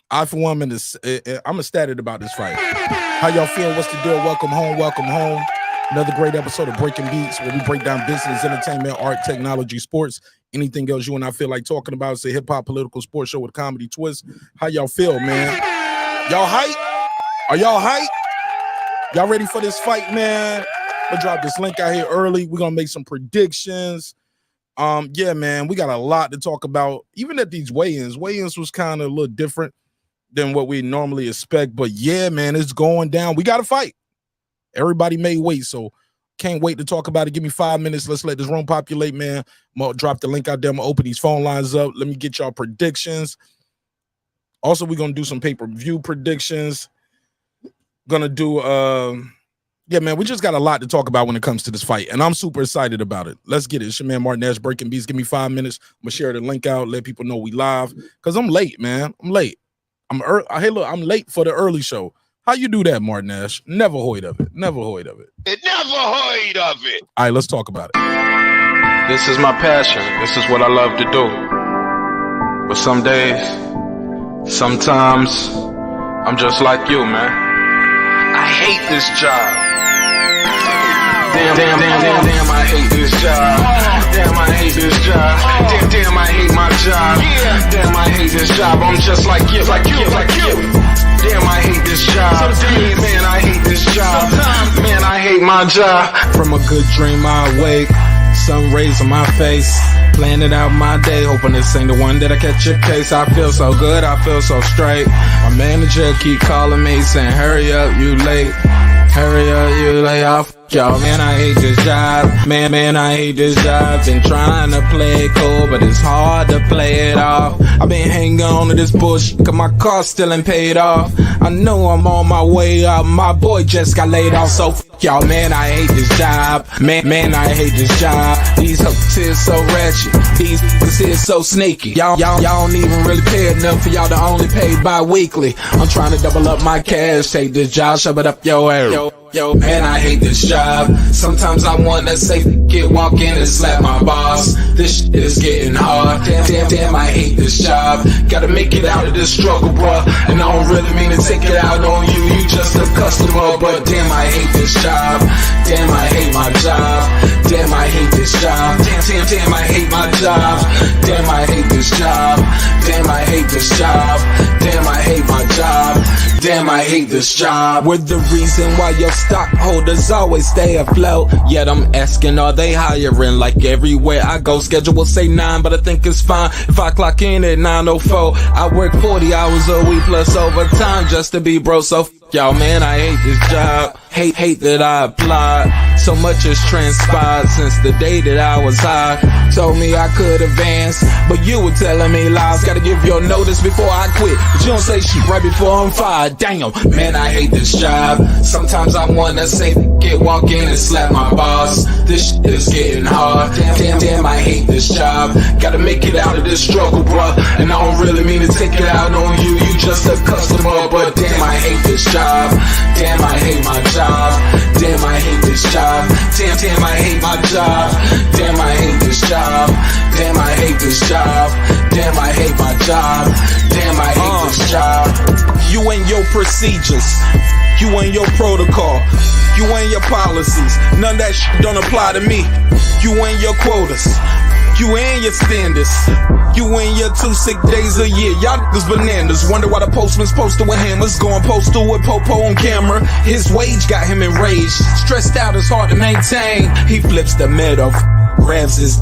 I, for one, I'm ecstatic about this fight. How y'all feel? What's the deal? Welcome home. Welcome home. Another great episode of Breaking Beats, where we break down business, entertainment, art, technology, sports, anything else you and I feel like talking about. It's a hip-hop political sports show with a comedy twist. How y'all feel, man? Y'all hype? Are y'all hype? Y'all ready for this fight, man? We'll drop this link out here early. We're going to make some predictions. Yeah, man, we got a lot to talk about. Even at these weigh-ins was kind of a little different than what we normally expect. But yeah, man, it's going down. We got to fight. Everybody may wait, so can't wait to talk about it. Give me 5 minutes. Let's let this room populate, man. I'm going to drop the link out there. I'm going to open these phone lines up. Let me get y'all predictions. Also, we're going to do some pay-per-view predictions. Going to do, yeah, man, we just got a lot to talk about when it comes to this fight, and I'm super excited about it. Let's get it. It's your man, Marq Nash, Breaking Beats. Give me 5 minutes. I'm going to share the link out, let people know we live, because I'm late, man. I'm late. Hey, look, I'm late for the early show. How you do that, Marq Nash? Never heard of it. Never heard of it. Never heard of it. All right, let's talk about it. This is my passion. This is what I love to do. But some days, sometimes, I'm just like you, man. I hate this job. Damn, I hate this job. Damn, I hate this job. Damn, I hate my job. Damn, I hate this job. I'm just like you, like you. Damn, I hate this job. Man, I hate this job. Man, I hate my job. From a good dream I wake, sun rays on my face, planning out my day, hoping this ain't the one that I catch a case. I feel so good, I feel so straight. My manager keep calling me saying, hurry up, you late. Hurry up, you lay off. Yo, man, I hate this job. Man, I hate this job. Been trying to play it cool, but it's hard to play it off. I've been hanging on to this bullshit, cause my car still ain't paid off. I know I'm on my way up. My boy just got laid off, so y'all, man, I hate this job. Man, I hate this job. These hoes here so ratchet. These niggas here so sneaky. Y'all don't even really pay enough for y'all to only pay bi-weekly. I'm trying to double up my cash. Take this job, shove it up your ass. Yo, man, I hate this job. Sometimes I wanna say, walk in and slap my boss. This shit is getting hard. Damn, I hate this job. Gotta make it out of this struggle, bruh. And I don't really mean to take it out on you. You just a customer, but damn, I hate this job. Damn, I hate my job. Damn, I hate this job. Damn, I hate my job. Damn, I hate this job. Damn, I hate this job. Damn, I hate my job. Damn, I hate this job. We're the reason why your stockholders always stay afloat. Yet I'm asking, are they hiring? Like everywhere I go, schedule will say 9, but I think it's fine if I clock in at 9:04. I work 40 hours a week plus overtime just to be bro. So y'all, man, I hate this job. Hate that I applied. So much has transpired since the day that I was high. Told me I could advance, but you were telling me lies. Gotta give your notice before I quit, but you don't say shit right before I'm fired. Damn, man, I hate this job. Sometimes I wanna say, walk in and slap my boss. This shit is getting hard. Damn, I hate this job. Gotta make it out of this struggle, bruh. And I don't really mean to take it out on you. You just a customer, but damn, I hate this job. Damn, I hate my job. Damn, I hate this job. Damn, I hate my job. Damn, I hate this job. Damn, I hate this job. Damn, I hate my job. Damn, I hate this job. You and your procedures. You and your protocol. You and your policies. None of that shit don't apply to me. You and your quotas. You and your standards. You and your 2 sick days a year. Y'all niggas bananas. Wonder why the postman's posted with hammers. Going postal with Popo on camera. His wage got him enraged. Stressed out, it's hard to maintain. He flips the middle, grabs his.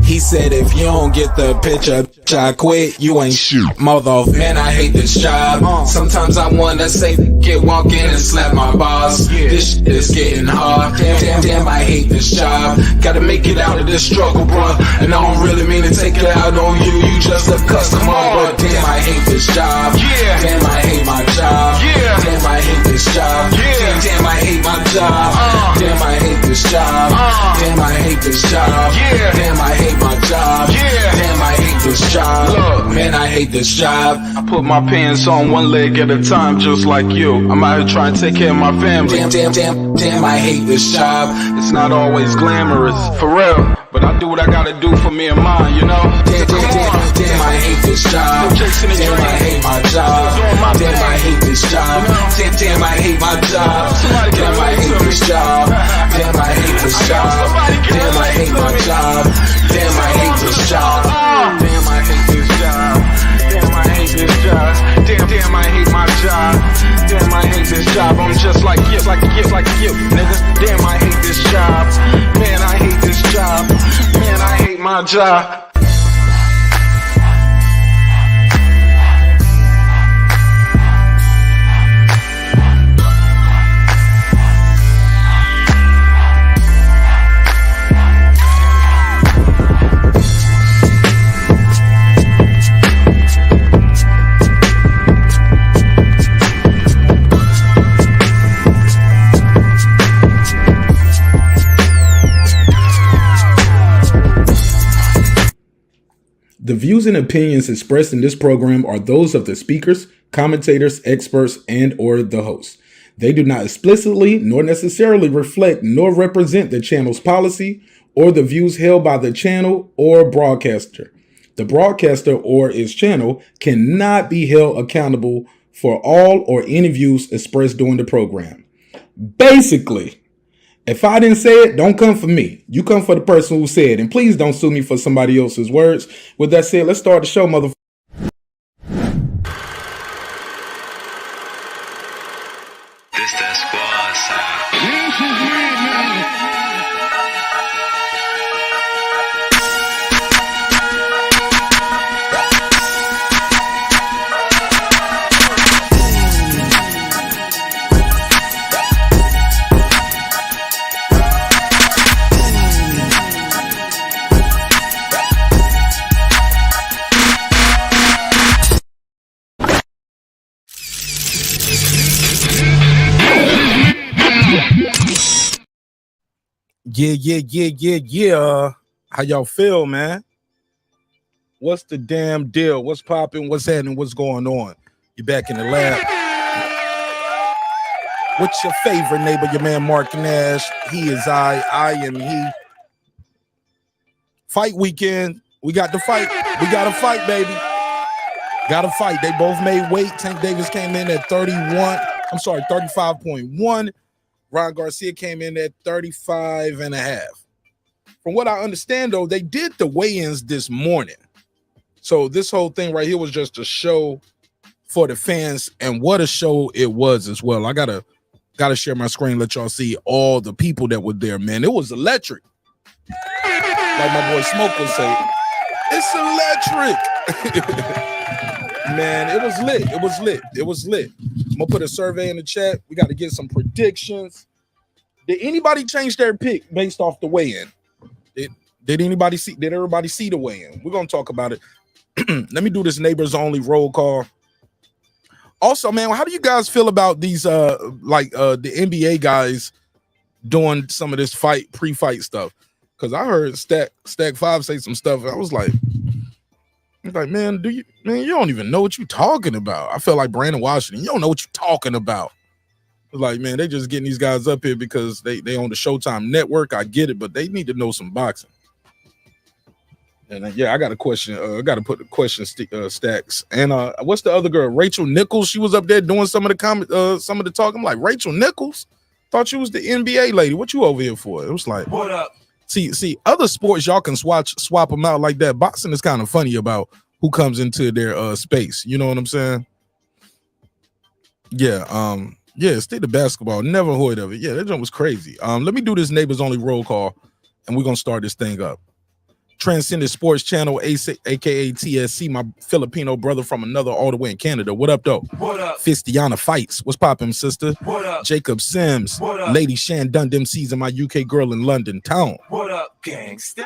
He said, if you don't get the picture, I quit, you ain't shit, mother. Man, I hate this job. Sometimes I wanna say, walk in and slap my boss. This shit is getting hard. Damn, I hate this job. Gotta make it out of this struggle, bruh. And I don't really mean to take it out on you. You just a customer, but damn, I hate this job. Damn, I hate my job. Damn, I hate this job. Damn, I hate my job. Damn, I hate this job. Damn, I hate this job. Damn, I hate my job. Damn, I hate this job. Man, I hate this job. I put my pants on one leg at a time, just like you. I'm out here trying to take care of my family. Damn, I hate this job. It's not always glamorous, for real. But I do what I gotta do for me and mine, you know? Damn, I hate this job. Damn, I hate my job. Damn, I hate this job. Damn, I hate my job. Damn, I hate this job. Damn, I hate this job. Damn, I hate my job. Damn, I hate this job. Damn, I hate this job. Damn, I hate this job. Damn, I hate my job. Damn, I hate this job. I'm just like you, nigga. Damn, I hate this job. Man, I hate this job. Man, I hate my job. The views and opinions expressed in this program are those of the speakers, commentators, experts, and or the host. They do not explicitly nor necessarily reflect nor represent the channel's policy or the views held by the channel or broadcaster. The broadcaster or its channel cannot be held accountable for all or any views expressed during the program. Basically, if I didn't say it, don't come for me. You come for the person who said it. And please don't sue me for somebody else's words. With that said, let's start the show, motherfucker. This that squad side. Yeah. How y'all feel, man? What's the damn deal? What's popping? What's happening? What's going on? You back in the lab. What's your favorite neighbor? Your man Marq Nash. He is I am he. Fight weekend. We got the fight. We got a fight, baby. Got a fight. They both made weight. Tank Davis came in at 35.1. Ron Garcia came in at 35 and a half. From what I understand, though, they did the weigh-ins this morning. So this whole thing right here was just a show for the fans, and what a show it was as well. I gotta share my screen, let y'all see all the people that were there, man. It was electric. Like my boy Smoke would say, it's electric. Man, it was lit. It was lit. I'm gonna put a survey in the chat. We got to get some predictions. Did anybody change their pick based off the weigh-in? Did everybody see the weigh-in? We're gonna talk about it. Let me do this neighbors only roll call. Also, man, how do you guys feel about these the NBA guys doing some of this pre-fight stuff? Because I heard Stack 5 say some stuff, and I was like, man, you don't even know what you're talking about. I felt like Brandon Washington. You don't know what you're talking about. Like, man, they just getting these guys up here because they on the Showtime network. I get it, but they need to know some boxing. And I got a question. I got to put the question Stacks. And what's the other girl? Rachel Nichols. She was up there doing some of the talk. I'm like, Rachel Nichols? Thought you was the NBA lady. What you over here for? It was like, What up? See, other sports y'all can swap them out like that. Boxing is kind of funny about who comes into their space. You know what I'm saying? Yeah. Stick to basketball. Never heard of it. Yeah, that jump was crazy. Let me do this neighbors only roll call, and we're gonna start this thing up. Transcendent Sports Channel, aka TSC, my Filipino brother from another all the way in Canada. What up, though? What up? Fistiana Fights. What's poppin', sister? What up? Jacob Sims. What up? Lady Shan Dundee season, my UK girl in London town. What up, gangsta?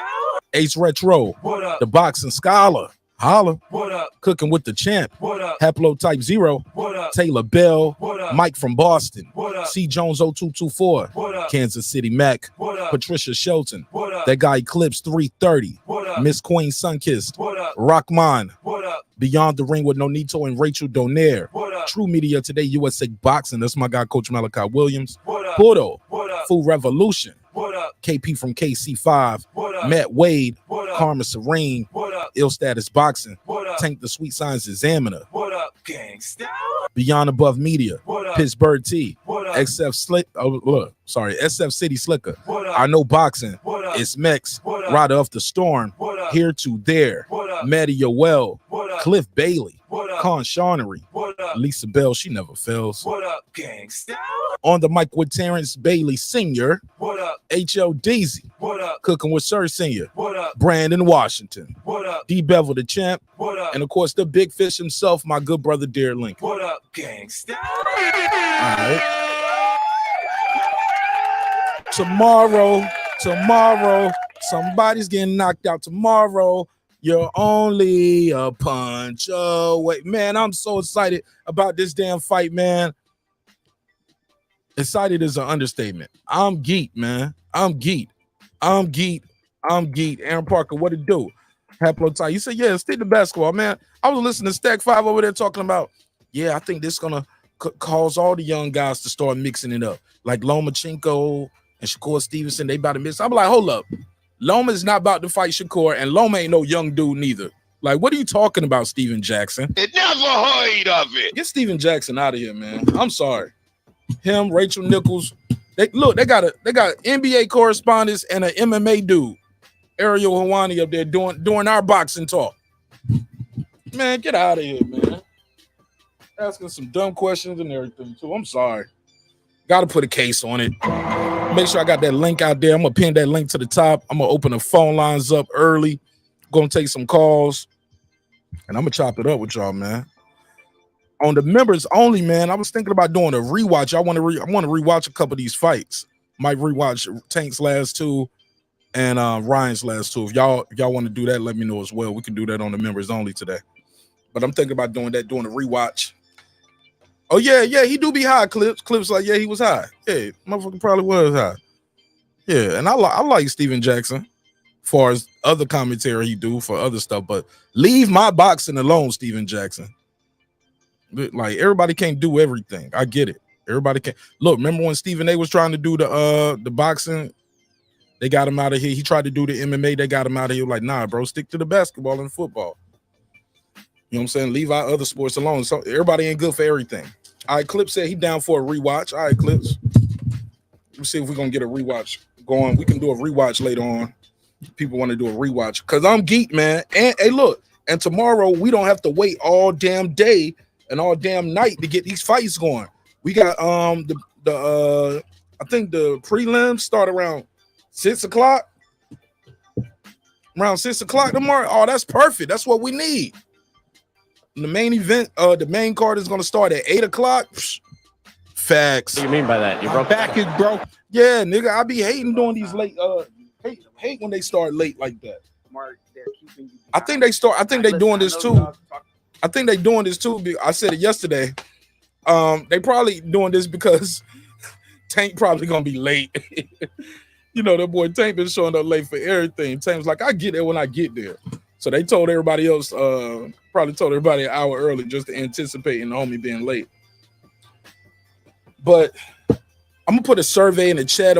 Ace Retro. What up? The Boxing Scholar. Holla. What up? Cooking with the Champ. What up? Haplo Type 0. What up? Taylor Bell. What up? Mike from Boston. What up? C. Jones 0224. What up? Kansas City Mac. What up? Patricia Shelton. What up? That guy Eclipse 330. What up? Miss Queen Sunkissed. What up? Rockman. What up? Beyond the Ring with Nonito and Rachel Donaire. True Media Today, USA Boxing. That's my guy, Coach Malachi Williams. Budo, Full Revolution. KP from KC5. Matt Wade, Karma Serene. Ill Status Boxing. Tank the Sweet Science Examiner. Beyond Above Media. Pittsburgh T. SF City Slicker. I Know Boxing. It's Mex. Rider of the Storm. Here to There. Maddie Yoel. Cliff Bailey. Con Shawnery. Lisa Bell, she never fails. On the mic with Terrence Bailey Sr. H.L. Deasy. Cooking with Sir Sr. Brandon Washington. D. Bevel the Champ. And of course, the big fish himself, my good brother, Dear Lincoln. All right. Tomorrow, somebody's getting knocked out tomorrow. You're only a punch away. Man, I'm so excited about this damn fight, man. Excited is an understatement. I'm geeked, man. I'm geeked. Aaron Parker, what it do? Haplotype. You said, yeah, stick to basketball, man. I was listening to Stack 5 over there talking about, yeah, I think this is going to cause all the young guys to start mixing it up. Like Lomachenko and Shakur Stevenson, they about to mix. I'm like, hold up. Loma is not about to fight Shakur, and Loma ain't no young dude neither. Like, what are you talking about, Steven Jackson? It never heard of it. Get Steven Jackson out of here, man. I'm sorry. Him, Rachel Nichols. They got NBA correspondents and an MMA dude, Ariel Hawani, up there doing our boxing talk. Man, get out of here, man. Asking some dumb questions and everything, too. I'm sorry. Got to put a case on it. Make sure I got that link out there. I'm going to pin that link to the top. I'm going to open the phone lines up early. Going to take some calls. And I'm going to chop it up with y'all, man. On the members only, man, I was thinking about doing a rewatch. I want to rewatch a couple of these fights. Might rewatch Tank's last two and Ryan's last two. If y'all want to do that, let me know as well. We can do that on the members only today. But I'm thinking about doing a rewatch. Oh, yeah, he do be high, Clips. Clips like, yeah, he was high. Yeah, motherfucker probably was high. Yeah, and I like Steven Jackson as far as other commentary he do for other stuff, but leave my boxing alone, Steven Jackson. Like, everybody can't do everything. I get it. Everybody can't. Look, remember when Stephen A was trying to do the boxing? They got him out of here. He tried to do the MMA. They got him out of here. Like, nah, bro, stick to the basketball and football. You know what I'm saying? Leave our other sports alone. So everybody ain't good for everything. All right, Clips said he down for a rewatch. All right, Clips. Let's see if we're going to get a rewatch going. We can do a rewatch later on. People want to do a rewatch because I'm geek, man. And hey, look, and tomorrow we don't have to wait all damn day and all damn night to get these fights going. We got I think the prelims start around 6 o'clock. Around 6 o'clock tomorrow. Oh, that's perfect. That's what we need. The main event, the main card is going to start at 8 o'clock. Facts. What do you mean by that? You broke back is broke. Yeah, nigga, I be hating doing these late. Hate when they start late like that. Marq, they're keeping you. I think they doing this too. I think they doing this too. I said it yesterday. They probably doing this because Tank probably gonna be late. You know, that boy Tank been showing up late for everything. Tank's like, I get there when I get there. So they told everybody else, probably told everybody an hour early just to anticipate the homie being late. But I'm gonna put a survey in the chat.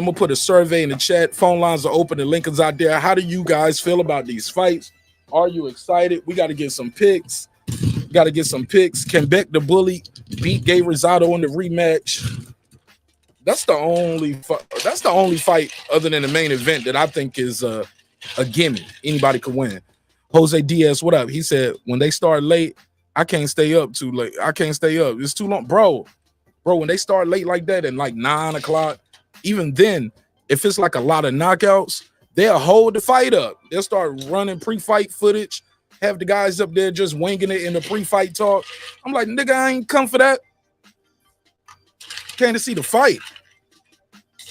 Phone lines are open. The link is out there. How do you guys feel about these fights? Are you excited? We got to get some picks. Can Beck the Bully beat Gay Rosado in the rematch? That's the only fight other than the main event that I think is a gimme. Anybody could win. Jose Diaz, what up? He said, when they start late, I can't stay up too late. I can't stay up. It's too long. Bro, when they start late like that and like 9 o'clock, even then, if it's like a lot of knockouts, they'll hold the fight up. They'll start running pre-fight footage, have the guys up there just winging it in the pre-fight talk. I'm like, nigga, I ain't come for that. Came to see the fight.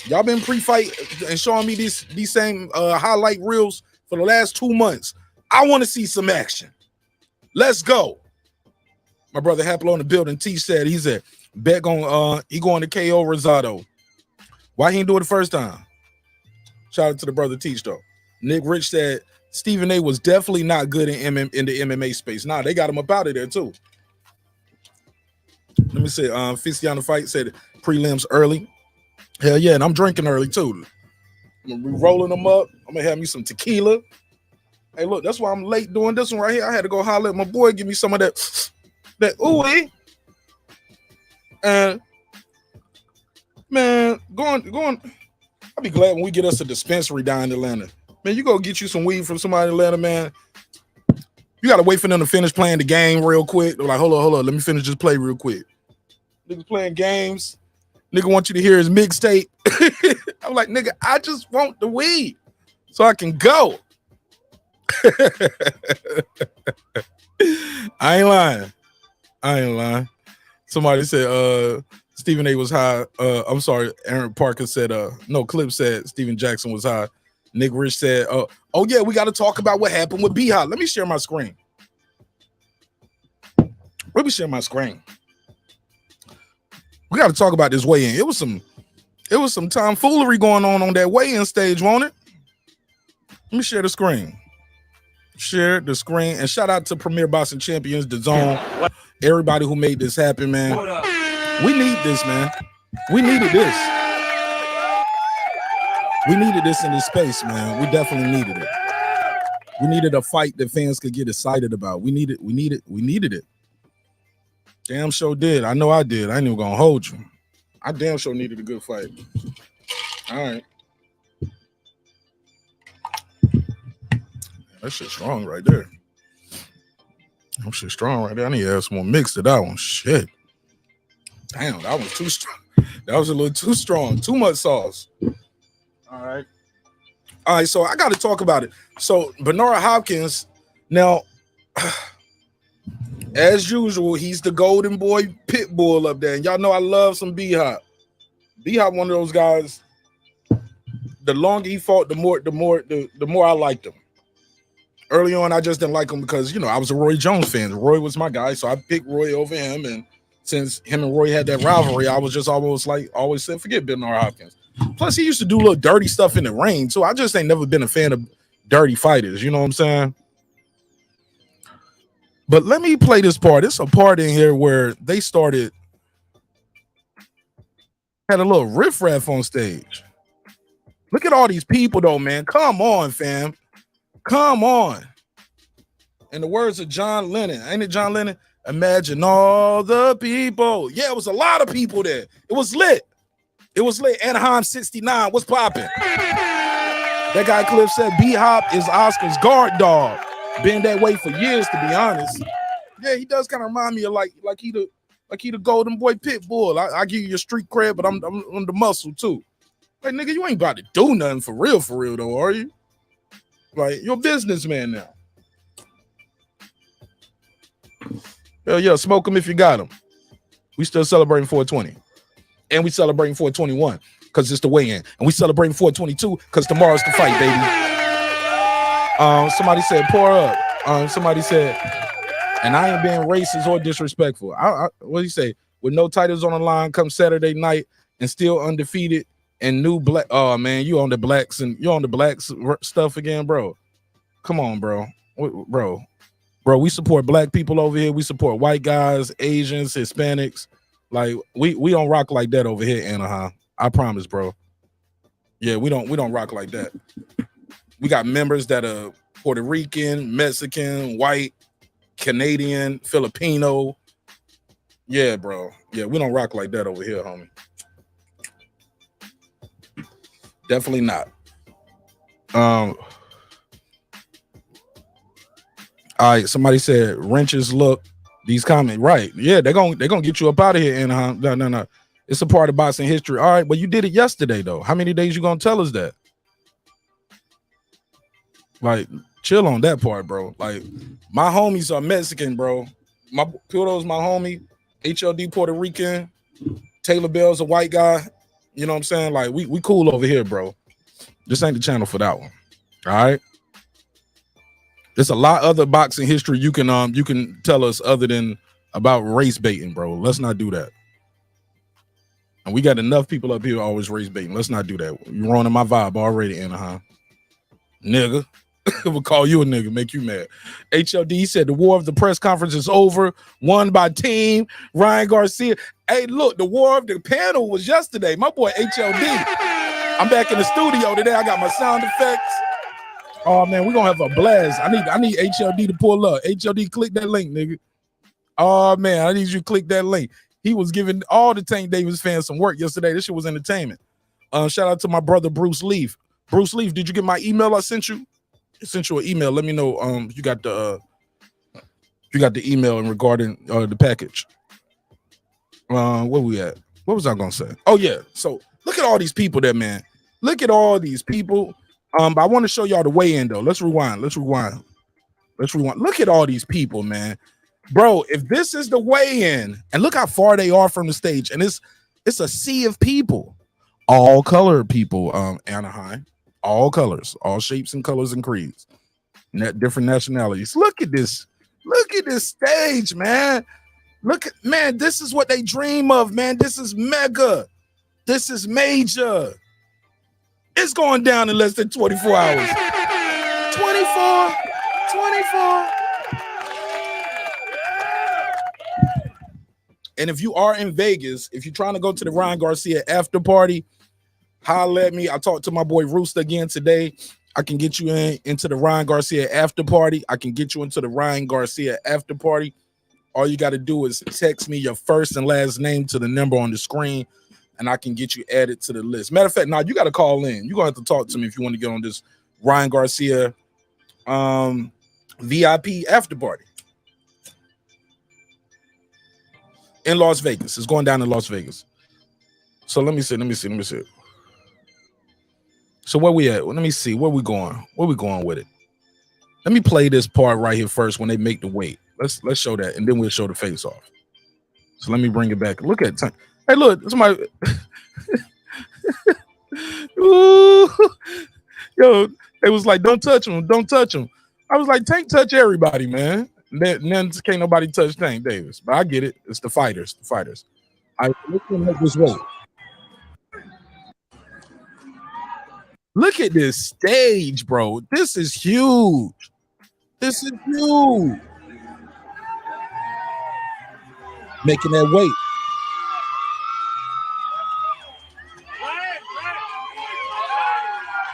Y'all been pre-fight and showing me these same highlight reels for the last 2 months. I want to see some action. Let's go. My brother Haplo in the building. T said, he said, Bet going to KO Rosado. Why he didn't do it the first time? Shout out to the brother Teach though. Nick Rich said Stephen A was definitely not good in the MMA space. Nah, they got him up out of there too. Let me say, Fisty on the Fight said prelims early. Hell yeah, and I'm drinking early too. I'm gonna be rolling them up. I'm gonna have me some tequila. Hey, look, that's why I'm late doing this one right here. I had to go holler at my boy, give me some of that ooey. And man, going. I'll be glad when we get us a dispensary down in Atlanta. Man, you go get you some weed from somebody in Atlanta, man. You gotta wait for them to finish playing the game real quick. They're like, hold on, let me finish this play real quick. Niggas playing games. Nigga want you to hear his mixtape. I'm like, nigga, I just want the weed so I can go. I ain't lying. Somebody said Stephen A was high. I'm sorry, Aaron Parker said no, Clip said Steven Jackson was high. Nick Rich said, oh yeah, we got to talk about what happened with B-Hop. Let me share my screen. We got to talk about this weigh-in. It was some tomfoolery going on that weigh-in stage, won't it? Let me share the screen. Share the screen, and shout out to Premier Boxing Champions, dazn, everybody who made this happen, man. We need this, man. We needed this. We needed this in this space, man. We definitely needed it. We needed a fight that fans could get excited about. We needed it. Damn sure did. I know I did. I ain't even gonna hold you. I damn sure needed a good fight. All right. That shit strong right there. That shit strong right there. I need to add some more mix to that one. Shit. Damn, that was too strong. That was a little too strong. Too much sauce. All right, so I got to talk about it. So Bernard Hopkins, now, as usual, he's the golden boy pit bull up there. And y'all know I love some B-Hop. B-Hop, one of those guys, the longer he fought, the more I liked him. Early on, I just didn't like him because, I was a Roy Jones fan. Roy was my guy, so I picked Roy over him. And since him and Roy had that rivalry, I was just always said, forget Bernard Hopkins. Plus, he used to do little dirty stuff in the ring, so I just ain't never been a fan of dirty fighters. You know what I'm saying? But let me play this part. It's a part in here where they had a little riffraff on stage. Look at all these people, though, man. Come on, fam. Come on. In the words of John Lennon, ain't it John Lennon? Imagine all the people. Yeah, it was a lot of people there. It was lit. Anaheim 69. What's popping? That guy Cliff said B-Hop is Oscar's guard dog. Been that way for years, to be honest. Yeah, he does kind of remind me of like he the golden boy pit bull. I give you your street cred, but I'm the muscle too. Like, nigga, you ain't about to do nothing for real though, are you? Like, you're a businessman now. Hell yeah, smoke them if you got them. We still celebrating 420. And we celebrating 421 because it's the weigh-in. And we celebrating 422 because tomorrow's the fight, baby. Somebody said, pour up. Somebody said, and I ain't being racist or disrespectful. What do you say? With no titles on the line come Saturday night and still undefeated and new black. Oh, man, you on the blacks stuff again, bro. Come on, bro. Bro, we support black people over here. We support white guys, Asians, Hispanics. Like, we don't rock like that over here, Anaheim. I promise, bro. Yeah, we don't rock like that. We got members that are Puerto Rican, Mexican, white, Canadian, Filipino. Yeah, bro. Yeah, we don't rock like that over here, homie. Definitely not. All right, somebody said wrenches look. These comments, right? Yeah, they're gonna get you up out of here, Anaheim. No. It's a part of boxing history. All right, but you did it yesterday, though. How many days you gonna tell us that? Like, chill on that part, bro. Like, my homies are Mexican, bro. My Pudo's my homie. HLD Puerto Rican. Taylor Bell's a white guy. You know what I'm saying? Like, we cool over here, bro. This ain't the channel for that one. All right. There's a lot other boxing history you can tell us other than about race baiting, bro. Let's not do that. And we got enough people up here always race baiting. Let's not do that. You're ruining my vibe already, Anaheim. Nigga. We'll call you a nigga, make you mad. HLD said the war of the press conference is over, won by team. Ryan Garcia. Hey, look, the war of the panel was yesterday. My boy HLD. I'm back in the studio today. I got my sound effects. Oh man, we're gonna have a blast. I need HLD to pull up. HLD, click that link, nigga. Oh man, I need you to click that link. He was giving all the Tank Davis fans some work yesterday. This shit was entertainment. Shout out to my brother Bruce Leaf. Bruce Leaf, did you get my email I sent you? I sent you an email. Let me know you got the email in regarding the package. Where we at? What was I gonna say? Oh yeah. So look at all these people there, man. Look at all these people. But I want to show y'all the weigh-in though. Let's rewind. Look at all these people, man. Bro, if this is the weigh-in, and look how far they are from the stage, and it's a sea of people, all color people, Anaheim, all colors, all shapes and colors and creeds, different nationalities. Look at this stage, man. Man, this is what they dream of, man. This is mega. This is major. It's going down in less than 24 hours. 24. And if you are in Vegas, if you're trying to go to the Ryan Garcia after party, holla at me. I talked to my boy Rooster again today. I can get you into the Ryan Garcia after party. All you got to do is text me your first and last name to the number on the screen, and I can get you added to the list. Matter of fact, now you got to call in. You're going to have to talk to me if you want to get on this Ryan Garcia VIP after party in Las Vegas. It's going down in Las Vegas. So let me see. So where we at? Well, let me see. Where we going with it? Let me play this part right here first when they make the weight. Let's show that, and then we'll show the face off. So let me bring it back. Look at time. Hey, look, somebody. Ooh. Yo, they was like, don't touch him. I was like, Tank touch everybody, man. Then can't nobody touch Tank Davis. But I get it. It's the fighters. I look at this way. Look at this stage, bro. This is huge. Making that weight.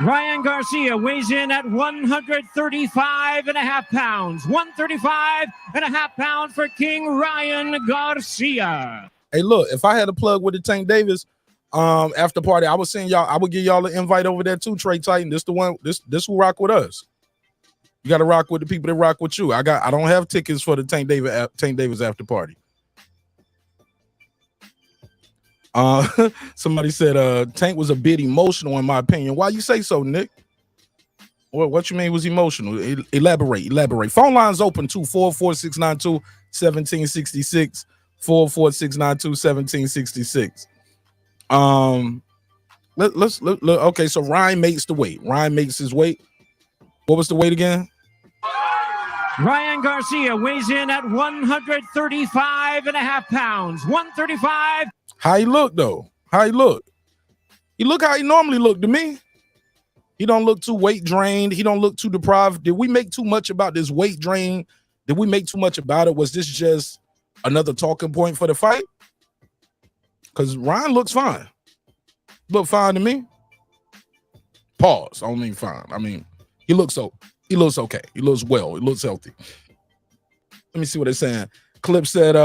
Ryan Garcia weighs in at 135.5 pounds. 135.5 pounds for King Ryan Garcia. Hey, look, if I had a plug with the Tank Davis after party, I would give y'all an invite over there too, Trey Titan. This the one, this who rock with us. You got to rock with the people that rock with you. I don't have tickets for the Tank Davis after party. Somebody said Tank was a bit emotional in my opinion. Why you say so, Nick? What you mean was emotional? Elaborate. Phone lines open too. 44692-1766. 44692-1766. Let's okay. So Ryan makes the weight. Ryan makes his weight. What was the weight again? Ryan Garcia weighs in at 135.5 pounds. 135. How he look though? How he look? He look how he normally look to me. He don't look too weight drained. He don't look too deprived. Did we make too much about this weight drain? Did we make too much about it? Was this just another talking point for the fight? Because Ryan looks fine. Look fine to me. Pause. I don't mean fine. I mean, he looks okay. He looks well. He looks healthy. Let me see what they're saying. Clip said,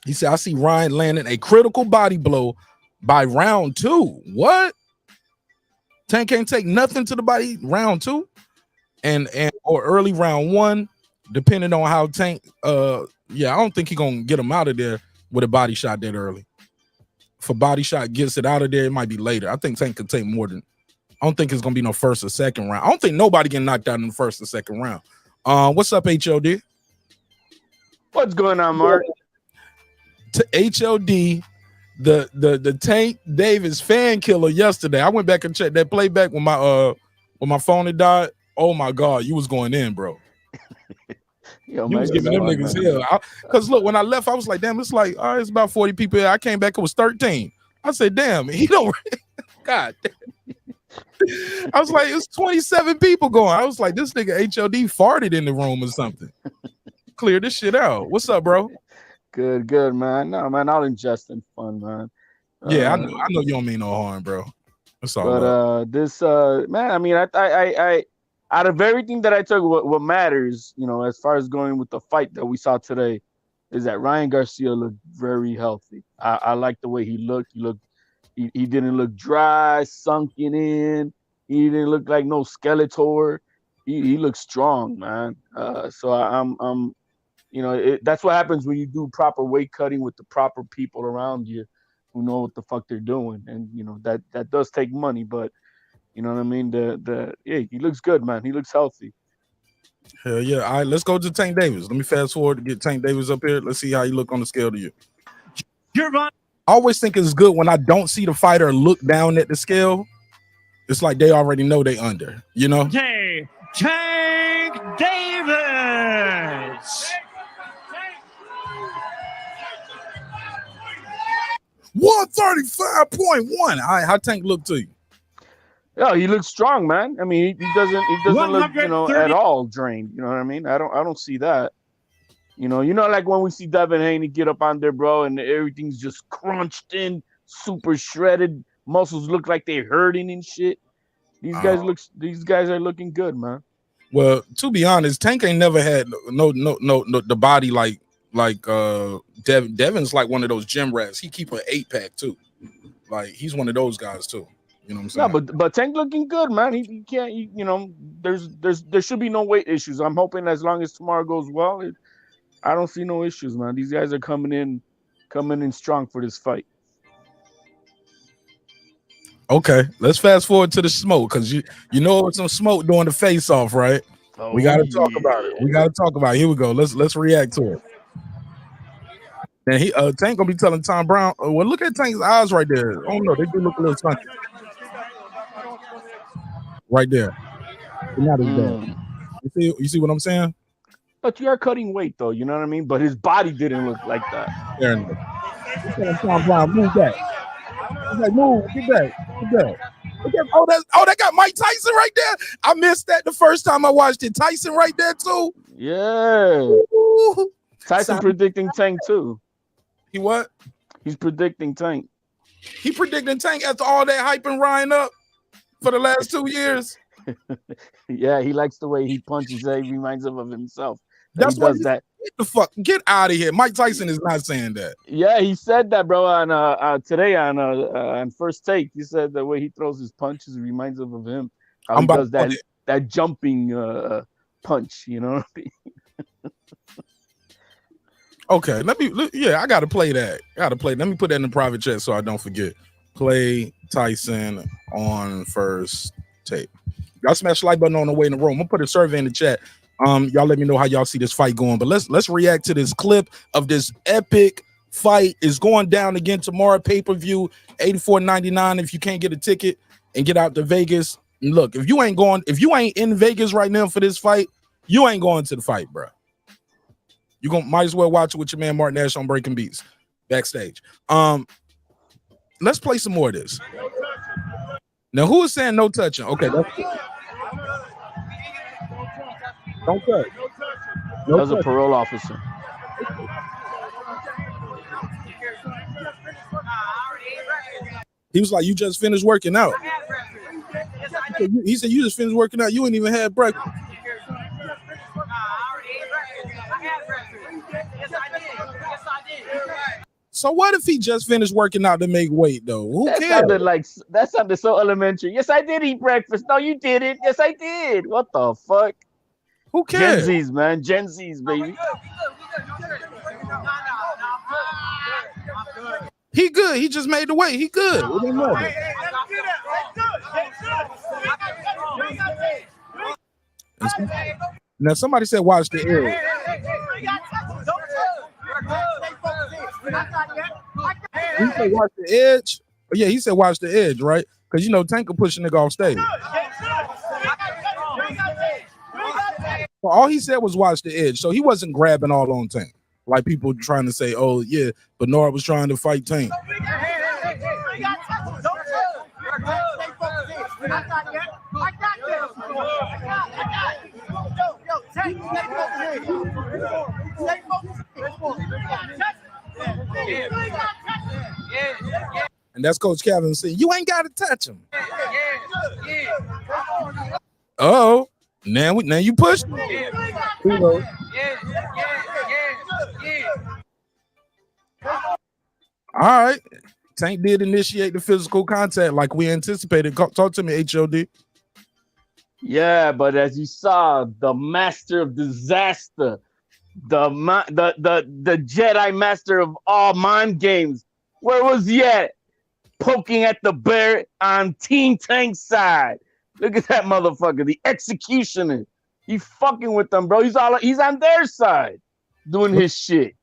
he said, I see Ryan landing a critical body blow by round 2. What? Tank can't take nothing to the body round 2 or early round 1, depending on how Tank. I don't think he's gonna get him out of there with a body shot that early. If a body shot gets it out of there, it might be later. I think Tank could take more than. I don't think it's gonna be no first or second round. I don't think nobody getting knocked out in the first or second round. What's up, HLD? What's going on, Mark? To HLD, the Tank Davis fan killer yesterday. I went back and checked that playback when my phone had died. Oh my God, you was going in, bro. You was giving them niggas hell. Because look, when I left, I was like, damn, it's like, all right, it's about 40 people here. I came back, it was 13. I said, damn, he don't. God damn. I was like, it's 27 people going. I was like, this nigga HOD farted in the room or something. Clear this shit out. What's up, bro? Good, man. No, man, all in jest and fun, man. Yeah, I know you don't mean no harm, bro. That's all. But this man, I mean, I out of everything that I took, what matters, you know, as far as going with the fight that we saw today, is that Ryan Garcia looked very healthy. I like the way he looked. He didn't look dry, sunken in. He didn't look like no Skeletor. He looked strong, man. So I'm you know, that's what happens when you do proper weight cutting with the proper people around you who know what the fuck they're doing. And you know, that does take money, but you know what I mean? Yeah, he looks good, man. He looks healthy. Hell yeah. All right, let's go to Tank Davis. Let me fast forward to get Tank Davis up here. Let's see how you look on the scale to you. Gervonta. I always think it's good when I don't see the fighter look down at the scale. It's like they already know they under, you know? Tank Davis. 135.1. All right, how Tank look to you? Yeah, he looks strong, man. I mean, he doesn't look, you know, at all drained. You know what I mean? I don't see that. You know, like when we see Devin Haney get up on there, bro, and everything's just crunched in, super shredded. Muscles look like they're hurting and shit. These guys are looking good, man. Well, to be honest, Tank ain't never had no the body like Devin's like one of those gym rats. He keep an 8-pack too. Like he's one of those guys too. You know what I'm saying? Yeah, but Tank looking good, man. He can't. You know, there should be no weight issues. I'm hoping as long as tomorrow goes well, I don't see no issues, man. These guys are coming in strong for this fight. Okay, let's fast forward to the smoke because you know some smoke during the face off, right? Oh, we got to talk about it. We got to talk about it. Here we go. Let's react to it. And he Tank gonna be telling Tom Brown. Well, look at Tank's eyes right there. Oh no, they do look a little funky. Right there. Not as bad. You see what I'm saying? But you are cutting weight though, you know what I mean? But his body didn't look like that. There it is. Tom Brown, move back. He's like, move, get back. That got Mike Tyson right there. I missed that the first time I watched it. Tyson right there too. Yeah. Ooh. Tyson predicting Tank too. He what? He's predicting Tank. He predicting Tank after all that hyping Ryan up for the last 2 years. Yeah, he likes the way he punches. He reminds him of himself. That's he does that. Get out of here. Mike Tyson is not saying that. Yeah, he said that, bro, on today on First Take. He said the way he throws his punches reminds him of him. How he does that jumping punch, you know? Okay, I gotta play that. Let me put that in the private chat so I don't forget. Play Tyson on First Take. Y'all smash the like button on the way in the room. I'm gonna put a survey in the chat. Y'all let me know how y'all see this fight going. But let's react to this clip of this epic fight. Is going down again tomorrow, pay-per-view, $84.99 if you can't get a ticket and get out to Vegas. And look, if you ain't in Vegas right now for this fight, you ain't going to the fight, bro. You might as well watch it with your man Marq Nash on Breaking Beats backstage. Let's play some more of this. Now, who is saying no touching? Okay, that's good. Don't touch. That was a parole officer. He was like, "You just finished working out." He said, "You just finished working out. You ain't even had breakfast." So what if he just finished working out to make weight, though? Who cares? That sounded so elementary. Yes, I did eat breakfast. No, you didn't. Yes, I did. What the fuck? Who cares? Gen Z's, man. Gen Z's, baby. He good. He just made the weight. He good. Now somebody said watch the edge. He said watch the edge. Oh, yeah, he said watch the edge, right? Because you know Tank will push a nigga off stage. Well, all he said was watch the edge, so he wasn't grabbing all on Tank. Like people trying to say, oh yeah, Bernard was trying to fight Tank. And that's Coach Calvin saying, "You ain't got to touch him." Oh, now you pushed. All right. Tank did initiate the physical contact like we anticipated. Talk to me, HOD. Yeah, but as you saw, the master of disaster, the Jedi master of all mind games, where was he at? Poking at the bear on Team Tank's side. Look at that motherfucker, the executioner. He fucking with them, bro. He's on their side, doing his shit.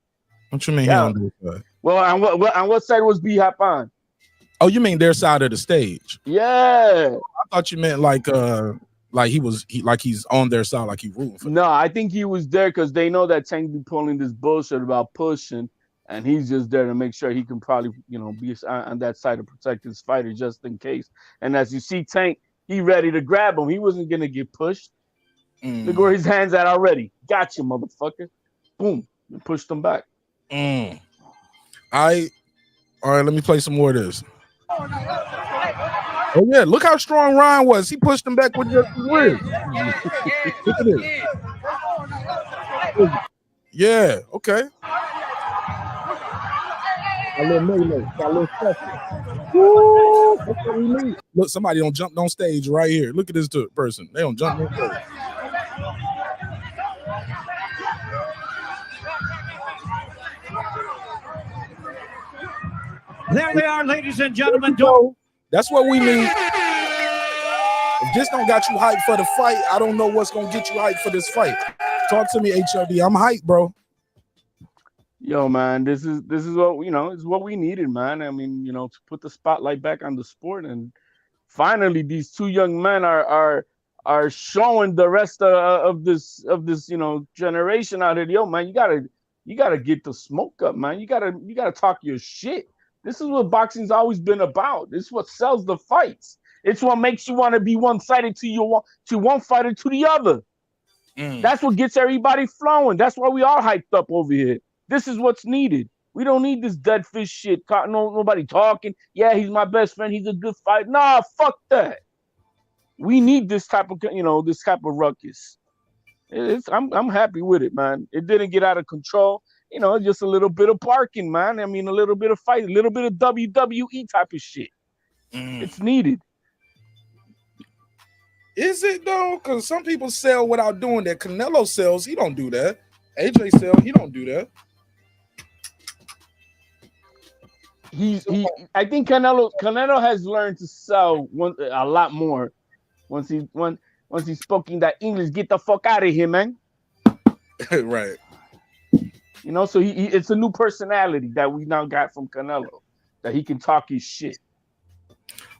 What you mean he on their side? Well, on what side was B-Hop on? Oh, you mean their side of the stage? Yeah. I thought you meant like he's on their side, like he rooting for. No, I think he was there because they know that Tank be pulling this bullshit about pushing, and he's just there to make sure he can probably, be on that side to protect his fighter just in case. And as you see, Tank, he ready to grab him. He wasn't gonna get pushed. Look where his hands at already. Got you, motherfucker. Boom. And pushed him back. All right, let me play some more of this. Oh yeah, look how strong Ryan was. He pushed him back with just his ribs. Look at this. Yeah, okay. A little melee, got a little special. Woo, that's what we need. Look, somebody don't jump on stage right here. Look at this person. They don't jump on stage. There they are, ladies and gentlemen. That's what we need. If this don't got you hyped for the fight, I don't know what's gonna get you hyped for this fight. Talk to me, HOD. I'm hyped, bro. Yo, man, this is what it's what we needed, man. I mean, to put the spotlight back on the sport, and finally, these two young men are showing the rest of this generation out here. Yo, man, you gotta get the smoke up, man. You gotta talk your shit. This is what boxing's always been about. This is what sells the fights. It's what makes you want to be one-sided to one fighter to the other. That's what gets everybody flowing. That's why we all hyped up over here. This is what's needed. We don't need this dead fish shit. Nobody talking. Yeah, he's my best friend. He's a good fighter. Nah, fuck that. We need this type of ruckus. I'm happy with it, man. It didn't get out of control. Just a little bit of barking, man. I mean, a little bit of fight, a little bit of WWE type of shit. It's needed. Is it though? Because some people sell without doing that. Canelo sells. He don't do that. AJ sells. He don't do that. I think Canelo has learned to sell a lot more once he's speaking that English. Get the fuck out of here, man. Right. So it's a new personality that we now got from Canelo, that he can talk his shit.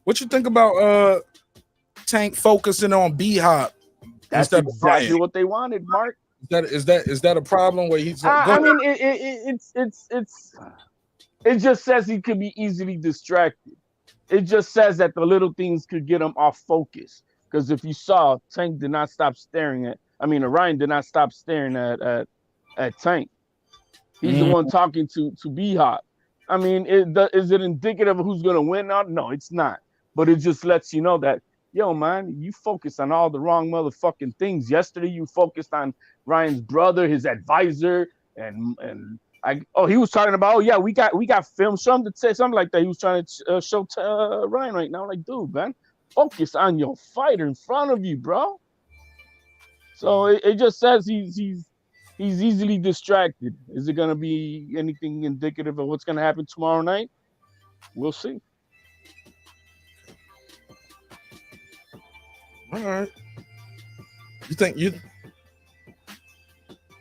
What you think about Tank focusing on B-Hop? That's exactly what they wanted, Marq. Is that a problem where he's? I mean, it just says he could be easily distracted. It just says that the little things could get him off focus. Because if you saw, Tank did not stop staring Ryan did not stop staring at Tank. He's the one talking to B-Hop. I mean, is it indicative of who's going to win? No, it's not. But it just lets you know that, yo, man, you focused on all the wrong motherfucking things. Yesterday, you focused on Ryan's brother, his advisor, and he was talking about, we got film, something like that. He was trying to show Ryan right now. Like, dude, man, focus on your fighter in front of you, bro. So it just says he's easily distracted. Is it going to be anything indicative of what's going to happen tomorrow night? We'll see. All right.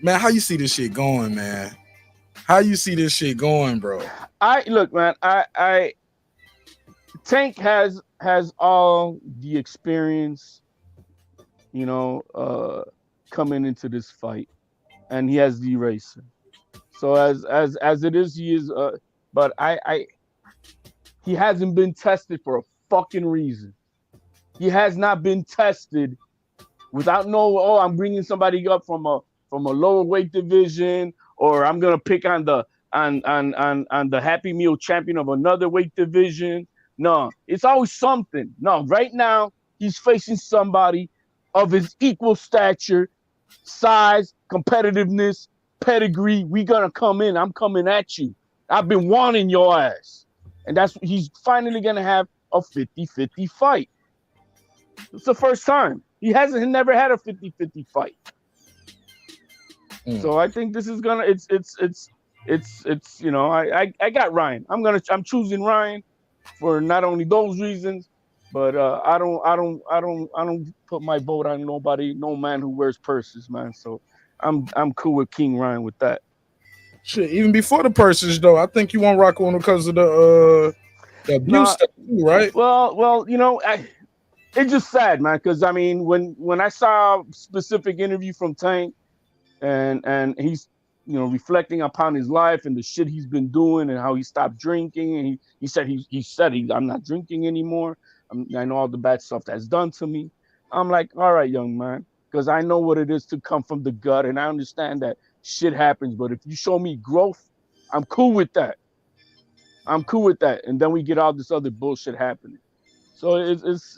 Man, how you see this shit going, man? How you see this shit going, bro? Look, man, Tank has all the experience, coming into this fight. And he has the eraser. So as it is, he is. But he hasn't been tested for a fucking reason. He has not been tested without I'm bringing somebody up from a lower weight division, or I'm gonna pick on the Happy Meal champion of another weight division. No, it's always something. No, right now he's facing somebody of his equal stature, size, competitiveness, pedigree. We gonna come in. I'm coming at you. I've been wanting your ass. And he's finally gonna have a 50-50 fight. It's the first time. He never had a 50-50 fight. So I think this is gonna it's I got Ryan. I'm choosing Ryan for not only those reasons, but I don't put my vote on no man who wears purses, man. So I'm cool with King Ryan with that. Shit, even before the purses though, I think you won't rock on because of the abuse stuff too, right? Well, it's just sad, man, because I mean when I saw a specific interview from Tank and he's reflecting upon his life and the shit he's been doing and how he stopped drinking, and he said I'm not drinking anymore. I know all the bad stuff that's done to me. I'm like, all right, young man, because I know what it is to come from the gut, and I understand that shit happens. But if you show me growth, I'm cool with that. And then we get all this other bullshit happening. So it's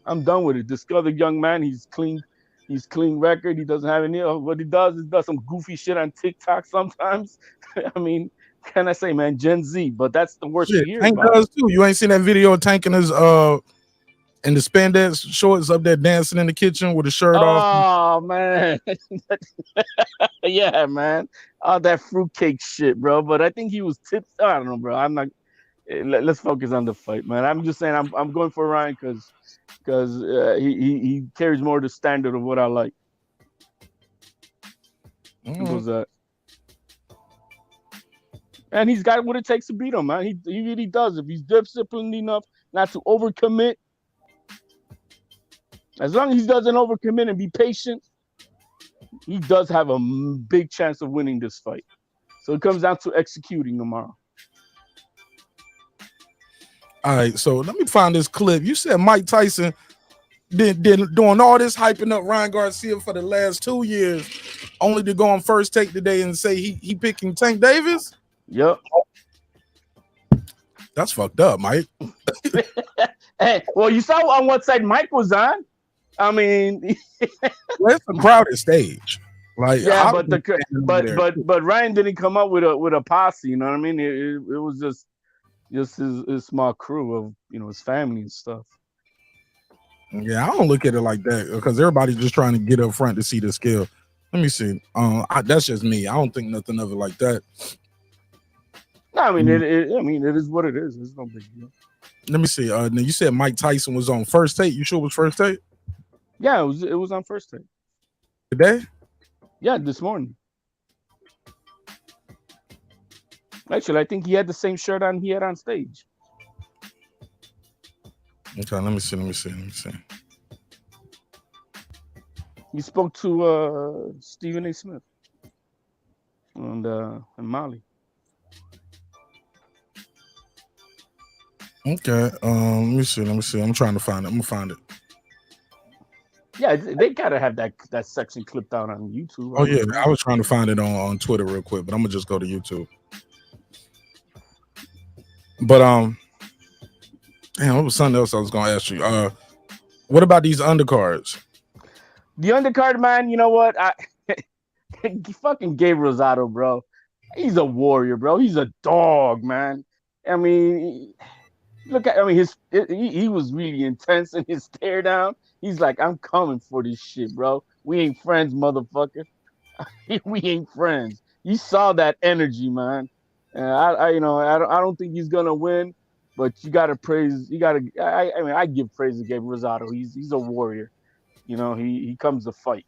I'm done with it. This other young man, he's clean record. He doesn't have any. What he does is does some goofy shit on TikTok sometimes. I mean, can I say, man, Gen Z? But that's the worst to hear Tank about. does too. You ain't seen that video of Tank in his in the spandex shorts up there dancing in the kitchen with a shirt off. Oh man, yeah, man, all that fruitcake shit, bro. But I think he was tipped. I don't know, bro. I'm not. Let's focus on the fight, man. I'm just saying I'm going for Ryan because he carries more the standard of what I like. Was that? And he's got what it takes to beat him, man. He really does. If he's disciplined enough not to overcommit, as long as he doesn't overcommit and be patient, he does have a big chance of winning this fight. So it comes down to executing tomorrow. All right, so let me find this clip. You said Mike Tyson did doing all this hyping up Ryan Garcia for the last 2 years, only to go on First Take today and say he picking Tank Davis? Yep. That's fucked up, Mike. Hey, well, you saw on what side Mike was on. I mean, well, it's a crowded stage. Like, yeah, but Ryan didn't come up with a posse. You know what I mean? It was just his small crew of his family and stuff. Yeah, I don't look at it like that because everybody's just trying to get up front to see the skill. Let me see. That's just me. I don't think nothing of it like that. No, I mean it is what it is. It's no big deal. Let me see. Now you said Mike Tyson was on First Take. You sure it was First Take? Yeah, it was on First Take. Today? Yeah, this morning. Actually, I think he had the same shirt on he had on stage. Okay, let me see. He spoke to Stephen A. Smith and Molly. Okay, let me see. I'm trying to find it. I'm gonna find it. Yeah, they gotta have that section clipped out on YouTube. Oh yeah, I was trying to find it on Twitter real quick, but I'm gonna just go to YouTube. But damn, what was something else I was gonna ask you? What about these undercards? The undercard, man. You know what? Fucking Gabe Rosado, bro. He's a warrior, bro. He's a dog, man. I mean, he was really intense in his stare down. He's like, I'm coming for this shit, bro. We ain't friends, motherfucker. We ain't friends. You saw that energy, man. And I don't think he's gonna win, but you gotta praise. I give praise to Gabe Rosado. He's a warrior. He comes to fight,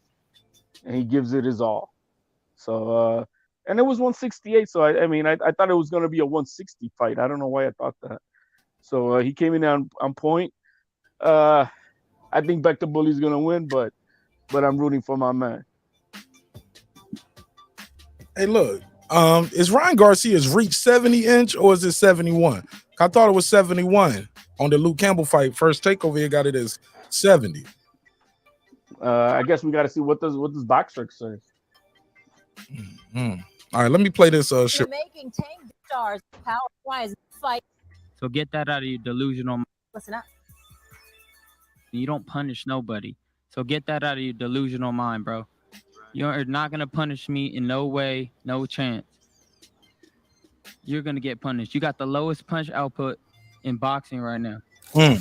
and he gives it his all. So and it was 168. So I thought it was gonna be a 160 fight. I don't know why I thought that. So he came in on point. I think Beck the Bully's gonna win, but I'm rooting for my man. Hey, look, is Ryan Garcia's reach 70 inch or is it 71? I thought it was 71 On the Luke Campbell fight, first takeover, he got it as 70. I guess we got to see what does Boxer say. All right, let me play this shit. Making tank stars power wise fight. So get that out of your delusional mind. Listen up. You don't punish nobody. So get that out of your delusional mind, bro. You're not gonna punish me in no way, no chance. You're gonna get punished. You got the lowest punch output in boxing right now. I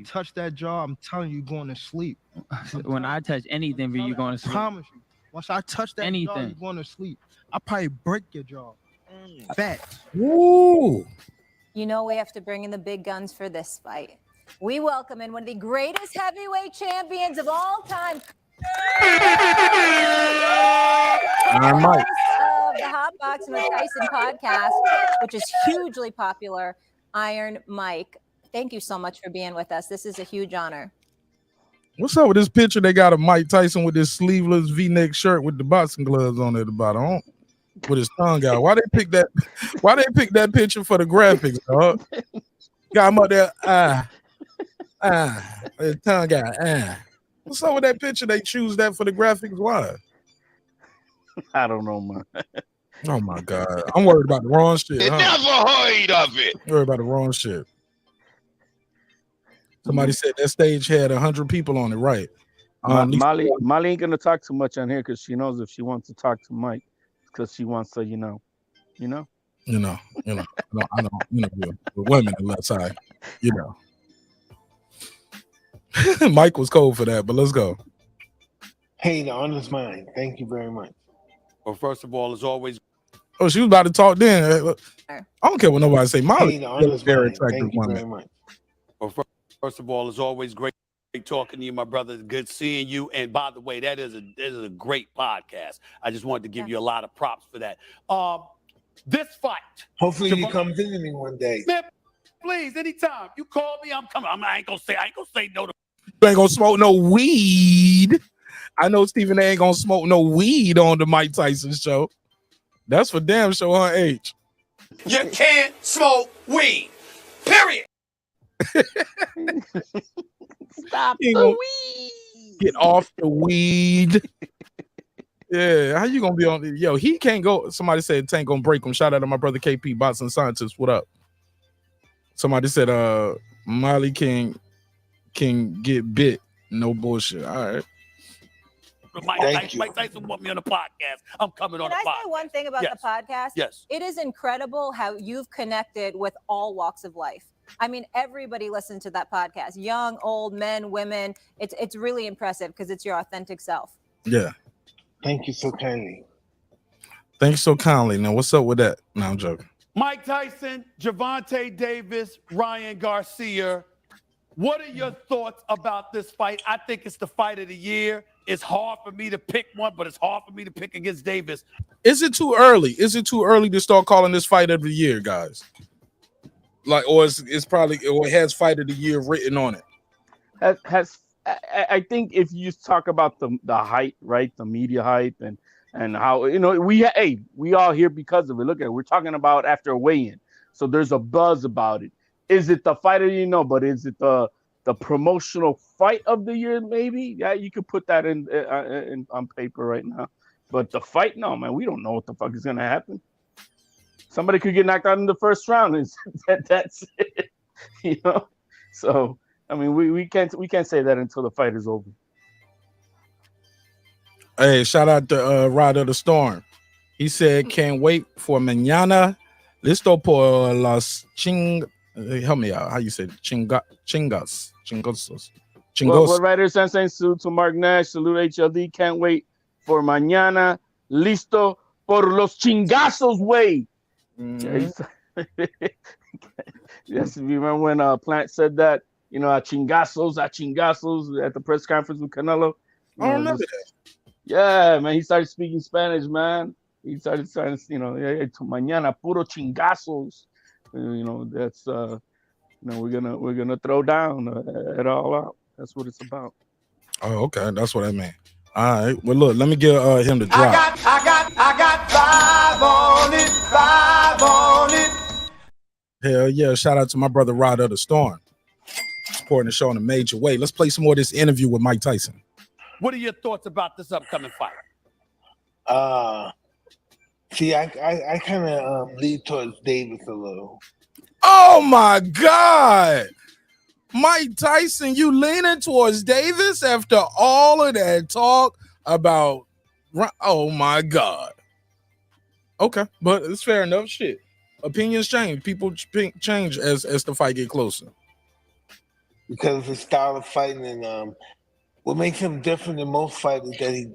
touch that jaw, I'm telling you, you're going to sleep. When I touch anything, you're going to sleep. I promise you. Once I touch that jaw, Anything. you're going to sleep. I'll probably break your jaw. Facts. Woo! You know we have to bring in the big guns for this fight. We welcome in one of the greatest heavyweight champions of all time. Iron Mike. Of the Hot Boxing with Tyson podcast, which is hugely popular, Iron Mike. Thank you so much for being with us. This is a huge honor. What's up with this picture? They got of Mike Tyson with this sleeveless V-neck shirt with the boxing gloves on at the bottom, with his tongue out. Why they pick that? Why they pick that picture for the graphics, dog? Got him up there. His tongue out. What's up with that picture? They choose that for the graphics. Why? I don't know, man. Oh my God, I'm worried about the wrong shit. Never heard of it. Worried about the wrong shit. Somebody said that stage had 100 people on it, right? Molly ain't gonna talk too much on here because she knows if she wants to talk to Mike, because she wants to, with women on the left side, Mike was cold for that, but let's go. Hey, the honest mind. Thank you very much. Well, first of all, as always. Oh, she was about to talk then. I don't care what nobody say. Molly, the honest very mind. attractive Thank you woman. very much. Well, first of all, it's always great talking to you, my brother. Good seeing you. And by the way, that is a great podcast. I just wanted to give you a lot of props for that. This fight. Hopefully you come visit me one day. Man, please, anytime you call me, I'm coming. I ain't gonna say no to. You ain't gonna smoke no weed. I know Stephen A ain't gonna smoke no weed on the Mike Tyson show. That's for damn sure, huh, H? You can't smoke weed. Period. Stop the weed. Get off the weed. Yeah, how you gonna be on? Yo, he can't go. Somebody said Tank gonna break him. Shout out to my brother KP, boxing scientist. What up? Somebody said Molly can get bit. No bullshit. All right. Mike Tyson want me on the podcast. I'm coming on the podcast. Can I say one thing about the podcast? Yes. It is incredible how you've connected with all walks of life. I mean, everybody listens to that podcast. Young, old, men, women. It's really impressive because it's your authentic self. Yeah. Thank you so kindly. Thanks so kindly. Now, what's up with that? No, I'm joking. Mike Tyson, Gervonta Davis, Ryan Garcia. What are your thoughts about this fight? I think it's the fight of the year. It's hard for me to pick one, but it's hard for me to pick against Davis. Is it too early? Is it too early to start calling this fight of the year, guys? Like, or it's probably, or it has fight of the year written on it. I think if you talk about the hype, right, the media hype, and how we all here because of it. Look at it, we're talking about after a weigh-in, so there's a buzz about it. Is it the fight of the year? No, but is it the promotional fight of the year? Maybe. Yeah, you could put that in on paper right now. But the fight, no, man, we don't know what the fuck is gonna happen. Somebody could get knocked out in the first round, and that's it. So I mean, we can't say that until the fight is over. Hey, shout out to Rider the Storm. He said, "Can't wait for mañana. Listo por las help me out. How you say it? Chingosos. What Rider is saying? Salute to Marq Nash. Salute HLD. Can't wait for mañana. Listo por los chingazos way." Mm-hmm. Yes, you remember when Plant said that? A chingazos at the press conference with Canelo. I don't remember that. Yeah, man, he started speaking Spanish, man. He started saying, mañana puro chingazos. That's we're gonna throw down it all out. That's what it's about. Oh, okay, that's what I meant. All right. Well, look, let me give him the drop. I got 5 on it. Hell yeah! Shout out to my brother Rider the Storm. supporting the show in a major way. Let's play some more of this interview with Mike Tyson. What are your thoughts about this upcoming fight? See, I kind of lean towards Davis a little. Oh my God, Mike Tyson, you leaning towards Davis after all of that talk about? Oh my God. Okay, but it's fair enough. Shit, opinions change. People change as the fight get closer. Because of his style of fighting and what makes him different than most fighters that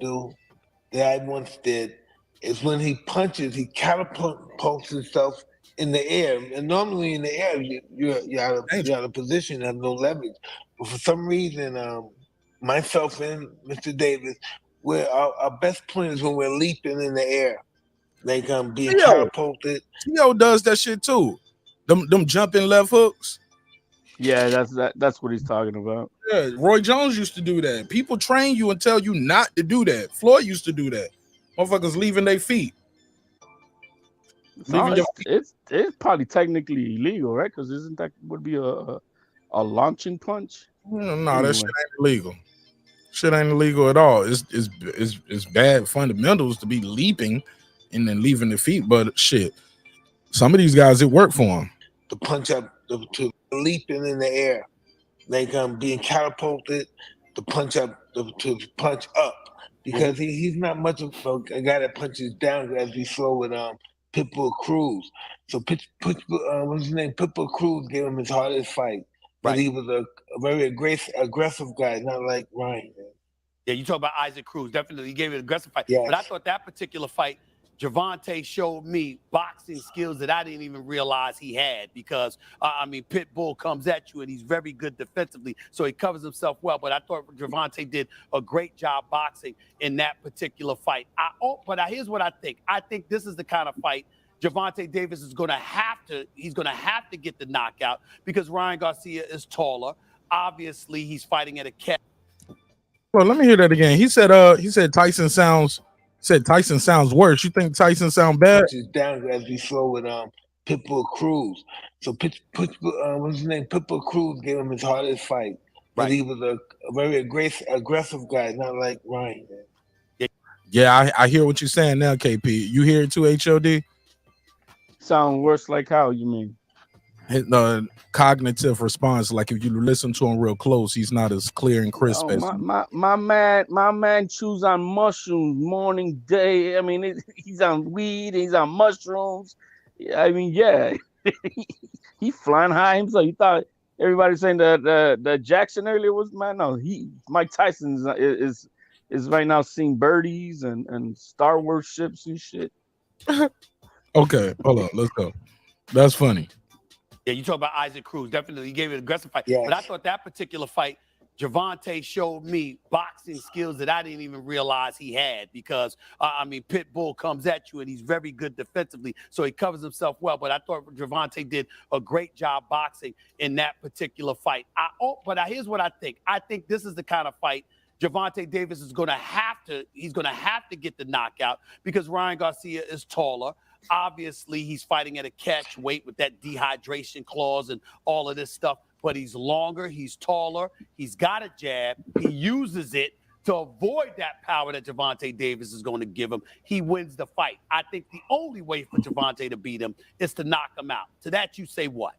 I once did is when he punches, he catapults himself in the air. And normally in the air, you're out of position, have no leverage. But for some reason, myself and Mr. Davis, our best point is when we're leaping in the air, like being catapulted. Theo does that shit too. Them jumping left hooks. Yeah, that's what he's talking about. Yeah, Roy Jones used to do that. People train you and tell you not to do that. Floyd used to do that. Motherfuckers leaving their feet. It's probably technically illegal, right? Because isn't that would be a launching punch? No, that shit ain't illegal. Shit ain't illegal at all. It's bad fundamentals to be leaping and then leaving the feet. But shit, some of these guys, it worked for them. To punch up, to leaping in the air, like being catapulted, to punch up, to punch up, because he's not much of a guy that punches down as we saw with Pitbull Cruz. So what's his name? Pitbull Cruz gave him his hardest fight, but he was a very aggressive guy, not like Ryan. Yeah, you talk about Isaac Cruz. Definitely, he gave it an aggressive fight. Yes. But I thought that particular fight, Gervonta showed me boxing skills that I didn't even realize he had because, Pitbull comes at you and he's very good defensively, so he covers himself well. But I thought Gervonta did a great job boxing in that particular fight. Here's what I think. I think this is the kind of fight Gervonta Davis is going to have to get the knockout because Ryan Garcia is taller. Obviously, he's fighting at a catch. Well, let me hear that again. He said Tyson sounds worse. You think Tyson sound bad? Punches down as we saw with Pitbull Cruz. So what's his name? Pitbull Cruz gave him his hardest fight, but he was a very aggressive guy, not like Ryan. Yeah, I hear what you're saying now, KP. You hear it too, HOD? Sound worse like how, you mean? The cognitive response, like if you listen to him real close, he's not as clear and crisp as my man chews on mushrooms morning, day. I mean, he's on weed, he's on mushrooms. I mean, yeah, he flying high himself. You thought everybody saying that Jackson earlier was man. No, Mike Tyson is right now seeing birdies and Star Wars ships and shit. Okay, hold on, let's go. That's funny. Yeah, you talk about Isaac Cruz. Definitely, he gave it an aggressive fight. Yes. But I thought that particular fight, Gervonta showed me boxing skills that I didn't even realize he had because, Pitbull comes at you and he's very good defensively, so he covers himself well. But I thought Gervonta did a great job boxing in that particular fight. Here's what I think. I think this is the kind of fight Gervonta Davis is going to have to get the knockout because Ryan Garcia is taller. Obviously, he's fighting at a catch weight with that dehydration clause and all of this stuff, but he's longer, he's taller, he's got a jab, he uses it to avoid that power that Gervonta Davis is going to give him. He wins the fight. I think the only way for Gervonta to beat him is to knock him out. To that, you say what?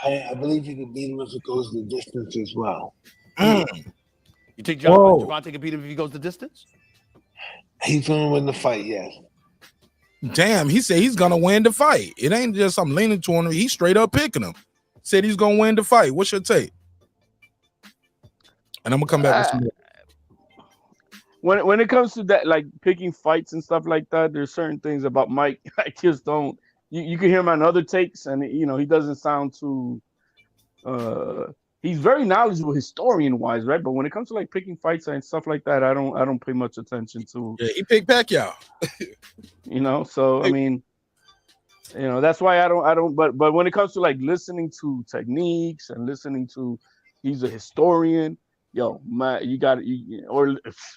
I believe he can beat him if it goes the distance as well. You think Gervonta can beat him if he goes the distance? He's going to win the fight, yes. Damn, he said he's gonna win the fight. It ain't just I'm leaning to him. He's straight up picking him. Said he's gonna win the fight. What's your take? And I'm gonna come back with some more. When it comes to that, like picking fights and stuff like that, there's certain things about Mike I just don't. You can hear him on other takes, and he doesn't sound too. He's very knowledgeable historian wise, right? But when it comes to like picking fights and stuff like that, I don't pay much attention to. Yeah, he picked Pacquiao. So I mean, that's why I don't. But when it comes to like listening to techniques and listening to, he's a historian. Or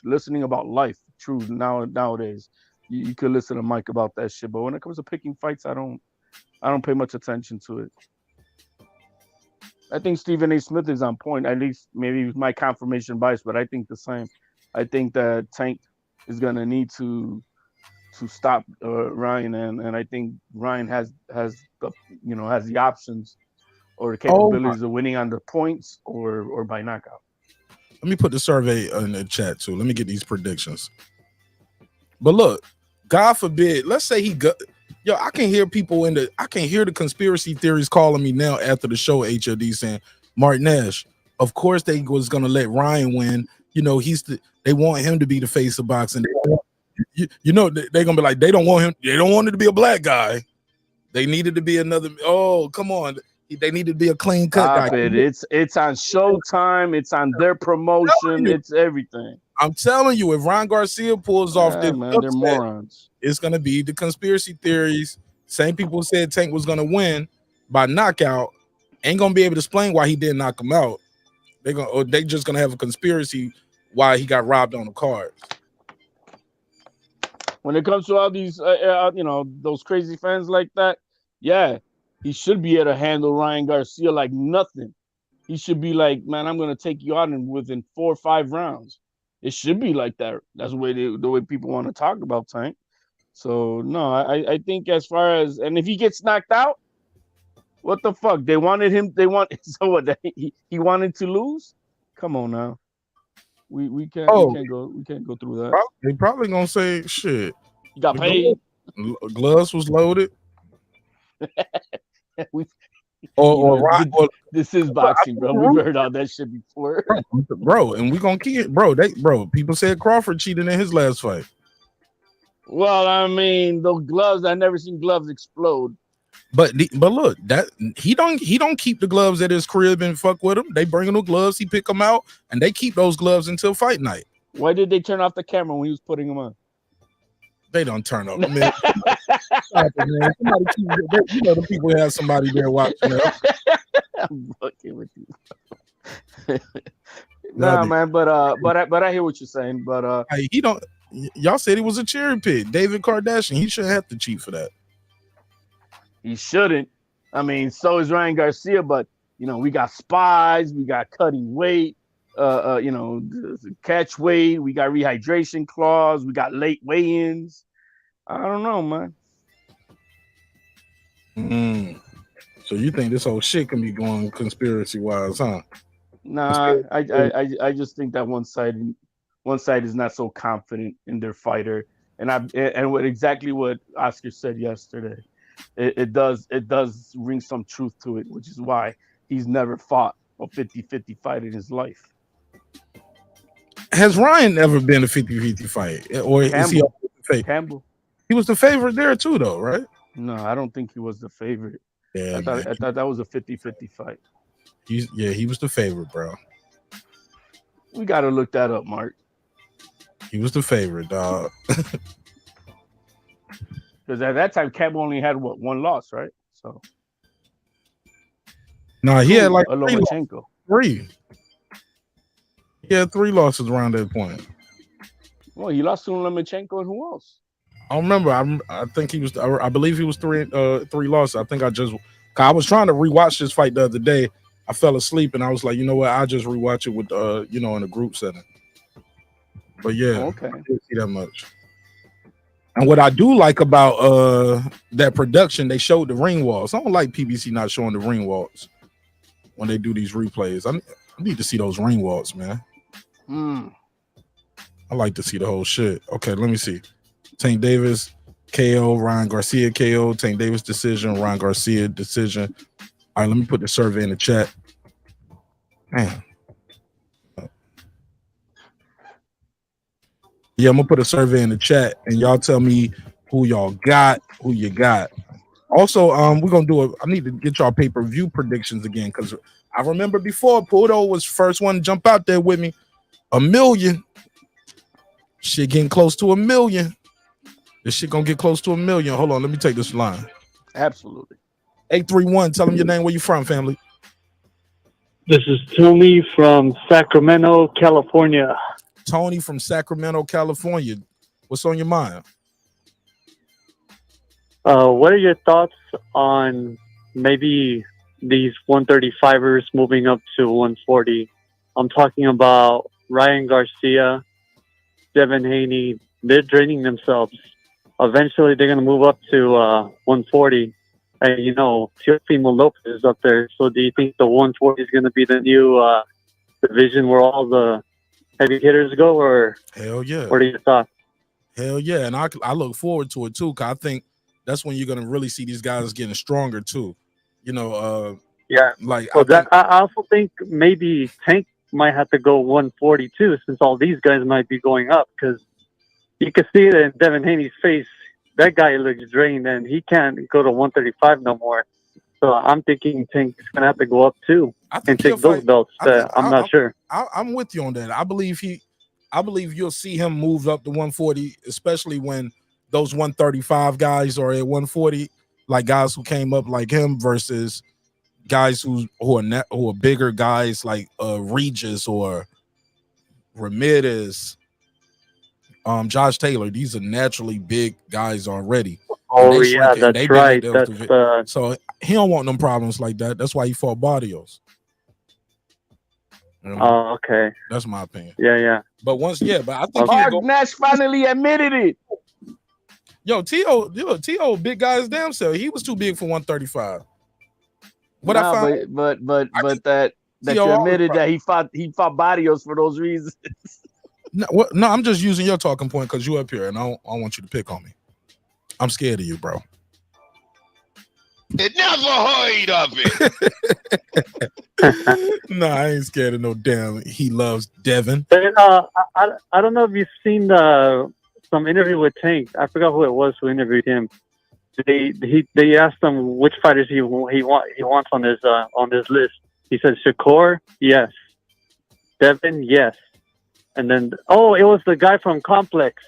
listening about life. True, nowadays you could listen to Mike about that shit. But when it comes to picking fights, I don't pay much attention to it. I think Stephen A. Smith is on point. At least maybe my confirmation bias, but I think the same. I think that Tank is gonna need to stop Ryan, and I think Ryan has the has the options or the Oh my. capabilities of winning on the points or by knockout. Let me put the survey in the chat too. Let me get these predictions. But look, God forbid, let's say he got. Yo, I can hear people I can hear the conspiracy theories calling me now after the show. HLD saying, Marq Nash, of course they was gonna let Ryan win. You know, they want him to be the face of boxing. You know, they're gonna be like, they don't want him. They don't want it to be a black guy. They needed to be another. Oh, come on. They needed to be a clean cut Stop guy. it. It's on Showtime. It's on their promotion. It's everything. I'm telling you, if Ryan Garcia pulls off this man, upset, they're morons. it's gonna be the conspiracy theories. Same people said Tank was gonna win by knockout. Ain't gonna be able to explain why he didn't knock him out. They just gonna have a conspiracy why he got robbed on the cards. When it comes to all these, those crazy fans like that, yeah, he should be able to handle Ryan Garcia like nothing. He should be like, man, I'm gonna take you out within 4 or 5 rounds. It should be like that. That's the way people want to talk about Tank. So no, I think as far as, and if he gets knocked out, what the fuck? They wanted him. So what? He wanted to lose. Come on now. We can't go through that. They probably gonna say shit. You got paid. Gloves was loaded. This is boxing, bro. We've heard all that shit before, bro. And we gonna keep it, bro. People said Crawford cheated in his last fight. Well, I mean, those gloves. I never seen gloves explode. But look, that he don't keep the gloves at his crib and fuck with them. They bring him the gloves, he pick them out, and they keep those gloves until fight night. Why did they turn off the camera when he was putting them on? They don't turn off. Man. Stop it, man. The people have somebody there watching them. I'm fucking with you. Nah, man, but I hear what you're saying. But he don't. Y'all said he was a cherry pick. David Kardashian. He shouldn't have to cheat for that. He shouldn't. I mean, so is Ryan Garcia, but we got spies, we got cutting weight, catch weight, we got rehydration clause, we got late weigh-ins. I don't know, man. So you think this whole shit can be going conspiracy wise, huh? Nah, I just think that one side is not so confident in their fighter, and exactly what Oscar said yesterday. It does ring some truth to it, which is why he's never fought a 50-50 fight in his life. Has Ryan ever been a 50-50 fight? Or is he Campbell? He was the favorite there too, though, right? No, I don't think he was the favorite. Yeah, I thought that was a 50-50 fight. He was the favorite, bro. We got to look that up, Marq. He was the favorite, dog. Because at that time, Campbell only had one loss, right? So no, he had like three. He had 3 losses around that point. Well, he lost to Lomachenko and who else? I don't remember. I think he was. I believe he was 3 losses. I think I was trying to rewatch this fight the other day. I fell asleep and I was like, you know what? I'll just rewatch it with in a group setting. But yeah, okay. I didn't see that much. And what I do like about that production, they showed the ring walls. I don't like PBC not showing the ring walls when they do these replays. I need to see those ring walls, man. I like to see the whole shit. Okay, let me see. Tank Davis, KO, Ryan Garcia, KO, Tank Davis decision, Ryan Garcia decision. All right, let me put the survey in the chat. Man. Yeah, I'm gonna put a survey in the chat and y'all tell me who y'all got, who you got. Also, we're gonna do I need to get y'all pay-per-view predictions again because I remember before Pudo was first one to jump out there with me. 1 million. Shit getting close to 1 million. This shit gonna get close to 1 million. Hold on, let me take this line. Absolutely. 831, tell them your name, where you from, family. This is Tony from Sacramento, California. Tony from Sacramento, California. What's on your mind? What are your thoughts on maybe these 135ers moving up to 140. I'm talking about Ryan Garcia, Devin Haney. They're draining themselves. Eventually, they're going to move up to 140. And, you know, Teofimo Lopez is up there. So do you think the 140 is going to be the new division where all the heavy hitters go? Or hell yeah. What are your thoughts? Hell yeah. And I look forward to it, too, because I think that's when you're going to really see these guys getting stronger, too. You know, yeah. Like, so I also think maybe Tank might have to go 140, too, since all these guys might be going up, because you can see it in Devin Haney's face. That guy looks drained, and he can't go to 135 no more. So I'm thinking Tank's going to have to go up, too, and take those belts. I'm not sure. I'm with you on that. I believe you'll see him move up to 140, especially when those 135 guys are at 140, like guys who came up like him versus guys who are bigger guys like Regis or Ramirez, Josh Taylor. These are naturally big guys already. Oh yeah, that's right. So he don't want no problems like that. That's why he fought Barrios. You know? Oh, okay. That's my opinion. Yeah. But I think Marq Nash finally admitted it. Yo, T.O. big guy as damn self. He was too big for 135. But that you admitted that he fought Barrios for those reasons. No, I'm just using your talking point because you up here, and I don't want you to pick on me. I'm scared of you, bro. It never heard of it. No, I ain't scared of no damn. He loves Devin. I don't know if you've seen some interview with Tank. I forgot who it was who interviewed him. They asked him which fighters he wants on his list. He said Shakur, yes. Devin, yes. And then it was the guy from Complex.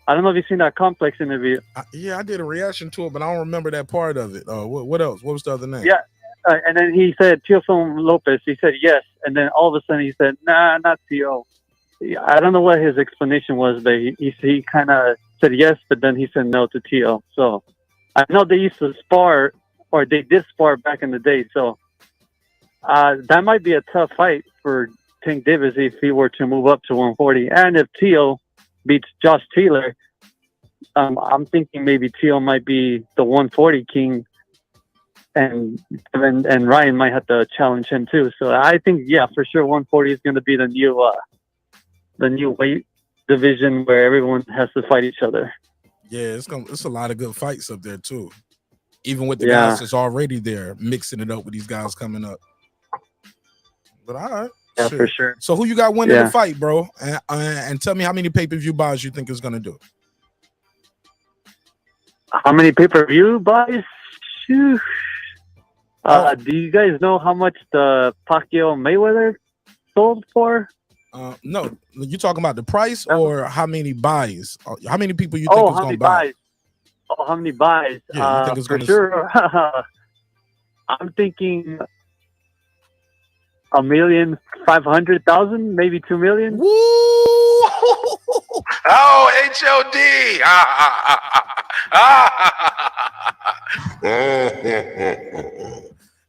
I don't know if you've seen that Complex interview. Yeah, I did a reaction to it, but I don't remember that part of it. What else? What was the other name? Yeah, and then he said Teofimo Lopez. He said yes, and then all of a sudden he said, nah, not Teo. I don't know what his explanation was, but he kind of said yes, but then he said no to Teo. So I know they used to spar, or they did spar back in the day. So that might be a tough fight for Tank Davis if he were to move up to 140, and if Teo beats Josh Taylor, I'm thinking maybe Teo might be the 140 king, and Ryan might have to challenge him too. So I think, yeah, for sure, 140 is going to be the new weight division where everyone has to fight each other. Yeah, it's a lot of good fights up there too. Even with the guys that's already there, mixing it up with these guys coming up. But all right. Yeah, for sure. So who you got winning the fight, bro? And tell me how many pay-per-view buys you think is going to do it. How many pay-per-view buys? Do you guys know how much the Pacquiao Mayweather sold for? No, you talking about the price or how many buys? How many people you think is going to buy? How many buys? Yeah, you think it's for gonna... sure. I'm thinking 1,500,000, maybe 2 million. Woo! Oh, HOD.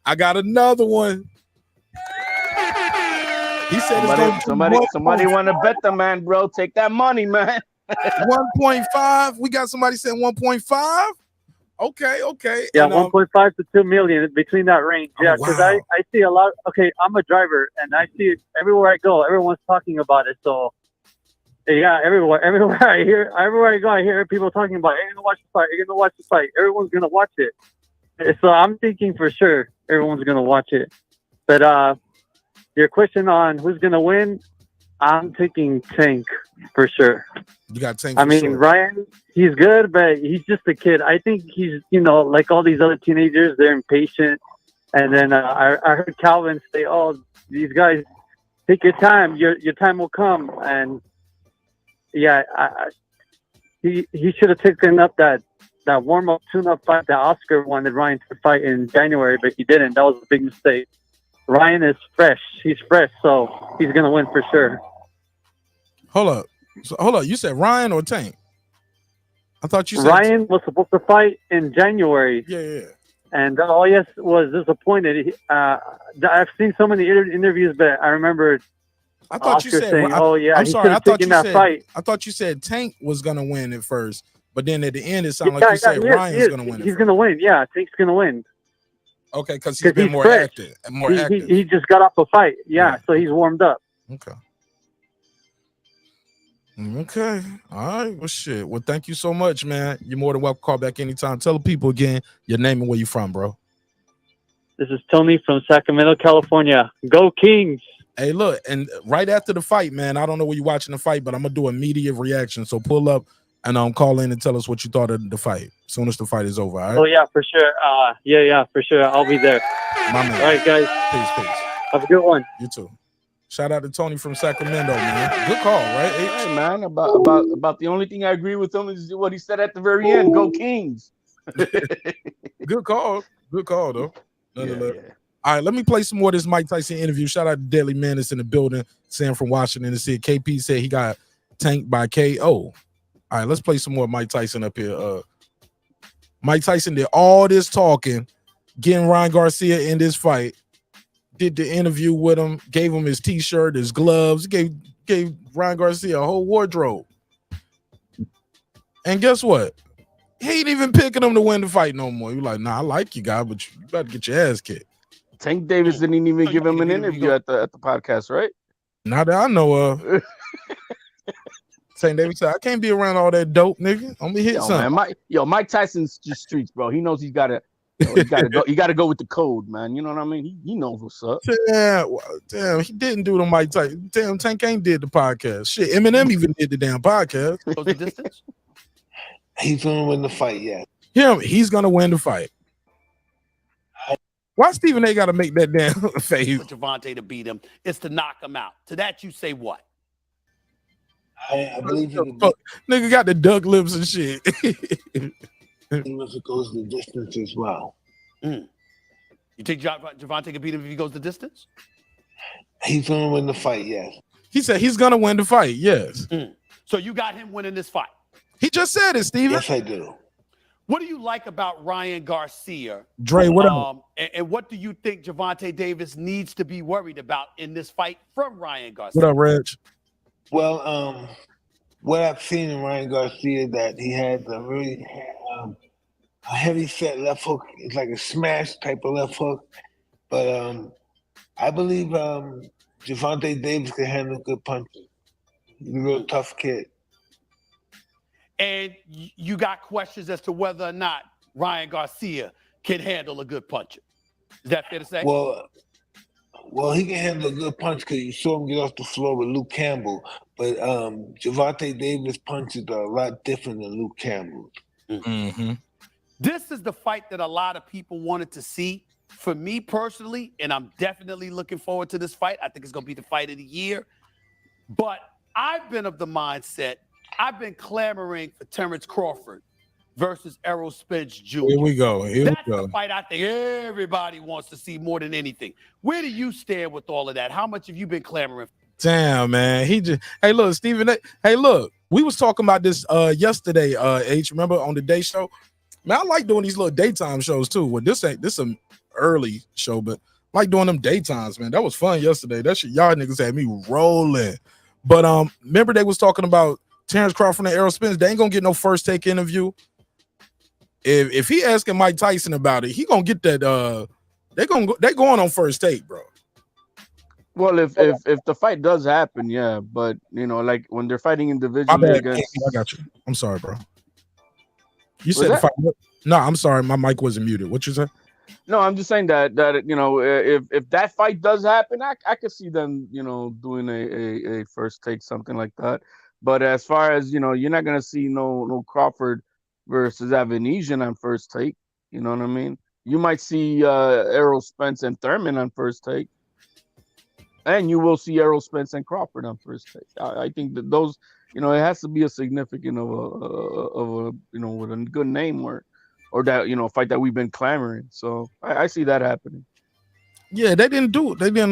I got another one. He said somebody want to bet the man, bro. Take that money, man. 1.5. We got somebody saying 1.5. Okay. Yeah, 1.5 to 2 million, between that range. Yeah, because I see a lot. Okay, I'm a driver, and I see it everywhere I go. Everyone's talking about it. So yeah, everywhere I go, I hear people talking about it. You're gonna watch the fight. You're gonna watch the fight. Everyone's gonna watch it. So I'm thinking for sure everyone's gonna watch it. But your question on who's gonna win, I'm thinking Tank for sure. You got Tank. Ryan, he's good, but he's just a kid. I think he's, like all these other teenagers, they're impatient. And then I heard Calvin say, "Oh, these guys, take your time. Your time will come." And yeah, he should have taken up that warm up tune-up fight that Oscar wanted Ryan to fight in January, but he didn't. That was a big mistake. Ryan is fresh. He's fresh, so he's gonna win for sure. Hold up. You said Ryan or Tank? I thought you said Ryan was supposed to fight in January. Yeah. And yes was disappointed. I've seen so many interviews, but I remember I thought you Oscar said. saying, "Oh yeah, I'm he sorry. should I have thought taken you that said. fight." I thought you said Tank was gonna win at first, but then at the end it sounded like you said he Ryan's is. gonna win. He's gonna win. Yeah, Tank's gonna win. Okay, because he's been more fresh. active and more active. He just got off a fight. Yeah, so he's warmed up. Okay. Okay. All right. Well, shit. Well, thank you so much, man. You're more than welcome. Call back anytime. Tell the people again your name and where you from, bro. This is Tony from Sacramento, California. Go Kings! Hey, look, and right after the fight, man, I don't know where you're watching the fight, but I'm gonna do immediate reaction. So pull up and call in and tell us what you thought of the fight as soon as the fight is over. All right? Oh yeah, for sure. Yeah, for sure. I'll be there. My man. All right, guys. Peace. Have a good one. You too. Shout out to Tony from Sacramento, man. Good call, right? Hey, man, about the only thing I agree with him is what he said at the very end. Go Kings. Good call. Good call, though. Yeah. All right, let me play some more of this Mike Tyson interview. Shout out to Deadly Man that's in the building. Sam from Washington DC. KP said he got tanked by KO. All right, let's play some more Mike Tyson up here. Mike Tyson did all this talking, getting Ryan Garcia in this fight. Did the interview with him, gave him his T-shirt, his gloves, gave Ryan Garcia a whole wardrobe. And guess what? He ain't even picking him to win the fight no more. You're like, nah, I like you, guy, but you better get your ass kicked. Tank Davis didn't even give him an interview at the podcast, right? Not that I know of. Tank Davis said, I can't be around all that dope, nigga. I'm gonna hit something. Man, Mike Tyson's just streets, bro. He knows he's gotta go. He gotta go with the code, man. You know what I mean? He knows what's up. Damn, he didn't do the Mike Tyson. Damn, Tank ain't did the podcast. Shit, Eminem even did the damn podcast. Goes the distance? He's gonna win the fight, yeah. He's gonna win the fight. Why Stephen A got to make that damn face? For Gervonta to beat him, it's to knock him out. To that you say what? I believe he can Nigga got the duck lips and shit. if it goes the distance as well. You think Gervonta can beat him if he goes the distance? He's gonna win the fight, yes. He said he's gonna win the fight, yes. So you got him winning this fight? He just said it, Steven. Yes, I do. What do you like about Ryan Garcia? Dre, what up? And what do you think Gervonta Davis needs to be worried about in this fight from Ryan Garcia? What up, Reg? Well, what I've seen in Ryan Garcia that he has a really a heavy set left hook. It's like a smash type of left hook. But I believe Gervonta Davis can handle good punches. He's a real tough kid. And you got questions as to whether or not Ryan Garcia can handle a good puncher. Is that fair to say? Well, he can handle a good punch because you saw him get off the floor with Luke Campbell. But Gervonta Davis punches are a lot different than Luke Campbell's. Mm-hmm. This is the fight that a lot of people wanted to see. For me personally, and I'm definitely looking forward to this fight. I think it's going to be the fight of the year. But I've been of the mindset, I've been clamoring for Terrence Crawford versus Errol Spence Jr. Here we go. That's the fight I think everybody wants to see more than anything. Where do you stand with all of that? How much have you been clamoring? Damn, man. Hey, look, Stephen. Hey, look, we was talking about this yesterday, H. Remember on the day show? Man, I like doing these little daytime shows too. Well, this an early show, but I like doing them daytimes, man. That was fun yesterday. That shit, y'all niggas had me rolling. But remember they was talking about Terrence Crawford and Errol Spence. They ain't gonna get no first take interview. If he asking Mike Tyson about it, he gonna get that. They going on first take, bro. Well, if the fight does happen, yeah, but you know, like when they're fighting individually against. I got you. I'm sorry, bro. You said the fight. No, I'm sorry. My mic wasn't muted. What you say? No, I'm just saying that you know, if that fight does happen, I could see them, you know, doing a first take, something like that. But as far as, you know, you're not gonna see no Crawford versus Avanesian on first take. You know what I mean? You might see Errol Spence and Thurman on first take, and you will see Errol Spence and Crawford on first take. I think that those, you know, it has to be a significant of a you know, with a good name or that, you know, fight that we've been clamoring. So I see that happening. Yeah, they didn't do it. They didn't.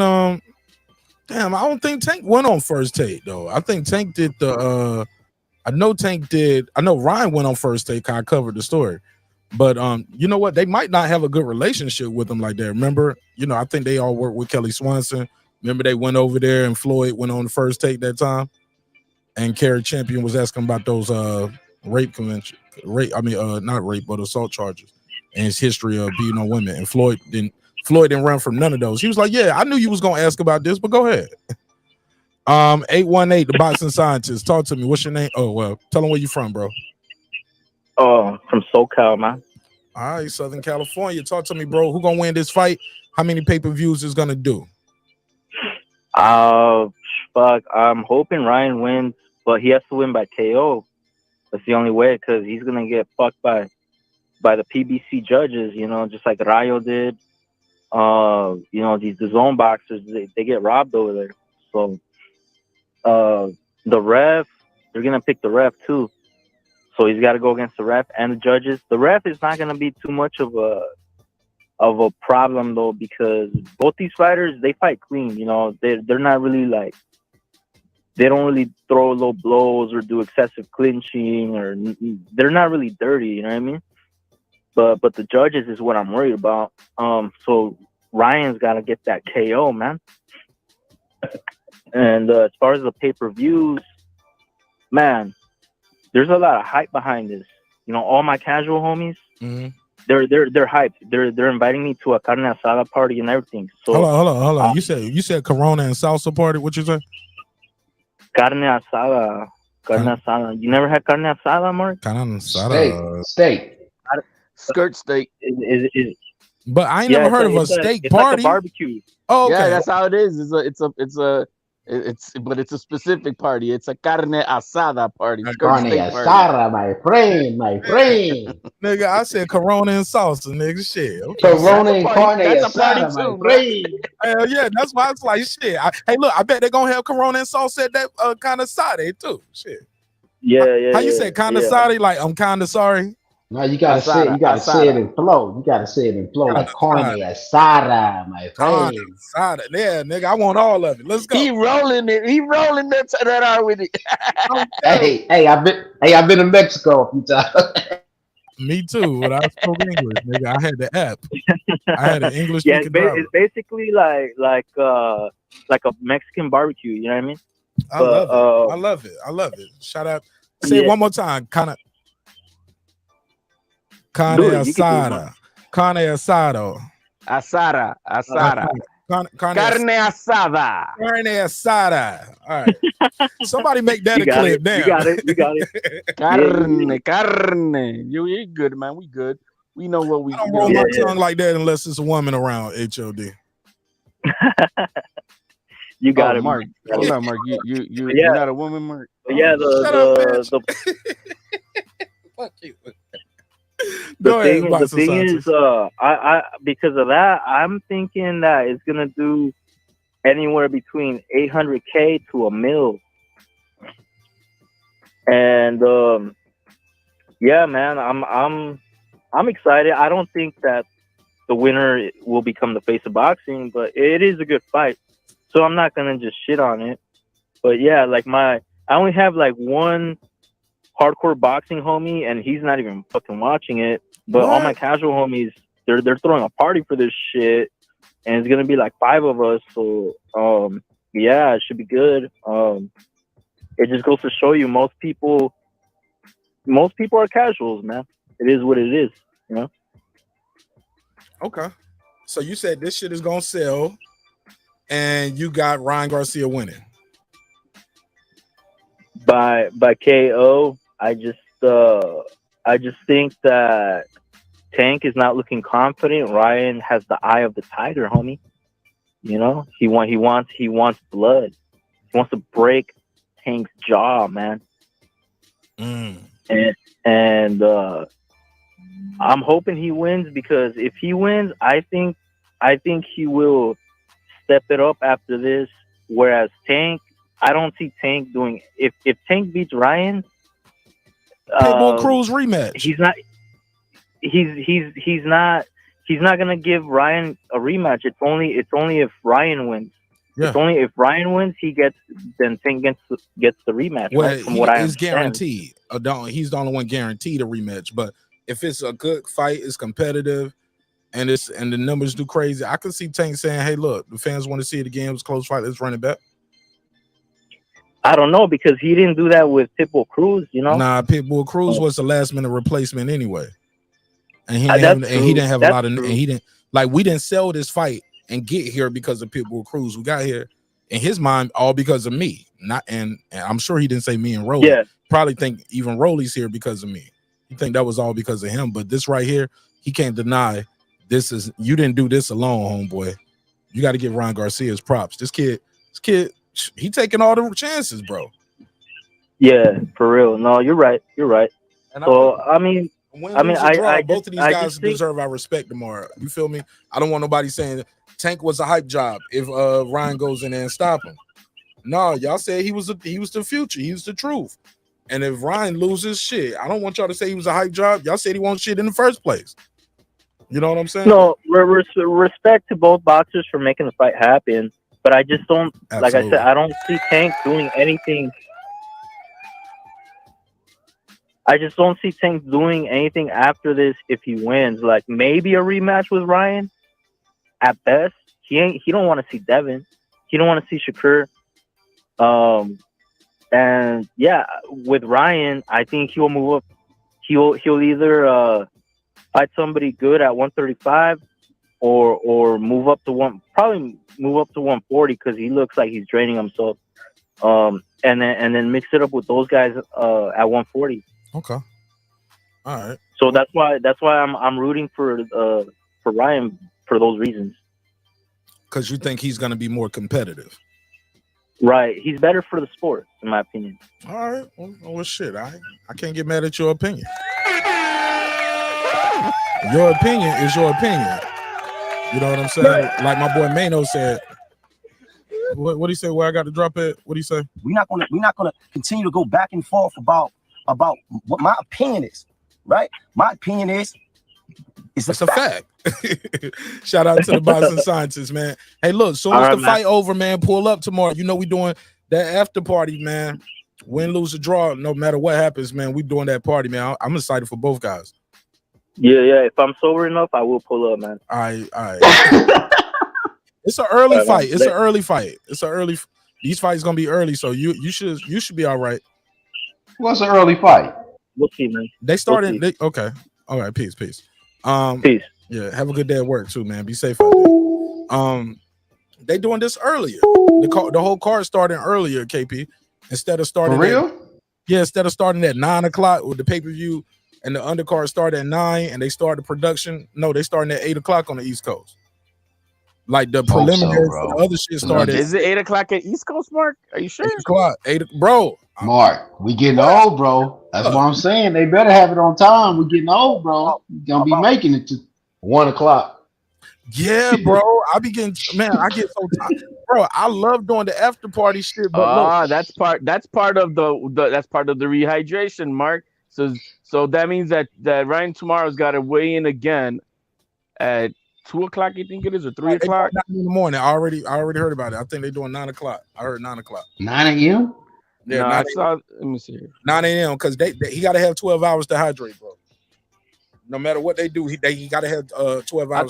Damn, I don't think Tank went on first take though. I think Tank did the. I know Tank did. I know Ryan went on first take. I covered the story, But you know what? They might not have a good relationship with him like that. Remember, I think they all work with Kelly Swanson. Remember, they went over there and Floyd went on the first take that time, and Kerry Champion was asking about those rape convention, not rape, but assault charges, and his history of beating on women. And Floyd didn't run from none of those. He was like, "Yeah, I knew you was gonna ask about this, but go ahead." 818, the boxing scientist. Talk to me. What's your name? Oh, well, tell them where you from, bro. Oh, from SoCal, man. All right, Southern California. Talk to me, bro. Who gonna win this fight? How many pay-per-views is gonna do? Fuck. I'm hoping Ryan wins, but he has to win by KO. That's the only way, because he's gonna get fucked by the PBC judges. Just like Rayo did. These DAZN boxers, they get robbed over there. So, the ref, they're gonna pick the ref too. So he's got to go against the ref and the judges. The ref is not going to be too much of a problem though, because both these fighters, they fight clean. They're not really like, they don't really throw low blows or do excessive clinching, or they're not really dirty. You know what I mean? But the judges is what I'm worried about. So Ryan's got to get that KO, man. And as far as the pay-per-views, man, there's a lot of hype behind this. All my casual homies, they're hyped. They're inviting me to a carne asada party and everything. So hold on. You said Corona and salsa party. What you say? Carne asada. You never had carne asada, Mark? Carne asada. Steak. Skirt steak. But I ain't never heard of a steak party. Like a barbecue. Oh, okay. Yeah, that's how it is. But it's a specific party. It's a carne asada party. Carne asada, my friend. Nigga, I said Corona and salsa, nigga. Shit. Okay. Corona and carne asada, my friend. Hell yeah, that's why it's like shit. Hey, look, I bet they're gonna have Corona and salsa at that kind of side too. Shit. Yeah. How you say kind of sorry? Like I'm kind of sorry. No, you gotta say it in flow. You gotta say it in flow, like carne asada, my friend. Asada. Yeah, nigga, I want all of it. Let's go. He rolling that R with it. hey, I've been to Mexico a few times. Me too. When I spoke English, nigga, I had the app. I had an English. Yeah, it's basically like a Mexican barbecue. You know what I mean? I love it. Shout out. Say it one more time. Carne asada. Carne asado. Asada. Carne asada. Carne asada. All right. Somebody make that a clip. Damn. You got it. Carne. You good, man. We good. We know what we do. I don't roll my tongue like that unless it's a woman around. HOD. You got it, Mark. Hold on, Mark. You're not a woman, Mark. Yeah, Fuck you. The thing is, I because of that, I'm thinking that it's gonna do anywhere between 800K to $1 million. And yeah, man, I'm excited. I don't think that the winner will become the face of boxing, but it is a good fight. So I'm not gonna just shit on it. But yeah, like I only have like one hardcore boxing homie, and he's not even fucking watching it. But all my casual homies, they're throwing a party for this shit, and it's gonna be like 5 of us. So yeah, it should be good. It just goes to show you most people are casuals, man. It is what it is, you know. Okay, so you said this shit is gonna sell, and you got Ryan Garcia winning by KO. I just think that Tank is not looking confident. Ryan has the eye of the tiger, homie. You know, he wants blood. He wants to break Tank's jaw, man. And I'm hoping he wins, because if he wins, I think he will step it up after this. Whereas Tank, I don't see Tank doing. If Tank beats Ryan, Pitbull Cruz rematch. He's not gonna give Ryan a rematch. It's only if Ryan wins. Yeah. It's only if Ryan wins, then Tank gets the rematch. Well, right? From what I is understand. guaranteed. He's the only one guaranteed a rematch. But if it's a good fight, it's competitive, and the numbers do crazy, I can see Tank saying, "Hey, look, the fans want to see it again. It was a close fight. Let's run it back." I don't know because he didn't do that with Pitbull Cruz, you know. Nah, Pitbull Cruz was the last minute replacement anyway, and he didn't have a lot of, and he didn't like we didn't sell this fight and get here because of Pitbull Cruz. We got here in his mind all because of me, not and I'm sure he didn't say me and Rolly. Yeah. Probably think even Rolly's here because of me. You think that was all because of him, but this right here, he can't deny this is you didn't do this alone, homeboy. You got to give Ryan Garcia's props. This kid, he taking all the chances, bro. Yeah, for real. No, you're right. You're right. And so I mean, both of these guys deserve our respect tomorrow. You feel me? I don't want nobody saying Tank was a hype job if Ryan goes in there and stop him. No, y'all said he was the future. He was the truth. And if Ryan loses shit, I don't want y'all to say he was a hype job. Y'all said he won't shit in the first place. You know what I'm saying? No, respect to both boxers for making the fight happen. But I just don't, like I said, I don't see Tank doing anything. I just don't see Tank doing anything after this if he wins. Like maybe a rematch with Ryan. At best, he don't want to see Devin. He don't want to see Shakur. And yeah, with Ryan, I think he'll move up. He'll either fight somebody good at 135. Or move up to 140 because he looks like he's draining himself, and then mix it up with those guys at 140. Okay, all right. So that's why I'm rooting for Ryan for those reasons. Because you think he's going to be more competitive, right? He's better for the sport, in my opinion. All right. Well shit. I can't get mad at your opinion. Your opinion is your opinion. You know what I'm saying? Like my boy Mano said. What he say? Where I got to drop it? What he say? We're not gonna continue to go back and forth about what my opinion is. Right? My opinion is it's a fact. Shout out to the boxing scientists, man. Hey, look, soon as the fight over, man, pull up tomorrow. You know we doing that after party, man. Win, lose, or draw, no matter what happens, man. We doing that party, man. I'm excited for both guys. Yeah. If I'm sober enough, I will pull up, man. All right. It's an early fight. It's an early fight. These fights gonna be early, so you should be all right. What's an early fight? We'll see, man. They started. Okay. All right. Peace. Peace. Yeah. Have a good day at work too, man. Be safe out there. They doing this earlier. The whole card starting earlier. KP instead of starting. For real? Instead of starting at 9 o'clock with the pay-per-view. And the undercard started at 9, and they started production. No, they starting at 8 o'clock on the East Coast. Like the preliminary for the other shit started. Is it 8 o'clock at East Coast, Mark? Are you sure? 8 o'clock, bro. Mark, we getting old, bro. That's what I'm saying. They better have it on time. We getting old, bro. We gonna be making it to 1 o'clock. Yeah, bro. I get so tired, bro. I love doing the after party shit. But that's part of the rehydration, Mark. So that means that Ryan tomorrow's got to weigh in again at 2 o'clock. You think it is, or 3 o'clock? 9 in the morning. I already heard about it. I think they're doing 9 o'clock. I heard 9 o'clock. 9 a.m. Yeah, no, I saw. Let me see here. 9 a.m. because he got to have 12 hours to hydrate, bro. No matter what they do, he got to have 12 hours. I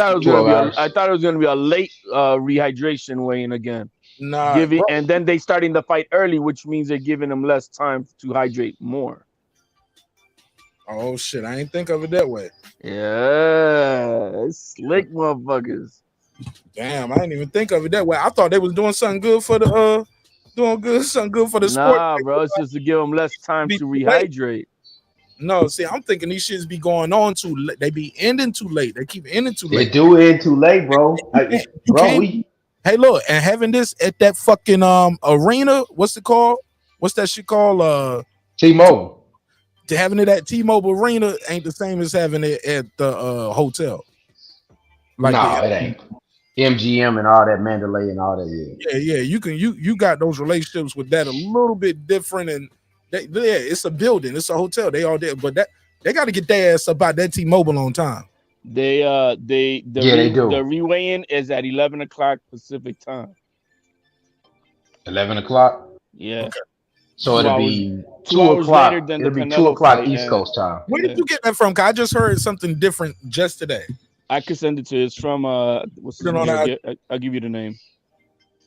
thought it was gonna be a late rehydration weigh-in again. Nah, and then they starting the fight early, which means they're giving them less time to hydrate more. Oh shit! I ain't think of it that way. Yeah, slick motherfuckers. Damn, I didn't even think of it that way. I thought they was doing something good for the sport. Nah, bro, it's just to give them less time to rehydrate. No, see, I'm thinking these shits be going on too late. They be ending too late. They keep ending too late. They do end too late, bro. Hey, look, and having this at that fucking arena, what's it called? What's that shit called? T-Mobile. Having it at T-Mobile Arena ain't the same as having it at the hotel. Like it ain't. MGM and all that, Mandalay and all that. Yeah. You got those relationships with that a little bit different, and it's a building, it's a hotel. They all there, but they got to get their ass up out that T-Mobile on time. They do. The reweigh-in is at 11 o'clock Pacific time. 11 o'clock. Yeah. Okay. So it'll be 2 2 hours o'clock. later than It'll the be 2 Canelo o'clock fight, East and- Coast time. Where did you get that from? 'Cause I just heard something different just today. I could send it to you. It's from what's his Put it on name? I'll give you the name.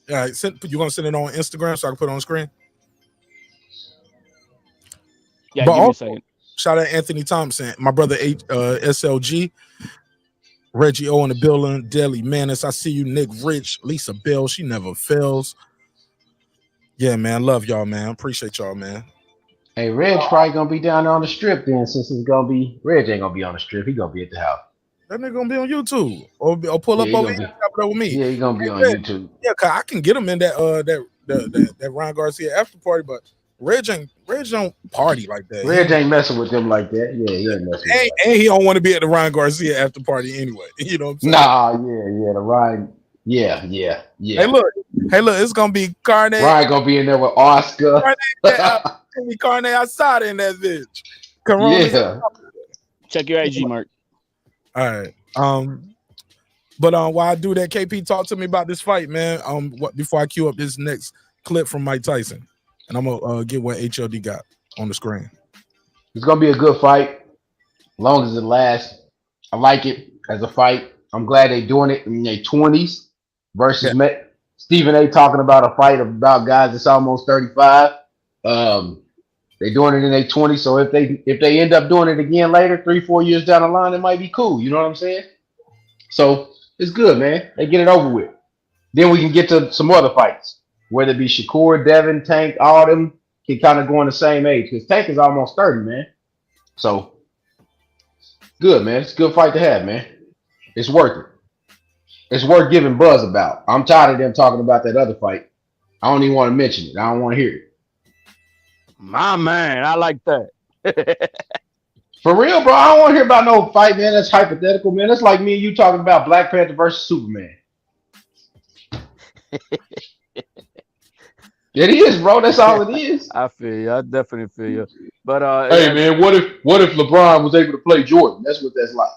All right, you gonna send it on Instagram so I can put it on the screen? Yeah, But give me a also, second. shout out Anthony Thompson, my brother SLG, Reggie O in the building, Deli Manis. I see you, Nick Rich, Lisa Bell. She never fails. Yeah, man, love y'all, man. Appreciate y'all, man. Hey, Reg probably gonna be down there on the strip then, since it's gonna be Reg ain't gonna be on the strip. He gonna be at the house. That nigga gonna be on YouTube or pull up he over gonna here be- and chop it up with me. Yeah, he gonna be on Yeah, YouTube. Yeah, cause I can get him in that Ryan Garcia after party, but Reg don't party like that. Reg ain't messing with them like that. Yeah, he ain't messing with And he don't want to be at the Ryan Garcia after party anyway. You know what I'm saying? Nah, yeah, the Ryan. Yeah. Hey, look, it's gonna be Carne. Ryan gonna be in there with Oscar. Carne outside in that bitch. Corona's Yeah. Check your IG, Mark. All right. But while I do that, KP, talk to me about this fight, man. Before I cue up this next clip from Mike Tyson, and I'm gonna get what HLD got on the screen. It's gonna be a good fight, long as it lasts. I like it as a fight. I'm glad they're doing it in their 20s versus Stephen A. talking about a fight about guys that's almost 35. They're doing it in their 20s, so if they end up doing it again later, 3-4 years down the line, it might be cool. You know what I'm saying? So it's good, man. They get it over with. Then we can get to some other fights, whether it be Shakur, Devin, Tank, all of them can kind of go in the same age because Tank is almost 30, man. So good, man. It's a good fight to have, man. It's worth it. It's worth giving buzz about. I'm tired of them talking about that other fight. I don't even want to mention it. I don't want to hear it. My man, I like that. For real, bro. I don't want to hear about no fight, man. That's hypothetical, man. That's like me and you talking about Black Panther versus Superman. It is, bro. That's all it is. I feel you. I definitely feel you. But Hey, man, what if LeBron was able to play Jordan? That's what that's like.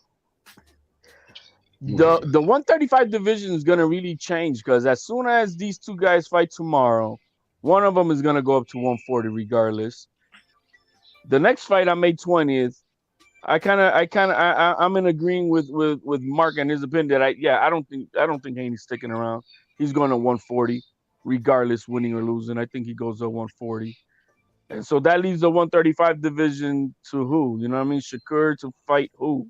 The 135 division is gonna really change because as soon as these two guys fight tomorrow, one of them is gonna go up to 140 regardless. The next fight on May 20th, I'm in agreeing with Mark and his opinion that I don't think Haney's sticking around. He's going to 140 regardless, winning or losing. I think he goes to 140. And so that leaves the 135 division to who? You know what I mean? Shakur to fight who?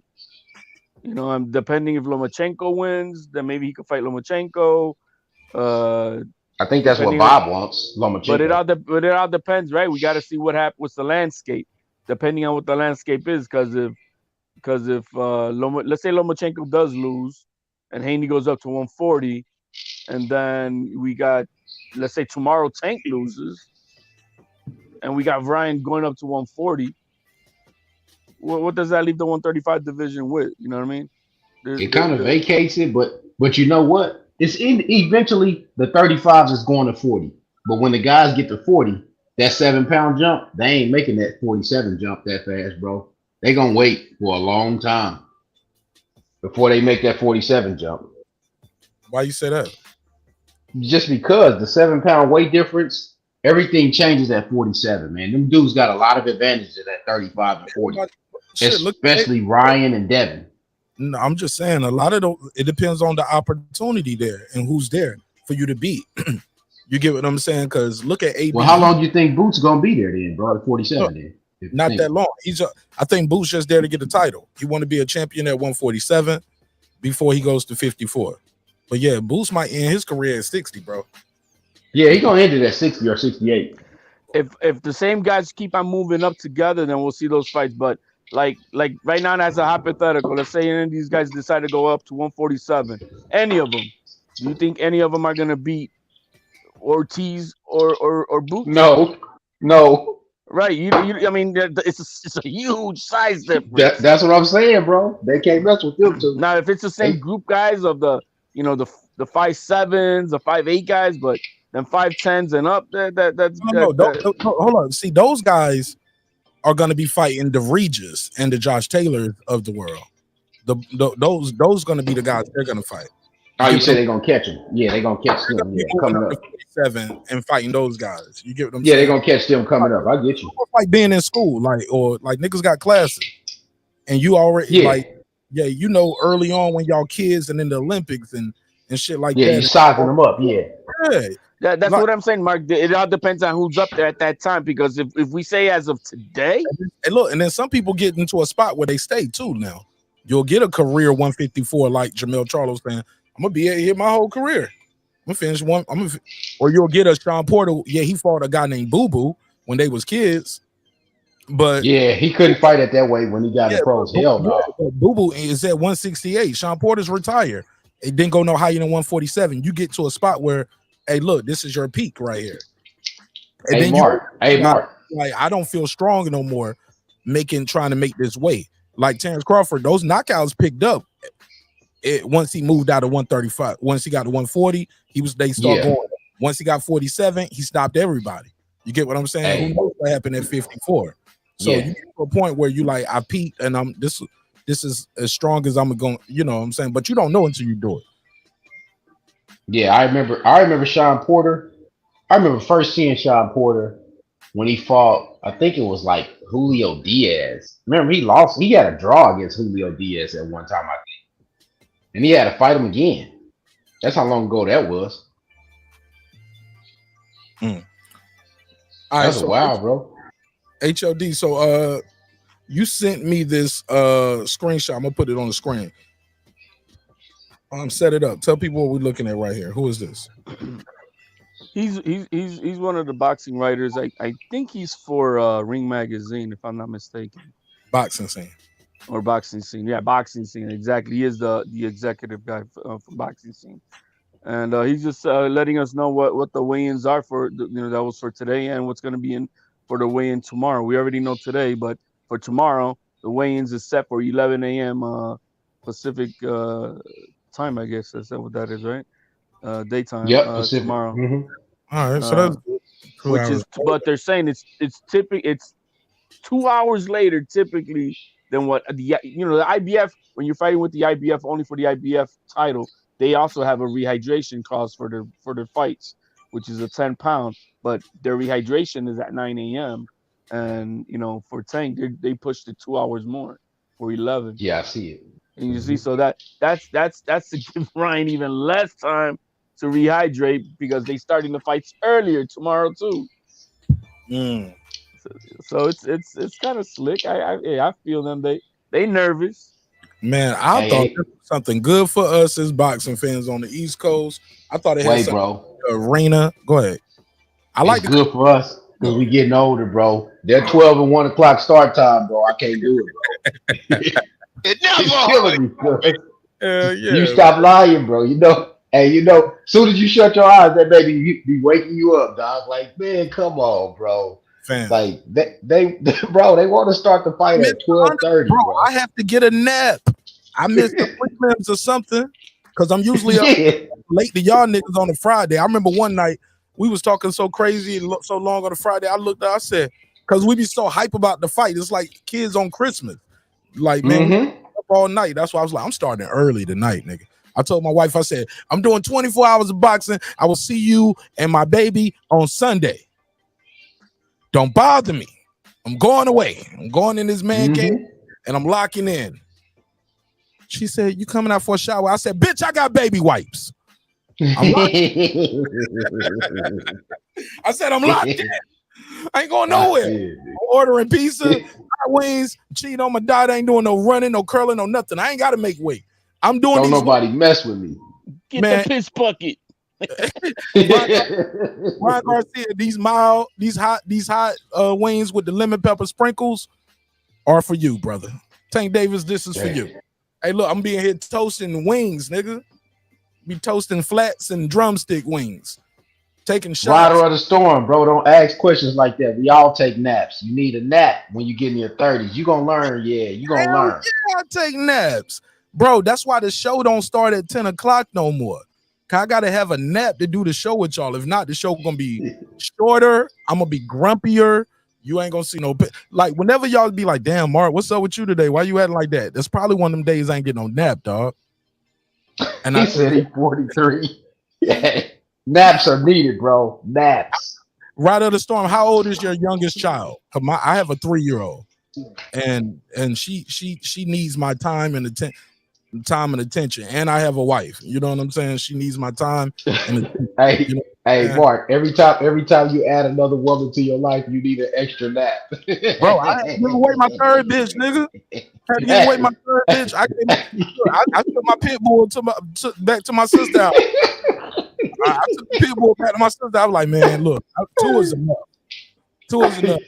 You know, depending if Lomachenko wins, then maybe he could fight Lomachenko. I think that's what Bob wants, Lomachenko. But it all depends, right? We got to see what happens with the landscape, depending on what the landscape is. Because if let's say Lomachenko does lose, and Haney goes up to 140, and then we got, let's say tomorrow Tank loses, and we got Ryan going up to 140. What does that leave the 135 division with? You know what I mean? It kind of vacates it, but you know what? Eventually the 35s is going to 40. But when the guys get to 40, that 7-pound jump, they ain't making that 47 jump that fast, bro. They gonna wait for a long time before they make that 47 jump. Why you say that? Just because the 7-pound weight difference, everything changes at 47, man. Them dudes got a lot of advantages at 35 and 40. Especially Ryan and Devin. No, I'm just saying a lot of it depends on the opportunity there and who's there for you to beat. You get what I'm saying? Because look at AB. Well, how long do you think Boots gonna be there then, bro? At 47 then? Not that long. I think Boots just there to get the title. He want to be a champion at 147 before he goes to 54. But yeah, Boots might end his career at 60, bro. Yeah, he gonna end it at 60 or 68. If the same guys keep on moving up together, then we'll see those fights. But like right now, as a hypothetical, let's say any of these guys decide to go up to 147. Any of them, do you think any of them are gonna beat Ortiz or Boots? No. Right. I mean, it's a huge size difference. That's what I'm saying, bro. They can't mess with them two. Now, if it's the same group guys of the 5'7s, the 5'8 guys, but then 5'10s and up, hold on. See, those guys are going to be fighting the Regis and the Josh Taylors of the world. Those going to be the guys they're going to fight. Oh, you said they're gonna catch them. Yeah, they're gonna catch them. Yeah, coming up. 47 and fighting those guys. You get what I'm Yeah, saying? they're gonna catch them coming up. I get you. Like being in school, or niggas got classes, and you already you know early on when y'all kids and in the Olympics and shit like that. Yeah, you sizing them up. Yeah. That's what I'm saying, Mark. It all depends on who's up there at that time. Because if we say as of today, and look, and then some people get into a spot where they stay too. Now you'll get a career 154 like Jamel Charlo saying, "I'm gonna be here my whole career. I'm gonna finish one. Or you'll get a Sean Porter. Yeah, he fought a guy named Boo Boo when they was kids, but yeah, he couldn't fight it that way when he got in pros. Hell no. Boo Boo is at 168. Sean Porter's retired. It didn't go no higher than 147. You get to a spot where, hey, look, this is your peak right here. And hey, then Marq. Like, I don't feel strong no more trying to make this weight. Like Terrence Crawford, those knockouts picked up once he moved out of 135. Once he got to 140, they start going. Once he got 47, he stopped everybody. You get what I'm saying? Hey. Who knows what happened at 54? So you get to a point where you like, I peaked and I'm this is as strong as I'm going, you know what I'm saying? But you don't know until you do it. Yeah, I remember Sean Porter. I remember first seeing Sean Porter when he fought, I think it was like Julio Diaz. Remember, he lost. He had a draw against Julio Diaz at one time, I think. And he had to fight him again. That's how long ago that was. That's wild, bro. HLD. So you sent me this screenshot. I'm gonna put it on the screen. Set it up. Tell people what we're looking at right here. Who is this? He's one of the boxing writers. I think he's for Ring Magazine, if I'm not mistaken. Boxing Scene. Or Boxing Scene. Yeah, Boxing Scene. Exactly. He is the executive guy for Boxing Scene. And he's just letting us know what the weigh-ins are for, that was for today and what's going to be in for the weigh-in tomorrow. We already know today, but for tomorrow, the weigh-ins is set for 11 a.m. Pacific time, I guess. That's what that is, right? Daytime. Yep, tomorrow. Mm-hmm. All right, so that's good. Which is, but they're saying it's 2 hours later typically than what the IBF, when you're fighting with the IBF only for the IBF title, they also have a rehydration clause for their fights, which is a 10-pound, but their rehydration is at 9 a.m. And for Tank, they pushed it 2 hours more for 11. Yeah, I see it. And you see, so that's to give Ryan even less time to rehydrate because they starting the fights earlier tomorrow too. So it's kind of slick. I feel them. They nervous. Man, I thought this was something good for us as boxing fans on the East Coast. I thought it had arena. Go ahead. It's good for us because we getting older, bro. They're 12 and 1 o'clock start time, bro. I can't do it, bro. It's killing me, bro. You stop lying, bro. Hey, soon as you shut your eyes, that baby be waking you up, dog. Like, man, come on, bro. Fam. Like they bro, they want to start the fight at 12:30. Bro, I have to get a nap. I missed the prelims or something because I'm usually up late to y'all niggas on a Friday. I remember one night we was talking so crazy and so long on a Friday. I looked up, I said, because we be so hype about the fight. It's like kids on Christmas. Like, man, we up all night. That's why I was like, I'm starting early tonight, nigga. I told my wife, I said, I'm doing 24 hours of boxing. I will see you and my baby on Sunday. Don't bother me. I'm going away. I'm going in this man game and I'm locking in. She said, you coming out for a shower? I said, bitch, I got baby wipes. I said, I'm locked in. I ain't going nowhere. I'm ordering pizza, hot wings, cheating on my diet. I ain't doing no running, no curling, no nothing. I ain't got to make weight. I'm doing Don't nobody mess with me. Get the piss bucket. Ryan Garcia, these hot wings with the lemon pepper sprinkles are for you, brother. Tank Davis, this is for you. Hey, look, I'm being here toasting wings, nigga. Be toasting flats and drumstick wings. Taking shots. Rider of the storm, bro. Don't ask questions like that. We all take naps. You need a nap when you get in your 30s. You gonna learn, you gonna learn. Yeah, I take naps. Bro, that's why the show don't start at 10 o'clock no more. I gotta have a nap to do the show with y'all. If not, the show gonna be shorter. I'm gonna be grumpier. You ain't gonna see no like whenever y'all be like, damn, Mark, what's up with you today? Why you acting like that? That's probably one of them days I ain't getting no nap, dog. And He said he's 43. Yeah. Naps are needed, bro. Naps. Right of the storm. How old is your youngest child? I have a 3-year-old, and she needs my time and attention. And I have a wife. You know what I'm saying? She needs my time. And Hey, you know, hey, Mark. Every time you add another woman to your life, you need an extra nap. bro, I had to give away my third bitch, nigga. Had to give away my third bitch. I took my pit bull back to my sister house. I took the pit bull back to my sister. I was like, man, look, 2 is enough. 2 is enough.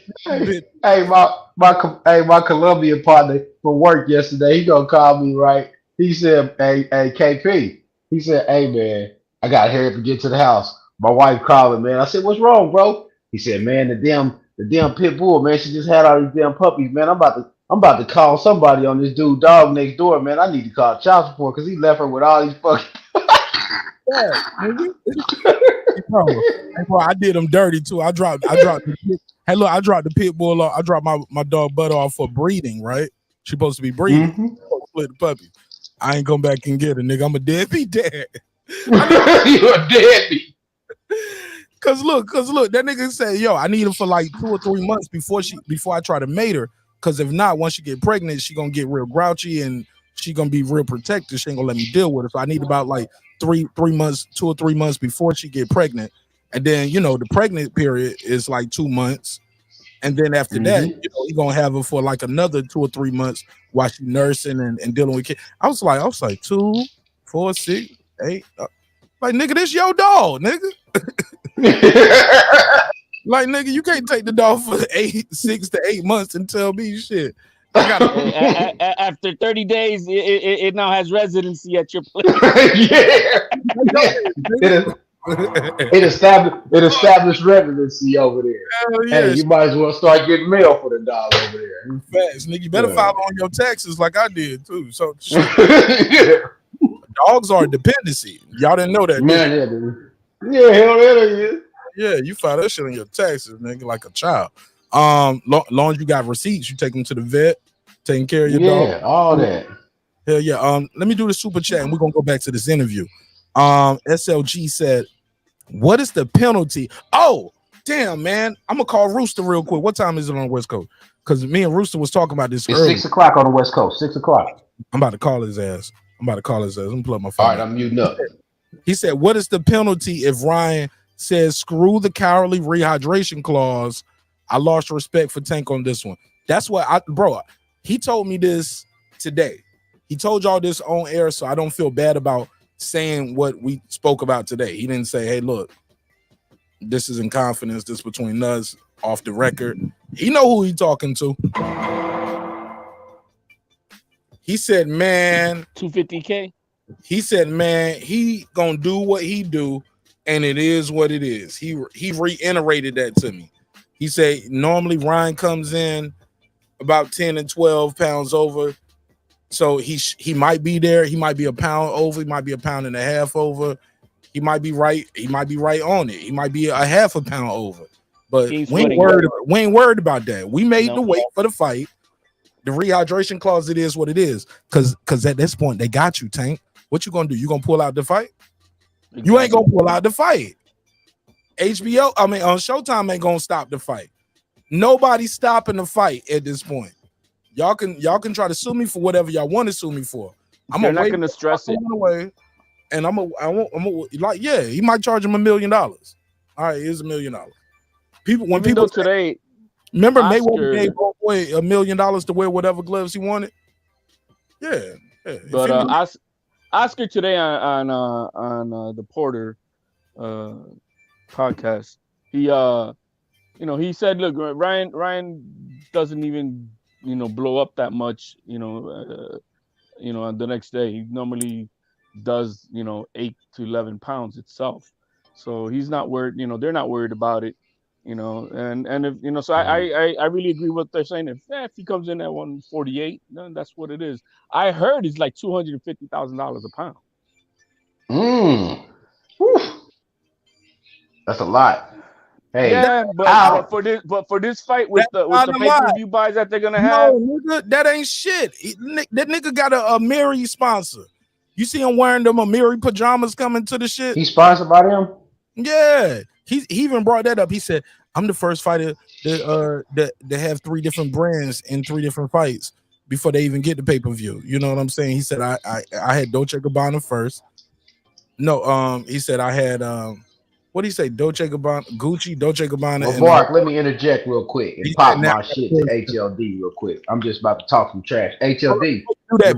Hey, my Colombian partner from work yesterday, he gonna call me, right? He said, hey, KP. He said, hey man, I gotta hurry up and get to the house. My wife calling, man. I said, what's wrong, bro? He said, man, the damn pit bull, man, she just had all these damn puppies, man. I'm about to call somebody on this dude dog next door, man. I need to call child support because he left her with all these fucking bro, I did them dirty too. I dropped I dropped the pit bull off. I dropped my dog butt off for breeding, right? She supposed to be breeding. Split the puppy. I ain't going back and get her, nigga. I'm a deadbeat dad. You a deadbeat. Cause look, that nigga said, yo, I need her for like 2 or 3 months before I try to mate her. Cause if not, once she get pregnant, she gonna get real grouchy and she gonna be real protective. She ain't gonna let me deal with her. So I need about like 3 months, 2 or 3 months before she get pregnant. And then, you know, the pregnant period is like 2 months. And then after that, you know, he gonna have her for like another 2 or 3 months while she nursing and dealing with kids. I was like 2, 4, 6, 8. Like, nigga, this your dog, nigga. Like, nigga, you can't take the dog for 6 to 8 months and tell me shit. I got after 30 days, it now has residency at your place. It established residency over there. Yeah. Hey, you might as well start getting mail for the dog over there. Facts, nigga. You better file on your taxes like I did too. So dogs are a dependency. Y'all didn't know that, man. Yeah, hell yeah. Yeah, you file that shit on your taxes, nigga, like a child. Long as you got receipts, you take them to the vet, taking care of your dog. Yeah, all that. Hell yeah. Let me do the super chat and we're gonna go back to this interview. SLG said, what is the penalty? Oh, damn, man. I'm gonna call Rooster real quick. What time is it on the West Coast? Because me and Rooster was talking about this earlier. 6 o'clock on the West Coast. 6 o'clock. I'm about to call his ass. Let me plug my phone. All right, I'm muting up. He said, what is the penalty if Ryan says screw the cowardly rehydration clause? I lost respect for Tank on this one. That's what he told me this today. He told y'all this on air, so I don't feel bad about saying what we spoke about today. He didn't say, hey, look, this is in confidence, this between us, off the record. He know who he talking to. He said, man, 250K. He said, man, he gonna do what he do, and it is what it is. He reiterated that to me. He said normally Ryan comes in about 10 and 12 pounds over. So he might be there. He might be a pound over. He might be a pound and a half over. He might be right. He might be right on it. He might be a half a pound over. But we ain't worried about that. We made the weight for the fight. The rehydration clause, it is what it is. Because at this point, they got you, Tank. What you gonna do? You gonna pull out the fight? Exactly. You ain't gonna pull out the fight. Showtime ain't gonna stop the fight. Nobody's stopping the fight at this point. Y'all can try to sue me for whatever y'all want to sue me for. They're not gonna stress it away, and I'm like, yeah, he might charge him $1 million. All right, here's $1 million. People today, remember Mayweather gave away $1 million to wear whatever gloves he wanted. Yeah. But Oscar today on the Porter podcast, he said, look, Ryan doesn't even blow up that much, on the next day. He normally does, 8 to 11 pounds itself. So he's not worried, they're not worried about it, and if, so I really agree with what they're saying. If he comes in at 148, then that's what it is. I heard it's like $250,000 a pound. That's a lot. Hey, yeah, but for this fight with the pay-per-view buys that they're gonna have, nigga, that ain't shit. That nigga got a married sponsor. You see him wearing them Amiri pajamas coming to the shit. He's sponsored by them. Yeah, he even brought that up. He said, "I'm the first fighter that have 3 different brands in 3 different fights before they even get the pay-per-view." You know what I'm saying? He said, "I had Dolce & Gabbana first." No, he said I had what do you say? Dolce & Gabbana, Gucci, Dolce & Gabbana. Well, and Mark, let me interject real quick and pop my shit to afterwards- HLD real quick. I'm just about to talk some trash. HLD.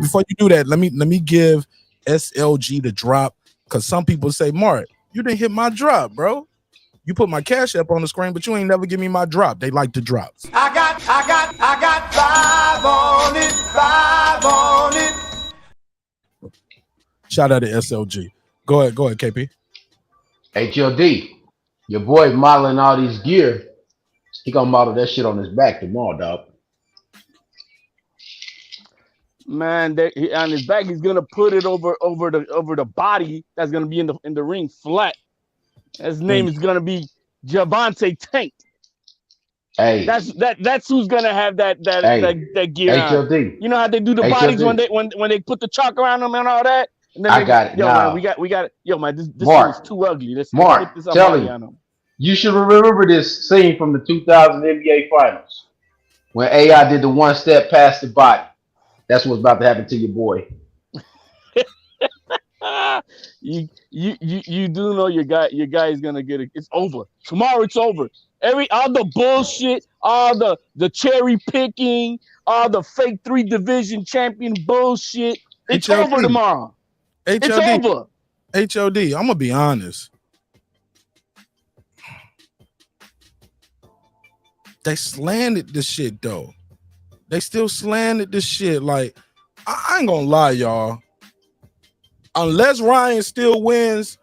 Before you do that, let me give SLG the drop, because some people say, Mark, you didn't hit my drop, bro. You put my cash app on the screen, but you ain't never give me my drop. They like the drops. I got 5 on it. Shout out to SLG. Go ahead, KP. HLD, your boy modeling all these gear. He gonna model that shit on his back tomorrow, dog. Man, on his back, he's gonna put it over the body that's gonna be in the ring flat. His name is gonna be Gervonta Tank. Hey, that's who's gonna have that gear HLD. on. You know how they do the bodies when they put the chalk around them and all that. And then I got it. Yo, Nah. man, we got it. Yo, man, this Mark, thing is too ugly. Let's Mark, put this tell on him. him. You should remember this scene from the 2000 NBA Finals when AI did the one step past the body. That's what's about to happen to your boy. You do know your guy is gonna get it. It's over tomorrow. It's over. All the bullshit, all the cherry picking, all the fake 3 division champion bullshit. It's over tomorrow. It's over. HOD, I'm gonna be honest. They slandered this shit though. They still slandered this shit. Like, I ain't gonna lie, y'all. Unless Ryan still wins,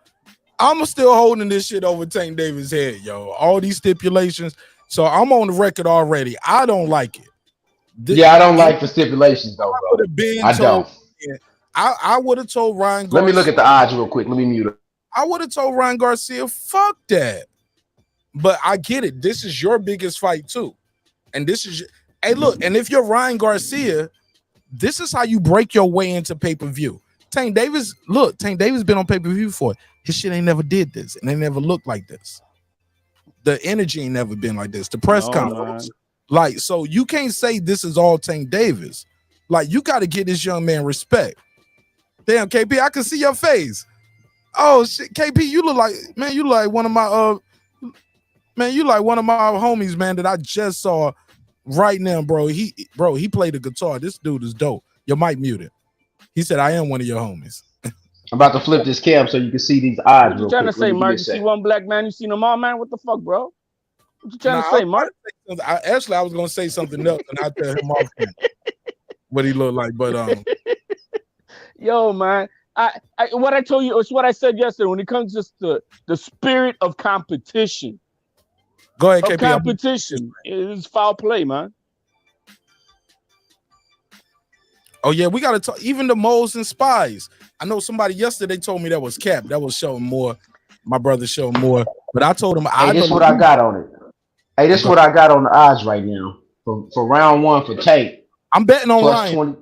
I'm still holding this shit over Tank Davis' head, yo. All these stipulations. So I'm on the record already. I don't like it. I don't like the stipulations though, bro. I don't. I would have told Ryan Garcia. Let me look at the odds real quick. Let me mute it. I would have told Ryan Garcia, fuck that. But I get it. This is your biggest fight too. And this is, hey, look, and if you're Ryan Garcia, this is how you break your way into pay-per-view. Tank Davis been on pay-per-view before. His shit ain't never did this, and they never looked like this. The energy ain't never been like this. The press conference. Like, so you can't say this is all Tank Davis. Like, you got to give this young man respect. Damn, KP, I can see your face. Oh shit, KP, you look like one of my homies, man, that I just saw right now, bro. He played the guitar. This dude is dope. Your mic muted. He said, I am one of your homies. I'm about to flip this cam so you can see these odds. What you trying to say, Mark? You see one black man, you seen them all, man? What the fuck, bro? What you trying to say, Mark? I was gonna say something else, and I tell him off what he looked like, but yo, man, what I told you, it's what I said yesterday. When it comes to the spirit of competition, go ahead, KP. Competition is foul play, man. Oh yeah, we gotta talk. Even the moles and spies. I know somebody yesterday told me that was cap. That was showing more. My brother showed more, but I told him. Hey, this is what I got on it. Hey, this is what I got on the odds right now for round 1 for Tank. I'm betting on plus Ryan.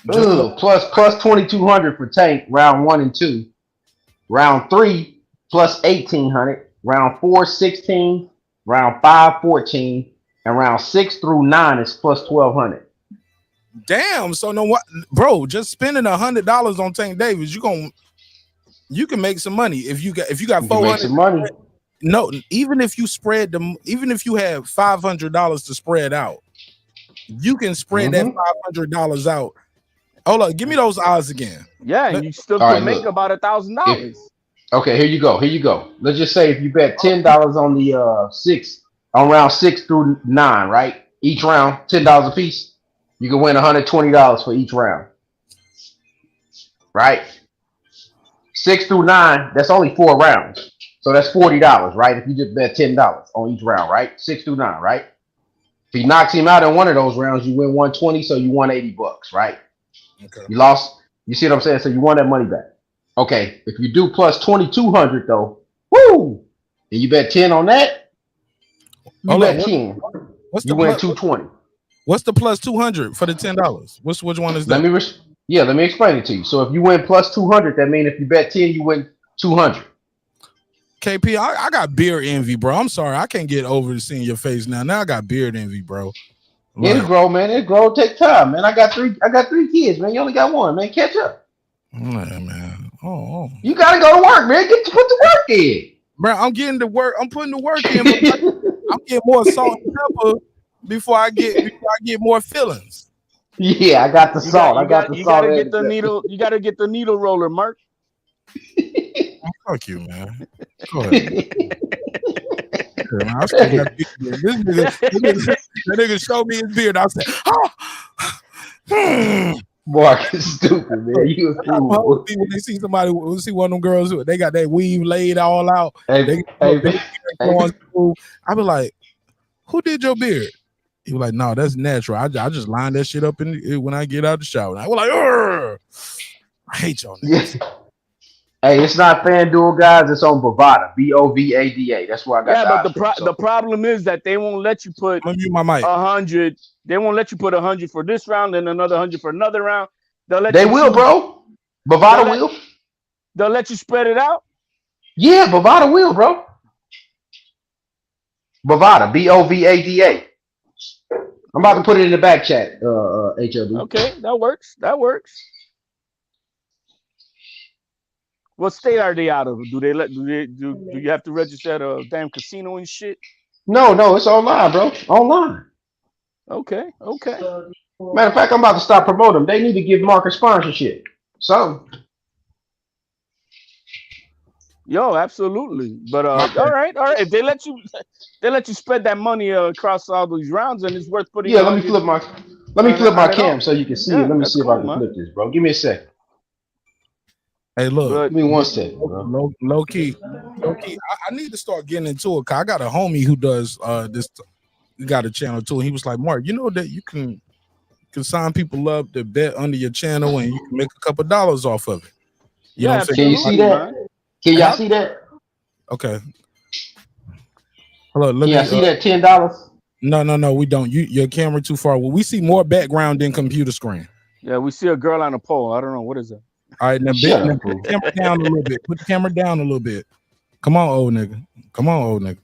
20. Plus 2,200 for Tank round 1 and 2. Round 3 plus 1,800. Round 4 16. Round 5 14. And round 6 through 9 is plus 1,200. Damn. So no what, bro? Just spending $100 on Tank Davis, you can make some money if you got 400 money. No, even if you spread them, even if you have $500 to spread out, you can spread that $500 out. Hold on, give me those odds again. Yeah, and you still can make about $1,000. Okay, here you go. Let's just say if you bet $10 on the round 6 through 9, right? Each round, $10 a piece. You can win $120 for each round. Right? 6 through 9, that's only 4 rounds. So that's $40, right? If you just bet $10 on each round, right? 6 through 9, right? If he knocks him out in one of those rounds, you win $120, so you won $80, right? Okay. You lost. You see what I'm saying? So you won that money back. Okay. If you do plus 2,200 though, woo! And you bet 10 on that, you bet 10. What's you win 220. What's the plus 200 for the $10? Which one is that? Yeah, let me explain it to you. So if you win plus 200, that means if you bet 10, you win 200. KP, I got beard envy, bro. I'm sorry, I can't get over seeing your face now. Now I got beard envy, bro. Like, it'll grow, man. It'll grow. Take time, man. I got three kids, man. You only got one, man. Catch up. Man. Oh. You gotta go to work, man. Put the work in. Bro, I'm getting the work. I'm putting the work in. I'm getting more salt and pepper before I get more feelings. Yeah, I got the salt. I got the you salt. Gotta get the needle. You gotta get the needle roller, Marq. Fuck you, man. Go ahead. I still got this nigga showed me his beard. I said, Marq is stupid, man. You a fool. When they see somebody, we'll see one of them girls who they got that weave laid all out. Hey, I be like, who did your beard? He was like, no, that's natural. I just line that shit up when I get out the shower. And I was like, I hate y'all niggas. Hey, it's not FanDuel, guys. It's on Bovada. Bovada. That's where I got. Yeah, but the problem is that they won't let you put 100. They won't let you put 100 for this round and another 100 for another round. They will, bro. Bovada will. They'll let you spread it out. Yeah, Bovada will, bro. Bovada. Bovada. I'm about to put it in the back chat. HLD. Okay, that works. That works. What state are they out of? Do you have to register at a damn casino and shit? No, it's online, bro. Online. Okay. Matter of fact, I'm about to stop promoting them. They need to give Marq a sponsorship. Something. Yo, absolutely. But all right. If they let you spread that money across all these rounds, and it's worth putting. Yeah, let me flip my cam so you can see it. Let me see if I can flip this, bro. Give me a second. Hey, look. Give me 1 second, bro. Low key. I need to start getting into it. Cause I got a homie who does this. He got a channel too. And he was like, Marq, you know that you can sign people up to bet under your channel and you can make a couple dollars off of it. You know what I'm saying? Can you see that? Can y'all see that? Okay. Hello, look. Can y'all see that $10? No, we don't. Your camera too far. Well, we see more background than computer screen. Yeah, we see a girl on a pole. I don't know what is that. All right, now put the camera down a little bit. Put the camera down a little bit. Come on, old nigga.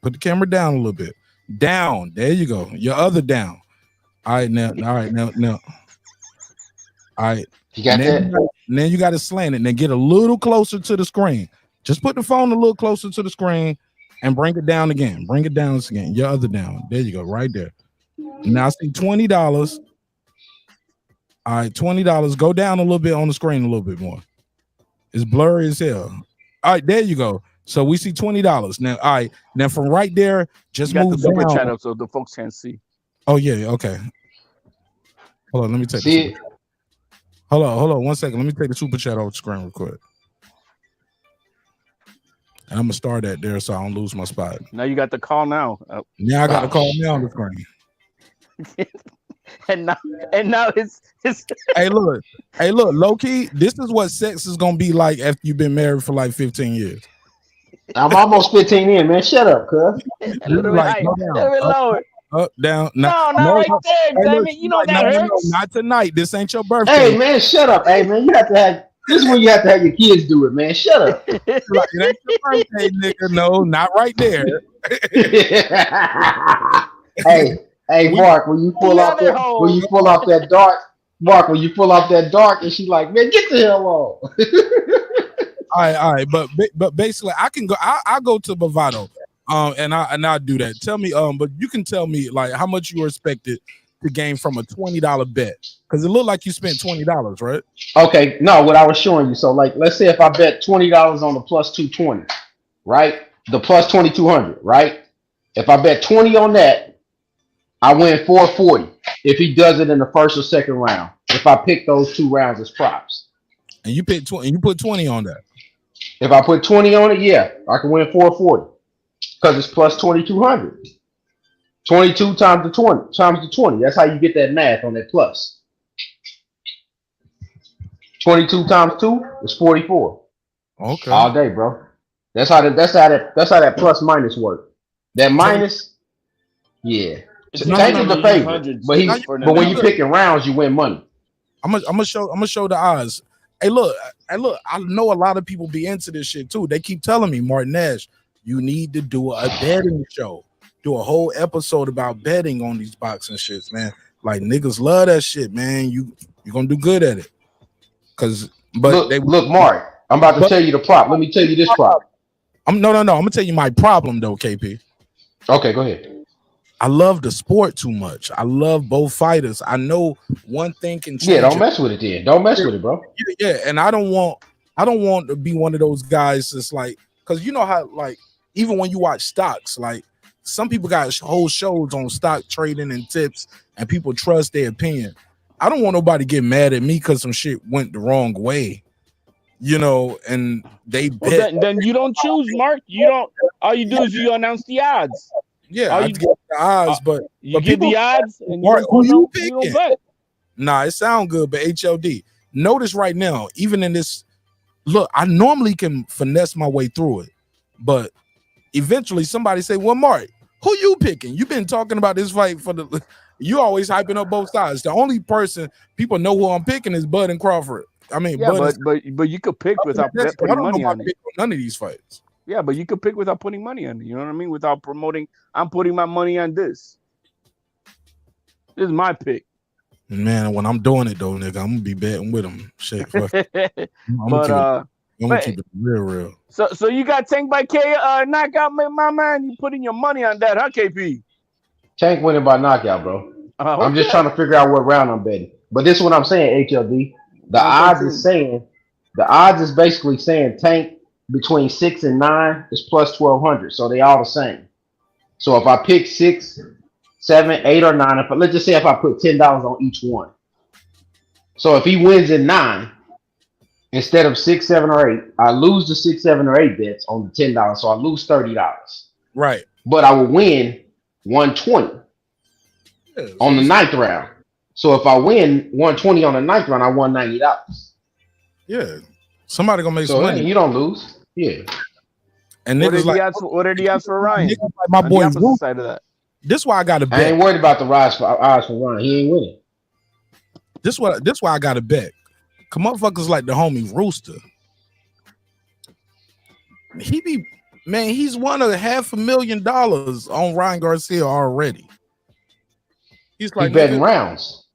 Put the camera down a little bit. Down. There you go. Your other down. All right, now. All right. You got that? Then you got to slant it. Then get a little closer to the screen. Just put the phone a little closer to the screen and bring it down again. Bring it down again. Your other down. There you go. Right there. Now I see $20. All right, $20. Go down a little bit on the screen a little bit more. It's blurry as hell. All right, there you go. So we see $20. Now, all right. Now from right there, just move the super down. chat up so the folks can see. Oh yeah, okay. Hold on, let me take the super chat. Hold on 1 second. Let me take the super chat off the screen real quick. And I'm gonna start that there so I don't lose my spot. Now you got the call now. Now I got the call now on the screen. and now it's hey look, low key, this is what sex is gonna be like after you've been married for like 15 years. I'm almost 15 in, man. Shut up, cuz. Like, go down. Up, down. No, not right there, damn it. You know that hurts. No, not tonight. This ain't your birthday. Hey man, shut up. Hey man, you have to have this is when you have to have your kids do it, man. Shut up. Like, it ain't your birthday, nigga. No, not right there. Hey, Marq, when you pull off that dark, and she's like, man, get the hell on. All right, but basically, I can go. I go to Bovada, and I do that. Tell me, but you can tell me like how much you expected to gain from a $20 bet because it looked like you spent $20, right? Okay, no, what I was showing you. So, like, let's say if I bet $20 on the plus 220, right? The plus 2200, right? If I bet 20 on that, I win 440. If he does it in the first or second round, if I pick those two rounds as props, and you pick 20, and you put 20 on that. If I put 20 on it, yeah, I can win 440 because it's plus 2200. 22 times the 20. That's how you get that math on that plus. 22 times 2 is 44. Okay. All day, bro. That's how that plus minus work. That minus, yeah. Change the favor. But when you picking rounds, you win money. I'm gonna show the odds. Hey, look. I know a lot of people be into this shit too. They keep telling me, Mark Nash, you need to do a betting show. Do a whole episode about betting on these boxing shits, man. Like niggas love that shit, man. You're gonna do good at it. Look, Mark, I'm about to tell you the prop. Let me tell you this prop. No. I'm gonna tell you my problem though, KP. Okay, go ahead. I love the sport too much. I love both fighters. I know one thing can change. Yeah, don't mess with it then. Don't mess with it, bro. Yeah, and I don't want to be one of those guys that's like, because you know how, like, even when you watch stocks, like some people got whole shows on stock trading and tips, and people trust their opinion. I don't want nobody to get mad at me because some shit went the wrong way, and they bet. Well, then you don't choose, Mark. You don't. All you do is you announce the odds. Yeah, I get the odds, but you get the odds, and Mark, who you picking? You don't bet. Nah, it sound good, but HLD. Notice right now, even in this, look, I normally can finesse my way through it, but eventually somebody say, "Well, Mark, who you picking? You've been talking about this fight for the. You always hyping up both sides. The only person people know who I'm picking is Bud and Crawford. I mean, yeah, but you could pick without putting money on it. None of these fights. Yeah, but you could pick without putting money on it. You know what I mean? Without promoting, I'm putting my money on this. This is my pick. Man, when I'm doing it though, nigga, I'm gonna be betting with them. Shit, fuck. I'm gonna keep it real. So you got Tank by K knockout, my man. You putting your money on that, huh, KP? Tank winning by knockout, bro. I'm just trying to figure out what round I'm betting. But this is what I'm saying, HLD. The odds is basically saying Tank between 6 and 9 is plus 1,200. So they all the same. So if I pick 6, 7, 8, or 9, let's just say if I put $10 on each one. So if he wins in 9, instead of 6, 7, or 8, I lose the 6, 7, or 8 bets on the $10. So I lose $30. Right. But I will win 120 on the 9th round. So if I win 120 on the 9th round, I won $90. Yeah. Somebody gonna make some money. You don't lose. Yeah. And what are the odds for Ryan? Like my boy side of that. This why I got to bet. I ain't worried about the odds for Ryan. He ain't winning. This why I got to bet. Come motherfuckers like the homie Rooster. He's won $500,000 on Ryan Garcia already. He's like betting rounds.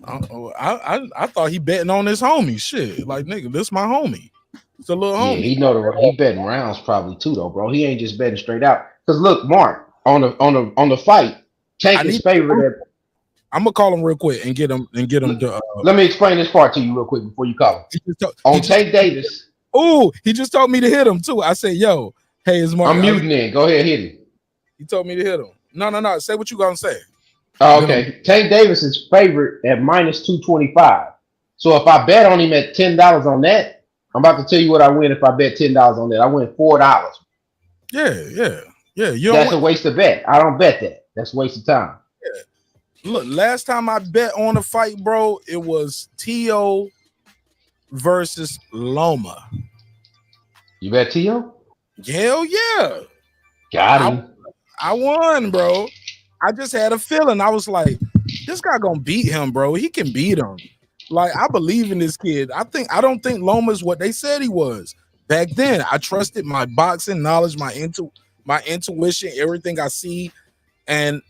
I thought he betting on his homie. Shit, like nigga, this my homie. It's a little homie. Yeah, he betting rounds probably too though, bro. He ain't just betting straight out. Cause look, Mark, on the fight, Tank is favorite. I'm gonna call him real quick and get him to. Let me explain this part to you real quick before you call him. Tank Davis. Oh, he just told me to hit him too. I said, "Yo, hey, it's Mark." I'm muting in. Go ahead, hit him. He told me to hit him. No. Say what you gonna say. Oh, okay. Tank Davis is favorite at minus 225. So if I bet on him at $10 on that, I'm about to tell you what I win if I bet $10 on that. I win $4. Yeah. That's a waste of bet. I don't bet that. That's a waste of time. Yeah. Look, last time I bet on a fight, bro, it was T.O. versus Loma. You bet T.O.? Hell yeah. Got him. I won, bro. I just had a feeling. I was like, this guy gonna beat him, bro. He can beat him. Like, I believe in this kid. I don't think Loma's what they said he was. Back then, I trusted my boxing knowledge, my intuition, everything I see. And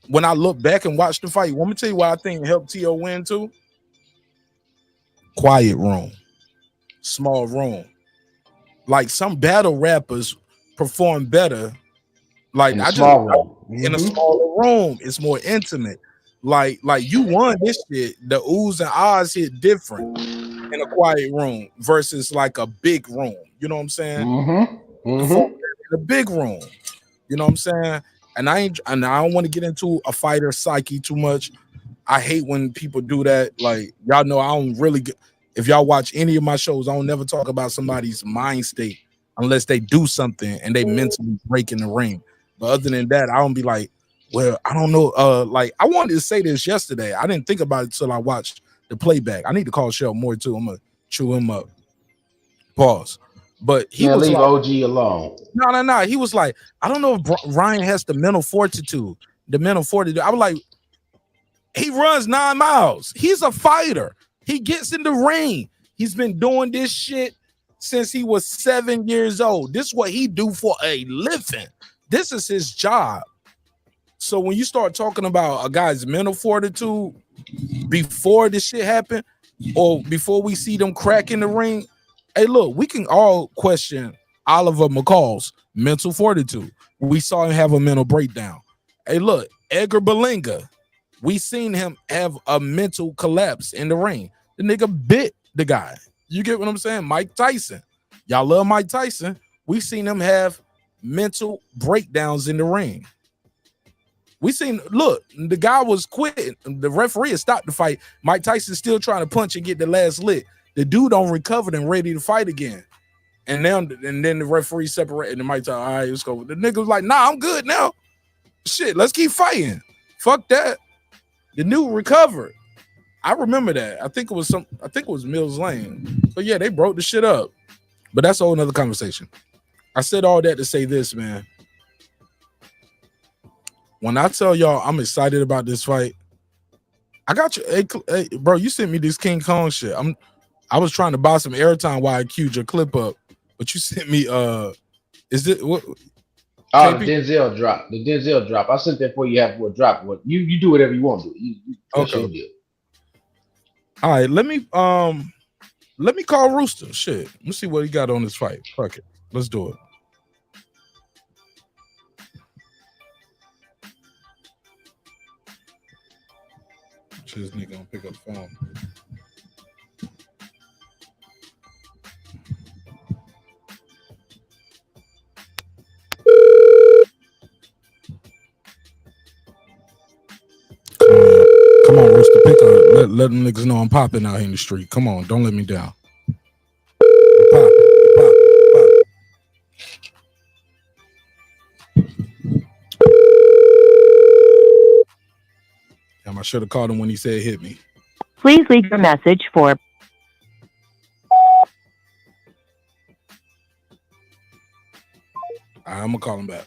when I look back and watch the fight, let me tell you why I think helped T.O. win too. Quiet room. Small room. Like some battle rappers perform better. Like in a smaller room, it's more intimate. Like you won this shit. The oohs and ahs hit different in a quiet room versus like a big room. You know what I'm saying? In a big room. You know what I'm saying? And I don't want to get into a fighter psyche too much. I hate when people do that. Like, y'all know I don't really get. If y'all watch any of my shows, I don't never talk about somebody's mind state unless they do something and they mentally break in the ring. But other than that, I don't be like, well, I don't know. Like, I wanted to say this yesterday. I didn't think about it till I watched the playback. I need to call Shell more too. I'm gonna chew him up. Pause. But he was leave like, OG alone. No. He was like, I don't know if Ryan has the mental fortitude. I was like, He runs 9 miles. He's a fighter. He gets in the ring. He's been doing this shit since he was 7 years old. This is what he do for a living. This is his job. So when you start talking about a guy's mental fortitude before this shit happened, or before we see them crack in the ring, hey, look, we can all question Oliver McCall's mental fortitude. We saw him have a mental breakdown. Hey, look, Edgar Berlanga, we seen him have a mental collapse in the ring. The nigga bit the guy. You get what I'm saying? Mike Tyson. Y'all love Mike Tyson. We seen him have mental breakdowns in the ring. We seen, look, the guy was quitting. The referee had stopped the fight. Mike Tyson's still trying to punch and get the last lick. The dude don't recover and ready to fight again. And then the referee separated and Mike Tyson, all right, let's go. The nigga was like, nah, I'm good now. Shit, let's keep fighting. Fuck that. The dude recovered. I remember that. I think it was Mills Lane. So yeah, they broke the shit up. But that's a whole nother conversation. I said all that to say this, man. When I tell y'all I'm excited about this fight, I got you. Hey, bro, you sent me this King Kong shit. I was trying to buy some airtime while I queued your clip up, but you sent me is it what? Oh, the Denzel drop. The Denzel drop. I sent that for you after a drop. What you do whatever you want to do. Okay. All right, let me call Rooster. Shit. Let me see what he got on this fight. Fuck it. Let's do it. This nigga gonna pick up the phone. Come on, Rooster, pick up. Let them niggas know I'm popping out here in the street. Come on, don't let me down. You popping. Damn, I should have called him when he said hit me. Please leave your message for. I'm gonna call him back.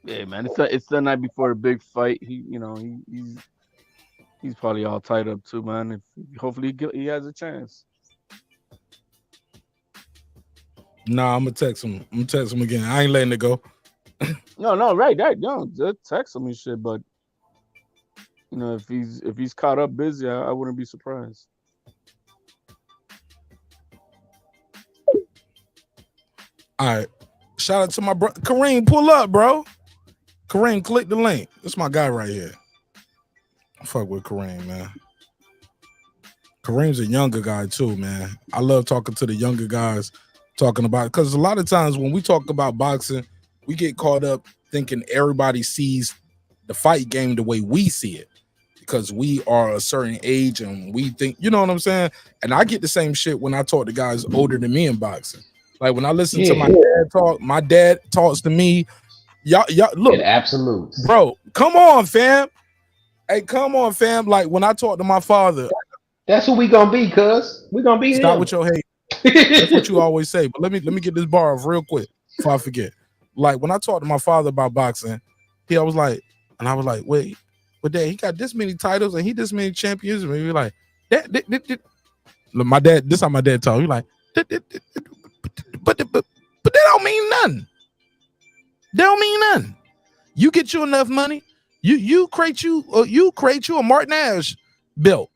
Yeah, man, it's the night before the big fight. He's probably all tied up too, man. Hopefully he has a chance. Nah, I'm gonna text him. I'm gonna text him again. I ain't letting it go. No, right, just text him and shit. But if he's caught up busy, I wouldn't be surprised. All right, shout out to my bro Kareem. Pull up, bro. Kareem, click the link. That's my guy right here. I fuck with Kareem, man. Kareem's a younger guy too, man. I love talking to the younger guys, talking about it, because a lot of times when we talk about boxing, we get caught up thinking everybody sees the fight game the way we see it, because we are a certain age and we think, you know what I'm saying? And I get the same shit when I talk to guys older than me in boxing. Like when I listen to my dad talk, my dad talks to me. Y'all look, absolute, bro. Come on, fam. Hey, come on, fam. Like when I talk to my father, that's who we gonna be, cuz we gonna be. Stop him. with your hate. That's what you always say. But let me get this bar off real quick before I forget. Like when I talked to my father about boxing, I was like, wait, but Dad, he got this many titles and he this many champions. And we like that. Look, my dad. This how my dad talk. He like, but that don't mean nothing. That don't mean nothing. You get you enough money, you create you a Marq Nash belt,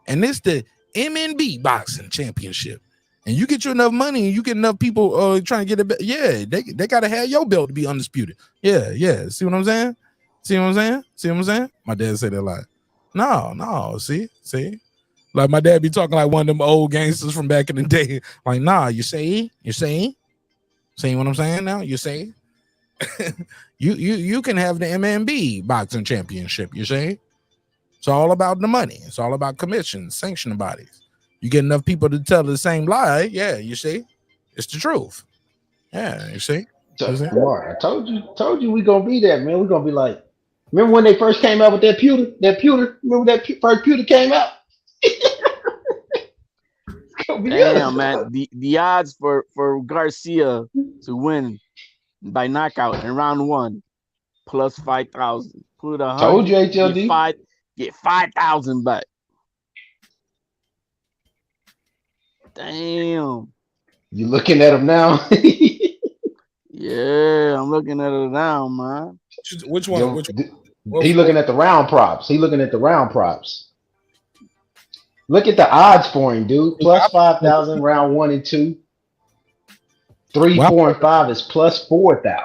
and it's the MNB boxing championship. And you get you enough money, and you get enough people trying to get it. Yeah, they gotta have your belt to be undisputed. Yeah. See what I'm saying? See what I'm saying? My dad said that a lot. No. See. Like my dad be talking like one of them old gangsters from back in the day. Like, nah, you see what I'm saying now? You see? you can have the MNB boxing championship, you see? It's all about the money. It's all about commissions, sanctioning bodies. You get enough people to tell the same lie, yeah, you see? It's the truth. Yeah, you see? Mark, I told you we gonna be that, man. We're gonna be like, remember when they first came out with that pewter? Remember that first pewter came out? Damn, man. The odds for Garcia to win by knockout in round 1, plus 5,000. Put 100. Told you, HLD. Get 5,000 back. Damn. You looking at him now? Yeah, I'm looking at it now, man. Which one? Which one? He looking at the round props. Look at the odds for him, dude. Plus 5,000 round 1 and 2. 3, 4, and 5 is plus 4,000.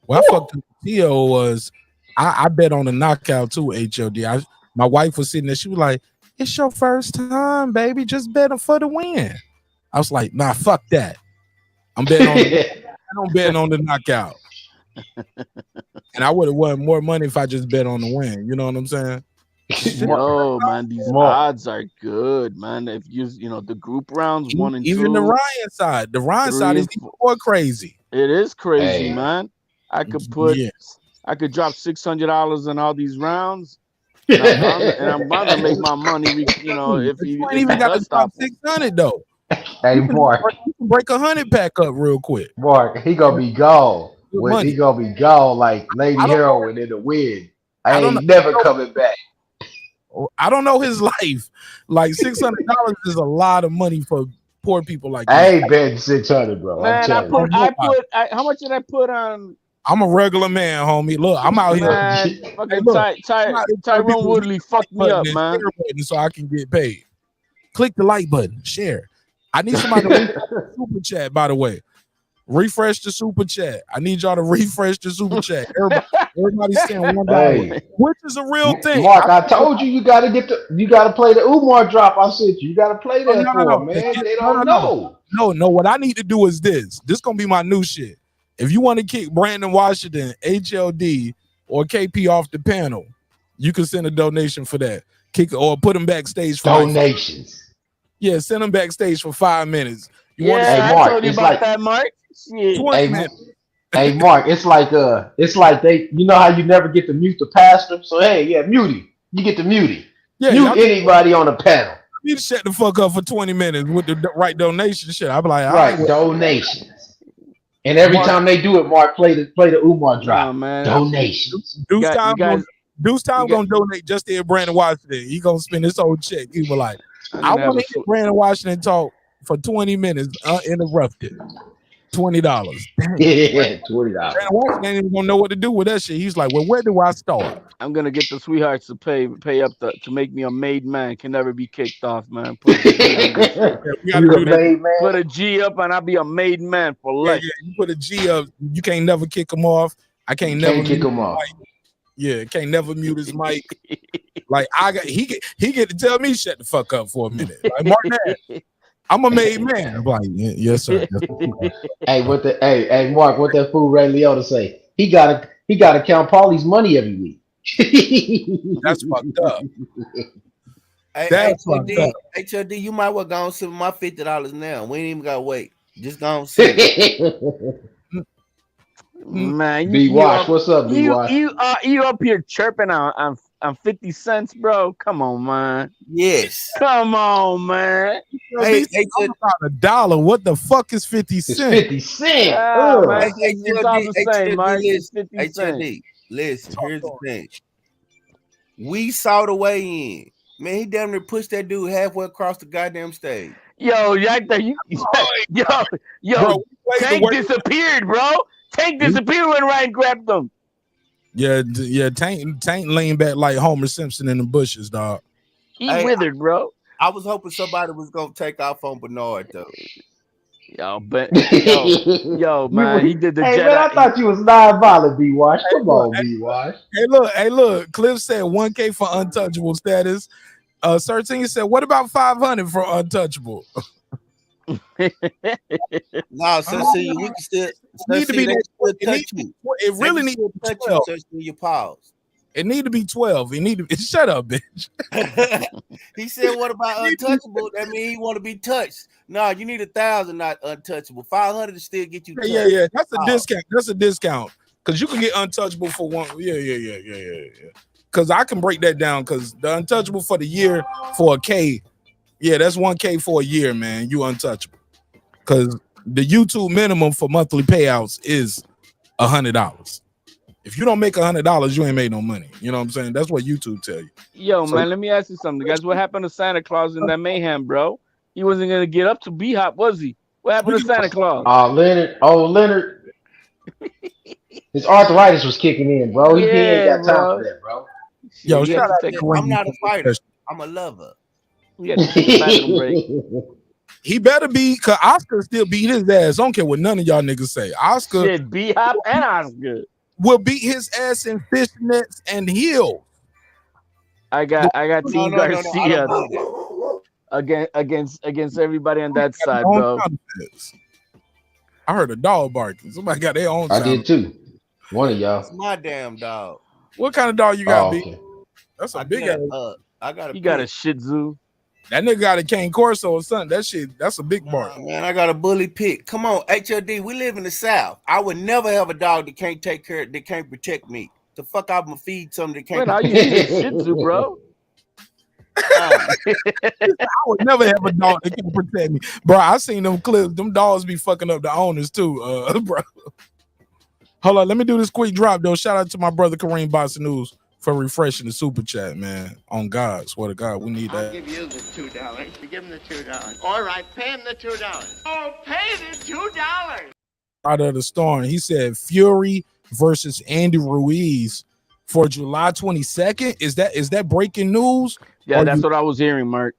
Well, I fucked with Theo was I bet on the knockout too, HLD. My wife was sitting there, she was like, "It's your first time, baby. Just bet for the win." I was like, "Nah, fuck that. I'm betting on I'm betting on the knockout." And I would have won more money if I just bet on the win. You know what I'm saying? No, man, these odds are good, man. If you know the group rounds 1 and 2, even the Ryan side, is even more crazy. It is crazy, man. I could drop $600 on all these rounds, and I'm bound to make my money. You know, if you ain't even got to drop 600 though. Hey, Mark, you can break 100 pack up real quick. Mark, he gonna be gone. He gonna be gone like Lady Heroin in the wind. I ain't never coming back. I don't know his life. Like $600 is a lot of money for poor people like I ain't betting 600, bro. Man, how much did I put on? I'm a regular man, homie. Look, I'm out here. Fucking Tyrone Woodley fucked me up, man. So I can get paid. Click the like button, share. I need somebody to super chat, by the way. Refresh the super chat. I need y'all to refresh the super chat. Everybody's saying $1, which is a real thing. Mark, I told you gotta play the Umar drop. I said you gotta play that for him, man. They don't know. No. What I need to do is this. This gonna be my new shit. If you want to kick Brandon Washington, HLD, or KP off the panel, you can send a donation for that. Kick or put them backstage for donations. Yeah, send them backstage for 5 minutes. I told you about that, Mark. Hey, Mark, it's like they, you know how you never get to mute the pastor. So mute him. You get to mute him. Mute anybody on the panel. You shut the fuck up for 20 minutes with the right donation shit. I'm like, donations. And every time they do it, Mark, play the Umar drop. Man. Donations. Deuce Time gonna donate just to hear Brandon Washington. He gonna spend his whole check. He was like, I want to hear Brandon Washington talk for 20 minutes uninterrupted. $20. Yeah, $20. Brandon Washington ain't even gonna know what to do with that shit. He's like, well, where do I start? I'm gonna get the sweethearts to pay up to make me a made man. Can never be kicked off, man. Put a G up and I'll be a made man for life. Yeah, you put a G up, you can't never kick him off. I can't never kick him off. Yeah, can't never mute his mic. Like he get to tell me shut the fuck up for a minute. Like Mark Nash, I'm a made man. I'm like, yes, sir. Hey, Mark, what that fool Ray Liotta say? He gotta count Paulie's money every week. That's fucked up. HLD, you might well go on sip my $50 now. We ain't even gotta wait. Just go on sip. Man, B-Wash, what's up, B-Wash? You up here chirping on 50 cents, bro? Come on, man. Yes. Come on, man. Hey, about $1. What the fuck is 50 cents? It's 50 cents. Man, it's all the same, man. HLD, listen, here's the thing. We saw the way in. Man, he damn near pushed that dude halfway across the goddamn stage. Yo, Tank disappeared, bro. Tank disappeared when Ryan grabbed them. Yeah, Tank leaned back like Homer Simpson in the bushes, dog. He withered, bro. I was hoping somebody was gonna take off on Bernard though. Yo, man, he did the Jedi. Man, I thought you was non-violent, B-Wash. Come on, B-Wash. Hey, look. Cliff said 1K for untouchable status. 13 said, what about 500 for untouchable? No, so see, we can still need to be it really needs to be 12. Your pause. It need to be 12. It need to be shut up, bitch. He said, what about untouchable? That means he want to be touched. No, you need 1,000, not untouchable. 500 to still get you touched. Yeah. That's a discount. That's a discount. Because you can get untouchable for one. Yeah. Because I can break that down because the untouchable for the year for a K. Yeah, that's 1K for a year, man. You untouchable. Because the YouTube minimum for monthly payouts is $100. If you don't make $100, you ain't made no money. You know what I'm saying? That's what YouTube tell you. Yo, man, let me ask you something, guys. What happened to Santa Claus in that mayhem, bro? He wasn't gonna get up to B-Hop, was he? What happened to Santa Claus? Leonard. His arthritis was kicking in, bro. He ain't got time for that, bro. Yo, He shout had to out take to a I'm not a fighter. Kareem. I'm a lover. He had to take a bathroom break. He better be, cause Oscar still beat his ass. I don't care what none of y'all niggas say. Oscar Shit, B-Hop and Oscar will beat his ass in fishnets and heels. I got Team No, I Garcia don't believe that. against everybody on that side, bro. I heard a dog barking. Somebody got their own. I did too. One of y'all. It's my damn dog. What kind of dog you got, B? Okay. That's a big ass. I got a. You got a Shih Tzu. That nigga got a Cane Corso or something. That shit, that's a big bark. Man, I got a bully pit. Come on, HOD. We live in the South. I would never have a dog that can't take care, that can't protect me. The fuck I'm gonna feed something that can't. Wait, how you need a Shih Tzu, bro? I would never have a dog that can protect me, bro. I seen them clips. Them dogs be fucking up the owners too, bro. Hold on, let me do this quick drop though. Shout out to my brother Kareem Boston News for refreshing the super chat, man. On God, swear to God, we need that. I'll give you the $2. You give him the $2. All right, pay him the $2. Oh, pay the $2. Out of the storm, he said Fury versus Andy Ruiz for July 22nd. Is that breaking news? Yeah, that's what I was hearing, Marq.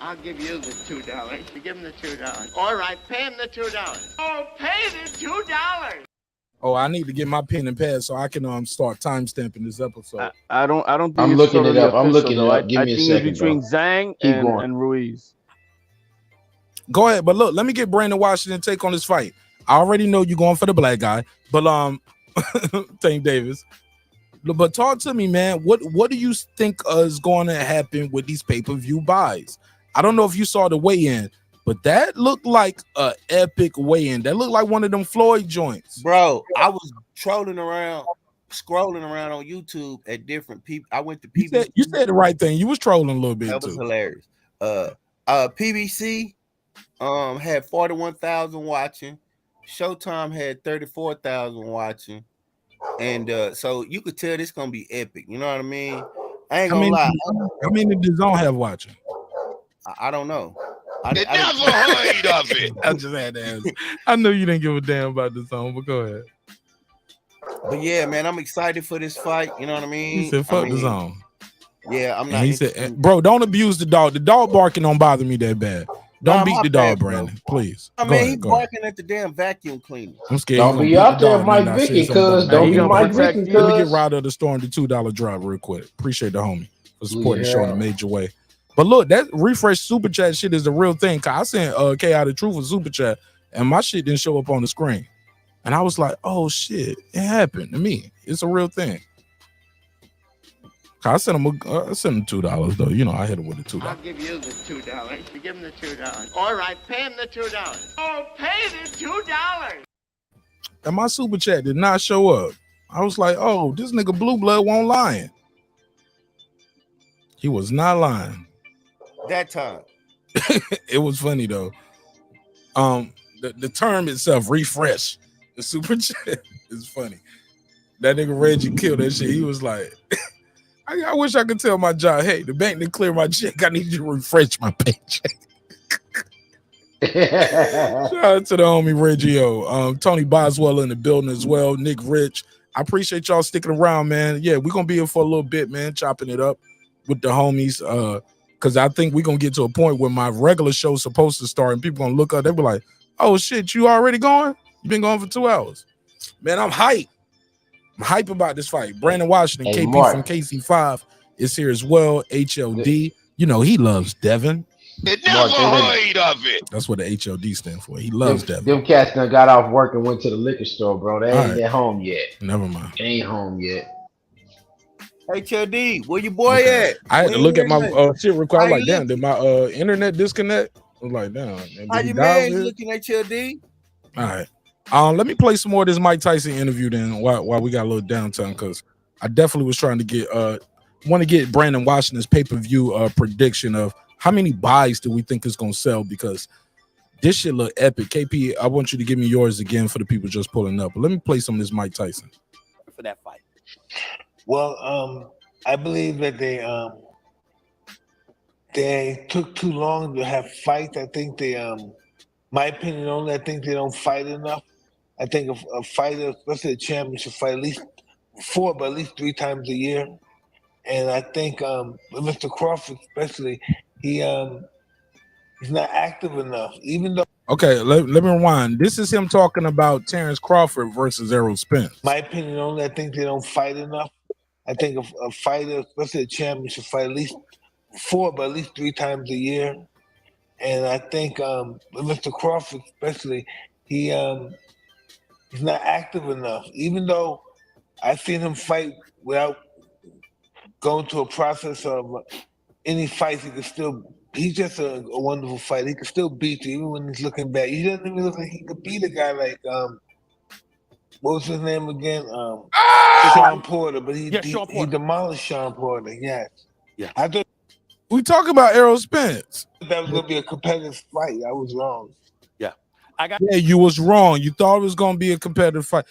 I'll give you the $2. You give him the $2. All right, pay him the $2. Oh, pay the $2. Oh, I need to get my pen and pad so I can start time stamping this episode. I don't think I'm it's looking totally it up. I'm official, looking it though. up. Give me a I think second, it's between bro. Zhang Keep going. and Ruiz. Go ahead, but look, let me get Brandon Washington take on this fight. I already know you're going for the black guy, but Tank Davis. But talk to me, man. What do you think is going to happen with these pay-per-view buys? I don't know if you saw the weigh-in, but that looked like an epic weigh-in. That looked like one of them Floyd joints. Bro, I was scrolling around on YouTube at different people. I went to PBC. You said the right thing. You was trolling a little bit That was too. hilarious. PBC had 41,000 watching. Showtime had 34,000 watching. And so you could tell this gonna be epic. You know what I mean? I ain't gonna lie. How many did DAZN have watching? I don't know. I never heard of it. I just had to ask. I know you didn't give a damn about the song, but go ahead. But yeah, man, I'm excited for this fight. You know what I mean? He said, "Fuck the song." Yeah, I'm And not. he said, "Bro, don't abuse the dog. The dog barking don't bother me that bad. Don't beat my the dog, bad, bro. Brandon. Please." I Go mean, ahead, he's go ahead. barking at the damn vacuum cleaner. I'm scared. Don't be out there, Mike Vicky, cuz. Don't be Mike Vicky, cuz. Let me get Rod of the Storm the $2 drop real quick. Appreciate the homie for supporting the show in a major way. But look, that refresh super chat shit is the real thing. Cause I sent K out the truth for super chat, and my shit didn't show up on the screen, and I was like, "Oh shit, it happened to me. It's a real thing." I sent him $2 though. You know, I hit him with the $2. I'll give you the $2. You give him the $2. All right, pay him the $2. Oh, pay the $2. And my super chat did not show up. I was like, "Oh, this nigga Blue Blood won't lying." He was not lying. That time. It was funny though. The term itself, refresh, the super chat is funny. That nigga Reggie killed that shit. He was like, I wish I could tell my job, hey, the bank didn't clear my check. I need you to refresh my paycheck. Shout out to the homie Reggie. Tony Boswell in the building as well. Nick Rich. I appreciate y'all sticking around, man. Yeah, we're gonna be here for a little bit, man, chopping it up with the homies. Because I think we're gonna get to a point where my regular show's supposed to start and people gonna look up, they'll be like, "Oh shit, you already going? You've been going for 2 hours." Man, I'm hyped. I'm hype about this fight. Brandon Washington, Hey, KP Marq. from KC5 is here as well. HLD. You know, he loves Devin. Never heard of it. That's what the HLD stand for. He loves Devin. Them cats done got off work and went to the liquor store, bro. They All ain't right. at home yet. Never mind. They ain't home yet. HLD, where your boy at? I had to look at my shit real quick. I was How like, you damn, did my internet disconnect? I was like, damn. did How he you dial man here? looking HLD? All right. Let me play some more of this Mike Tyson interview then while we got a little downtime, because I definitely was trying to get want to get Brandon Washington's pay-per-view prediction of how many buys do we think is gonna sell, because this shit look epic. KP, I want you to give me yours again for the people just pulling up. But let me play some of this Mike Tyson. for that fight? Well, I believe that they took too long to have fights. I think my opinion only, I think they don't fight enough. I think a fighter, especially a champion, should fight at least 4, but at least 3 times a year. And I think with Mr. Crawford, especially, he's not active enough. Even though. Okay, let me rewind. This is him talking about Terrence Crawford versus Errol Spence. My opinion only, I think they don't fight enough. I think a fighter, especially a champion, should fight at least 4, but at least 3 times a year. And I think with Mr. Crawford, especially, he's not active enough. Even though I've seen him fight without going through a process of any fights, he's just a wonderful fighter. He can still beat you, even when he's looking back. He doesn't even look like he could beat a guy like, what was his name again? Sean Porter, but he demolished Sean Porter, yes. Yeah. I thought we talk about Errol Spence. That was going to be a competitive fight. I was wrong. Yeah. Yeah, you was wrong. You thought it was going to be a competitive fight.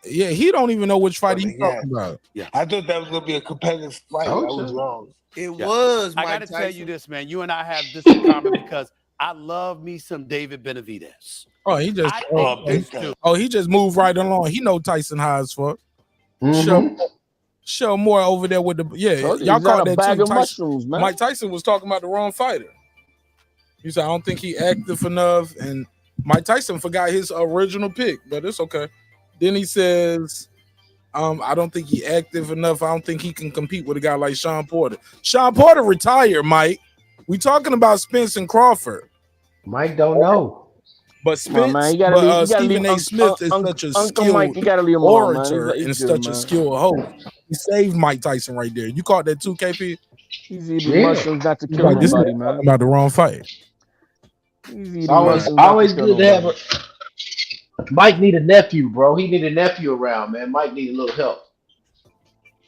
Yeah, he don't even know which fight he's talking about. Yeah. I thought that was going to be a competitive fight. I was wrong. It was. I Mike got to tell Tyson. you this, man. You and I have this in common because I love me some David Benavidez. Oh, he just he just moved right along. He know Tyson high as fuck. Show more over there with the y'all caught that too. Mushrooms, man. Mike Tyson was talking about the wrong fighter. He said I don't think he active enough, and Mike Tyson forgot his original pick, but it's okay. Then he says, I don't think he active enough. I don't think he can compete with a guy like Sean Porter. Sean Porter retired, Mike. We talking about Spence and Crawford. Mike don't know. But Spence, Stephen A. Smith is such a skilled orator and such a skilled host. He saved Mike Tyson right there. You caught that too, KP? He's eating mushrooms not to kill nobody, man. About the wrong fight. It's always good to have Mike need a nephew, bro. He need a nephew around, man. Mike need a little help.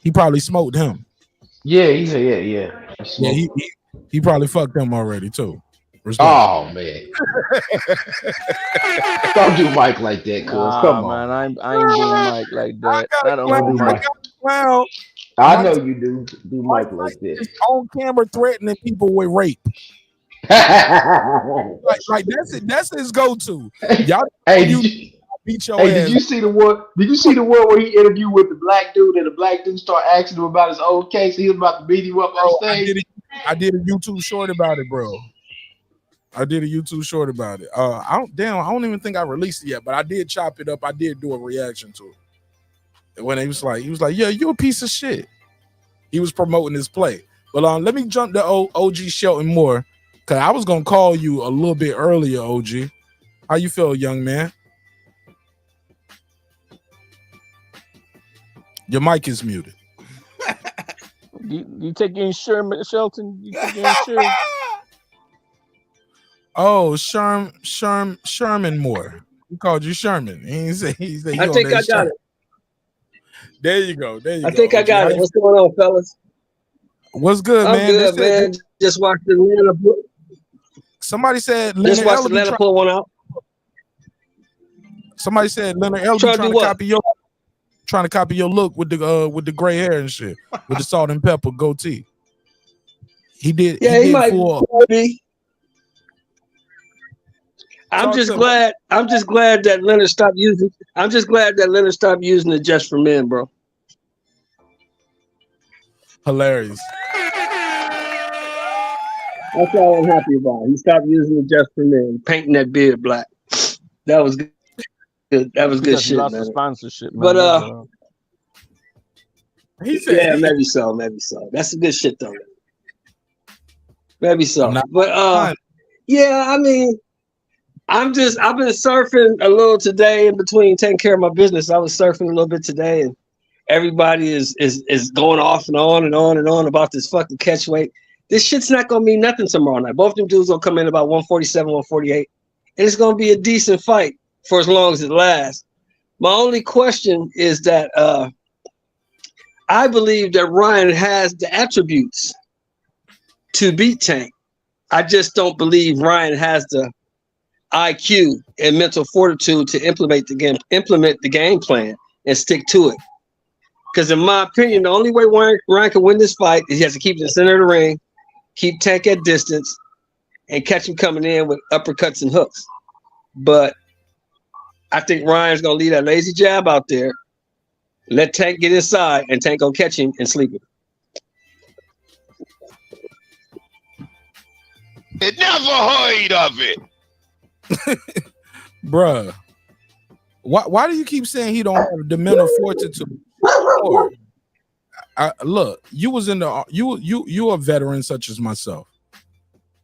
He probably smoked him. Yeah. He probably fucked him already too. Oh man! Don't do Mike like that, cuz. Come on, man. I ain't doing Mike like that. I don't do Mike. Well, I know you do Mike like that. On camera threatening people with rape. like that's his go-to. Y'all, beat your ass. Did you see the one? Did you see the one where he interviewed with the black dude and the black dude started asking him about his old case? He was about to beat him up on stage. I did a YouTube short about it, bro. I don't even think I released it yet, but I did chop it up. I did do a reaction to it. When he was like, yeah, you a piece of shit. He was promoting his play. But let me jump to OG Shelton more, because I was gonna call you a little bit earlier, OG. How you feel, young man? Your mic is muted. You take your insurance, Shelton? You take your insurance? Oh, Sherman Moore. He called you Sherman. He said I think I got it. There you go. I think I got it. What's going on, fellas? What's good, man? I'm good, man. Just watched the Atlanta. Somebody said just watched Atlanta pull one out. Somebody said Leonard Elder trying to copy your look with the gray hair and shit, with the salt and pepper goatee. He did. Yeah, he might be. I'm just glad that Leonard stopped using. I'm just glad that Leonard stopped using it just for men, bro. Hilarious. That's all I'm happy about. He stopped using it just for men, painting that beard black. That was good. That was good shit, man. Sponsorship, man. But he said, yeah, maybe so. That's some good shit though. Maybe so. But yeah, I mean. I've been surfing a little today in between taking care of my business. I was surfing a little bit today, and everybody is going off and on and on and on about this fucking catch weight. This shit's not gonna mean nothing tomorrow night. Both them dudes will come in about 147, 148, and it's gonna be a decent fight for as long as it lasts. My only question is that I believe that Ryan has the attributes to beat Tank. I just don't believe Ryan has the IQ and mental fortitude to implement the game plan and stick to it. Because in my opinion, the only way Ryan can win this fight is he has to keep in the center of the ring, keep Tank at distance, and catch him coming in with uppercuts and hooks. But I think Ryan's gonna leave that lazy jab out there, let Tank get inside, and Tank gonna catch him and sleep him. It never heard of it. Bruh. Why do you keep saying he don't have the mental fortitude? Look, you was in the you a veteran such as myself.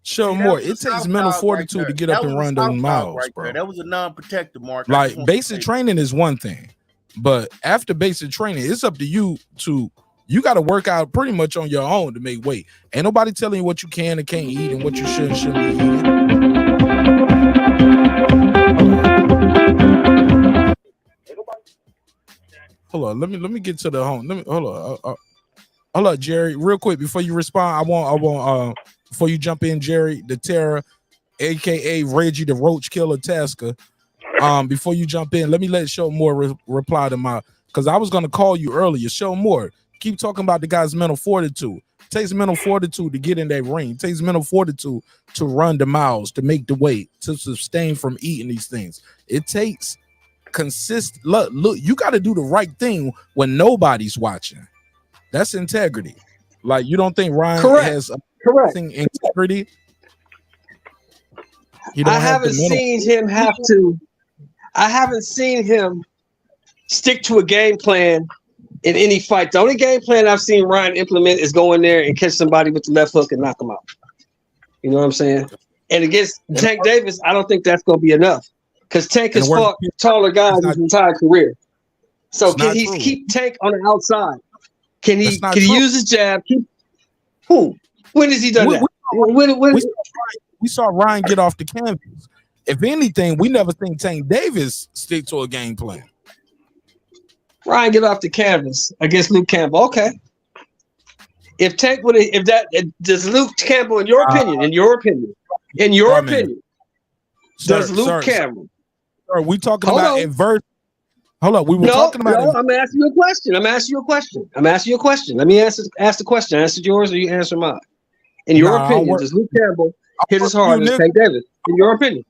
Show more. It takes mental fortitude to get up and run those miles, bro. That was a non-protected mark. Like basic training is one thing, but after basic training, it's up to you to got to work out pretty much on your own to make weight. Ain't nobody telling you what you can and can't eat and what you should and shouldn't be eating. Hold on, let me get to the home. Hold on, Jerry, real quick before you respond. I want before you jump in, Jerry, the Terror, aka Reggie the Roach Killer Tasker. Before you jump in, let me let Show More reply to my, because I was gonna call you earlier. Show More, keep talking about the guy's mental fortitude. It takes mental fortitude to get in that ring. It takes mental fortitude to run the miles, to make the weight, to sustain from eating these things. It takes consistent look, you got to do the right thing when nobody's watching. That's integrity. Like, you don't think Ryan has integrity? I haven't seen him have to. I haven't seen him stick to a game plan in any fight. The only game plan I've seen Ryan implement is go in there and catch somebody with the left hook and knock him out. You know what I'm saying? And against Tank Davis, I don't think that's going to be enough, because Tank has fought taller guys his entire career. So can he keep Tank on the outside? Can he use his jab? When has he done that? We saw Ryan get off the canvas. If anything, we never seen Tank Davis stick to a game plan. Ryan get off the canvas against Luke Campbell. Okay. If Tank would, does Luke Campbell, in your opinion, does Luke Campbell? Sir, we talking about adverse. Hold on, we were talking about. No, I'm asking you a question. Let me ask the question. Answer yours, or you answer mine. In your opinion, does Luke Campbell hit as hard as Tank Davis? In your opinion,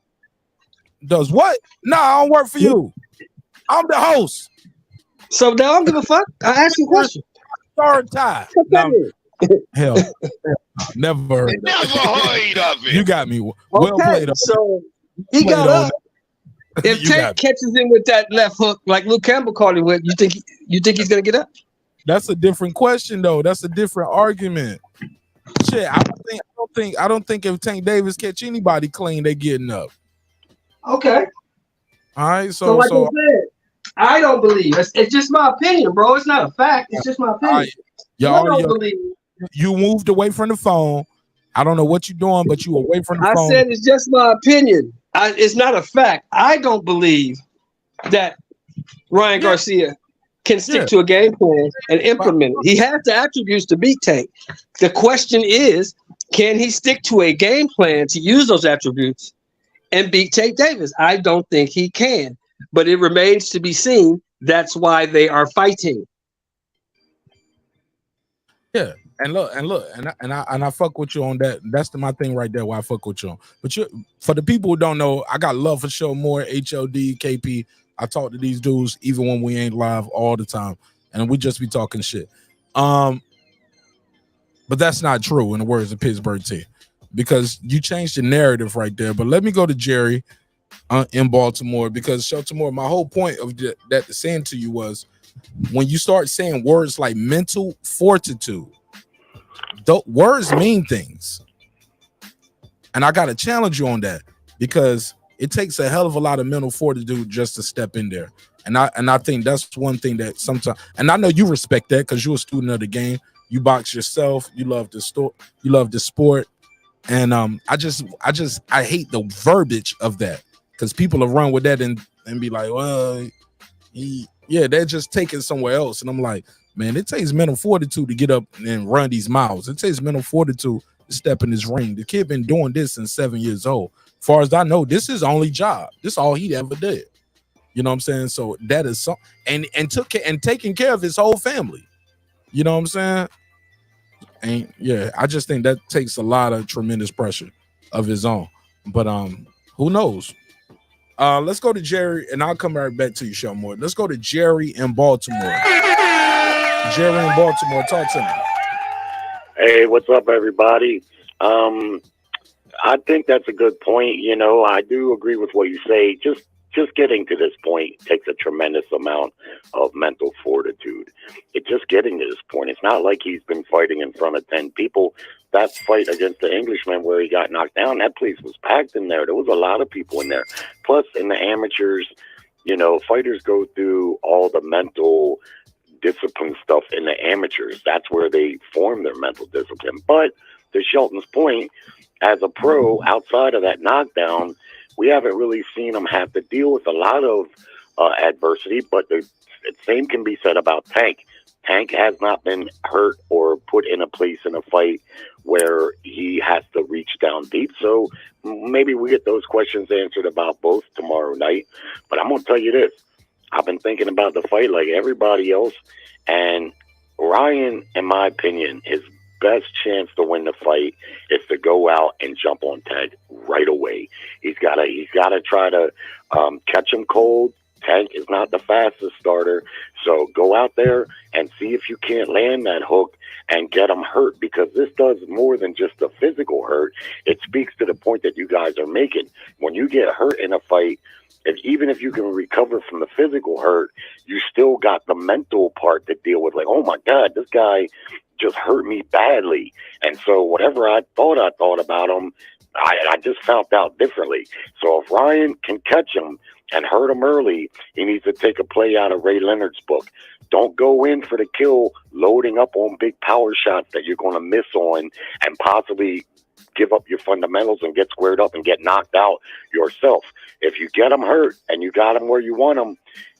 does what? No, I don't work for you. I'm the host. So now I don't give a fuck. I asked you a question. Third time. Hell, never heard. Never heard of it. You got me. Well played. So he got up. If Tank catches him with that left hook, like Luke Campbell called him with, you think he's gonna get up? That's a different question, though. That's a different argument. Shit, I don't think if Tank Davis catch anybody clean, they getting up. Okay. All right. So like I said, I don't believe. It's just my opinion, bro. It's not a fact. It's just my opinion. You moved away from the phone. I don't know what you're doing, but you away from the phone. I said it's just my opinion. It's not a fact. I don't believe that Ryan Garcia can stick to a game plan and implement it. He has the attributes to beat Tank. The question is, can he stick to a game plan to use those attributes and beat Tank Davis? I don't think he can, but it remains to be seen. That's why they are fighting. Yeah. And I fuck with you on that. That's my thing right there. Why I fuck with you on. But for the people who don't know, I got love for Show More, HOD, KP. I talk to these dudes even when we ain't live all the time, and we just be talking shit. But that's not true in the words of Pittsburgh T, because you changed the narrative right there. But let me go to Jerry in Baltimore, because Baltimore, my whole point of that saying to you was, when you start saying words like mental fortitude, words mean things, and I got to challenge you on that, because it takes a hell of a lot of mental fortitude just to step in there. And I think that's one thing that sometimes, and I know you respect that because you're a student of the game. You box yourself. You love the sport. And I hate the verbiage of that, because people will run with that and be like, well, they're just taking somewhere else. And I'm like, man, it takes mental fortitude to get up and run these miles. It takes mental fortitude to step in this ring. The kid been doing this since 7 years old. As far as I know, this is his only job. This is all he ever did. You know what I'm saying? So that is so and taking care of his whole family. You know what I'm saying? And yeah, I just think that takes a lot of tremendous pressure of his own. But who knows? Let's go to Jerry, and I'll come right back to you, Showmore. Let's go to Jerry in Baltimore. Jerry in Baltimore, talk to me. Hey, what's up, everybody? I think that's a good point. You know, I do agree with what you say. Just getting to this point takes a tremendous amount of mental fortitude. It's just getting to this point. It's not like he's been fighting in front of 10 people. That fight against the Englishman where he got knocked down, that place was packed in there. There was a lot of people in there. Plus, in the amateurs, you know, fighters go through all the mental discipline stuff in the amateurs. That's where they form their mental discipline. But to Shelton's point, as a pro, outside of that knockdown, we haven't really seen him have to deal with a lot of adversity, but the same can be said about Tank. Tank has not been hurt or put in a place in a fight where he has to reach down deep. So maybe we get those questions answered about both tomorrow night. But I'm going to tell you this. I've been thinking about the fight like everybody else, and Ryan, in my opinion, his best chance to win the fight is to go out and jump on Tank right away. He's got to try to catch him cold. Tank is not the fastest starter, so go out there and see if you can't land that hook and get him hurt, because this does more than just a physical hurt. It speaks to the point that you guys are making. When you get hurt in a fight, even if you can recover from the physical hurt, you still got the mental part to deal with. Like, oh my God, this guy just hurt me badly. And so whatever I thought about him, I just found out differently. So if Ryan can catch him and hurt him early, he needs to take a play out of Ray Leonard's book. Don't go in for the kill loading up on big power shots that you're going to miss on and possibly give up your fundamentals and get squared up and get knocked out yourself. If you get him hurt and you got him where you want him,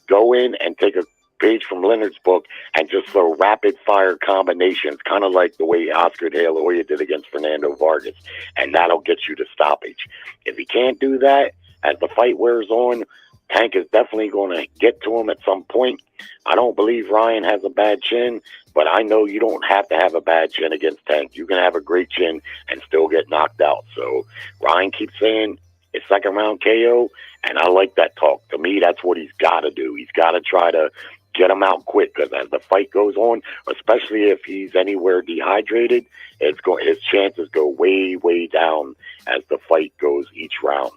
go in and take a page from Leonard's book and just throw rapid fire combinations, kind of like the way Oscar De La Hoya did against Fernando Vargas, and that'll get you to stoppage. If he can't do that, as the fight wears on, Tank is definitely going to get to him at some point. I don't believe Ryan has a bad chin, but I know you don't have to have a bad chin against Tank. You can have a great chin and still get knocked out. So Ryan keeps saying it's second round KO, and I like that talk. To me, that's what he's got to do. He's got to try to get him out quick, because as the fight goes on, especially if he's anywhere dehydrated, his chances go way, way down as the fight goes each round.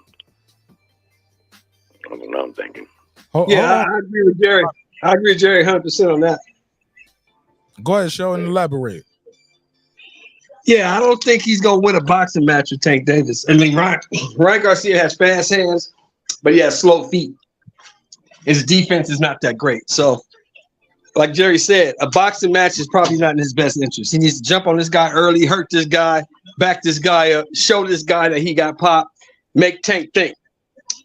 I don't know what I'm thinking. I agree with Jerry. I agree with Jerry 100% on that. Go ahead, show and elaborate. Yeah, I don't think he's gonna win a boxing match with Tank Davis. I mean, Ryan Garcia has fast hands, but he has slow feet. His defense is not that great. So, like Jerry said, a boxing match is probably not in his best interest. He needs to jump on this guy early, hurt this guy, back this guy up, show this guy that he got popped, make Tank think.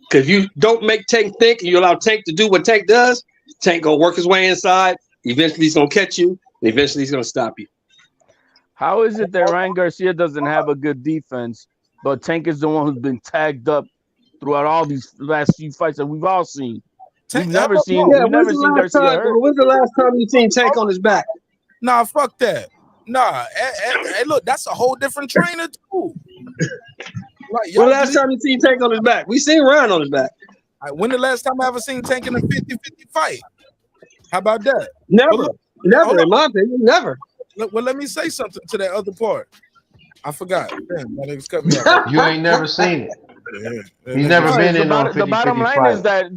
Because if you don't make Tank think and you allow Tank to do what Tank does, Tank gonna work his way inside. Eventually, he's gonna catch you. And eventually, he's gonna stop you. How is it that Ryan Garcia doesn't have a good defense, but Tank is the one who's been tagged up throughout all these last few fights that we've all seen? We've never seen Garcia hurt. When's the last time you seen Tank on his back? Nah, fuck that. Nah, hey, look, that's a whole different trainer too. Like, when the last time you seen Tank on his back? We seen Ryan on his back. When the last time I ever seen Tank in a 50-50 fight? How about that? Never. In my opinion, never. Well, let me say something to that other part. I forgot. Damn, my niggas cut me off. You ain't never seen it. He's never been in on 50-50 The bottom line fight. is that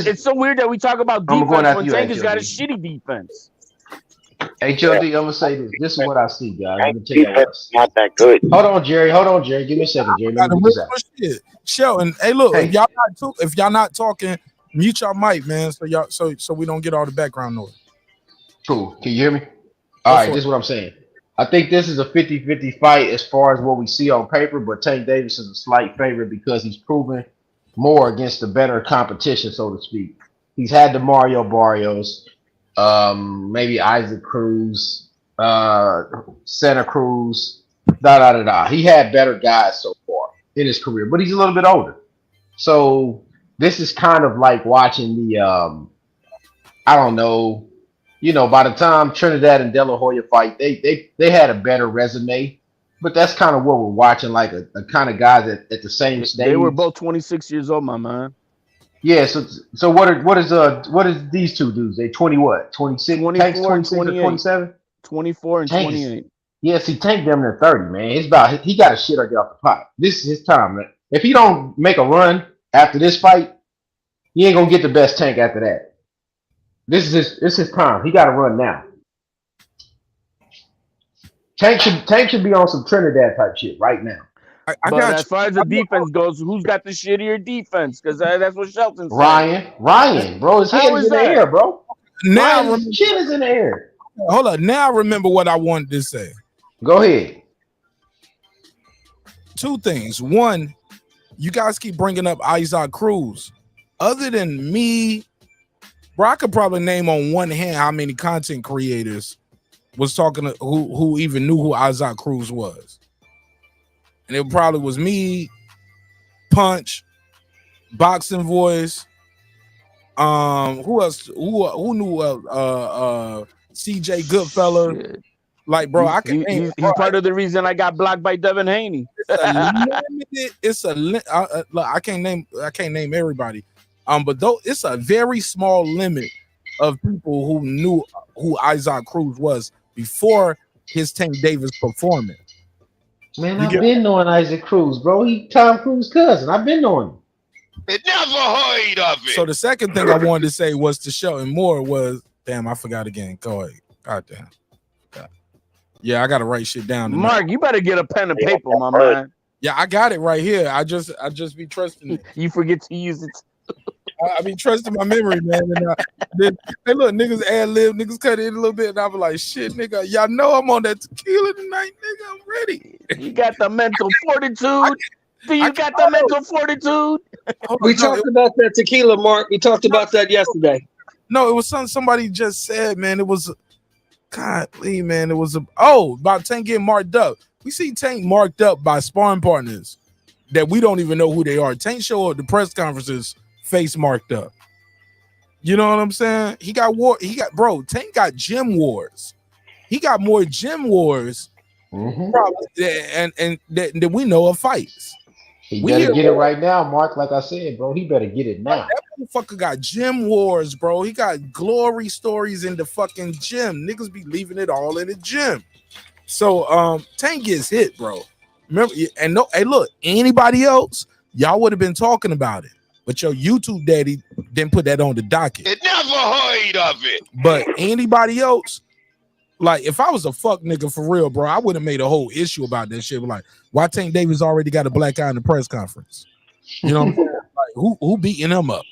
it's so weird that we talk about defense when Tank has got a shitty defense. HOD, I'm gonna say this. This is what I see, guys. Let me tell you what. Not that good. Hold on, Jerry. Give me a second, Jerry. Let me get this out. Show and hey, look, if y'all not talking, mute your mic, man, so we don't get all the background noise. Cool. Can you hear me? All right, this is what I'm saying. I think this is a 50-50 fight as far as what we see on paper, but Tank Davis is a slight favorite because he's proven more against the better competition, so to speak. He's had the Mario Barrios, maybe Isaac Cruz, Santa Cruz, He had better guys so far in his career, but he's a little bit older. So this is kind of like watching the I don't know, by the time Trinidad and De La Hoya fight, they had a better resume. But that's kind of what we're watching, like a kind of guys at the same stage. They were both 26 years old, my man. Yeah, so what is these two dudes? They 20 what? 26? 24 and 26 or 27? 24 and Tank 28. Yeah, see, Tank them to 30, man. It's about he got to shit or get off the pot. This is his time, man. If he don't make a run after this fight, he ain't gonna get the best Tank after that. This is his time. He got to run now. Tank should be on some Trinidad type shit right now. But as far as the defense goes, who's got the shittier defense? Because that's what Shelton said. Ryan, bro, his head is in the air, bro. Now his chin is in the air. Hold on. Now I remember what I wanted to say. Go ahead. Two things. One, you guys keep bringing up Isaac Cruz. Other than me, bro, I could probably name on one hand how many content creators was talking to who even knew who Isaac Cruz was. And it probably was me, Punch, Boxing Voice. Who else? Who knew? CJ Goodfella. Shit. Like, bro, I can. He's part of the reason I got blocked by Devin Haney. Look, I can't name everybody. But though it's a very small limit of people who knew who Isaac Cruz was before his Tank Davis performance. Man, I've been knowing Isaac Cruz, bro. He Tom Cruise's cousin. I've been knowing him. It never heard of it. So the second thing I wanted to say was to Shelton Moore was, damn, I forgot again. Go ahead. God damn. God. Yeah, I gotta write shit down. Mark, you better get a pen and paper, my man. Yeah, I got it right here. I just be trusting it. You forget to use it. I be trusting my memory, man. And hey, look, niggas ad lib, niggas cut it in a little bit, and I was like, shit, nigga, y'all know I'm on that tequila tonight, nigga. I'm ready. You got the mental fortitude. Do you got the mental fortitude? We talked about that tequila, Mark. We talked about that yesterday. No, it was something somebody just said, man. It was, godly, man. It was about Tank getting marked up. We see Tank marked up by sparring partners that we don't even know who they are. Tank show up at the press conferences, face marked up. You know what I'm saying? Bro, Tank got gym wars. He got more gym wars probably and that we know of fights. He better get it right now, Mark. Like I said, bro, he better get it now. That motherfucker got gym wars, bro. He got glory stories in the fucking gym. Niggas be leaving it all in the gym. So Tank gets hit, bro. Remember, and no, hey, look, anybody else, y'all would have been talking about it. But your YouTube daddy didn't put that on the docket. It never heard of it. But anybody else, like if I was a fuck nigga for real, bro, I would have made a whole issue about that shit. Like, why Tank Davis already got a black eye in the press conference? You know what I'm saying? Like, who beating him up?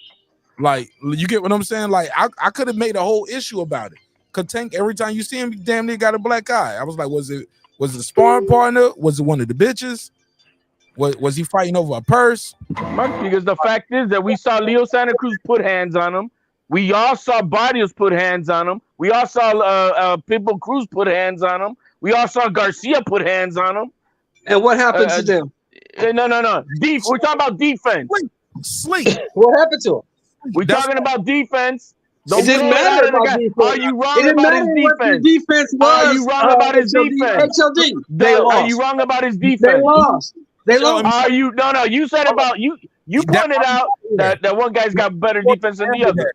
Like, you get what I'm saying? Like, I could have made a whole issue about it. Cause Tank, every time you see him, he damn near got a black eye. I was like, was it a sparring partner? Was it one of the bitches? Was he fighting over a purse? Mark, because the fact is that we saw Leo Santa Cruz put hands on him. We all saw Barrios put hands on him. We all saw Pitbull Cruz put hands on him. We all saw Garcia put hands on him. And what happened to them? No. We're talking about defense. Sleep. What happened to him? We're talking about defense. It didn't matter about defense. Are you wrong about his defense? Defense was. Are you wrong about his defense? HLD. They lost. Are you wrong about his defense? They lost. They lost. Are you? No. You said about you. You pointed out that one guy's got better defense than the other.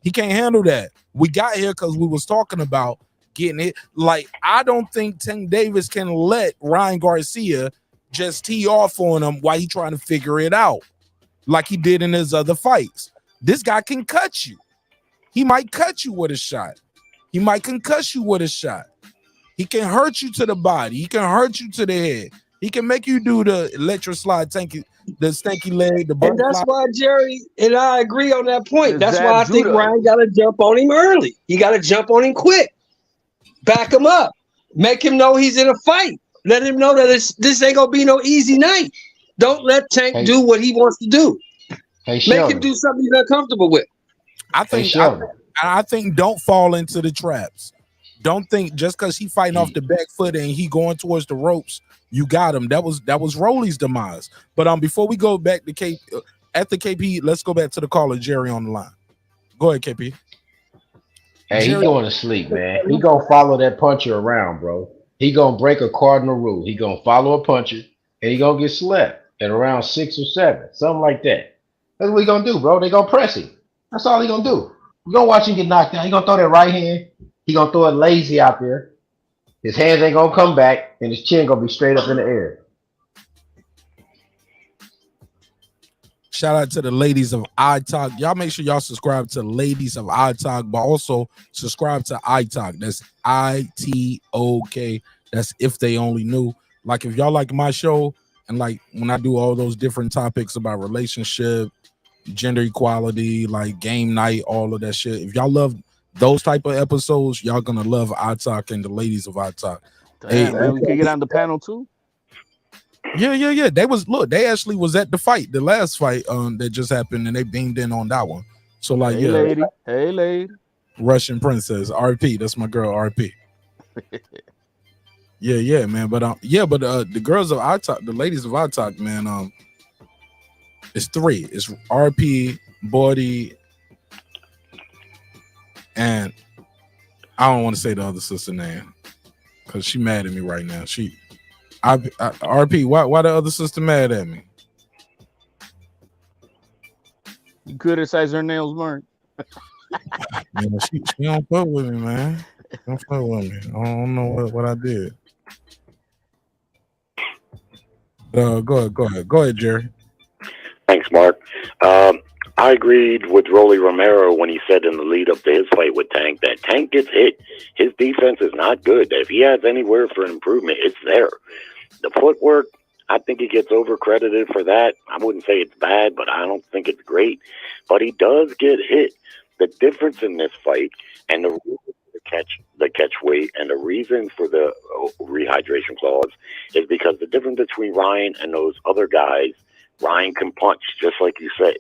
He can't handle that. We got here because we was talking about getting it. Like, I don't think Tank Davis can let Ryan Garcia just tee off on him while he trying to figure it out, like he did in his other fights. This guy can cut you. He might cut you with a shot. He might concuss you with a shot. He can hurt you to the body. He can hurt you to the head. He can make you do the electric slide, the stanky leg, the and that's why Jerry and I agree on that point. That's why I think Ryan got to jump on him early. He got to jump on him quick. Back him up. Make him know he's in a fight. Let him know that this ain't gonna be no easy night. Don't let Tank do what he wants to do. Make him do something he's uncomfortable with. I think don't fall into the traps. Don't think just because he fighting off the back foot and he going towards the ropes, you got him. That was Rolly's demise. But before we go back to Cape, after KP, let's go back to the caller Jerry on the line. Go ahead, KP. Hey, he Jerry- going to sleep, man. He gonna follow that puncher around, bro. He gonna break a cardinal rule. He gonna follow a puncher, and he gonna get slept at around 6 or 7, something like that. That's what he gonna do, bro. They gonna press him. That's all he gonna do. You gonna watch him get knocked down. He gonna throw that right hand. He gonna throw it lazy out there. His hands ain't gonna come back, and his chin gonna be straight up in the air. Shout out to the ladies of iTalk. Y'all make sure y'all subscribe to Ladies of iTalk, but also subscribe to iTalk. That's ITOK. That's if they only knew. Like if y'all like my show and like when I do all those different topics about relationship, gender equality, like game night, all of that shit. If y'all love those type of episodes, y'all gonna love iTalk and the Ladies of iTalk. Damn, man, we could get on the panel too. Yeah. They actually was at the fight, the last fight that just happened, and they beamed in on that one. So like, Hey lady. Russian princess, RP. That's my girl, RP. yeah, man. But the girls of iTalk, the ladies of iTalk, man, it's 3. It's RP, Body, and I don't want to say the other sister name because she mad at me right now. RP, why the other sister mad at me? You criticize her nails, Marq. Man, she don't fuck with me, man. Don't fuck with me. I don't know what I did. Go ahead, Jerry. Thanks, Marq. I agreed with Rolly Romero when he said in the lead up to his fight with Tank that Tank gets hit. His defense is not good. If he has anywhere for improvement, it's there. The footwork, I think he gets overcredited for that. I wouldn't say it's bad, but I don't think it's great. But he does get hit. The difference in this fight and the catch weight and the reason for the rehydration clause is because the difference between Ryan and those other guys, Ryan can punch, just like you said.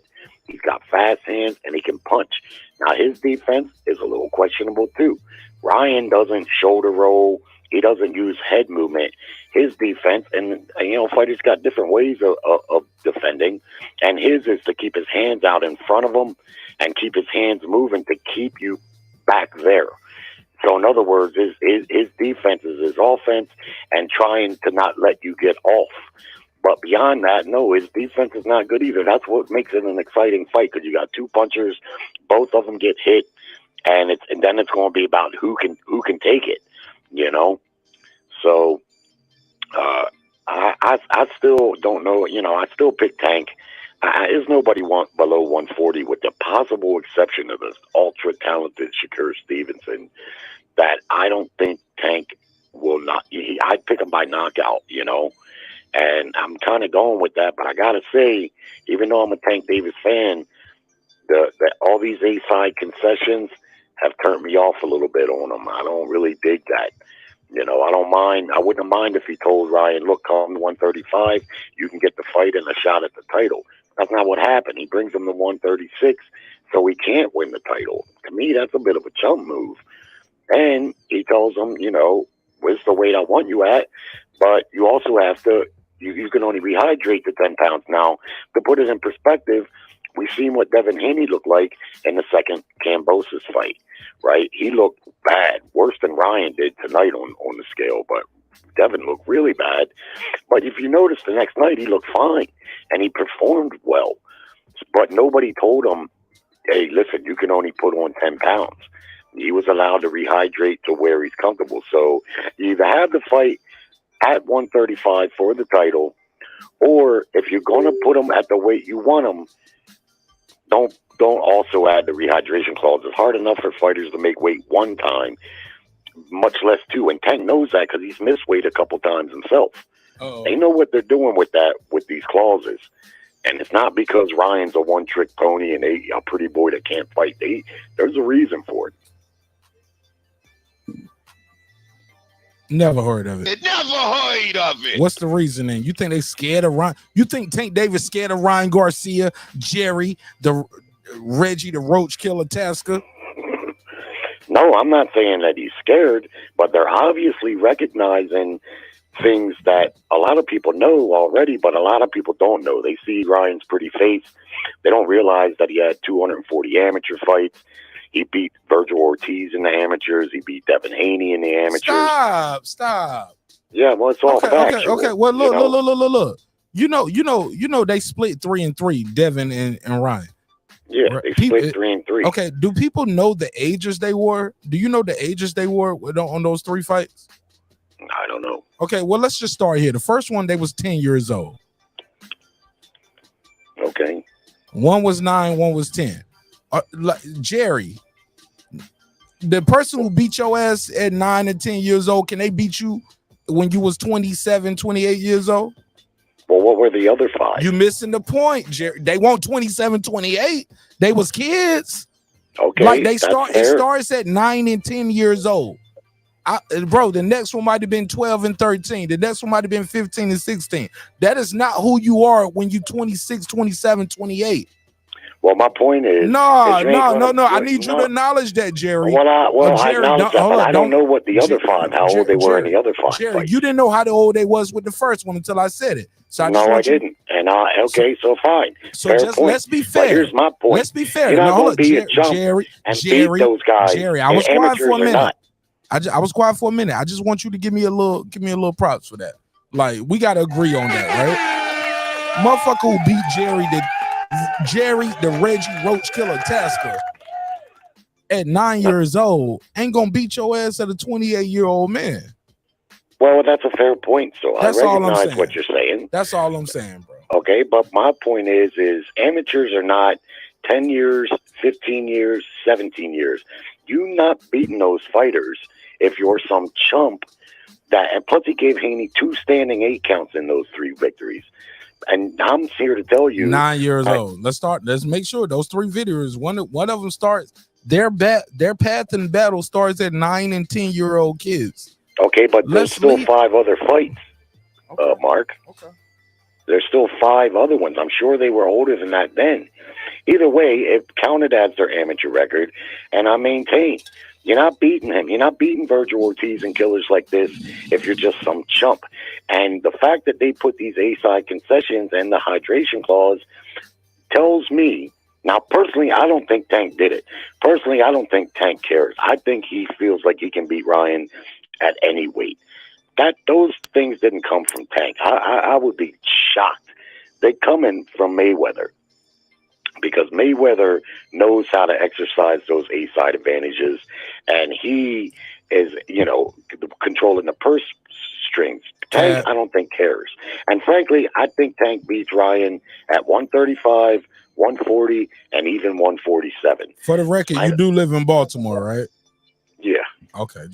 He's got fast hands and he can punch. Now, his defense is a little questionable, too. Ryan doesn't shoulder roll. He doesn't use head movement. His defense, and fighters got different ways of defending, and his is to keep his hands out in front of him and keep his hands moving to keep you back there. So, in other words, his defense is his offense and trying to not let you get off. But beyond that, no, his defense is not good either. That's what makes it an exciting fight because you got 2 punchers, both of them get hit, and then it's going to be about who can take it, So I still don't know. I still pick Tank. There's nobody below 140 with the possible exception of this ultra talented Shakur Stevenson that I don't think Tank will not. I'd pick him by knockout, And I'm kind of going with that, but I gotta say, even though I'm a Tank Davis fan, all these A-side concessions have turned me off a little bit on him. I don't really dig that. I don't mind. I wouldn't mind if he told Ryan, "Look, come to 135, you can get the fight and a shot at the title." That's not what happened. He brings him to 136, so he can't win the title. To me, that's a bit of a chump move. And he tells him, "Where's the weight I want you at? But you also have to. You can only rehydrate to 10 pounds." Now, to put it in perspective, we've seen what Devin Haney looked like in the second Kambosos fight, right? He looked bad, worse than Ryan did tonight on the scale, but Devin looked really bad. But if you notice, the next night he looked fine, and he performed well. But nobody told him, "Hey, listen, you can only put on 10 pounds." He was allowed to rehydrate to where he's comfortable. So you either have the fight at 135 for the title, or if you're going to put him at the weight you want him, don't also add the rehydration clause. It's hard enough for fighters to make weight one time, much less 2. And Tank knows that because he's missed weight a couple times himself. They know what they're doing with these clauses. And it's not because Ryan's a one-trick pony and a pretty boy that can't fight. There's a reason for it. Never heard of it. Never heard of it. What's the reasoning? You think they scared of Ryan? You think Tank Davis scared of Ryan Garcia, Jerry, the Reggie, the Roach Killer Tasker? No, I'm not saying that he's scared, but they're obviously recognizing things that a lot of people know already, but a lot of people don't know. They see Ryan's pretty face. They don't realize that he had 240 amateur fights. He beat Virgil Ortiz in the amateurs. He beat Devin Haney in the amateurs. Stop. Yeah, well, it's all factual. Okay. Well, look. You know, they split 3-3, Devin and Ryan. Yeah, they split 3-3. Okay, do people know the ages they were? Do you know the ages they were on those 3 fights? I don't know. Okay, well, let's just start here. The first one, they was 10 years old. Okay. One was 9, one was 10. Jerry, the person who beat your ass at 9 and 10 years old, can they beat you when you was 27, 28 years old? Well, what were the other 5? You missing the point, Jerry. They weren't 27, 28. They was kids. Okay, like they that's start. fair. It starts at 9 and 10 years old. Bro, the next one might have been 12 and 13. The next one might have been 15 and 16. That is not who you are when you 26, 27, 28. Well, my point is, No. I need you to acknowledge that, Jerry. Well, I Jerry, acknowledge that, but I don't know what the other 5, how old they were in the other 5. Jerry, you didn't know how old they was with the first one until I said it. So I didn't. And so fine. So fair just point. let's be fair. But here's my point. Let's be fair. You're not Now, going to be a jump and beat those guys. Jerry, I was quiet for a minute. Not. I was quiet for a minute. I just want you to give me a little props for that. Like, we gotta agree on that, right? Motherfucker who beat Jerry the Reggie Roach Killer Tasker at 9 years old ain't gonna beat your ass at a 28-year-old man. Well, that's a fair point. So That's I all I'm recognize saying. what you're saying. That's all I'm saying, bro. Okay, but my point is amateurs are not 10 years, 15 years, 17 years. You not beating those fighters if you're some chump that, and plus he gave Haney 2 standing 8 counts in those 3 victories. And I'm here to tell you, 9 years old. Let's make sure those 3 videos. One of them starts their path in battle starts at 9 and 10-year-old kids. Okay, but there's still 5 other fights, Mark. Okay. There's still 5 other ones. I'm sure they were older than that then. Either way, it counted as their amateur record, and I maintain you're not beating him. You're not beating Virgil Ortiz and killers like this if you're just some chump. And the fact that they put these A-side concessions and the hydration clause tells me, now personally, I don't think Tank did it. Personally, I don't think Tank cares. I think he feels like he can beat Ryan at any weight. Those things didn't come from Tank. I would be shocked. They come in from Mayweather, because Mayweather knows how to exercise those A-side advantages, and he is, controlling the purse strings. Tank, I don't think cares. And frankly, I think Tank beats Ryan at 135, 140, and even 147. For the record, you do live in Baltimore, right? Yeah. Okay.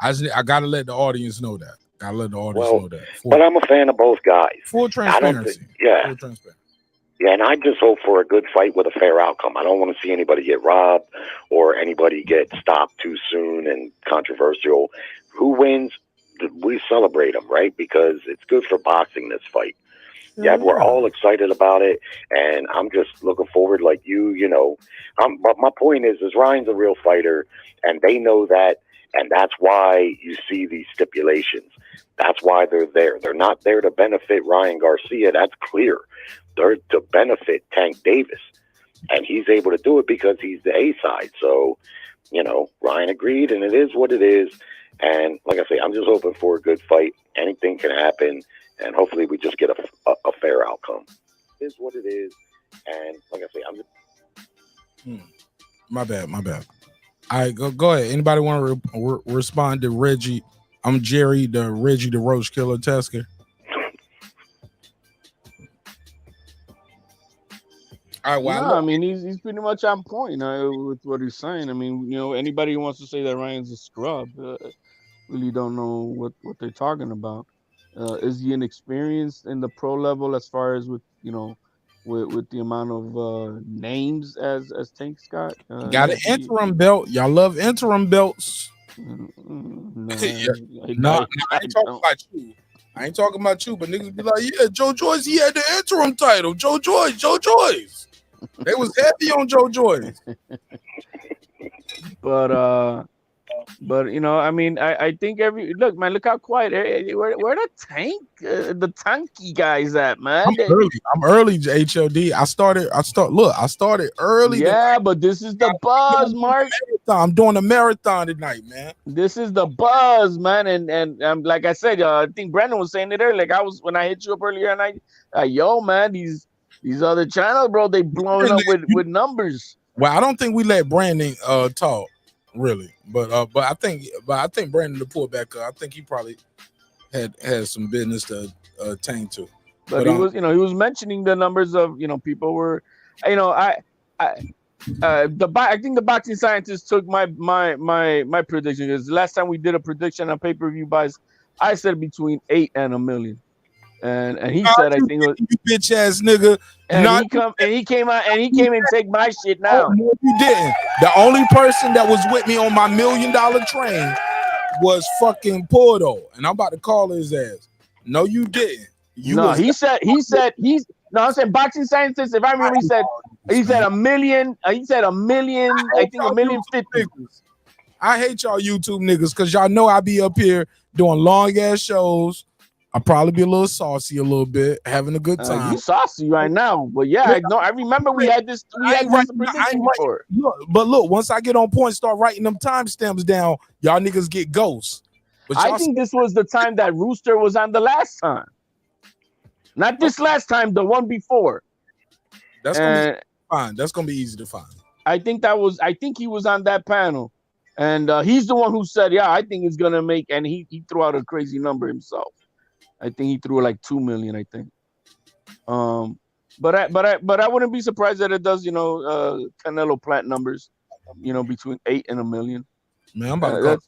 I gotta let the audience know that. Know that. But I'm a fan of both guys. Full transparency. Full transparency. Yeah, and I just hope for a good fight with a fair outcome. I don't want to see anybody get robbed or anybody get stopped too soon and controversial. Who wins, we celebrate them, right? Because it's good for boxing, this fight. Yeah, we're all excited about it, and I'm just looking forward like but my point is Ryan's a real fighter, and they know that, and that's why you see these stipulations. That's why they're there. They're not there to benefit Ryan Garcia. That's clear. They're to benefit Tank Davis, and he's able to do it because he's the A-side. So, Ryan agreed, and it is what it is. And like I say, I'm just hoping for a good fight. Anything can happen, and hopefully we just get a fair outcome. It is what it is, and like I say, I'm just... My bad. All right, go ahead. Anybody want to respond to Reggie? I'm Jerry, the Reggie the Roach Killer Tasker. All right, well, I mean, he's pretty much on point with what he's saying. I mean, anybody who wants to say that Ryan's a scrub really don't know what they're talking about. Is he inexperienced in the pro level as far as with the amount of names as Tank Scott? Got an interim belt. Y'all love interim belts. No, I ain't talking about you. I ain't talking about you, but niggas be like, yeah, Joe Joyce, he had the interim title. Joe Joyce. They was heavy on Joe Joyce. But you know, I mean, I think look how quiet. Where the tanky guys at, man? I'm early, HOD. I started early tonight. Yeah, but this is the buzz, Mark. I'm doing a marathon tonight, man. This is the buzz, man. And like I said, I think Brandon was saying it earlier. Like when I hit you up earlier, and yo, man, these other channels, bro, they blowing up with numbers. Well, I don't think we let Brandon talk really, but I think Brandon to pull back up. I think he probably had some business to attain to. But he was, he was mentioning the numbers of, people were, I think the boxing scientist took my prediction, because last time we did a prediction on pay-per-view buys, I said between 8 and 1 million, and he said I think it was, you bitch ass nigga. And he came and take my shit now. Oh, no, you didn't. The only person that was with me on my $1 million train was fucking Porto, and I'm about to call his ass. No, you didn't. I'm saying boxing scientist. If I remember, he said $1 million. He said $1 million. I think $1,050,000. I hate y'all YouTube niggas because y'all know I be up here doing long ass shows. I'll probably be a little saucy a little bit, having a good time. You saucy right now, but yeah, I remember we had this prediction before. But look, once I get on point, start writing them timestamps down, y'all niggas get ghosts. But I think this was the time that Rooster was on the last time. Not this last time, the one before. That's gonna be fine. That's gonna be easy to find. I think he was on that panel, and he's the one who said, "Yeah, I think it's gonna make." And he threw out a crazy number himself. I think he threw like 2 million. I think. But I wouldn't be surprised that it does. Canelo Plant numbers. Between 8 and 1 million. Man, I'm about to call.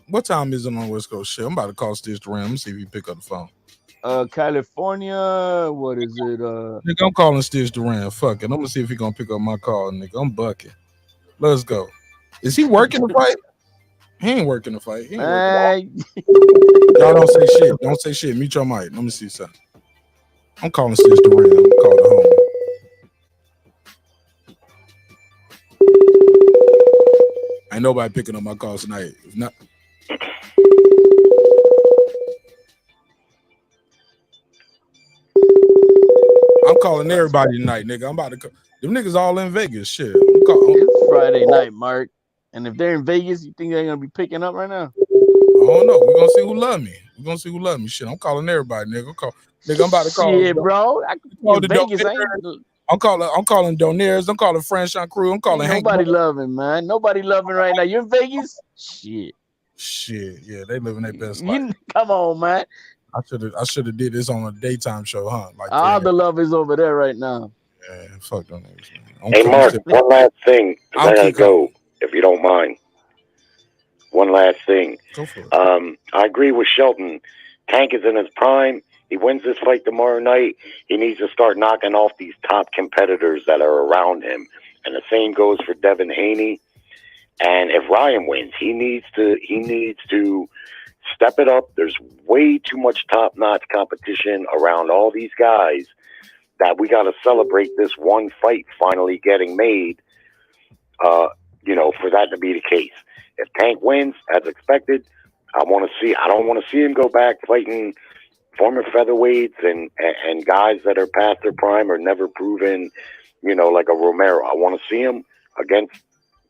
What time is it on West Coast? Shit, I'm about to call Stitch Duran. Let me see if he pick up the phone. California, what is it? Nigga, I'm calling Stitch Duran. Fuck it. I'm gonna see if he gonna pick up my call, nigga. I'm bucking. Let's go. Is he working the fight? He ain't working the fight. Y'all don't say shit. Don't say shit. Mute your mic. Let me see something. I'm calling Stitch Duran. I'm calling the home. Ain't nobody picking up my calls tonight. If not. I'm calling everybody tonight, nigga. I'm about to call. Them niggas all in Vegas. Shit. It's Friday night, Mark. And if they're in Vegas, you think they're gonna be picking up right now? I don't know. We're gonna see who love me. Shit, I'm calling everybody, nigga. I'm about to call. Shit, bro. I'm calling Donaires. I'm calling Franchon Crew. I'm calling Hank. Nobody loving, man. Nobody loving right now. You in Vegas? Shit. Yeah, they living their best life. Come on, man. I should have did this on a daytime show, huh? Like all the love is over there right now. Yeah, fuck them niggas, man. Hey, Mark, one last thing. I gotta go, if you don't mind. One last thing. Go for it. I agree with Shelton. Tank is in his prime. He wins this fight tomorrow night. He needs to start knocking off these top competitors that are around him. And the same goes for Devin Haney. And if Ryan wins, he needs to step it up. There's way too much top-notch competition around all these guys that we got to celebrate this one fight finally getting made, for that to be the case. If Tank wins, as expected, I don't want to see him go back fighting former featherweights and guys that are past their prime or never proven, like a Romero. I want to see him against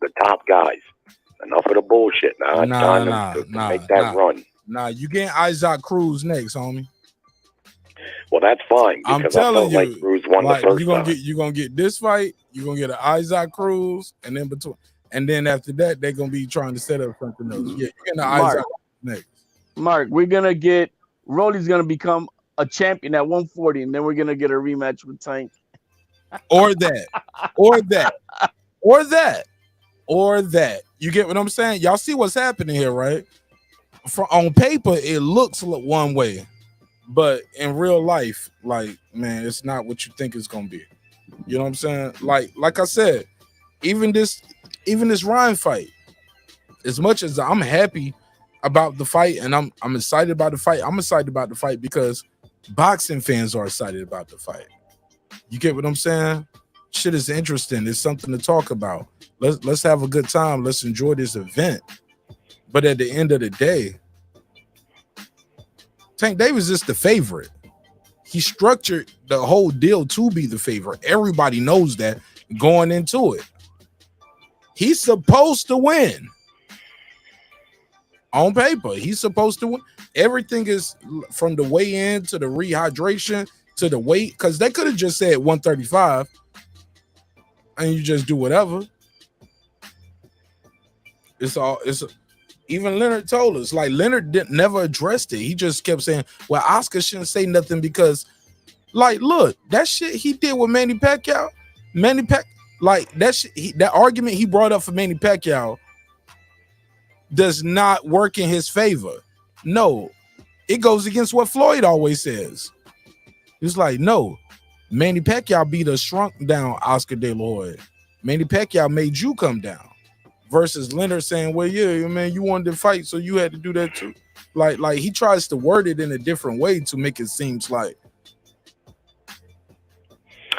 the top guys. Enough of the bullshit. Now it's time to make that run. Nah, you getting Isaac Cruz next, homie. Well, that's fine. I'm telling you, like Cruz won the first time. You're gonna get this fight. You're gonna get an Isaac Cruz, and then after that, they're gonna be trying to set up something else. Yeah, you're getting Isaac next. Mark, we're gonna get Rolly's gonna become a champion at 140, and then we're gonna get a rematch with Tank. Or that. You get what I'm saying? Y'all see what's happening here, right? On paper, it looks one way, but in real life, like, man, it's not what you think it's gonna be. You know what I'm saying? Like I said, even this Ryan fight, as much as I'm happy about the fight and I'm excited about the fight, I'm excited about the fight because boxing fans are excited about the fight. You get what I'm saying? shit is interesting. It's something to talk about. Let's have a good time. Let's enjoy this event. But at the end of the day, Tank Davis is the favorite. He structured the whole deal to be the favorite. Everybody knows that going into it. He's supposed to win. On paper, he's supposed to win. Everything is from the weigh-in to the rehydration to the weight, because they could have just said 135 and you just do whatever. Even Leonard told us, like, Leonard never addressed it. He just kept saying, well, Oscar shouldn't say nothing because, like, look, that shit he did with Manny Pacquiao, like, that argument he brought up for Manny Pacquiao does not work in his favor. No, it goes against what Floyd always says. It's like, no, Manny Pacquiao beat a shrunk down Oscar De La Hoya. Manny Pacquiao made you come down. Versus Leonard saying, well, yeah, man, you wanted to fight, so you had to do that too. Like he tries to word it in a different way to make it seem like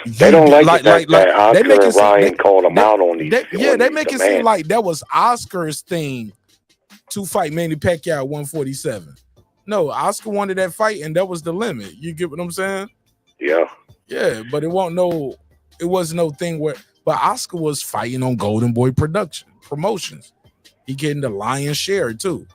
they don't like that Oscar and Ryan called him out on these. They make it seem like that was Oscar's thing to fight Manny Pacquiao at 147. No, Oscar wanted that fight, and that was the limit. You get what I'm saying? Yeah. Yeah, but it was no thing where. But Oscar was fighting on Golden Boy Promotions. He getting the lion's share too.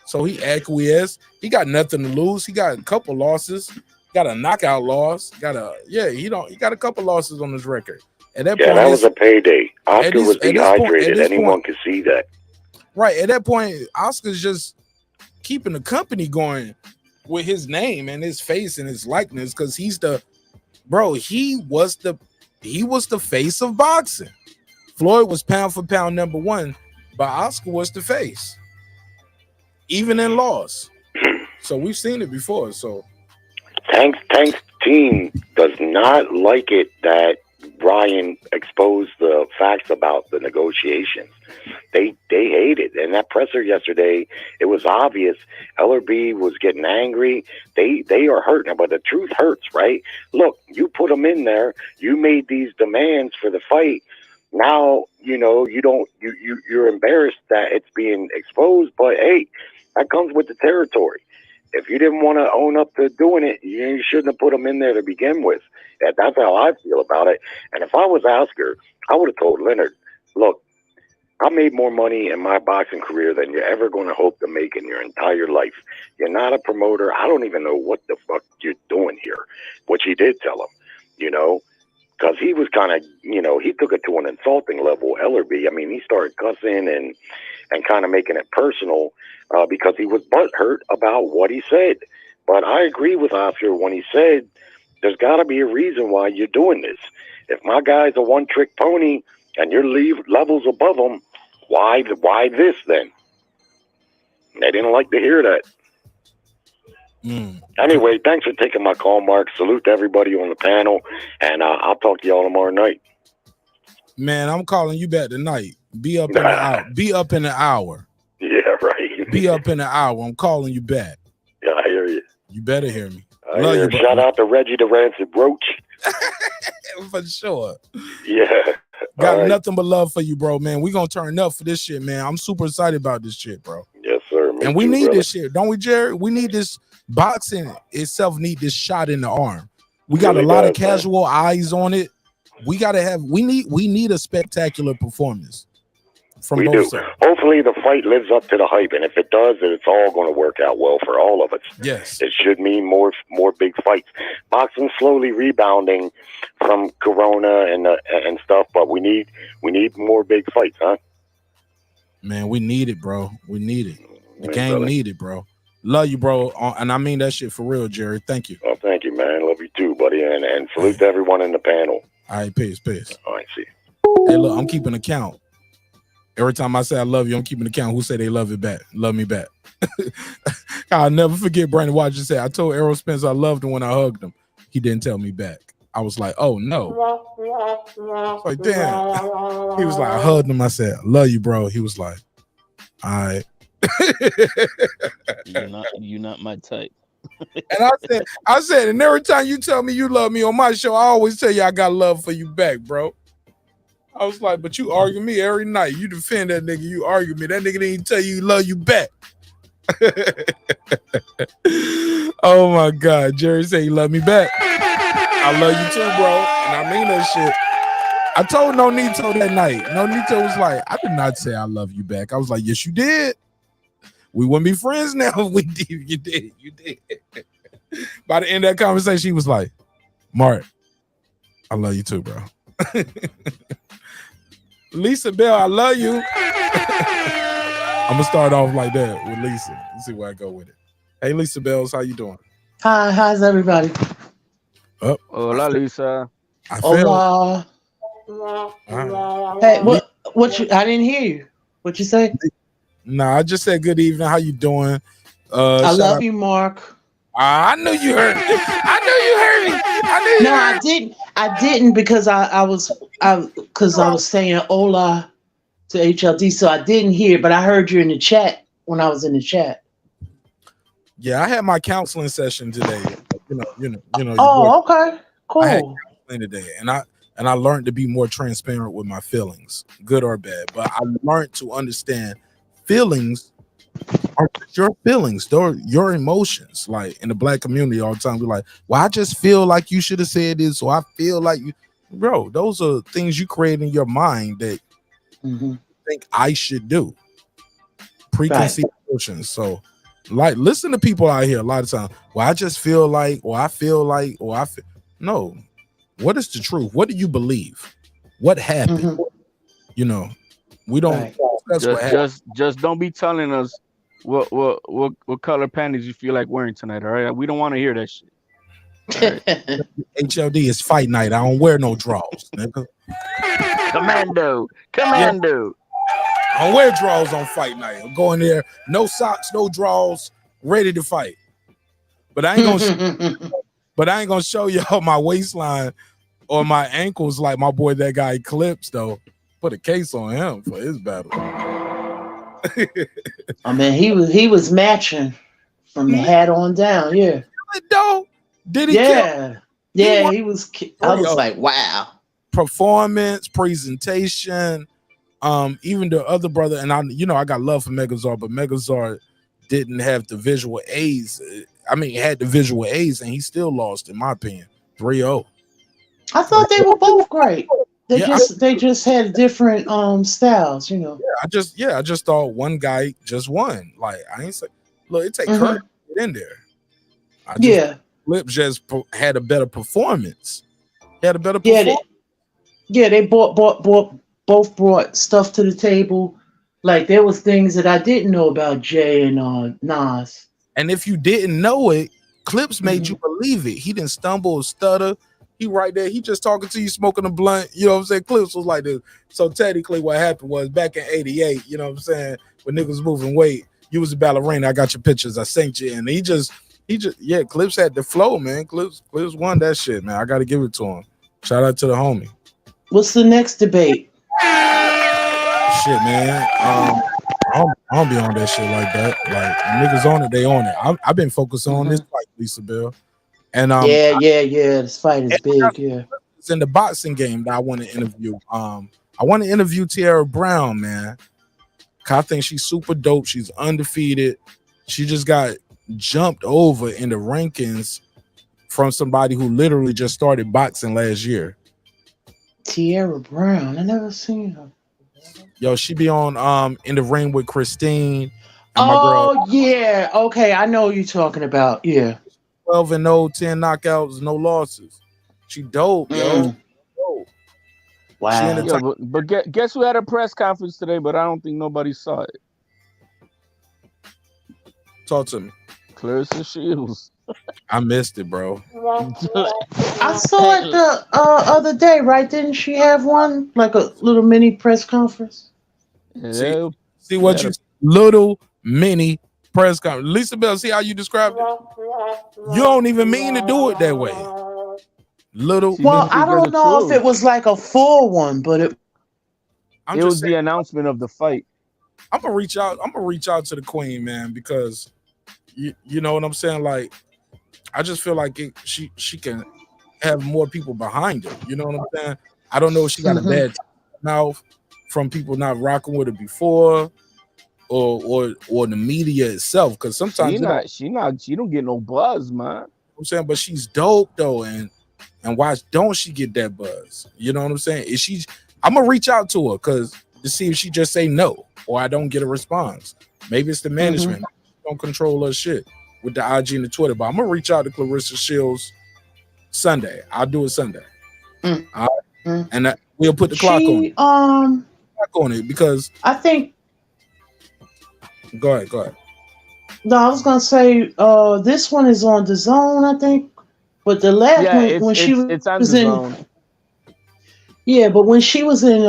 So he acquiesced. He got nothing to lose. He got a couple losses. Got a knockout loss. He got a couple losses on his record. At that point, that was a payday. Oscar was dehydrated. Anyone could see that. Right. At that point, Oscar's just keeping the company going with his name and his face and his likeness, because he was the face of boxing. Floyd was pound for pound number one, but Oscar was the face, even in loss. So we've seen it before. So Tank's team does not like it that Ryan exposed the facts about the negotiations. They hate it. And that presser yesterday, it was obvious. LRB was getting angry. They are hurting, but the truth hurts, right? Look, you put them in there. You made these demands for the fight. Now, you're embarrassed that it's being exposed, but hey, that comes with the territory. If you didn't want to own up to doing it, you shouldn't have put them in there to begin with. That's how I feel about it. And if I was Oscar, I would have told Leonard, look, I made more money in my boxing career than you're ever going to hope to make in your entire life. You're not a promoter. I don't even know what the fuck you're doing here, which he did tell him, because he was kind of, he took it to an insulting level, Ellerby. I mean, he started cussing and kind of making it personal because he was butthurt about what he said. But I agree with Oscar when he said, there's got to be a reason why you're doing this. If my guy's a one-trick pony and your levels above him, why this then? They didn't like to hear that. Anyway, thanks for taking my call, Mark. Salute to everybody on the panel, and I'll talk to y'all tomorrow night. Man, I'm calling you back tonight. Be up in an hour. Be up in an hour. Yeah, right. Be up in an hour. I'm calling you back. Yeah, I hear you. You better hear me. Love you, shout out to Reggie the Rancid Roach. For sure. Yeah. Got nothing but love for you, bro, man. We gonna turn up for this shit, man. I'm super excited about this shit, bro. Yes, sir. And we need this shit, don't we, Jerry? We need this. Boxing itself need this shot in the arm. We got a lot of casual eyes on it. We need a spectacular performance from both sides. Hopefully the fight lives up to the hype, and if it does, then it's all going to work out well for all of us. Yes. It should mean more big fights. Boxing slowly rebounding from Corona and stuff, but we need more big fights, huh? Man, we need it, bro. We need it. The game need it, bro. Love you, bro. And I mean that shit for real, Jerry. Thank you. Oh, thank you, man. Love you too, buddy. And salute to everyone in the panel. All right, peace. All right, see. Hey, look, I'm keeping account. Every time I say I love you, I'm keeping account who say they love me back. I'll never forget Brandon Watson said, I told Errol Spence I loved him when I hugged him. He didn't tell me back. I was like, oh no. Like, damn. He was like, I hugged him. I said, I love you, bro. He was like, all right. You're not my type. And I said, and every time you tell me you love me on my show, I always tell you I got love for you back, bro. I was like, but you argue me every night. You defend that nigga. You argue me. That nigga didn't tell you he love you back. Oh my God. Jerry said he love me back. I love you too, bro. And I mean that shit. I told Nonito that night. Nonito was like, I did not say I love you back. I was like, yes, you did. We wouldn't be friends now if we did. You did. You did. By the end of that conversation, he was like, Marq, I love you too, bro. Lisa Bell, I love you. I'm gonna start off like that with Lisa. Let's see where I go with it. Hey, Lisa Bells, how you doing? Hi, how's everybody? Oh, hola, Lisa. I Hola. Hey, what you? I didn't hear you. What you say? Nah, I just said good evening. How you doing? I love you, Marq. I knew you heard me. I knew you heard me. I knew you heard me. I didn't because I was saying hola to HLD, so I didn't hear, but I heard you in the chat when I was in the chat. Yeah, I had my counseling session today. You know. Oh, okay, cool. I had counseling today, and I learned to be more transparent with my feelings, good or bad. But I learned to understand feelings are your feelings, they're your emotions. Like in the Black community, all the time we're like, well, I just feel like you should have said this, or I feel like you, bro. Those are things you create in your mind that you think I should do. Preconceived notions. So, like, listen to people out here a lot of times. Well, I just feel like, or I feel like, or I feel. No, what is the truth? What do you believe? What happened? You know, we don't. That's what happened. Just don't be telling us what color panties you feel like wearing tonight. All right, we don't want to hear that shit. Right. HLD is fight night. I don't wear no draws, nigga. Commando. I don't wear draws on fight night. I'm going there, no socks, no draws, ready to fight. But I ain't gonna show y'all my waistline or my ankles like my boy that guy Clips though. Put a case on him for his battle. I mean, he was matching from the hat on down. Yeah. Did he? Yeah. Yeah, he was. I was like, wow. Performance, presentation. Even the other brother, and I got love for Megazord, but Megazord didn't have the visual aids. I mean, he had the visual aids, and he still lost, in my opinion, 3-0. I thought they were both great. They just had different styles, you know. I just thought one guy just won. Like I ain't say, look, it take courage to get in there. Flip just had a better performance. He had a better performance. They both brought stuff to the table. Like there was things that I didn't know about Jay and Nas. And if you didn't know it, Clips made you believe it. He didn't stumble or stutter. He right there. He just talking to you, smoking a blunt. You know what I'm saying? Clips was like this. So technically what happened was back in 88, you know what I'm saying? When niggas moving weight, you was a ballerina. I got your pictures. I sent you. And he just, Clips had the flow, man. Clips won that shit, man. I got to give it to him. Shout out to the homie. What's the next debate? Shit, man. I don't be on that shit like that. Like niggas on it, they on it. I've been focused on this fight, Lisa Bell. And this fight is big. Yeah, it's in the boxing game that I want to interview. I want to interview Tierra Brown, man. I think she's super dope. She's undefeated. She just got jumped over in the rankings from somebody who literally just started boxing last year. Tierra Brown, I never seen her. Yo, she be on in the ring with Christine. And yeah, okay, I know what you're talking about. Yeah, 12-0, 10 knockouts, no losses. She dope, yo. Wow. But guess who had a press conference today? But I don't think nobody saw it. Talk to me. Clarissa Shields. I missed it, bro. I saw it the other day, right? Didn't she have one like a little mini press conference? Yeah. See what you little mini press conference. Lisa Bell, see how you described it? You don't even mean to do it that way. Well, I don't know if it was like a full one, but it was the announcement of the fight. I'm gonna reach out to the queen, man, because you know what I'm saying? Like, I just feel like she can have more people behind her. You know what I'm saying? I don't know if she got a bad time. mouth from people not rocking with her before, or the media itself. Because sometimes she don't get no buzz, man. I'm saying, but she's dope though, and why don't she get that buzz? You know what I'm saying? Is she? I'm gonna reach out to her to see if she just say no or I don't get a response. Maybe it's the management. Don't control her shit with the IG and the Twitter. But I'm gonna reach out to Clarissa Shields Sunday. I'll do it Sunday. All right? And we'll put the clock on it because I think. Go ahead. No, I was gonna say this one is on dazn, I think, but the last one when she was in, yeah, but when she was in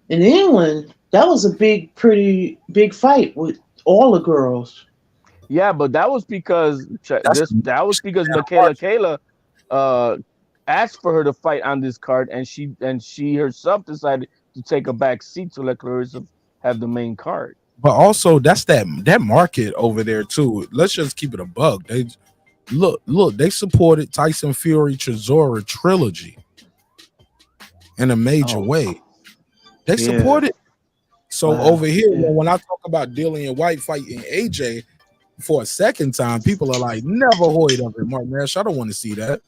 England, that was a pretty big fight with all the girls. Yeah, but that was because Kayla asked for her to fight on this card, and she herself decided to take a back seat to let Clarissa have the main card. But also, that's that market over there too. Let's just keep it a buck. They look. They supported Tyson Fury Chisora trilogy in a major way. They supported. So over here, when I talk about Dillian White fighting AJ for a second time, people are like, "Never hoid of it, Mark Nash. I don't want to see that."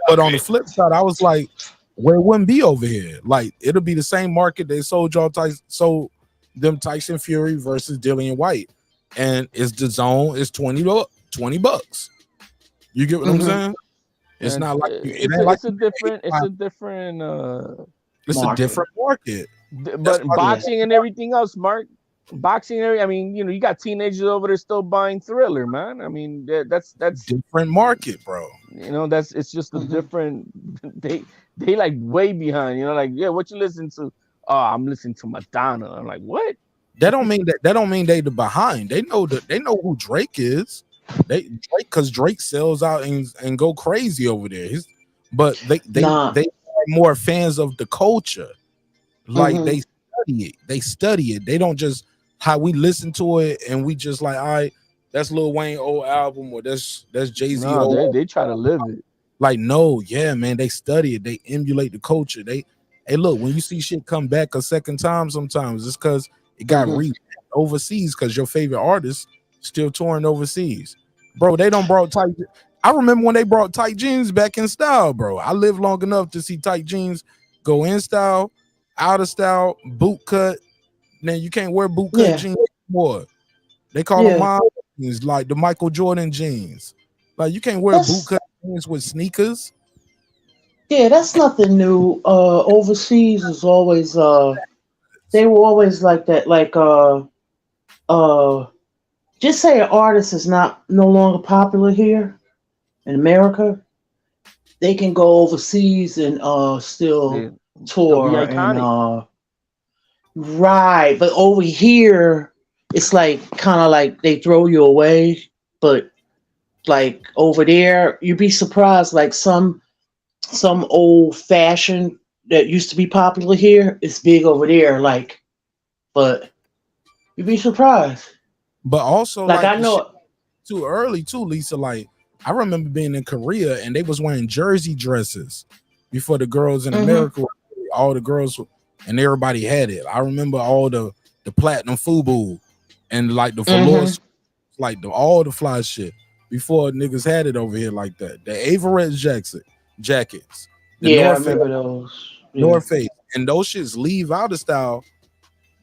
But on the flip side, I was like, "Where it wouldn't be over here? Like it'll be the same market they sold y'all Tyson Fury versus Dillian White, and it's DAZN is $20. You get what I'm saying? It's not like it's a different market. But boxing and everything else, Mark. Boxing, I mean, you got teenagers over there still buying Thriller, man. I mean, that's different market, bro. It's just a different. They like way behind. Like what you listen to? Oh, I'm listening to Madonna. I'm like, what? That don't mean they the behind. They know who Drake is. Because Drake sells out and go crazy over there. But they are more fans of the culture. Like they study it. They don't just how we listen to it and we just like, all right, that's Lil Wayne old album or that's Jay-Z old. They try to live it. Like, no, yeah, man, they study it. They emulate the culture. Hey, look, when you see shit come back a second time, sometimes it's because it got reached overseas because your favorite artist still touring overseas. Bro, they don't brought tight. I remember when they brought tight jeans back in style, bro. I lived long enough to see tight jeans go in style, out of style, boot cut. Then you can't wear boot cut jeans anymore. They call them mom jeans, like the Michael Jordan jeans. Like you can't wear boot cut jeans with sneakers. Yeah, that's nothing new. Overseas is always they were always like that. Like just say an artist is no longer popular here in America, they can go overseas and still tour and right. But over here, it's like kind of like they throw you away. But like over there, you'd be surprised. Like some old fashioned that used to be popular here, it's big over there. Like, but you'd be surprised. But also, like I know too early too, Lisa. Like I remember being in Korea and they was wearing jersey dresses before the girls in America. All the girls and everybody had it. I remember all the platinum FUBU and like the velour, like all the fly shit before niggas had it over here like that. The Averett jackets. The I remember those. North Face. And those shits leave out of style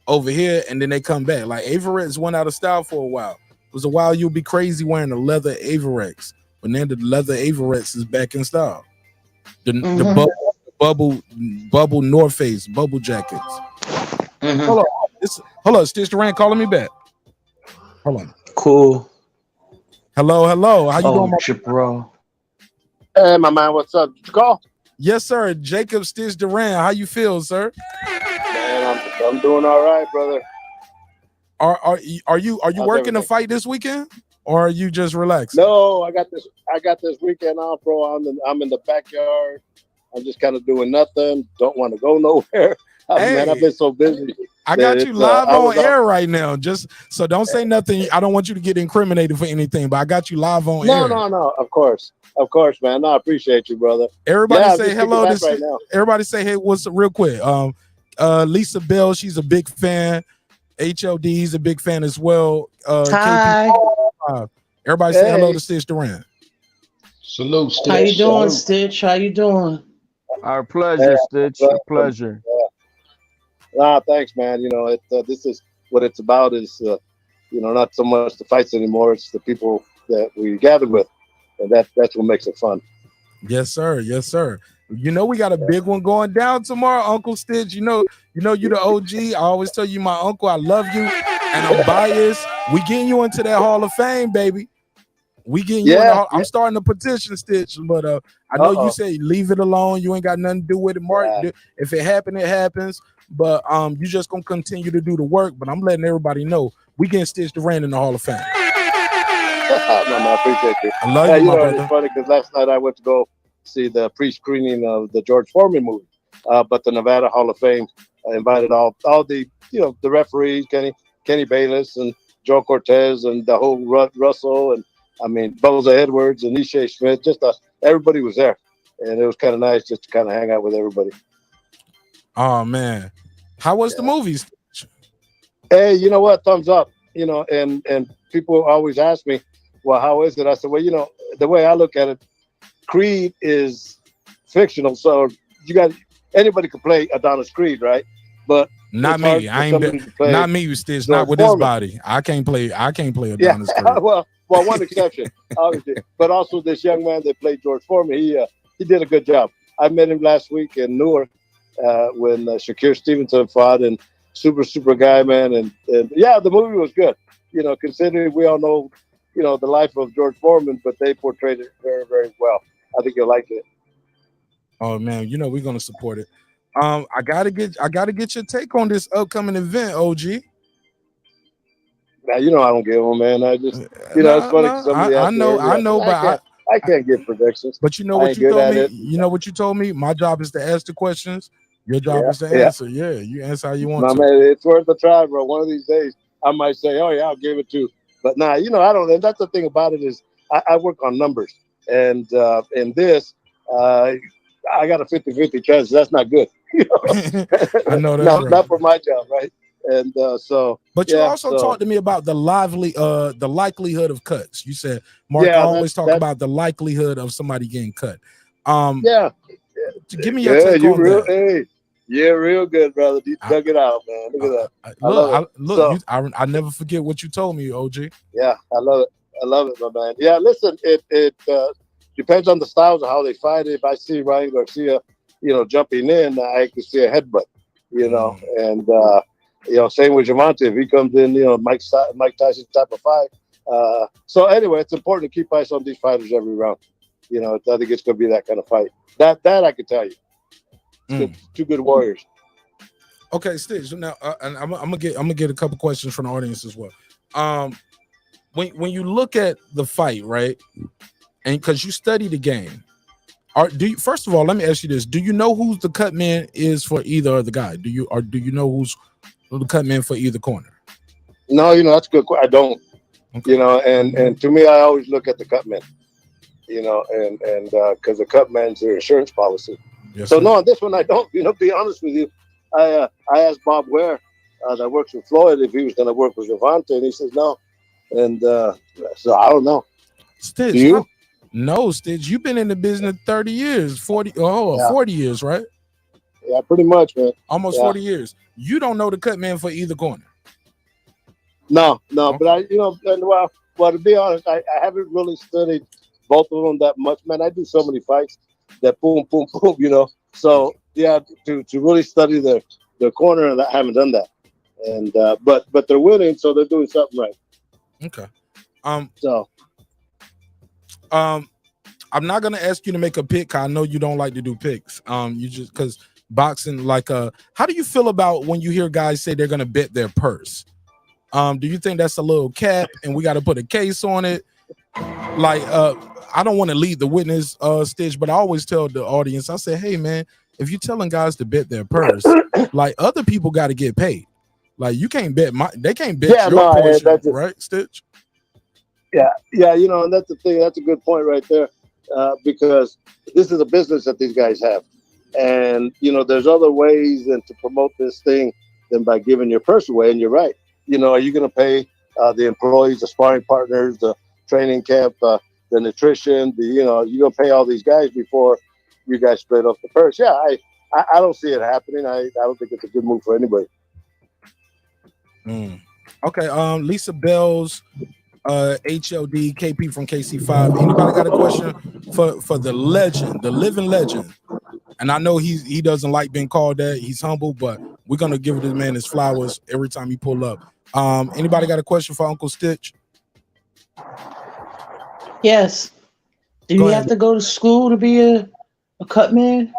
over here and then they come back. Like Averett's went out of style for a while. It was a while you'll be crazy wearing the leather Averett's, but then the leather Averett's is back in style. The bubble North Face bubble jackets. Hold on, Stitch Duran calling me back. Hold on. Cool. Hello. How you doing, bro? Hey, my man, what's up? Did you call? Yes, sir. Jacob Stitch Duran. How you feel, sir? Man, I'm doing all right, brother. Are you working a fight this weekend, or are you just relaxing? No, I got this weekend off, bro. I'm in the backyard. I'm just kind of doing nothing. Don't want to go nowhere. Man, I've been so busy. I got you live on air right now. Just so don't say nothing. I don't want you to get incriminated for anything, but I got you live on air. No. Of course, man. No, I appreciate you, brother. Everybody say hello. Right now. Everybody say hey. What's real quick? Lisa Bell, she's a big fan. HLD, he's a big fan as well. Hi. KP, everybody say hello to Stitch Duran. Salute, Stitch. How you doing, Stitch? How you doing? Our pleasure, Stitch. Our pleasure. Thanks, man. This is what it's about. Is not so much the fights anymore. It's the people that we gather with, and that's what makes it fun. Yes, sir. Yes, sir. We got a big one going down tomorrow, Uncle Stitch. You the OG. I always tell you, my uncle, I love you, and I'm biased. We getting you into that Hall of Fame, baby. We getting you in the Hall. I'm starting a petition, Stitch, but I know you say leave it alone. You ain't got nothing to do with it, Marq. If it happens, it happens. But you just gonna continue to do the work. But I'm letting everybody know we getting Stitch Duran in the Hall of Fame. No, I appreciate you. I love you, my brother. It's funny because last night I went to go see the pre-screening of the George Foreman movie, but the Nevada Hall of Fame invited all the the referees, Kenny Bayless and Joe Cortez and the whole Russell and Boza Edwards and Ishe Smith. Just everybody was there, and it was kind of nice just to kind of hang out with everybody. Oh man, how was the movies? Hey, you know what? Thumbs up. And people always ask me, well, how is it? I said, well, the way I look at it, Creed is fictional, so anybody could play Adonis Creed, right? But not me. Not me, Stitch. Not with this body. I can't play Adonis Creed. well, one exception, obviously, but also this young man that played George Foreman. He did a good job. I met him last week in Newark when Shakir Stevenson fought, and super guy, man, and the movie was good. Considering we all know, the life of George Foreman, but they portrayed it very, very well. I think you'll like it. Oh man, we're gonna support it. I gotta get your take on this upcoming event, OG. Now I don't give them, man. I just it's funny. Somebody I know, but I can't give predictions. But you know what you told me? You know what you told me? My job is to ask the questions. Your job is to answer. Yeah, you answer how you want to. Man, it's worth a try, bro. One of these days, I might say, "Oh yeah, I'll give it to." But I don't. And that's the thing about it is, I work on numbers, and in this, I got a 50-50 chance. That's not good. I know that's right. Not for my job, right? And so. But you also talked to me about the likelihood of cuts. You said, Marq, I always talk about the likelihood of somebody getting cut. Give me your take on that. Hey, you're real good, brother. You dug it out, man. Look at that. I never forget what you told me, OG. Yeah, I love it, my man. Yeah, listen, it depends on the styles of how they fight. If I see Ryan Garcia, jumping in, I can see a headbutt, and same with Gervonta. If he comes in, Mike Tyson type of fight. So anyway, it's important to keep eyes on these fighters every round. I think it's going to be that kind of fight. That I can tell you. Two good warriors. Okay, Stitch. Now, and I'm gonna get a couple questions from the audience as well. When you look at the fight, right, and because you study the game, first of all, let me ask you this: do you know who the cut man is for either of the guy? Do you know who's the cut man for either corner? No, that's a good question. I don't. Okay. And to me, I always look at the cut man. And because the cut man's their insurance policy. Yes, so no, on this one I don't. Be honest with you, I asked Bob Ware that works with Floyd if he was going to work with Gervonta, and he says no. And so I don't know. Stitch, do you? No, Stitch. You've been in the business 30 years, 40 years, right? Yeah, pretty much, man. Almost 40 years. You don't know the cut man for either corner. No, okay. But and well, to be honest, I haven't really studied both of them that much, man. I do so many fights that boom, boom, boom, So yeah, to really study the corner, and I haven't done that. And but they're winning, so they're doing something right. Okay. I'm not gonna ask you to make a pick, 'cause I know you don't like to do picks. You just because boxing, how do you feel about when you hear guys say they're gonna bet their purse? Do you think that's a little cap and we got to put a case on it? I don't want to lead the witness, Stitch, but I always tell the audience, I say, hey man, if you're telling guys to bet their purse, other people got to get paid. Like you can't bet they can't bet Yeah, your no, portion, that's it. right, Stitch? Yeah, and that's the thing. That's a good point right there, because this is a business that these guys have, and there's other ways than to promote this thing than by giving your purse away. And you're right. Are you going to pay the employees, the sparring partners, the training camp, the nutrition? You're going to pay all these guys before you guys split up the purse. Yeah, I don't see it happening. I don't think it's a good move for anybody. Okay, Lisa Bells, HLD, KP from KC5. Anybody got a question for the legend, the living legend? And I know he doesn't like being called that. He's humble, but we're gonna give this man his flowers every time he pull up. Anybody got a question for Uncle Stitch? Yes. Do you have to go to school to be a cut man?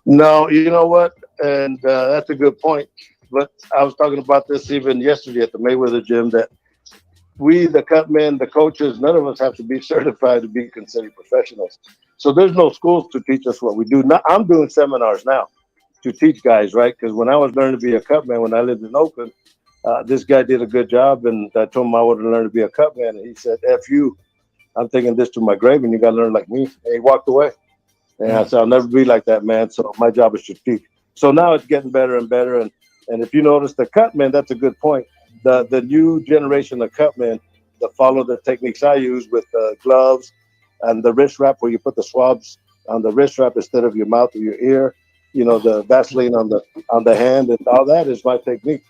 No, you know what? And that's a good point. But I was talking about this even yesterday at the Mayweather gym, that we, the cut men, the coaches, none of us have to be certified to be considered professionals. So there's no schools to teach us what we do. Now, I'm doing seminars now to teach guys, right? Because when I was learning to be a cut man, when I lived in Oakland, this guy did a good job, and I told him I wanted to learn to be a cut man, and he said, "F you, I'm taking this to my grave, and you got to learn like me." And he walked away. And I said, "I'll never be like that, man. So my job is to teach." So now it's getting better and better. And if you notice the cut men, that's a good point. The new generation of cut men that follow the techniques I use with gloves and the wrist wrap, where you put the swabs on the wrist wrap instead of your mouth or your ear, the Vaseline on the hand, and all that is my technique.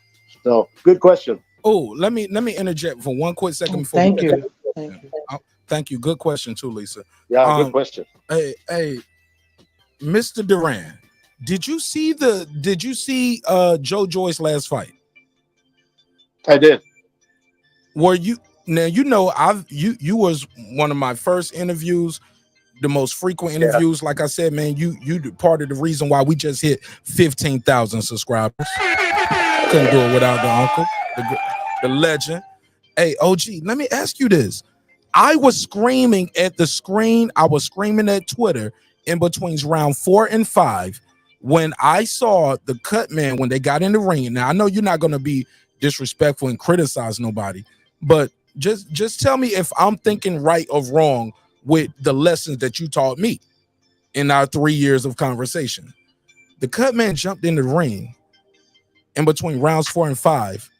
So good question. Oh, let me interject for one quick second before Thank we you. Thank you. Good question too, Lisa. Yeah, good question. Hey, Mr. Duran, did you see Joe Joyce last fight? I did. Were you now? You was one of my first interviews, the most frequent interviews. Like I said, man, you part of the reason why we just hit 15,000 subscribers. Couldn't do it without the uncle, the legend. Hey, OG, let me ask you this. I was screaming at the screen. I was screaming at Twitter in between round 4 and 5 when I saw the cut man when they got in the ring. Now, I know you're not going to be disrespectful and criticize nobody, but just tell me if I'm thinking right or wrong with the lessons that you taught me in our 3 years of conversation. The cut man jumped in the ring in between rounds 4 and 5.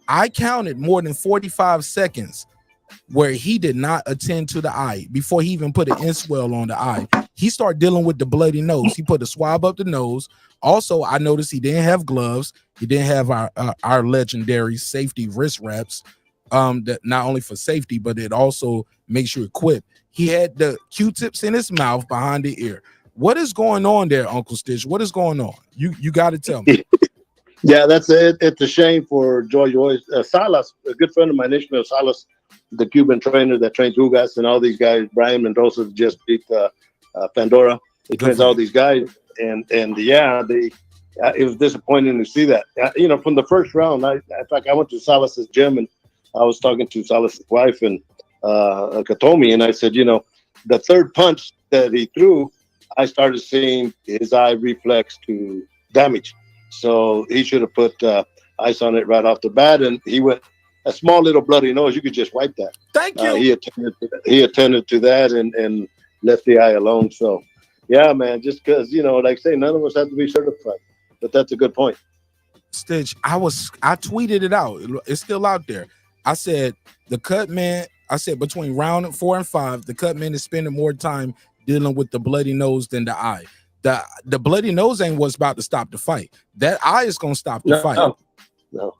I counted more than 45 seconds where he did not attend to the eye before he even put an inswell on the eye. He started dealing with the bloody nose. He put a swab up the nose. Also, I noticed he didn't have gloves. He didn't have our legendary safety wrist wraps, that not only for safety, but it also makes you equipped. He had the Q-tips in his mouth behind the ear. What is going on there, Uncle Stitch? What is going on? You got to tell me. Yeah, that's it. It's a shame for Joy Joyce. Salas, a good friend of mine, Ishmael Salas, the Cuban trainer that trains Ugas and all these guys. Brian Mendoza just beat Pandora. He trains all these guys, and yeah, it was disappointing to see that. From the first round, in fact, I went to Salas's gym and I was talking to Salas's wife and Katomi, and I said, the third punch that he threw, I started seeing his eye reflex to damage. So he should have put ice on it right off the bat, and he went a small little bloody nose. You could just wipe that. Thank you. He attended to that and left the eye alone. So, yeah, man, just because, like I say, none of us have to be certified, but that's a good point. Stitch, I tweeted it out. It's still out there. I said the cut man. I said between round 4 and 5, the cut man is spending more time dealing with the bloody nose than the eye. The bloody nose ain't what's about to stop the fight. That eye is gonna stop the fight. No.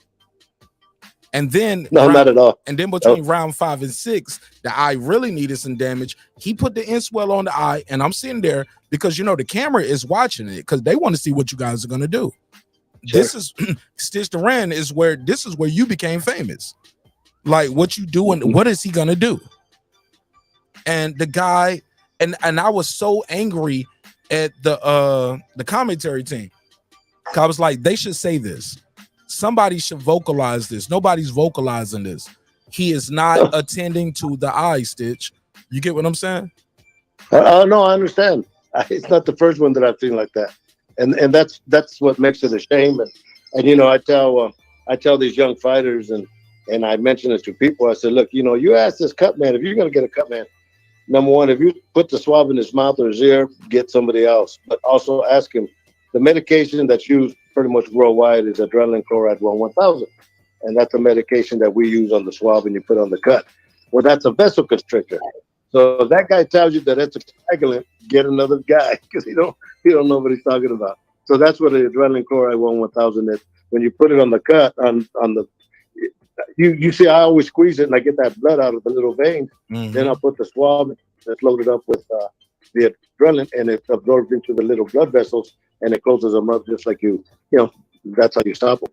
And then not at all. And then between round 5 and 6, the eye really needed some damage. He put the inswell on the eye, and I'm sitting there because the camera is watching it because they want to see what you guys are gonna do. Sure. This is Stitch Duran is where you became famous. Like what you do and what is he gonna do? And the guy, and I was so angry at the commentary team. I was like, they should say this. Somebody should vocalize this. Nobody's vocalizing this. He is not attending to the eye, Stitch. You get what I'm saying? No, I understand. It's not the first one that I've seen like that. and that's what makes it a shame. And you know, I tell these young fighters, and I mention it to people. I said, look, you know, you ask this cut man, if you're going to get a cut man, number one, if you put the swab in his mouth or his ear, get somebody else. But also ask him, the medication that's used pretty much worldwide is adrenaline chloride 1000. And that's a medication that we use on the swab and you put on the cut. Well, that's a vessel constrictor. So if that guy tells you that it's a coagulant, get another guy because he don't know what he's talking about. So that's what the adrenaline chloride 1000 is. When you put it on the cut, on the, you see, I always squeeze it and I get that blood out of the little veins. Mm-hmm. Then I'll put the swab that's loaded up with the adrenaline, and it absorbs into the little blood vessels and it closes them up just like you know, that's how you stop them.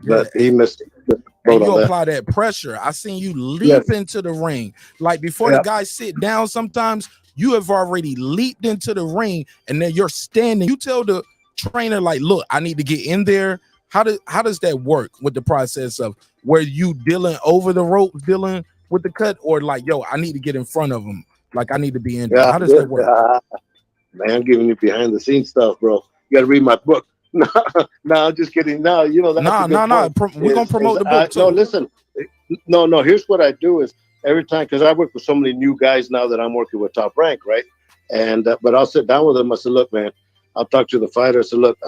But he missed the And boat you on apply that pressure. I seen you leap into the ring. Like before the guys sit down, sometimes you have already leaped into the ring and then you're standing. You tell the trainer, like, look, I need to get in there. How does that work with the process of where you dealing over the ropes, dealing with the cut, or like, yo, I need to get in front of them. Like I need to be in there. How does that work? Man, I'm giving you behind the scenes stuff, bro. You got to read my book. No, I'm just kidding. No, you know, that's we're gonna promote the book too. No, listen. No. Here's what I do is every time, because I work with so many new guys now that I'm working with Top Rank, right? And but I'll sit down with them. I said, look, man, I'll talk to the fighter. I said, look,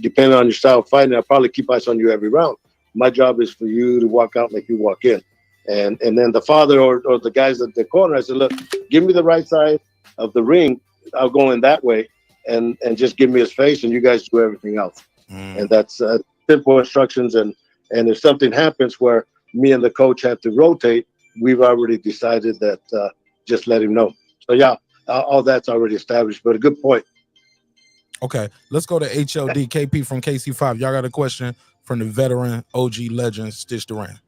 depending on your style of fighting, I'll probably keep ice on you every round. My job is for you to walk out like you walk in. And then the father or the guys at the corner, I said, look, give me the right side of the ring. I'll go in that way. And just give me his face, and you guys do everything else. And that's simple instructions. And if something happens where me and the coach have to rotate, we've already decided that just let him know. So yeah, all that's already established. But a good point. Okay, let's go to HLD. KP from KC5. Y'all got a question from the veteran OG legend Stitch Duran.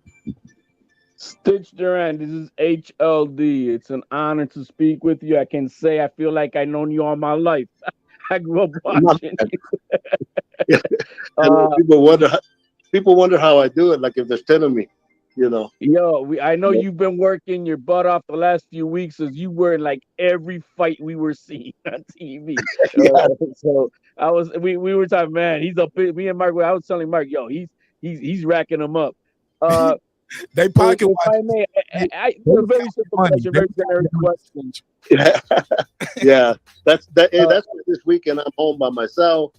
Stitch Duran, this is HLD. It's an honor to speak with you. I can say I feel like I've known you all my life. I grew up watching you. People wonder how I do it. Like if there's 10 of me, you know. Yo, I know you've been working your butt off the last few weeks, as you were in like every fight we were seeing on TV. So we were talking, man. He's up. Me and Marq. I was telling Marq, yo, he's racking them up. They pocket if I may, a very simple question, very generic question. Yeah, that's this weekend. I'm home by myself.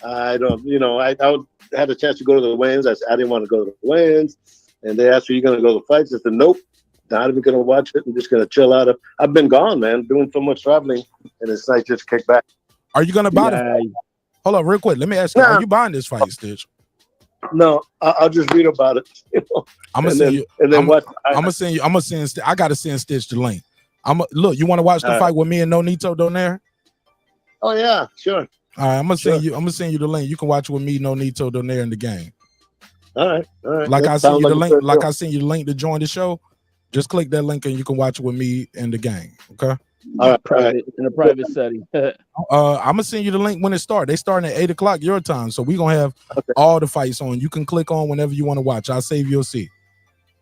I don't, you know, I had a chance to go to the weigh-ins. I didn't want to go to the weigh-ins, and they asked, "Are you going to go to the fights?" I said, "Nope, not even going to watch it. I'm just going to chill out." I've been gone, man, doing so much traveling, and it's nice just to kick back. Are you going to buy the fight? Hold on, real quick. Let me ask you: are you buying this fight, Stitch? No, I'll just read about it. You know? I'm gonna send you. And then what? I'm gonna send you. I'm gonna send. I gotta send Stitch the link. Look. You want to watch the fight with me and Nonito Donaire? Oh yeah, sure. All right, I'm gonna send you. I'm gonna send you the link. You can watch with me, Nonito Donaire in the game. All right. Like I sent you the link. Like I sent you the link to join the show. Just click that link and you can watch it with me in the game. Okay. All right. Private, in a private setting. I'm gonna send you the link when it starts. They starting at 8 o'clock your time, so we're gonna have all the fights on. You can click on whenever you want to watch. I'll save you a seat.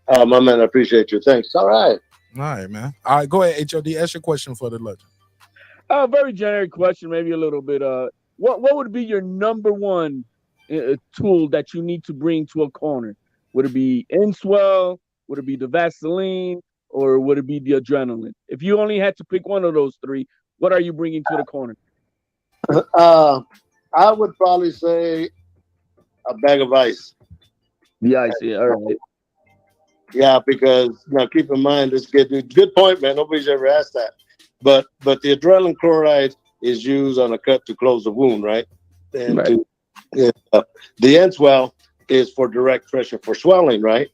Oh my man, I appreciate you. Thanks. All right, man. All right, go ahead, HOD. Ask your question for the legend. Very generic question, maybe a little bit. What would be your number one tool that you need to bring to a corner? Would it be Inswell? Would it be the Vaseline? Or would it be the adrenaline? If you only had to pick one of those three, what are you bringing to the corner? I would probably say a bag of ice. The ice, yeah, all right. Yeah, because keep in mind, this good point, man. Nobody's ever asked that. But the adrenaline chloride is used on a cut to close the wound, right? And right. The Inswell is for direct pressure for swelling, right?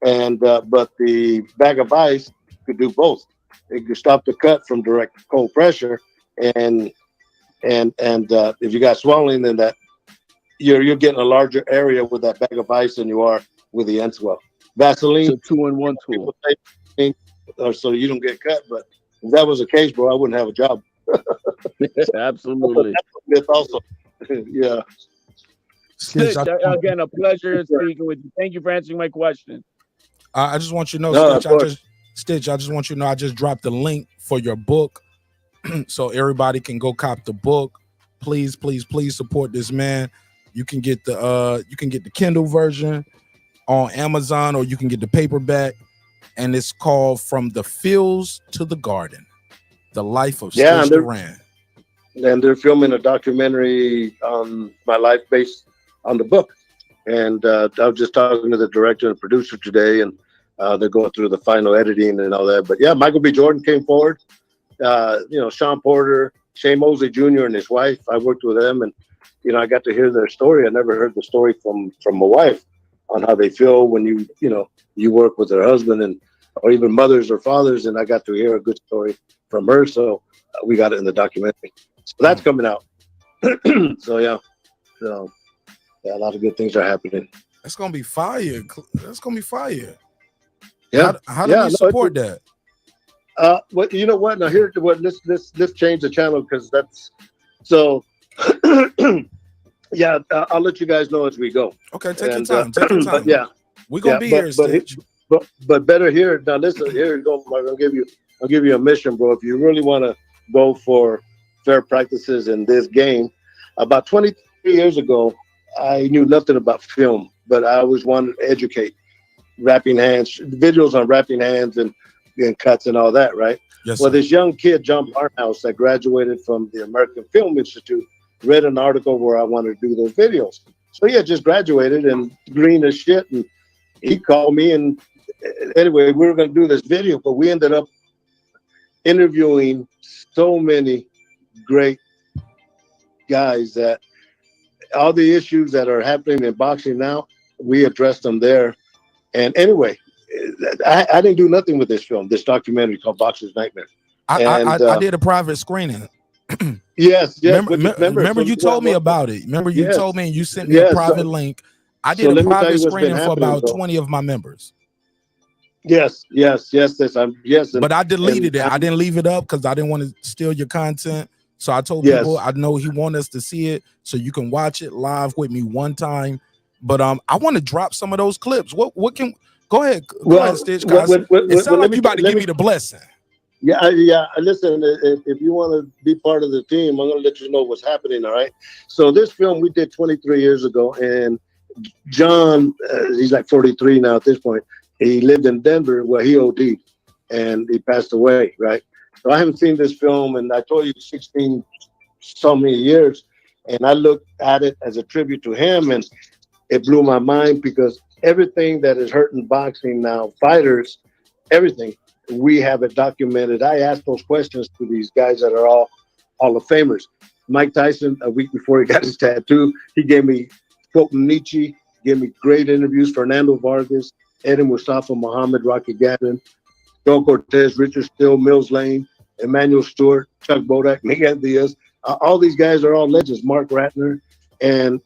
And but the bag of ice could do both. It could stop the cut from direct cold pressure, and if you got swelling, then that you're getting a larger area with that bag of ice than you are with the Inswell. Vaseline, so 2-in-1 tool, or so you don't get cut. But if that was the case, bro, I wouldn't have a job. Absolutely. That's also, yeah. Stitch, again, a pleasure speaking with you. Thank you for answering my question. I just want you to know, Stitch, I just want you to know I just dropped the link for your book so everybody can go cop the book. please support this man. You can get the Kindle version on Amazon, or you can get the paperback, and it's called From the Fields to the Garden: The Life of Stitch Duran. And they're filming a documentary on my life based on the book. And I was just talking to the director and producer today, and they're going through the final editing and all that. But yeah, Michael B. Jordan came forward. Sean Porter, Shane Mosley Jr. and his wife. I worked with them, and I got to hear their story. I never heard the story from my wife on how they feel when you work with their husband or even mothers or fathers. And I got to hear a good story from her. So we got it in the documentary. So that's coming out. So yeah, a lot of good things are happening. That's gonna be fire. That's gonna be fire. Yeah. How do we support that? Well, you know what? Now here's what let's change the channel, because that's so. Yeah, I'll let you guys know as we go. Okay, take your time. Take your time. But yeah, we're gonna be here, Stitch. But better here. Now listen, here you go, Mark. I'll give you a mission, bro. If you really want to go for fair practices in this game, about 23 years ago, I knew nothing about film, but I always wanted to educate. Wrapping hands, videos on wrapping hands and cuts and all that, right? Yes, well, sir. this young kid, John Barnhouse, that graduated from the American Film Institute, read an article where I wanted to do those videos. So he had just graduated and green as shit, and he called me, and anyway, we were going to do this video, but we ended up interviewing so many great guys that all the issues that are happening in boxing now, we addressed them there. And anyway, I didn't do nothing with this film, this documentary called Boxer's Nightmare. I did a private screening. Yes. Remember you told me about it. Remember you told me, and you sent me a private link. I did a private screening for about 20 of my members. Yes. But I deleted it. I didn't leave it up because I didn't want to steal your content. So I told people, I know he wants us to see it, so you can watch it live with me one time. But I want to drop some of those clips. What can go ahead, Stitch? It sounds like you about to give me the blessing. Yeah. Listen, if you want to be part of the team, I'm going to let you know what's happening. All right. So this film we did 23 years ago, and John, he's like 43 now at this point. He lived in Denver where he OD'd, and he passed away. Right. So I haven't seen this film, and I told you 16 so many years, and I looked at it as a tribute to him, and it blew my mind, because everything that is hurting boxing now, fighters, everything, we have it documented. I asked those questions to these guys that are all Hall of Famers. Mike Tyson, a week before he got his tattoo, he gave me quoting Nietzsche, gave me great interviews. Fernando Vargas, Eddie Mustafa, Muhammad, Rocky Gannon, Joe Cortez, Richard Steele, Mills Lane, Emmanuel Stewart, Chuck Bodak, Miguel Diaz. All these guys are all legends. Mark Ratner. And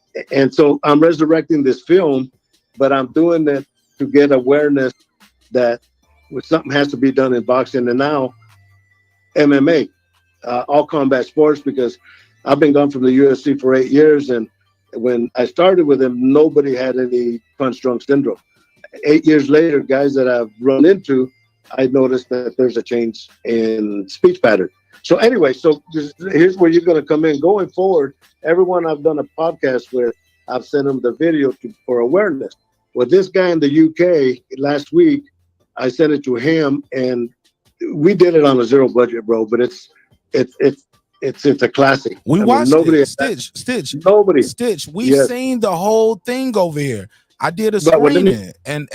so I'm resurrecting this film, but I'm doing that to get awareness that something has to be done in boxing, and now MMA, all combat sports, because I've been gone from the UFC for 8 years, and when I started with them, nobody had any punch-drunk syndrome. 8 years later, guys that I've run into, I noticed that there's a change in speech pattern. So anyway, here's where you're going to come in. Going forward, everyone I've done a podcast with, I've sent them the video for awareness. Well, this guy in the UK last week, I sent it to him, and we did it on a zero budget, bro. But it's a classic. We watched it. Stitch. Nobody. Stitch. We've seen the whole thing over here. I did a screening, and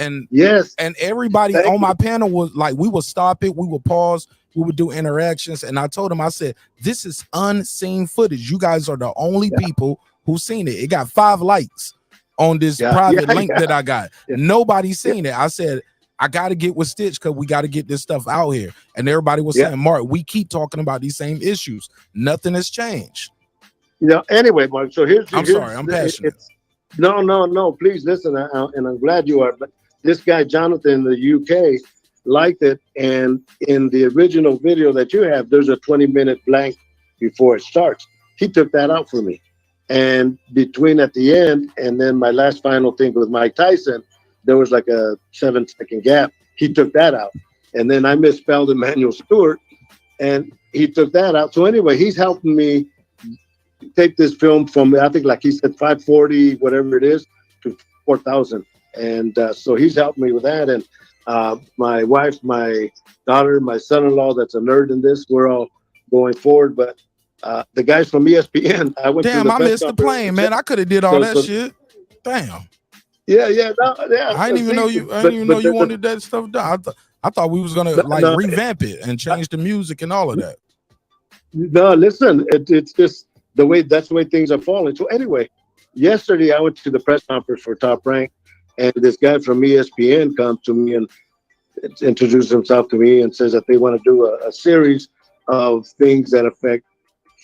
everybody on my panel was like, we would stop it, we would pause, we would do interactions, and I told him, I said, this is unseen footage. You guys are the only people who've seen it. It got 5 likes on this private link that I got. Nobody's seen it. I said, I got to get with Stitch because we got to get this stuff out here. And everybody was saying, Mark, we keep talking about these same issues. Nothing has changed. Anyway, Mark, so I'm sorry, I'm passionate. No, please listen, and I'm glad you are. But this guy, Jonathan, in the UK, liked it. And in the original video that you have, there's a 20-minute blank before it starts. He took that out for me. And between at the end and then my last final thing with Mike Tyson, there was like a 7-second gap. He took that out. And then I misspelled Emmanuel Stewart, and he took that out. So anyway, he's helping me take this film from, I think, like he said, 540, whatever it is, to 4,000. And so he's helped me with that. And my wife, my daughter, my son-in-law, that's a nerd in this, we're all going forward. But the guys from ESPN, I went to the I press missed the conference. plane, man. I could have did all that shit. Damn. Yeah. I didn't even know you. I didn't even know you wanted that stuff done. I thought we was gonna revamp it and change the music and all of that. No, listen, it's just that's the way things are falling. So anyway, yesterday I went to the press conference for Top Rank, and this guy from ESPN comes to me and introduces himself to me and says that they want to do a series of things that affect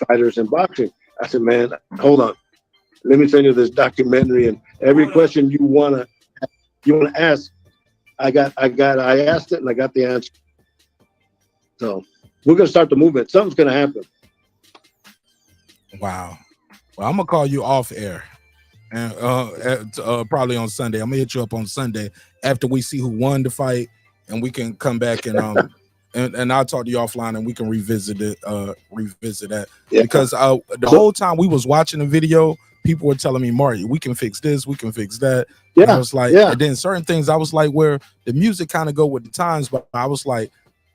fighters in boxing. I said, man, hold on. Let me send you this documentary, and every question you wanna ask, I asked it and I got the answer. So we're gonna start the movement. Something's gonna happen. Wow. Well, I'm gonna call you off air, and probably on Sunday. I'm gonna hit you up on Sunday after we see who won the fight, and we can come back and and I'll talk to you offline and we can revisit it. Revisit that because the whole time we was watching the video, people were telling me, Mark, we can fix this, we can fix that. Yeah, and I was like, and then certain things I was like, where the music kind of go with the times, but I was like,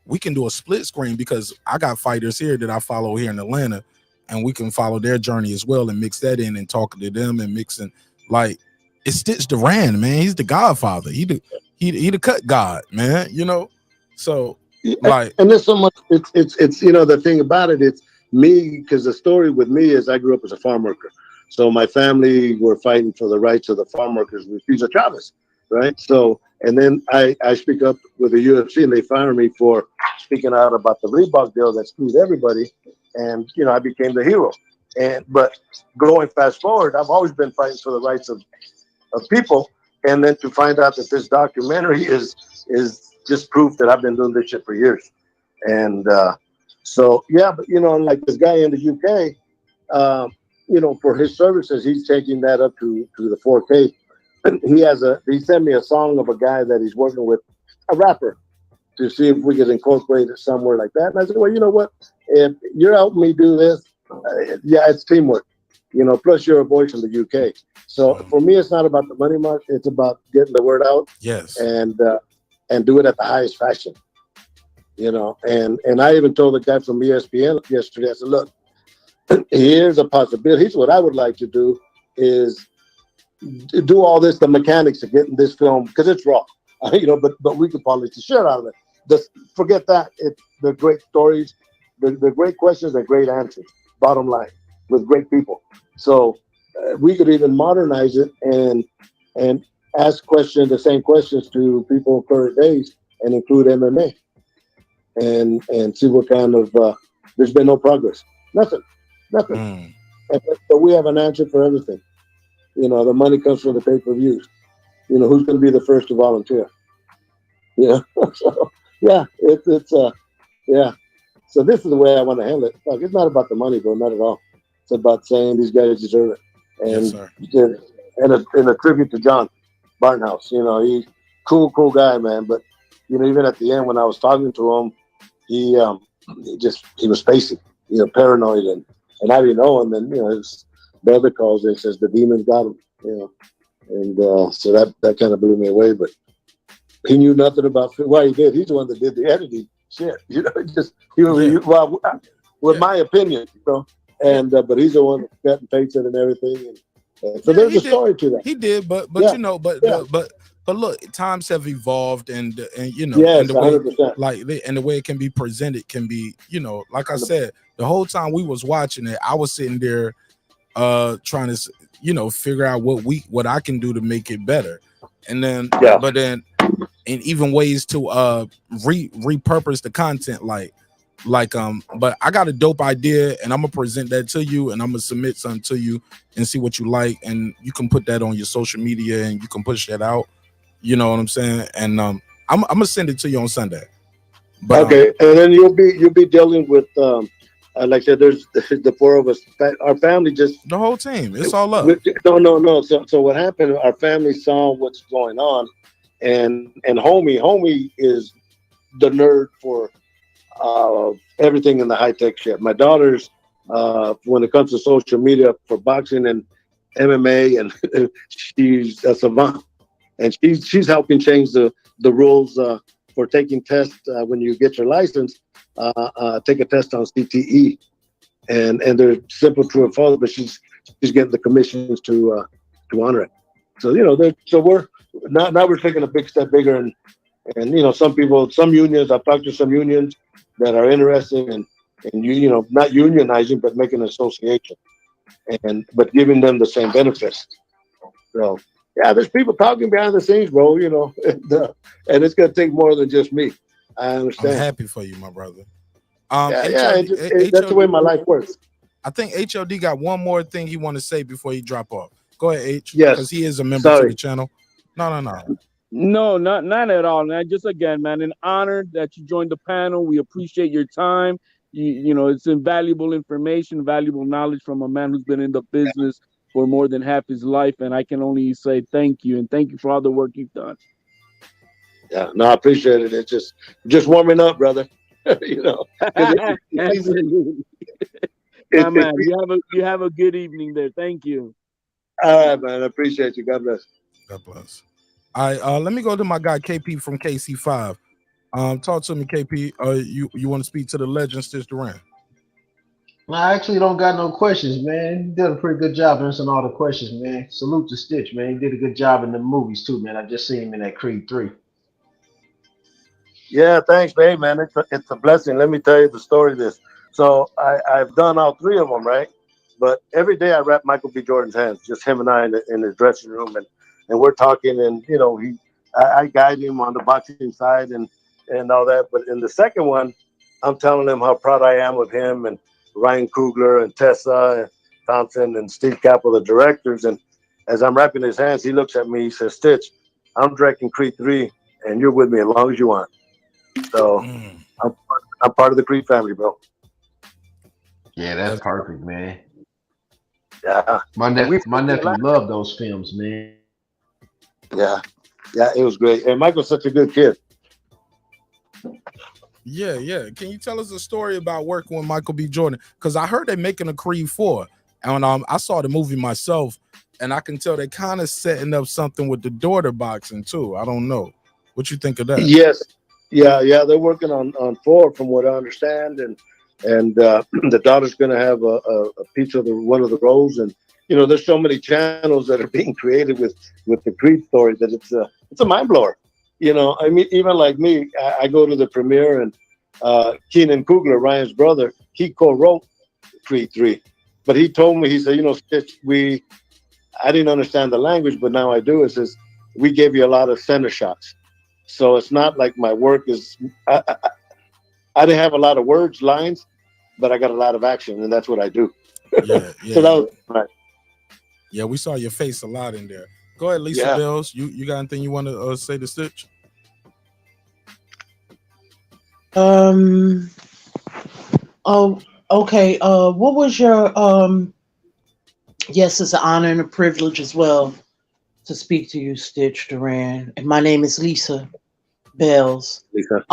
we can do a split screen because I got fighters here that I follow here in Atlanta, and we can follow their journey as well and mix that in and talk to them and mixing like it's Stitch Duran, man. He's the Godfather. He the cut god, man. You know, so like, and there's so much. It's the thing about it. It's me because the story with me is I grew up as a farm worker. So my family were fighting for the rights of the farm workers with Cesar Chavez, right? So, and then I speak up with the UFC and they fire me for speaking out about the Reebok deal that screwed everybody. And, I became the hero. But going fast forward, I've always been fighting for the rights of people. And then to find out that this documentary is just proof that I've been doing this shit for years. And so, yeah, but, like this guy in the UK, for his services, he's taking that up to the 4K. He sent me a song of a guy that he's working with, a rapper, to see if we could incorporate it somewhere like that. And I said, well, you know what? If you're helping me do this, it's teamwork, plus you're a voice from the UK. So for me, it's not about the money, Mark. It's about getting the word out. Yes. And do it at the highest fashion, and I even told the guy from ESPN yesterday, I said, look, here's a possibility. Here's what I would like to do is do all this, the mechanics of getting this film, because it's raw, but we could polish the shit out of it. Just forget that. The great stories, the great questions, the great answers, bottom line, with great people. So we could even modernize it and ask the same questions to people in current days and include MMA and see what kind of, there's been no progress. Nothing. But we have an answer for everything. The money comes from the pay-per-views. Who's going to be the first to volunteer? So yeah, So this is the way I want to handle it. Look, it's not about the money, bro, not at all. It's about saying these guys deserve it. And and a tribute to John Barnhouse. He's cool guy, man. But even at the end when I was talking to him, he was spacey, paranoid and I didn't know. And then his brother calls and says the demons got him, and so that kind of blew me away. But he knew nothing about why he did. He's the one that did the editing shit. With my opinion, and but he's the one that cut and paints it and everything. And so there's a story to that. He did, but look, times have evolved, and yes, and the way 100%. And the way it can be presented can be, like I said, the whole time we was watching it, I was sitting there trying to figure out what I can do to make it better, and then but then and even ways to repurpose the content, but I got a dope idea and I'm gonna present that to you and I'm gonna submit something to you and see what you like, and you can put that on your social media and you can push that out, you know what I'm saying? And I'm gonna send it to you on Sunday. But, okay, and then you'll be dealing with like I said, there's the four of us. Our family just the whole team. It's all up. No. So what happened? Our family saw what's going on, and homie is the nerd for everything in the high tech shit. My daughter's when it comes to social media for boxing and MMA, and she's a savant, and she's helping change the rules for taking tests when you get your license. Take a test on CTE, and they're simple, true, and false, but she's getting the commissions to honor it. So we're now we're taking a big step bigger, and some unions. I've talked to some unions that are interested in not unionizing, but making an association, but giving them the same benefits. So yeah, there's people talking behind the scenes, bro. And it's gonna take more than just me. I understand. I'm happy for you, my brother. That's the way my life works. I think HLD got one more thing he want to say before he drop off. Go ahead, H. Yes, because he is a member to the channel. No. No, not at all, man. Just again, man, an honor that you joined the panel. We appreciate your time. You know, it's invaluable information, valuable knowledge from a man who's been in the business for more than half his life. And I can only say thank you, and thank you for all the work you've done. Yeah, no, I appreciate it. It's just warming up, brother. Absolutely. My man, you have a good evening there. Thank you. All right, man. I appreciate you. God bless. God bless. All right, let me go to my guy KP from KC5. Talk to me, KP. You want to speak to the legend, Stitch Duran? I actually don't got no questions, man. You did a pretty good job answering all the questions, man. Salute to Stitch, man. He did a good job in the movies too, man. I just seen him in that Creed 3. Yeah, thanks, babe, man. It's a blessing. Let me tell you the story of this. So I've done all three of them, right? But every day I wrap Michael B. Jordan's hands, just him and I in his dressing room, and we're talking, and I guide him on the boxing side and all that. But in the second one, I'm telling him how proud I am of him and Ryan Coogler and Tessa and Thompson and Steve Capel, the directors. And as I'm wrapping his hands, he looks at me, he says, Stitch, I'm directing Creed 3, and you're with me as long as you want. So I'm part of the Creed family, bro. Yeah, that's perfect, man. Yeah. My nephew loved those films, man. Yeah, it was great. And Michael's such a good kid. Yeah. Can you tell us a story about working with Michael B. Jordan? Because I heard they're making a Creed 4, and I saw the movie myself, and I can tell they're kind of setting up something with the daughter boxing too. I don't know. What you think of that? Yes. Yeah, they're working on 4 from what I understand, and the daughter's going to have a piece of one of the roles, and there's so many channels that are being created with the Creed story that it's a mind blower. I mean, even like me, I go to the premiere, and Keenan Coogler, Ryan's brother, he co-wrote Creed 3, but he told me, he said, Stitch, I didn't understand the language, but now I do. It says we gave you a lot of center shots. So it's not like my work is. I didn't have a lot of lines, but I got a lot of action, and that's what I do. Yeah. So that was right. Yeah, we saw your face a lot in there. Go ahead, Lisa Bells. You got anything you want to say to Stitch? Oh, okay. What was your Yes, it's an honor and a privilege as well to speak to you, Stitch Duran. And my name is Lisa Bells. Lisa.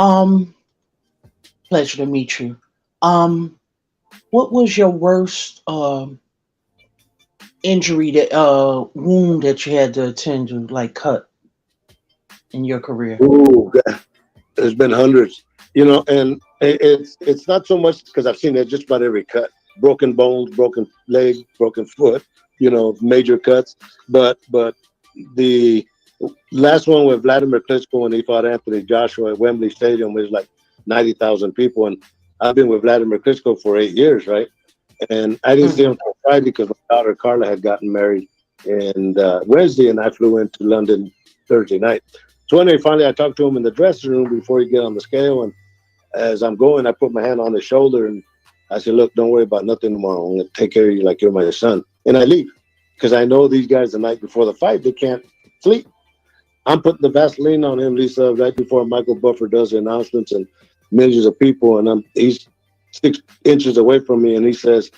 Pleasure to meet you. What was your worst injury wound that you had to attend to, like cut in your career? Ooh, there's been hundreds, and it's not so much because I've seen it just about every cut. Broken bones, broken leg, broken foot, major cuts. But the last one with Vladimir Klitschko when he fought Anthony Joshua at Wembley Stadium was like 90,000 people. And I've been with Vladimir Klitschko for 8 years, right? And I didn't see him until Friday because my daughter Carla had gotten married and Wednesday, and I flew into London Thursday night. So when I talked to him in the dressing room before he get on the scale, and as I'm going, I put my hand on his shoulder and I said, look, don't worry about nothing tomorrow. I'm going to take care of you like you're my son. And I leave because I know these guys the night before the fight, they can't sleep. I'm putting the Vaseline on him, Lisa, right before Michael Buffer does the announcements and millions of people. And he's 6 inches away from me, and he says,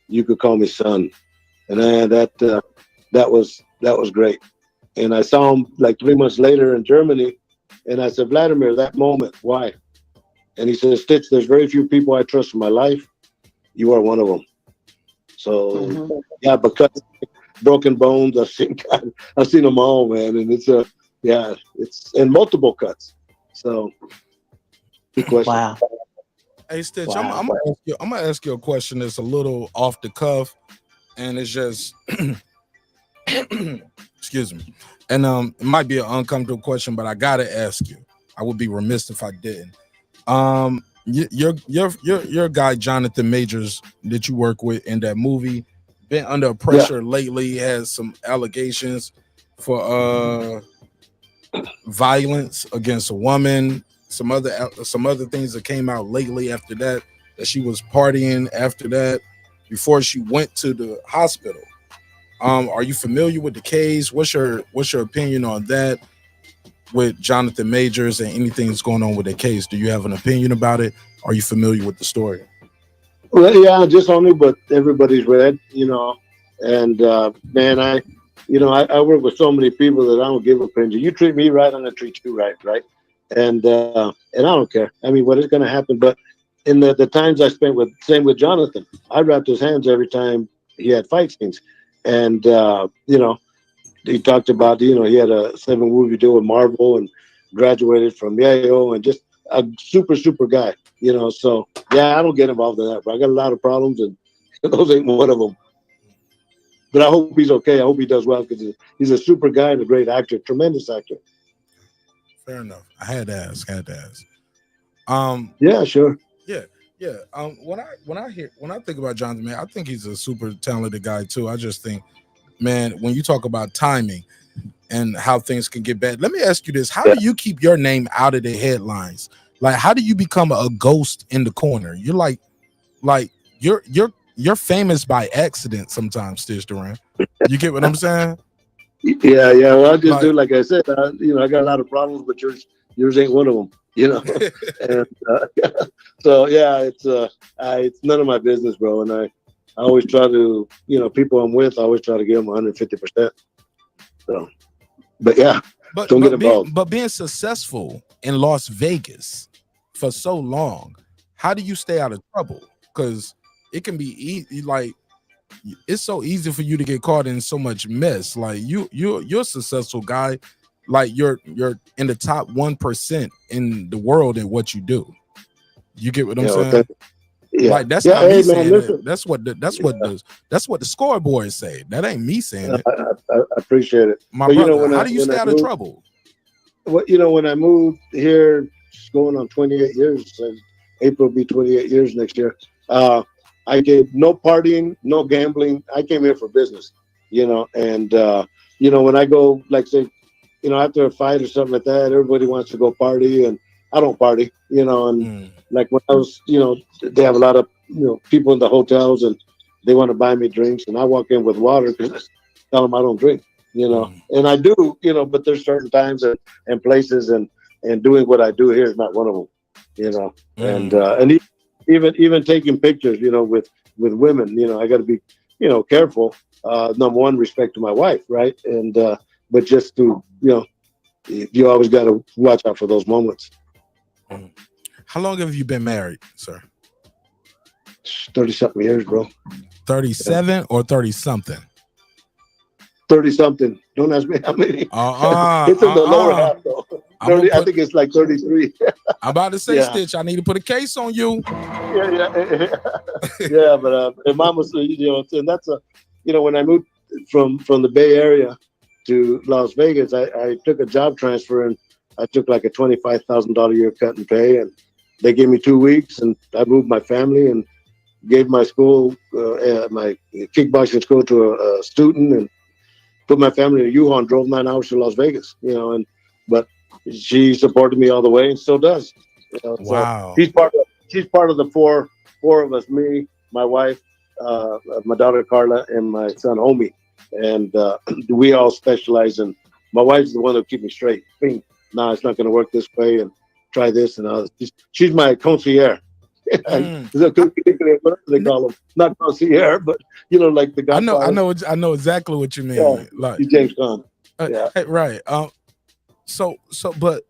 you could call me son. And that was great. And I saw him like 3 months later in Germany. And I said, Vladimir, that moment, why? And he said, Stitch, there's very few people I trust in my life. You are one of them. So yeah, but cuts, broken bones, I've seen them all, man, and it's it's in multiple cuts. So good question. Wow. Hey Stitch, Wow. I'm gonna ask you a question that's a little off the cuff, and it's just excuse me, and it might be an uncomfortable question, but I gotta ask you. I would be remiss if I didn't. Your guy Jonathan Majors that you work with in that movie been under pressure lately. He has some allegations for violence against a woman. Some other things that came out lately after that she was partying after that before she went to the hospital. Are you familiar with the case? What's your opinion on that with Jonathan Majors and anything that's going on with the case? Do you have an opinion about it? Are you familiar with the story? Well, yeah, just only what everybody's read, and man, I work with so many people that I don't give opinion. You treat me right, I'm gonna treat you right, and I don't care. I mean, what is going to happen? But in the times I spent with Jonathan, I wrapped his hands every time he had fight scenes, and he talked about he had a 7-movie deal with Marvel and graduated from Yale and just a super guy. So yeah, I don't get involved in that, but I got a lot of problems, and those ain't one of them. But I hope he's okay. I hope he does well because he's a super guy and a great actor, tremendous actor. Fair enough. I had to ask. Yeah, sure. Yeah. When I think about Jonathan, man, I think he's a super talented guy too. I just think, man, when you talk about timing and how things can get bad, let me ask you this: how do you keep your name out of the headlines? Like, how do you become a ghost in the corner? You're like you're famous by accident sometimes, Stitch Duran. You get what I'm saying? Yeah. Well, I just do like I said. I got a lot of problems, but yours ain't one of them. And so yeah, it's none of my business, bro. And I always try to, people I'm with, I always try to give them 150%. So, but yeah, don't get involved. But being successful in Las Vegas for so long, how do you stay out of trouble? Because it can be easy, like it's so easy for you to get caught in so much mess. Like you're a successful guy, like you're in the top 1% in the world at what you do. You get what I'm saying? Like that's not me saying it. That's what the scoreboard say. That ain't me saying it. I appreciate it. My brother, how do you stay out of trouble? Well, when I moved here, it's going on 28 years. April will be 28 years next year. I gave no partying, no gambling. I came here for business, and when I go, like say, after a fight or something like that, everybody wants to go party, and I don't party, and like when I was, they have a lot of, people in the hotels and they want to buy me drinks, and I walk in with water because I tell them I don't drink, and I do, but there's certain times and places and doing what I do here is not one of them, and even taking pictures, with women, I got to be, careful. Number one, respect to my wife, right? And but just to, you always got to watch out for those moments. How long have you been married, sir? 30-something years, bro. 37 or 30-something? 30-something. Don't ask me how many. It's in the lower half, though. 30, I think it's like 33. I'm about to say, Stitch, I need to put a case on you. Yeah, but mom was, and that's when I moved from the Bay Area to Las Vegas, I took a job transfer and I took like a $25,000 a year cut in pay, and they gave me 2 weeks, and I moved my family and gave my school, my kickboxing school to a student, and put my family in a U-Haul and drove 9 hours to Las Vegas, but she supported me all the way and still does. Wow. So she's part of the four of us, me, my wife, my daughter Carla, and my son Omi. And we all specialize in, my wife's the one that keeps me straight. Nah, it's not going to work this way, and try this and all. She's my concierge. They call them, not concierge, but like the guy. I know exactly what you mean. Yeah, like James Gunn. Yeah. Right. So, but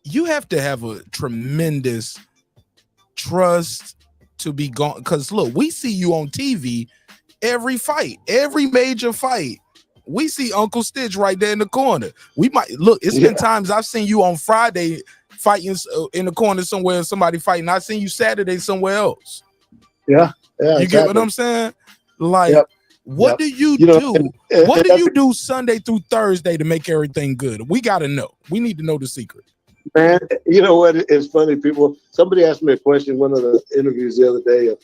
you have to have a tremendous trust to be gone. Because look, we see you on TV, every fight, every major fight. We see Uncle Stitch right there in the corner. We might look. It's been times I've seen you on Friday fighting in the corner somewhere, somebody fighting. I seen you Saturday somewhere else. Yeah, you get what I'm saying? Like, what do you do? What do you do Sunday through Thursday to make everything good? We got to know. We need to know the secret. Man, you know what? It's funny. Somebody asked me a question one of the interviews the other day.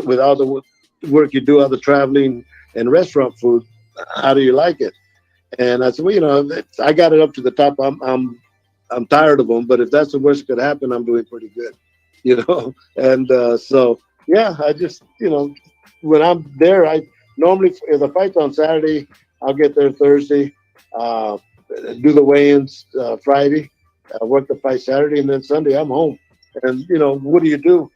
With all the work you do, all the traveling and restaurant food, how do you like it? And I said, well, I got it up to the top. I'm tired of them, but if that's the worst that could happen, I'm doing pretty good. And so yeah, I just when I'm there, I normally if the fight's on Saturday, I'll get there Thursday, do the weigh-ins Friday. Work the fight Saturday, and then Sunday I'm home. And what do you do?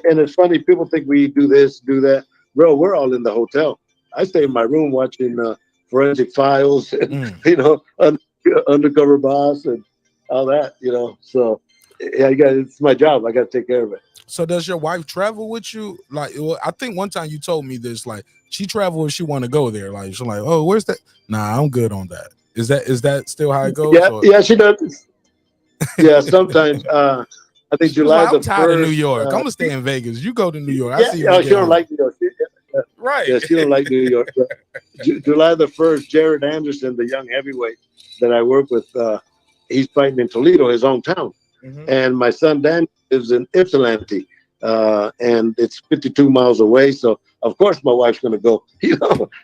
And it's funny, people think we do this, do that. Bro, we're all in the hotel. I stay in my room watching Forensic Files and Undercover Boss and all that. So yeah, it's my job. I got to take care of it. So does your wife travel with you? Like, I think one time you told me this. Like, she travel if she want to go there. Like, she's like, oh, where's that? Nah, I'm good on that. Is that still how it goes? Yeah, she does. Yeah, sometimes. I think July I'm the tired 1st. of New York. I'm gonna stay in Vegas. You go to New York. She don't like New York. Right. Yeah, she don't like New York. July the 1st, Jared Anderson, the young heavyweight that I work with, he's fighting in Toledo, his hometown. And my son Dan lives in Ypsilanti, and it's 52 miles away. So of course my wife's going to go.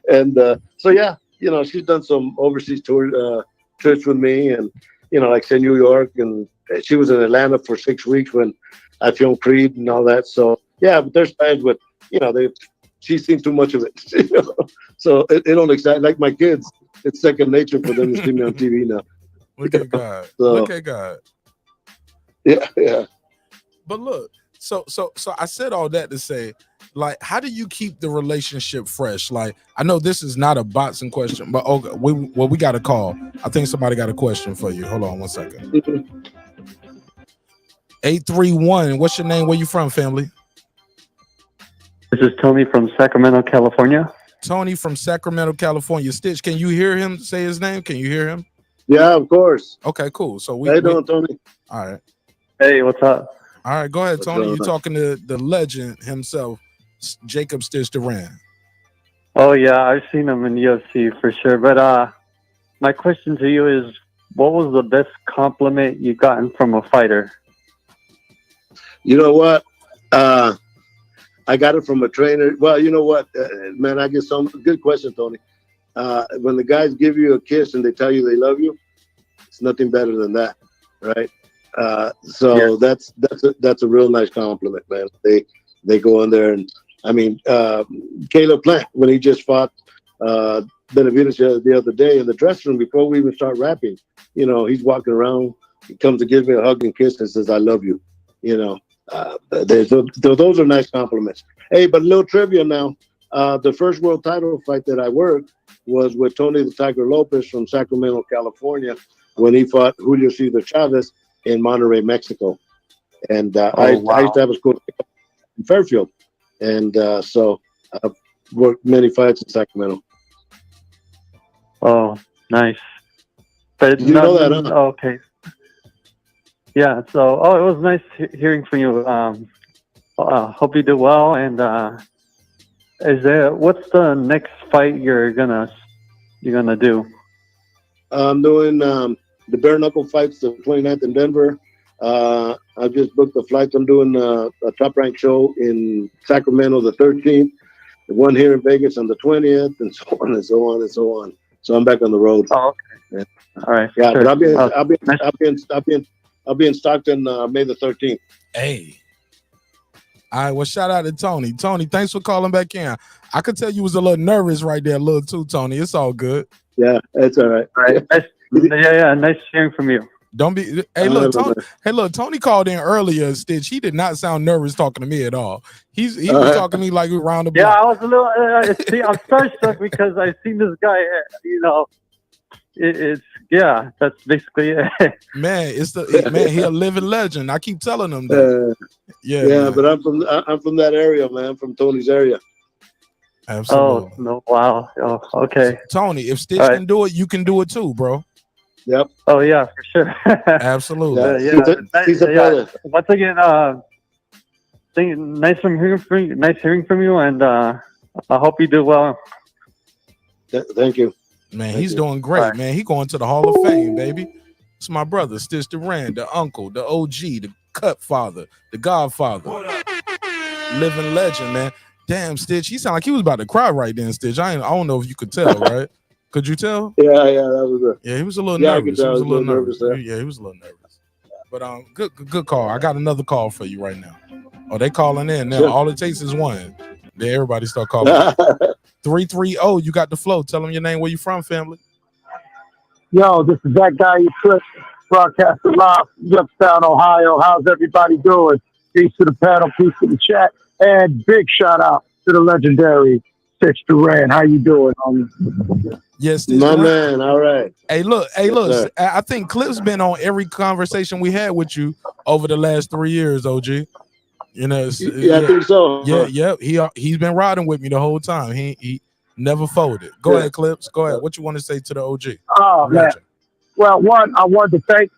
And so yeah, she's done some overseas trips with me, and like say New York, and she was in Atlanta for 6 weeks when I filmed Creed and all that. So yeah, but there's times with she's seen too much of it, so it don't excite like my kids. It's second nature for them to see me on TV now. Look at God. Look at God. Yeah. But look, so I said all that to say, like, how do you keep the relationship fresh? Like, I know this is not a boxing question, but we got a call. I think somebody got a question for you. Hold on 1 second. 831. What's your name? Where you from, family? This is Tony from Sacramento, California. Tony from Sacramento, California. Stitch, can you hear him say his name? Can you hear him? Yeah, of course. Okay, cool. So how you doing, Tony? All right. Hey, what's up? All right, go ahead, Tony. You're talking to the legend himself, Jacob Stitch Duran. Oh yeah, I've seen him in UFC for sure. But my question to you is, what was the best compliment you gotten from a fighter? You know what? I got it from a trainer. Well, you know what, man, I get some good question, Tony. When the guys give you a kiss and they tell you they love you, it's nothing better than that, right? So that's a real nice compliment, man. They go in there, and I mean, Caleb Plant, when he just fought Benavides the other day in the dressing room before we even start rapping, he's walking around, he comes to give me a hug and kiss and says, I love you. Those are nice compliments. Hey, but a little trivia now. The first world title fight that I worked was with Tony the Tiger Lopez from Sacramento, California, when he fought Julio Cesar Chavez in Monterrey, Mexico. And I used to have a school in Fairfield. And so I've worked many fights in Sacramento. Oh, nice. But you know that, huh? Okay. Yeah, so it was nice hearing from you. Hope you do well. And what's the next fight you're gonna do? I'm doing the bare knuckle fights, the 29th in Denver. I just booked the flights. I'm doing a top rank show in Sacramento the 13th, the one here in Vegas on the 20th, and so on and so on and so on. So I'm back on the road. Oh, okay. Yeah. All right. Yeah, sure. but I'll be in Stockton May the 13th. Hey. All right, well, shout out to Tony. Tony, thanks for calling back in. I could tell you was a little nervous right there, a little too, Tony. It's all good. Yeah, it's all right. All right. Nice hearing from you. Don't be. Hey, look, Tony. Hey, look, Tony called in earlier. Stitch. He did not sound nervous talking to me at all. He was talking to me like around the block. Yeah, I was a little. See, I'm starstruck because I've seen this guy. That's basically it. Man, he a living legend. I keep telling him that. Yeah, but I'm from that area, man. I'm from Tony's area. Absolutely. Oh no! Wow. Oh, okay. Tony, if Stitch All right. can do it, you can do it too, bro. Yep. Oh yeah, for sure. Absolutely. He's a brother. Once again, nice hearing from you, and I hope you do well. Thank you. Man, Thank he's you. doing great, man. He going to the Hall of Fame, baby. It's my brother, Stitch Duran, the uncle, the OG, the cut father, the godfather. Living legend, man. Damn, Stitch, he sounded like he was about to cry right then, Stitch. I don't know if you could tell, right? Could you tell? Yeah, that was good. Yeah, he was a little Yeah, I nervous. could He was tell. a little nervous. there. Yeah, he was a little nervous. But good call. I got another call for you right now. Oh, they calling in now. Sure. All it takes is one. Then everybody start calling. 330, you got the flow. Tell them your name, where you from, family. Yo, this is that guy you put broadcasting live from Youngstown, Ohio. How's everybody doing? Peace to the panel, peace to the chat, and big shout out to the legendary Stitch Duran. How you doing? Yes, my man. All right. Hey, look. sir. I think Clip's been on every conversation we had with you over the last 3 years, OG. You know, Yeah, I think so. Yeah. He's been riding with me the whole time. He never folded. Go ahead, Clips. Go ahead. What you want to say to the OG? Oh, man. Well, one, I wanted to thank,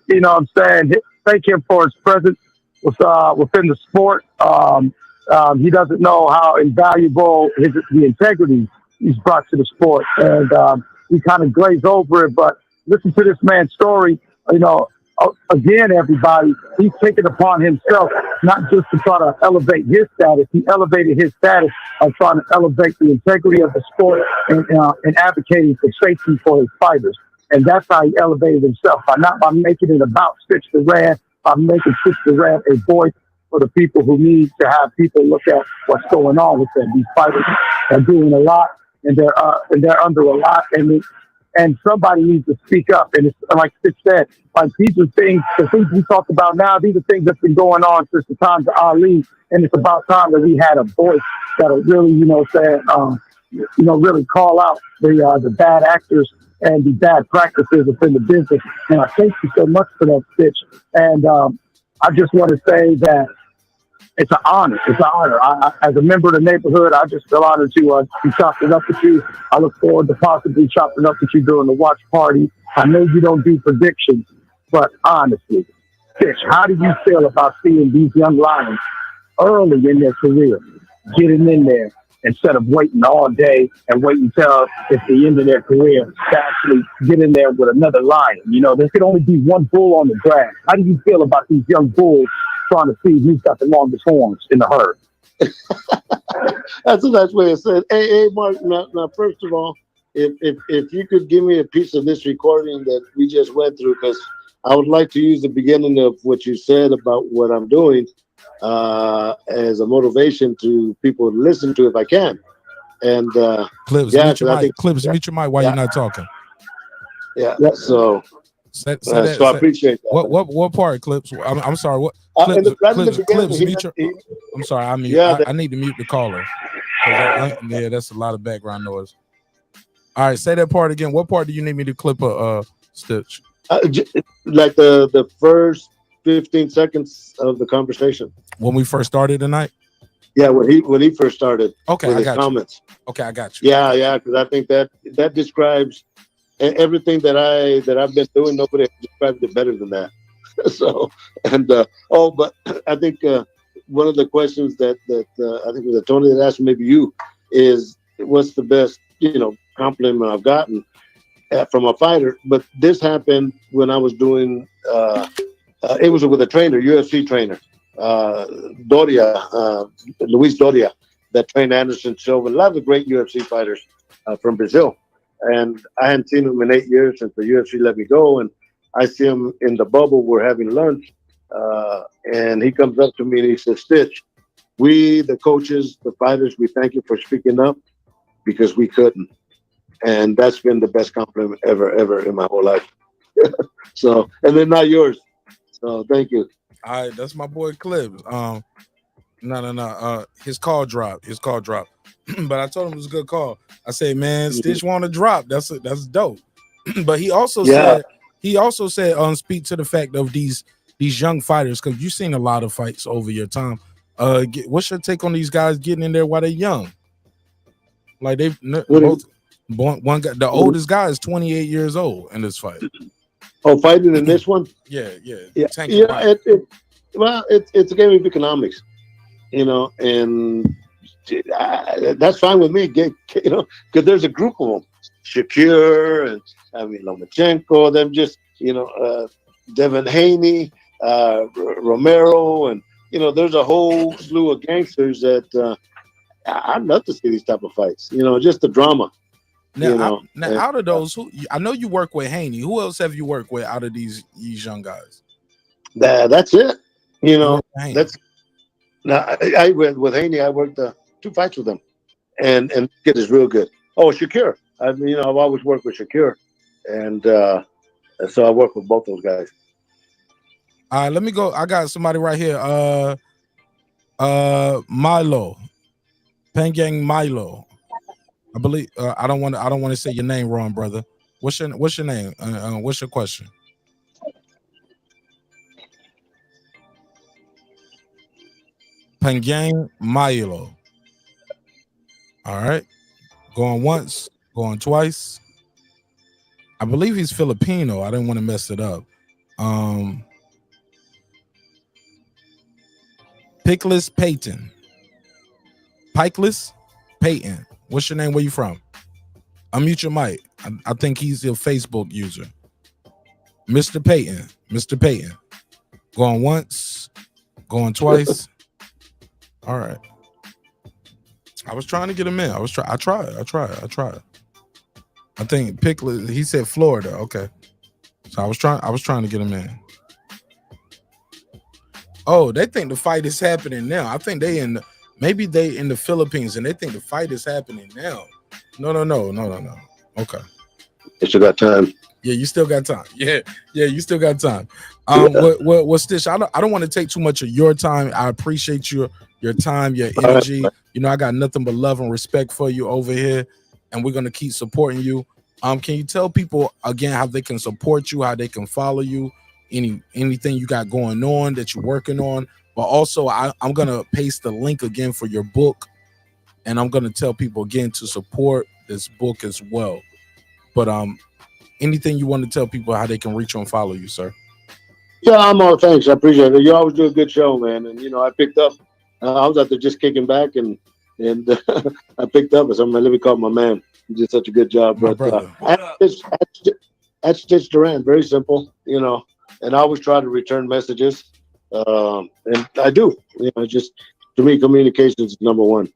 thank him for his presence within the sport. He doesn't know how invaluable the integrity he's brought to the sport. And we kind of glaze over it, but listen to this man's story. Again, everybody, he's taken upon himself not just to try to elevate his status. He elevated his status by trying to elevate the integrity of the sport and advocating for safety for his fighters. And that's how he elevated himself, by making it about Stitch Duran, by making Stitch Duran a voice for the people who need to have people look at what's going on with them. These fighters are doing a lot, and they're under a lot, and somebody needs to speak up. And it's like Stitch said, like these are things, the things we talk about now, these are things that's been going on since the times of Ali. And it's about time that we had a voice that'll really, really call out the bad actors and the bad practices within the business. And I thank you so much for that, Stitch. And I just want to say that it's an honor. It's an honor. I, as a member of the neighborhood, I just feel honored to be chopping up with you. I look forward to possibly chopping up with you during the watch party. I know you don't do predictions, but honestly, Stitch, how do you feel about seeing these young lions early in their career getting in there instead of waiting all day and waiting till it's the end of their career to actually get in there with another lion? There could only be one bull on the grass. How do you feel about these young bulls trying to see who's got the longest horns in the herd? That's a nice way of saying. Hey, Mark. Now, first of all, if you could give me a piece of this recording that we just went through, because I would like to use the beginning of what you said about what I'm doing as a motivation to people to listen to if I can. And Clips, mute your mic. Clips, mute your mic while you're not talking. Yeah. So. So I appreciate that. What part, Clips? I'm sorry. What? Clips, mute your. I'm sorry. I need to mute the caller. Yeah, that's a lot of background noise. All right, say that part again. What part do you need me to clip a Stitch? Like the first 15 seconds of the conversation when we first started tonight. Yeah, when he first started. Okay, with I his got comments. you. Okay, I got you. Yeah, because I think that describes everything that I've been doing. Nobody has described it better than that. So, and but I think one of the questions that I think was Tony that asked, maybe you, is what's the best compliment I've gotten from a fighter. But this happened when I was doing it was with a trainer, UFC trainer, Luis Doria, that trained Anderson Silva, a lot of the great UFC fighters from Brazil. And I hadn't seen him in 8 years since the UFC let me go. And I see him in the bubble. We're having lunch. And he comes up to me and he says, Stitch, we, the coaches, the fighters, we thank you for speaking up because we couldn't. And that's been the best compliment ever in my whole life. So, and then not yours. So thank you. All right, that's my boy Clips. No. His call dropped. But I told him it was a good call. I said, man, Stitch want to drop. That's dope. But he also said, speak to the fact of these young fighters, because you've seen a lot of fights over your time. What's your take on these guys getting in there while they're young? Like they both. One guy, the oldest guy is 28 years old in this fight. Oh, fighting in this one? Yeah. Well, it's a game of economics, and that's fine with me. Because there's a group of them, Shakir and Lomachenko, them just Devin Haney, Romero, and there's a whole slew of gangsters that I'd love to see these type of fights. Just the drama. Now, out of those, I know you work with Haney. Who else have you worked with out of these young guys? That's it. That's now. I with Haney. I worked 2 fights with him, and it is real good. Oh, Shakir. I've always worked with Shakir, and so I work with both those guys. All right, let me go. I got somebody right here. Milo, Pangang Milo. I believe I don't want to say your name wrong, brother. What's your name? What's your question? Pangang Milo. All right. Going once, going twice. I believe he's Filipino. I didn't want to mess it up. Pickless Payton. Pikeless Payton. What's your name? Where you from? Unmute your mic. I think he's your Facebook user. Mr. Payton. Mr. Payton. Going once, going twice. All right. I was trying to get him in. I tried. I think Pickless, he said Florida. Okay. So I was trying to get him in. Oh, they think the fight is happening now. I think maybe they in the Philippines and they think the fight is happening now. No. Okay. You still got time. Yeah, you still got time. Yeah, you still got time. What Stitch? I don't want to take too much of your time. I appreciate your time, your energy. I got nothing but love and respect for you over here, and we're gonna keep supporting you. Can you tell people again how they can support you, how they can follow you, anything you got going on that you're working on? But also, I'm gonna paste the link again for your book, and I'm gonna tell people again to support this book as well. But anything you want to tell people how they can reach you and follow you, sir? Yeah, I'm all thanks. I appreciate it. You always do a good show, man. And I picked up. I was out there just kicking back, and I picked up. So let me call my man. He did such a good job. My but brother. at Stitch Duran, very simple, And I always try to return messages, and I do. Just to me, communication is number one.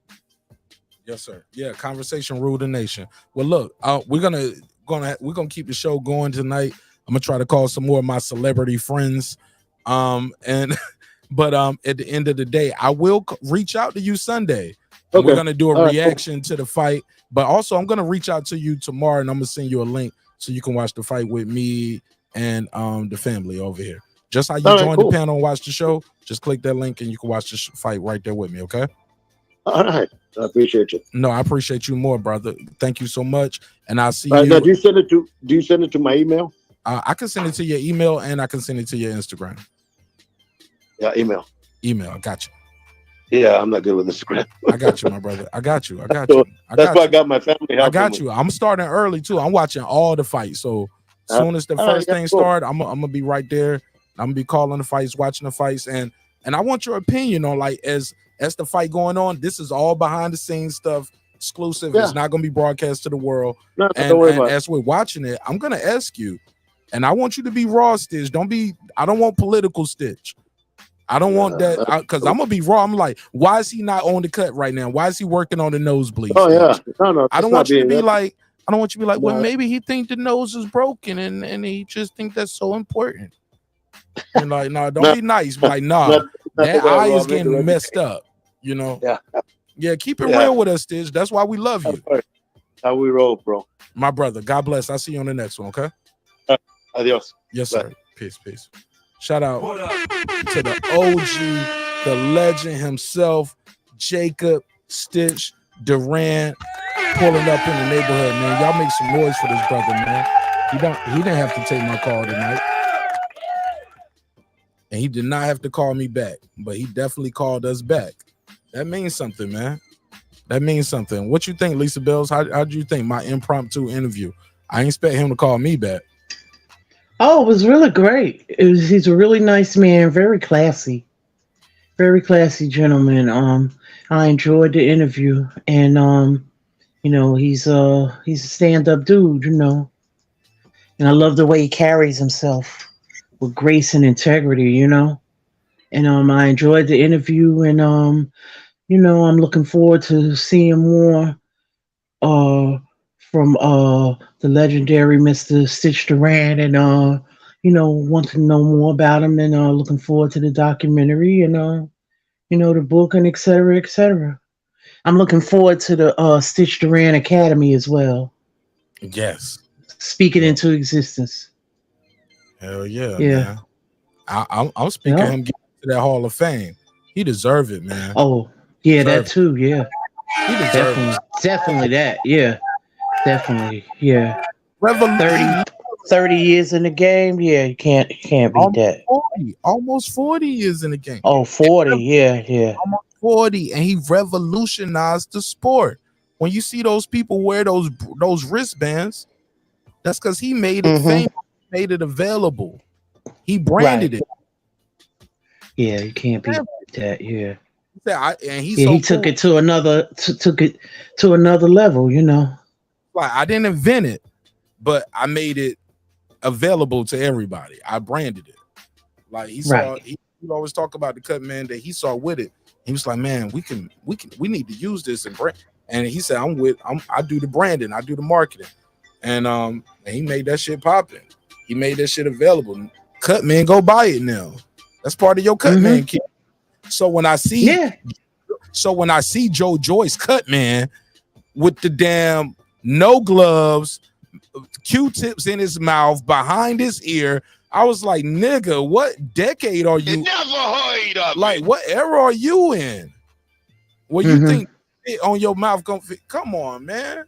Yes, sir. Yeah, conversation rule the nation. Well, look, we're gonna keep the show going tonight. I'm gonna try to call some more of my celebrity friends, but at the end of the day, I will reach out to you Sunday. Okay. We're gonna do a reaction to the fight, but also I'm gonna reach out to you tomorrow, and I'm gonna send you a link so you can watch the fight with me and the family over here. Just how you join the panel and watch the show, just click that link and you can watch the fight right there with me. Okay. All right. I appreciate you. No, I appreciate you more, brother. Thank you so much. And I'll see you. Now, do you send it to my email? I can send it to your email and I can send it to your Instagram. Yeah, email. I got you. Yeah, I'm not good with Instagram. I got you, my brother. I got you. That's why I got my family helping. I got you. I'm starting early too. I'm watching all the fights. So as soon as the first thing starts, I'm gonna be right there. I'm gonna be calling the fights, watching the fights, and I want your opinion on as the fight going on. This is all behind the scenes stuff, exclusive. Yeah. It's not going to be broadcast to the world. No, and as we're watching it, I'm going to ask you, and I want you to be raw, Stitch. I don't want political, Stitch. I don't want that, because I'm going to be raw. I'm like, why is he not on the cut right now? Why is he working on the nosebleed? Oh, yeah. No. I don't want you to be like, well, maybe he think the nose is broken and he just think that's so important. And like, no, don't be nice. Like, that eye is getting messed up. Yeah, keep it real with us, Stitch. That's why we love you. How we roll, bro. My brother, God bless. I'll see you on the next one, okay? Adios. Yes, sir. Bye. Peace. Shout out to the OG, the legend himself, Jacob Stitch Duran, pulling up in the neighborhood, man. Y'all make some noise for this brother, man. He didn't have to take my call tonight. And he did not have to call me back, but he definitely called us back. That means something, man. That means something. What you think, Lisa Bells? How do you think my impromptu interview? I didn't expect him to call me back. Oh, it was really great. He's a really nice man, very classy gentleman. I enjoyed the interview, and he's a stand-up dude, and I love the way he carries himself with grace and integrity, And I enjoyed the interview, and I'm looking forward to seeing more from the legendary Mr. Stitch Duran, and want to know more about him, and looking forward to the documentary, and the book, and et cetera, et cetera. I'm looking forward to the Stitch Duran Academy as well. Yes. Speaking into existence. Hell yeah, Yeah. man. I'm speaking him getting to that Hall of Fame. He deserve it, man. Oh, yeah, that too, yeah. He deserve it. Definitely that, yeah. Definitely, yeah. 30 years in the game, yeah, you can't beat that. 40, almost 40 years in the game. Oh, 40, yeah. Almost 40, and he revolutionized the sport. When you see those people wear those wristbands, that's because he made it famous, made it available. He branded it. Yeah, you can't beat that, yeah. And he took it to another level, Like, I didn't invent it, but I made it available to everybody. I branded it. Like he saw, he always talk about the cut man that he saw with it. He was like, man, we need to use this and brand. And he said, I do the branding, I do the marketing, and he made that shit popping. He made that shit available. Cut man, go buy it now. That's part of your cut man kit. So when I see, Joe Joyce cut man with the damn no gloves, Q-tips in his mouth, behind his ear, I was like, nigga, what decade are you? Never heard of like, what era are you in? Where you think it on your mouth gonna fit? Come on, man.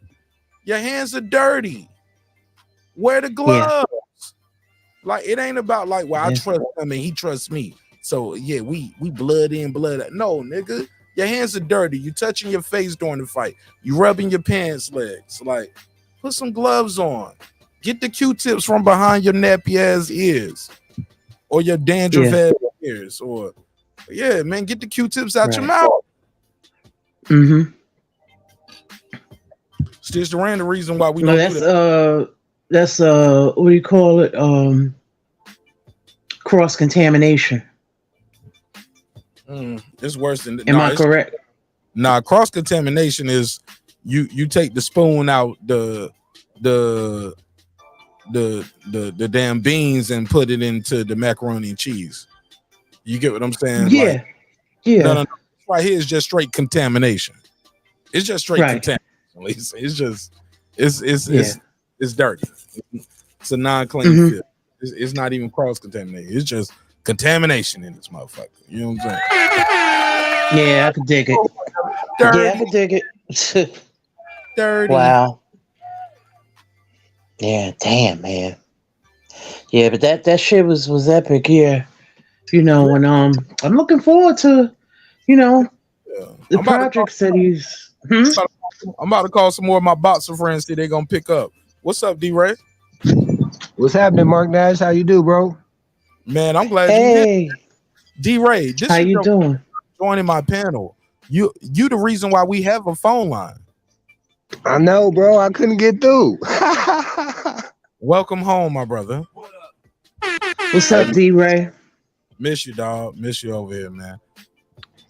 Your hands are dirty. Wear the gloves. Like, it ain't about like, well, I trust him and he trusts me. So yeah, we blood in, blood out. No, nigga. Your hands are dirty. You touching your face during the fight. You rubbing your pants legs. Like, put some gloves on. Get the Q-tips from behind your nappy ass ears, or your dandruff ass ears, or man, get the Q-tips out your mouth. Stitch Duran, the reason why we don't do that. That's what do you call it? Cross contamination. It's worse than. Am I correct? Nah, cross contamination is you take the spoon out the damn beans and put it into the macaroni and cheese. You get what I'm saying? Yeah. No. Right here is just straight contamination. It's just straight contamination. It's dirty. It's a non-clean field. It's not even cross contaminated. It's just contamination in this motherfucker. You know what I'm saying? Yeah, I can dig it. Dirty. Yeah, I can dig it. Dirty. Wow. Yeah, damn, man. Yeah, but that shit was epic. Yeah, and I'm looking forward to, the projects that he's. I'm about to call some more of my boxer friends. See, they're gonna pick up. What's up, D-Ray? What's happening, Marq Nash? How you do, bro? Man, I'm glad you did. D-Ray, how you doing? Joining my panel. You the reason why we have a phone line. I know, bro. I couldn't get through. Welcome home, my brother. What's up, D-Ray? Miss you, dog. Miss you over here, man.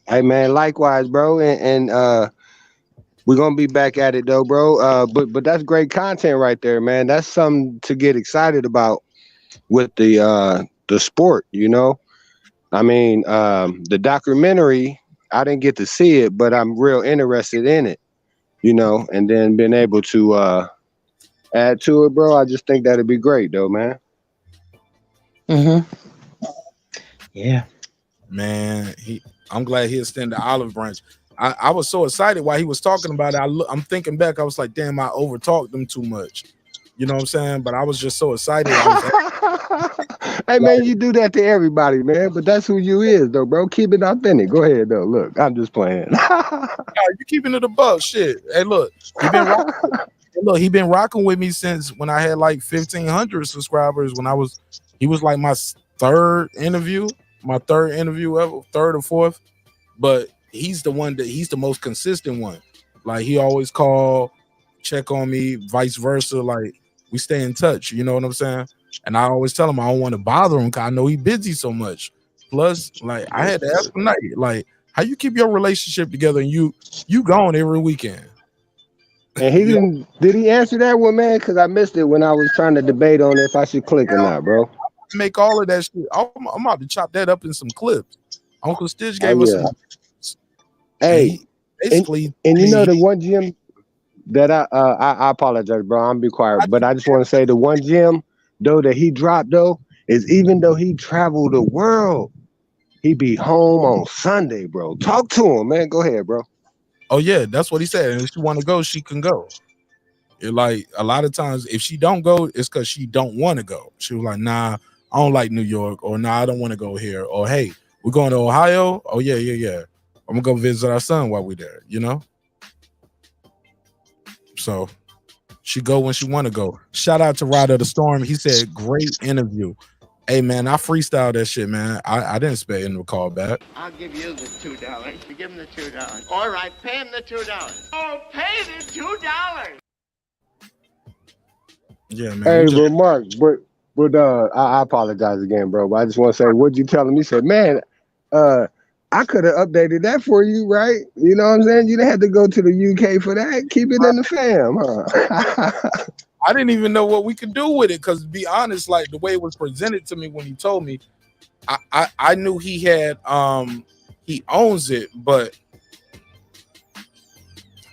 Hey, man. Likewise, bro. And we're gonna be back at it though, bro. But that's great content right there, man. That's something to get excited about with the sport, I mean, the documentary, I didn't get to see it, but I'm real interested in it, and then being able to add to it, bro. I just think that'd be great though, man. Yeah. Man, I'm glad he extended the olive branch. I was so excited while he was talking about it. I'm thinking back, I was like, damn, I overtalked him too much. You know what I'm saying? But I was just so excited. I was Hey man, you do that to everybody, man. But that's who you is, though, bro. Keep it authentic. Go ahead, though. Look, I'm just playing. you keeping it a buck, shit. Hey, look, he been rocking with me since when I had like 1,500 subscribers. He was like my third interview ever, third or fourth. But he's the most consistent one. Like he always call, check on me, vice versa. Like we stay in touch. You know what I'm saying? And I always tell him I don't want to bother him because I know he's busy so much. Plus, like I had to ask him, like, how you keep your relationship together and you gone every weekend? And he did he answer that one, man? Because I missed it when I was trying to debate on if I should click or not, bro. Make all of that shit. I'm about to chop that up in some clips. Uncle Stitch gave us some. Hey, basically, and you know the one gym that I apologize, bro. I'm be quiet, but I just want to say the one gym though that he dropped though is even though he traveled the world, he be home on Sunday, bro. Talk to him, man. Go ahead, bro. Oh yeah, that's what he said. And if she want to go, she can go. Like a lot of times, if she don't go, it's because she don't want to go. She was like, "Nah, I don't like New York," or "Nah, I don't want to go here," or "Hey, we're going to Ohio." Oh yeah. I'm gonna go visit our son while we're there. You know. So she go when she want to go. Shout out to Rod of the Storm. He said, "Great interview." Hey man, I freestyled that shit, man. I didn't expect him to call back. I'll give you the $2. You give him the $2. All right, pay him the $2. Oh, pay the $2. Yeah, man. Hey, but Mark, but I apologize again, bro. But I just want to say, what'd you tell him? He said, man, I could have updated that for you, right? You know what I'm saying? You didn't have to go to the UK for that. Keep it in the fam, huh? I didn't even know what we could do with it because, to be honest, like the way it was presented to me when he told me, I knew he had he owns it, but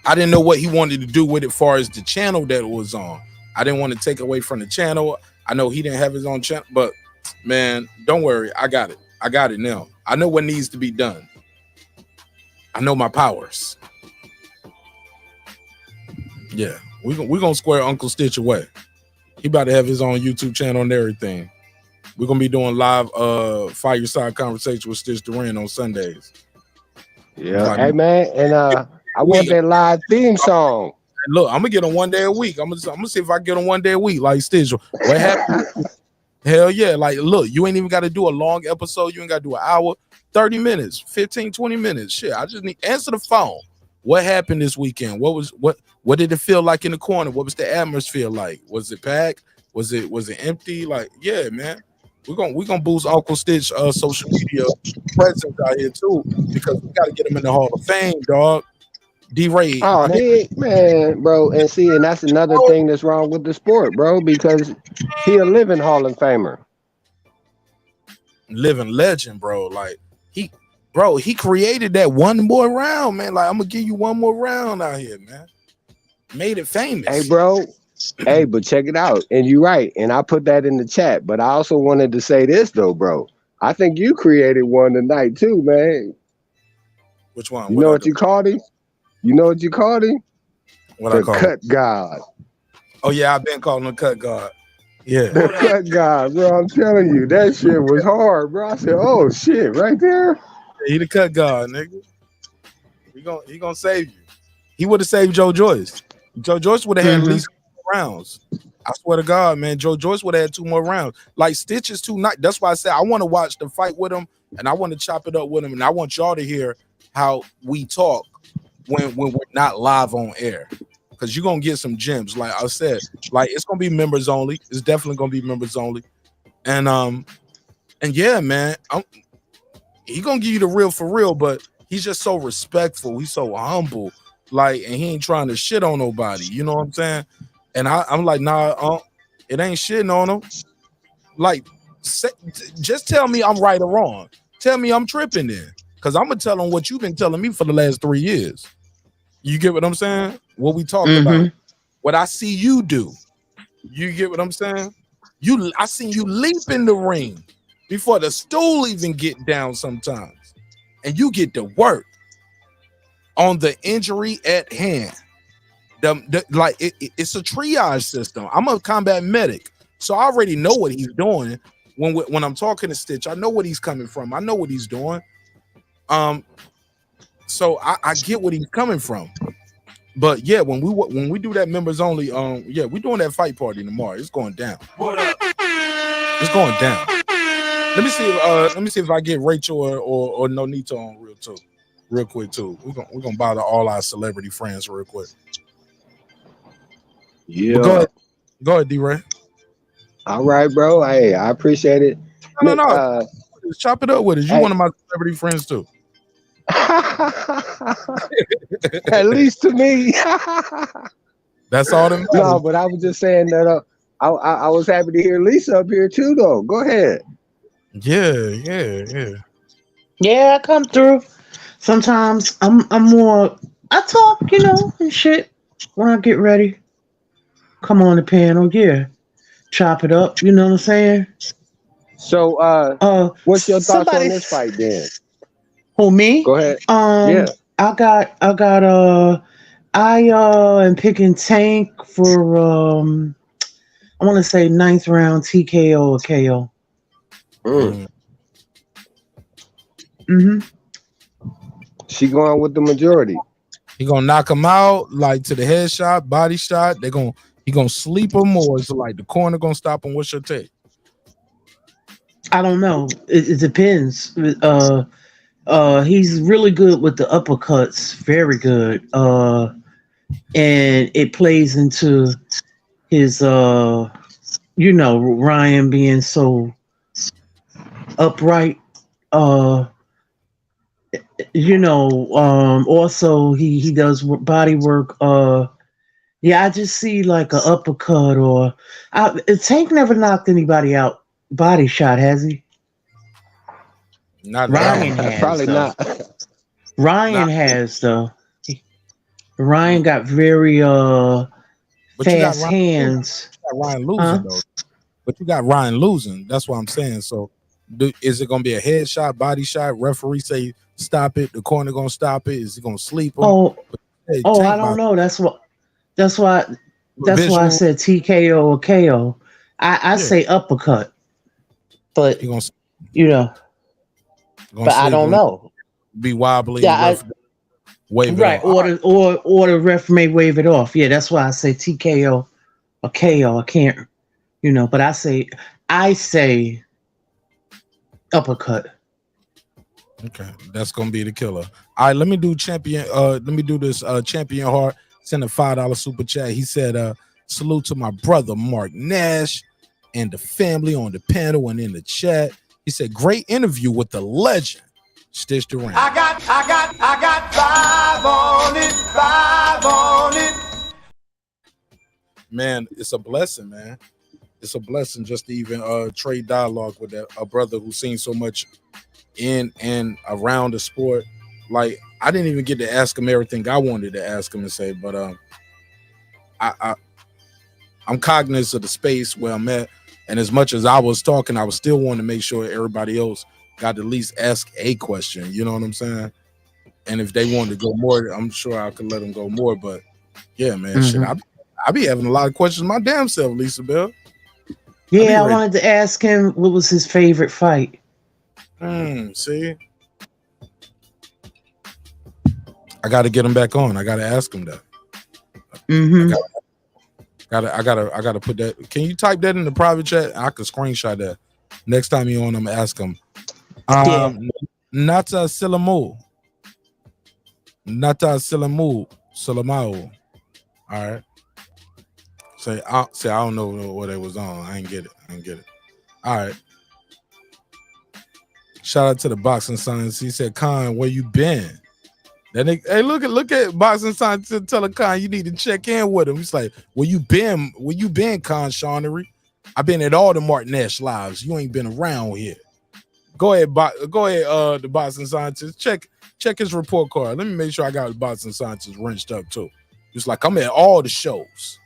I didn't know what he wanted to do with it as far as the channel that it was on. I didn't want to take away from the channel. I know he didn't have his own channel, but man, don't worry, I got it. I got it now. I know what needs to be done. I know my powers. Yeah. We're gonna square Uncle Stitch away. He about to have his own YouTube channel and everything. We're gonna be doing live fireside conversation with Stitch Duran on Sundays. Yeah. Like, hey man, and I want that live theme song. Look, I'm gonna get on one day a week. I'm gonna see if I get on one day a week. Like Stitch, what happened? Hell yeah. Like, look, you ain't even got to do a long episode. You ain't got to do an hour, 30 minutes, 15, 20 minutes. Shit, I just need answer the phone. What happened this weekend? What did it feel like in the corner? What was the atmosphere like? Was it packed? Was it empty? Like, yeah, man. We're gonna boost Uncle Stitch social media presence out here too, because we gotta get him in the Hall of Fame, dog. D-Ray. Oh, man, bro. And see, and that's another thing that's wrong with the sport, bro, because he a living Hall of Famer. Living legend, bro. Like he created that one more round, man. Like, I'm gonna give you one more round out here, man. Made it famous. Hey, bro. Hey, but check it out. And you're right. And I put that in the chat. But I also wanted to say this though, bro. I think you created one tonight too, man. Which one? You know what you called him? You know what you called him? What the I call cut God. Oh yeah, I've been calling him cut God. Yeah. The cut God, bro. I'm telling you, that shit was hard, bro. I said, oh shit, right there. Yeah, he the cut God, nigga. He gonna save you. He would have saved Joe Joyce. Joe Joyce would have had at least 2 more rounds. I swear to God, man. Joe Joyce would have had 2 more rounds. Like, Stitch is too nice. That's why I said I want to watch the fight with him, and I want to chop it up with him, and I want y'all to hear how we talk when we're not live on air, because you're gonna get some gems. Like I said, like it's gonna be members only. It's definitely gonna be members only. And yeah, man, he gonna give you the real for real, but he's just so respectful. He's so humble, like, and he ain't trying to shit on nobody. You know what I'm saying? And I'm like, nah, it ain't shitting on him. Like, just tell me I'm right or wrong. Tell me I'm tripping then, because I'm gonna tell him what you've been telling me for the last 3 years. You get what I'm saying? What we talking about? What I see you do. You get what I'm saying? I seen you leap in the ring before the stool even get down sometimes, and you get to work on the injury at hand. It's a triage system. I'm a combat medic, so I already know what he's doing. When I'm talking to Stitch, I know what he's coming from. I know what he's doing. So I get what he's coming from. But yeah, when we do that members only, yeah, we're doing that fight party tomorrow. It's going down. It's going down. Let me see if I get Rachel or Nonito on real quick too. We're gonna bother all our celebrity friends real quick. Yeah. But go ahead, D-Ray. All right, bro. Hey, I appreciate it. No. Chop it up with us. You one of my celebrity friends too. At least to me. That's all that matters. No, but I was just saying that I was happy to hear Lisa up here too, though. Go ahead. Yeah. Yeah, I come through. Sometimes I'm more. I talk, and shit when I get ready. Come on the panel, yeah. Chop it up. You know what I'm saying? So, what's your thoughts on this fight, then? Who, me? Go ahead. Yeah. I am picking Tank for I want to say 9th round TKO or KO. She going with the majority. He gonna knock him out like to the headshot, body shot. He gonna sleep him, or is it like the corner gonna stop him? What's your take? I don't know. It depends. He's really good with the uppercuts, very good. And it plays into his Ryan being so upright. Also he does body work. I just see like an uppercut or Tank never knocked anybody out body shot, has he? Not Ryan has, probably though. not. Ryan has though. Ryan got very fast hands. You got Ryan losing though. But you got Ryan losing. That's what I'm saying. So is it gonna be a headshot, body shot? Referee say stop it. The corner gonna stop it. Is he gonna sleep him? I don't know. That's why I said TKO or KO. I say uppercut, but but I don't know. Be wobbly. Yeah, wave it right. off. Or the ref may wave it off. Yeah, that's why I say TKO or KO. I can't, but I say uppercut. Okay, that's gonna be the killer. All right, let me do champion. Let me do this. Champion Heart sent a $5 super chat. He said, "Salute to my brother Marq Nash and the family on the panel and in the chat." He said, "Great interview with the legend, Stitch Duran." I got 5 on it. Man, it's a blessing, man. It's a blessing just to even trade dialogue with a brother who's seen so much in and around the sport. Like, I didn't even get to ask him everything I wanted to ask him and say, but I'm cognizant of the space where I'm at, and as much as I was talking, I was still wanting to make sure everybody else got to at least ask a question. You know what I'm saying? And if they wanted to go more, I'm sure I could let them go more. But yeah, man, shit, I be having a lot of questions my damn self, Lisa Bell. Yeah, I wanted to ask him what was his favorite fight. See, I got to get him back on. I got to ask him that. I gotta put that. Can you type that in the private chat? I could screenshot that. Next time you're on, I'm gonna ask him. Nata Silamu. Silamau. All right. Say I don't know what it was on. I ain't get it. All right. Shout out to the Boxing Science. He said, "Khan, where you been?" That nigga, hey, look at Boxing Science to tell a Khan you need to check in with him. He's like, "Where you been, Khan Shawnery? I've been at all the Marq Nash lives. You ain't been around here." Go ahead, the Boxing Scientist. Check his report card. Let me make sure I got the Boxing Scientist wrenched up too. Just like I'm at all the shows.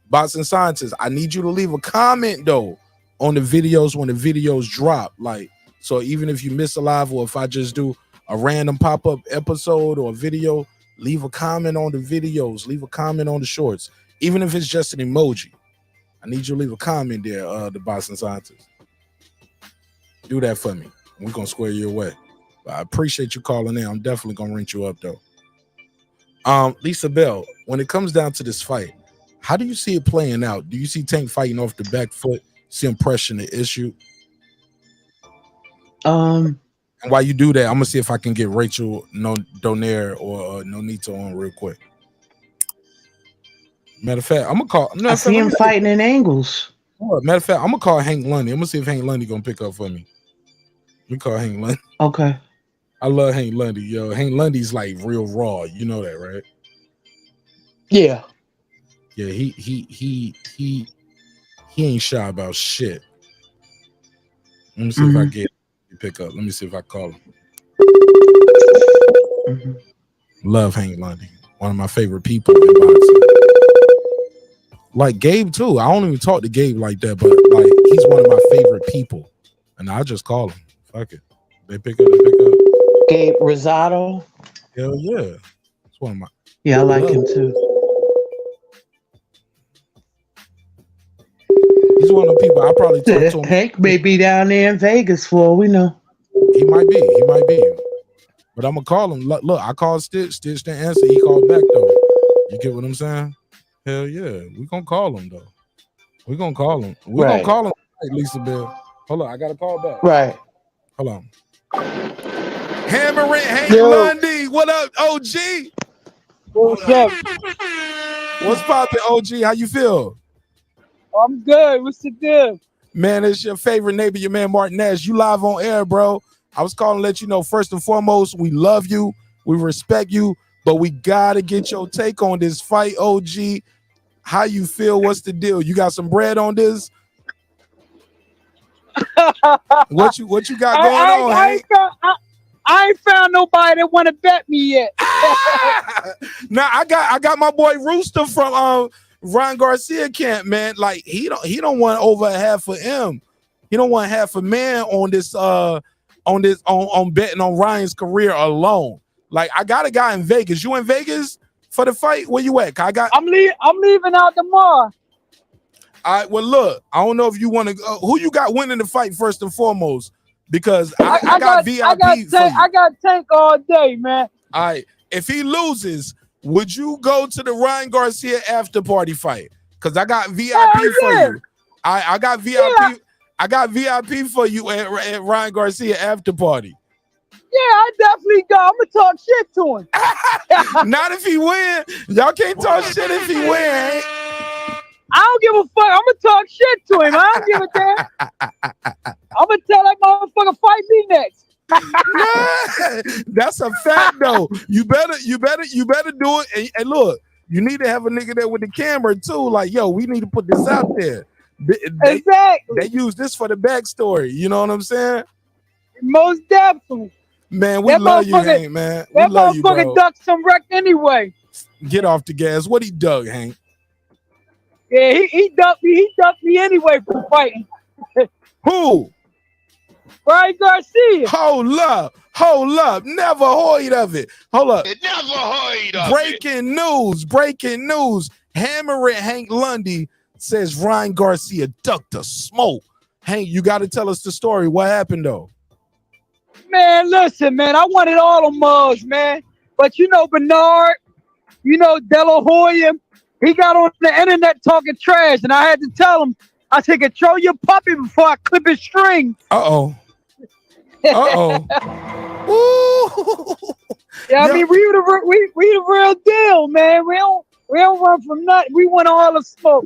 Boxing Scientist, I need you to leave a comment though on the videos when the videos drop. Like, so even if you miss a live or if I just do a random pop-up episode or video, leave a comment on the videos, leave a comment on the shorts, even if it's just an emoji. I need you to leave a comment there, the Boston Scientist. Do that for me. We're gonna square you away. I appreciate you calling in. I'm definitely gonna rinse you up though. Lisa Bell, when it comes down to this fight, how do you see it playing out? Do you see Tank fighting off the back foot? See him pressing the issue? And while you do that, I'm gonna see if I can get Rachel Donaire or Nonito on real quick. Matter of fact, I'm gonna call. I see him fighting in angles. Matter of fact, I'm gonna call Hank Lundy. I'm gonna see if Hank Lundy gonna pick up for me. We call Hank Lundy. Okay. I love Hank Lundy, yo. Hank Lundy's like real raw. You know that, right? Yeah. Yeah, he ain't shy about shit. Let me see if I get you pick up. Let me see if I call him. Love Hank Lundy. One of my favorite people in boxing. Like Gabe too. I don't even talk to Gabe like that, but like he's one of my favorite people. And I just call him. Fuck it. They pick up. Gabe Rosado. Hell yeah. It's one of my. Yeah, I like him too. He's one of the people I probably talk to him. Hank may be down there in Vegas for all we know. He might be. But I'm gonna call him. Look, I called Stitch. Stitch didn't answer. He called back though. You get what I'm saying? Hell yeah. We gonna call him though. We gonna call him. We gonna call him. Lisa Bill. Hold on. I got to call back. Right. Hold on. Hammering Hank Lundy. What up, OG? What's up? What's poppin', OG? How you feel? I'm good. What's the deal? Man, it's your favorite neighbor, your man Marq Nash. You live on air, bro. I was calling to let you know, first and foremost, we love you. We respect you. But we got to get your take on this fight, OG. How you feel? What's the deal? You got some bread on this? What you got going on, Hank? I ain't found nobody that want to bet me yet. Now I got my boy Rooster from Ryan Garcia camp, man. Like he don't want over half of M. He don't want half a man on this on betting on Ryan's career alone. Like I got a guy in Vegas. You in Vegas for the fight? Where you at? I'm leaving out tomorrow. All right, well, look, I don't know if you want to who you got winning the fight first and foremost, because I got VIP. I got Tank all day, man. All right, if he loses, would you go to the Ryan Garcia after party fight? Because I got VIP for you. I got VIP. Yeah. I got VIP for you at Ryan Garcia after party. Yeah, I definitely go. I'm gonna talk shit to him. Not if he win. Y'all can't talk shit if he win. I don't give a fuck. I'm gonna talk shit to him. I don't give a damn. I'm gonna tell that motherfucker fight me next. That's a fact, though. You better do it. And look, you need to have a nigga there with the camera too. Like, yo, we need to put this out there. Exactly. They use this for the backstory. You know what I'm saying? Most definitely. Man, we love you, Hank, man. That motherfucker ducked some wreck anyway. Get off the gas. What he dug, Hank? Yeah, he ducked me. He ducked me anyway for fighting. Who? Ryan Garcia. Hold up. Never heard of it. Hold up. Never heard of it. Breaking news. Hammering Hank Lundy says Ryan Garcia ducked the smoke. Hank, you got to tell us the story. What happened, though? Man, listen, man. I wanted all the mugs, man. But you know Bernard, you know De La Hoya, he got on the internet talking trash, and I had to tell him, I said, control your puppy before I clip his string. Uh-oh. Yeah, I mean, we the real deal, man. We don't run from nothing. We want all the smoke.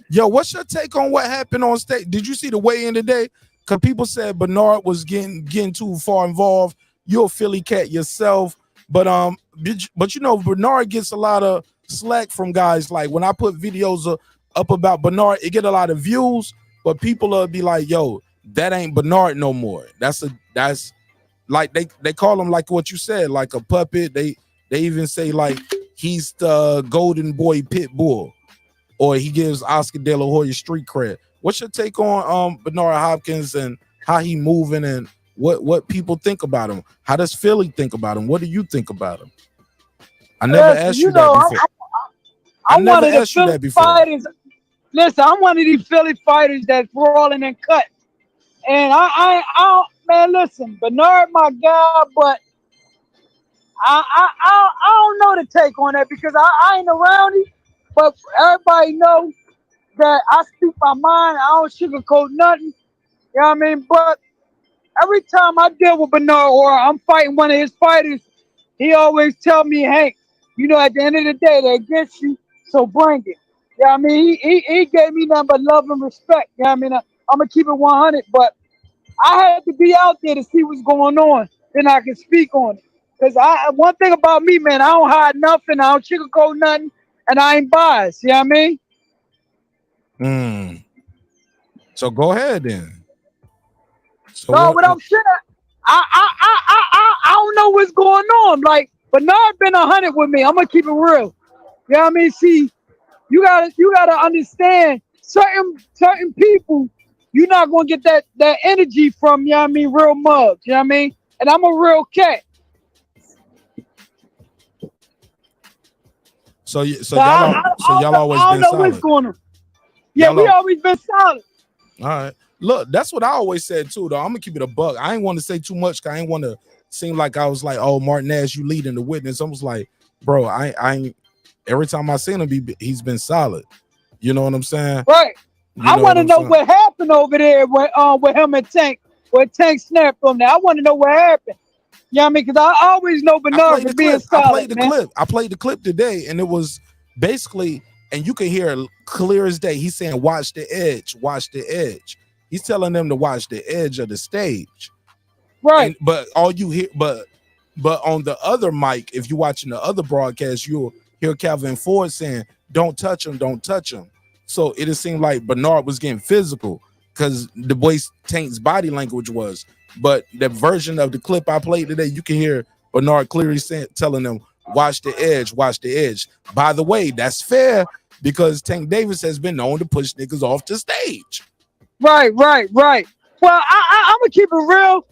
Yo, what's your take on what happened on stage? Did you see the weigh-in today? Because people said Bernard was getting too far involved. You're a Philly cat yourself, but you know Bernard gets a lot of slack from guys. Like when I put videos up about Bernard, it get a lot of views, but people will be like, "Yo, that ain't Bernard no more." That's like they call him like what you said, like a puppet. They even say like he's the golden boy pit bull, or he gives Oscar De La Hoya street cred. What's your take on Bernard Hopkins and how he moving and what people think about him? How does Philly think about him? What do you think about him? I never Listen, asked you you that know, before. I I'm one never of the asked you Philly that before. fighters. Listen, I'm one of these Philly fighters that's rolling and cut. And man, listen, Bernard, my guy, but I don't know the take on that because I ain't around it. But everybody know that I speak my mind. I don't sugarcoat nothing. You know what I mean? But every time I deal with Bernard or I'm fighting one of his fighters, he always tell me, Hank, you know, at the end of the day, they against you, so bring it. Yeah, I mean, he gave me nothing but love and respect. Yeah, I mean, I'm gonna keep it 100, but I had to be out there to see what's going on, then I can speak on it. Cause one thing about me, man, I don't hide nothing, I don't sugarcoat nothing, and I ain't biased. You know what I mean? So go ahead then. So No, what I'm saying, I don't know what's going on. Like Bernard been 100 with me. I'm gonna keep it real. You know what I mean? See, you gotta understand certain people. You're not gonna get that energy from. You know what I mean? Real mugs. You know what I mean? And I'm a real cat. So y'all always I been don't know what's solid. going on. Yeah, we always been solid. All right. Look, that's what I always said too, though. I'm gonna keep it a buck. I ain't want to say too much because I ain't want to seem like I was like, oh, Mark Nash, you leading the witness. I was like, bro, I ain't every time I seen him, he's been solid. You know what I'm saying? Right. I want to know saying? what happened over there with him and Tank. Where Tank snapped from there. I want to know what happened. You know what I mean? Because I always know Bernard for being solid. I played the clip today, and it was basically, and you can hear clear as day. He's saying, watch the edge, watch the edge. He's telling them to watch the edge of the stage. Right. But all you hear, but on the other mic, if you're watching the other broadcast, you'll hear Calvin Ford saying, don't touch him, don't touch him. So it seemed like Bernard was getting physical because the way Tank's body language was. But the version of the clip I played today, you can hear Bernard clearly telling them, watch the edge, watch the edge. By the way, that's fair because Tank Davis has been known to push niggas off the stage. Right. Well, I'm going to keep it real.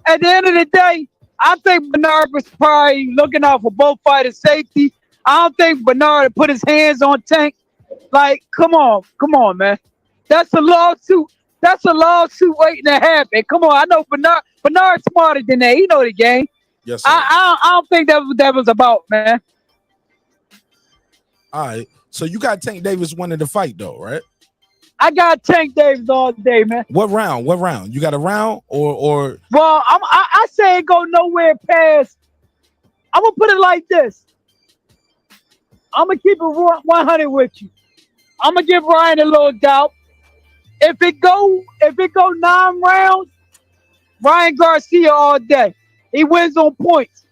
At the end of the day, I think Bernard was probably looking out for both fighters' safety. I don't think Bernard put his hands on Tank. Like, come on, man. That's a lawsuit. That's a lawsuit waiting to happen. Come on, I know Bernard's smarter than that. He know the game. Yes, sir. I don't think that was about, man. All right. So you got Tank Davis winning the fight, though, right? I got Tank Davis all day, man. What round? What round? You got a round or? Well, I say it go nowhere past. I'm gonna put it like this. I'm gonna keep it 100 with you. I'm gonna give Ryan a little doubt. If it go 9 rounds, Ryan Garcia all day. He wins on points.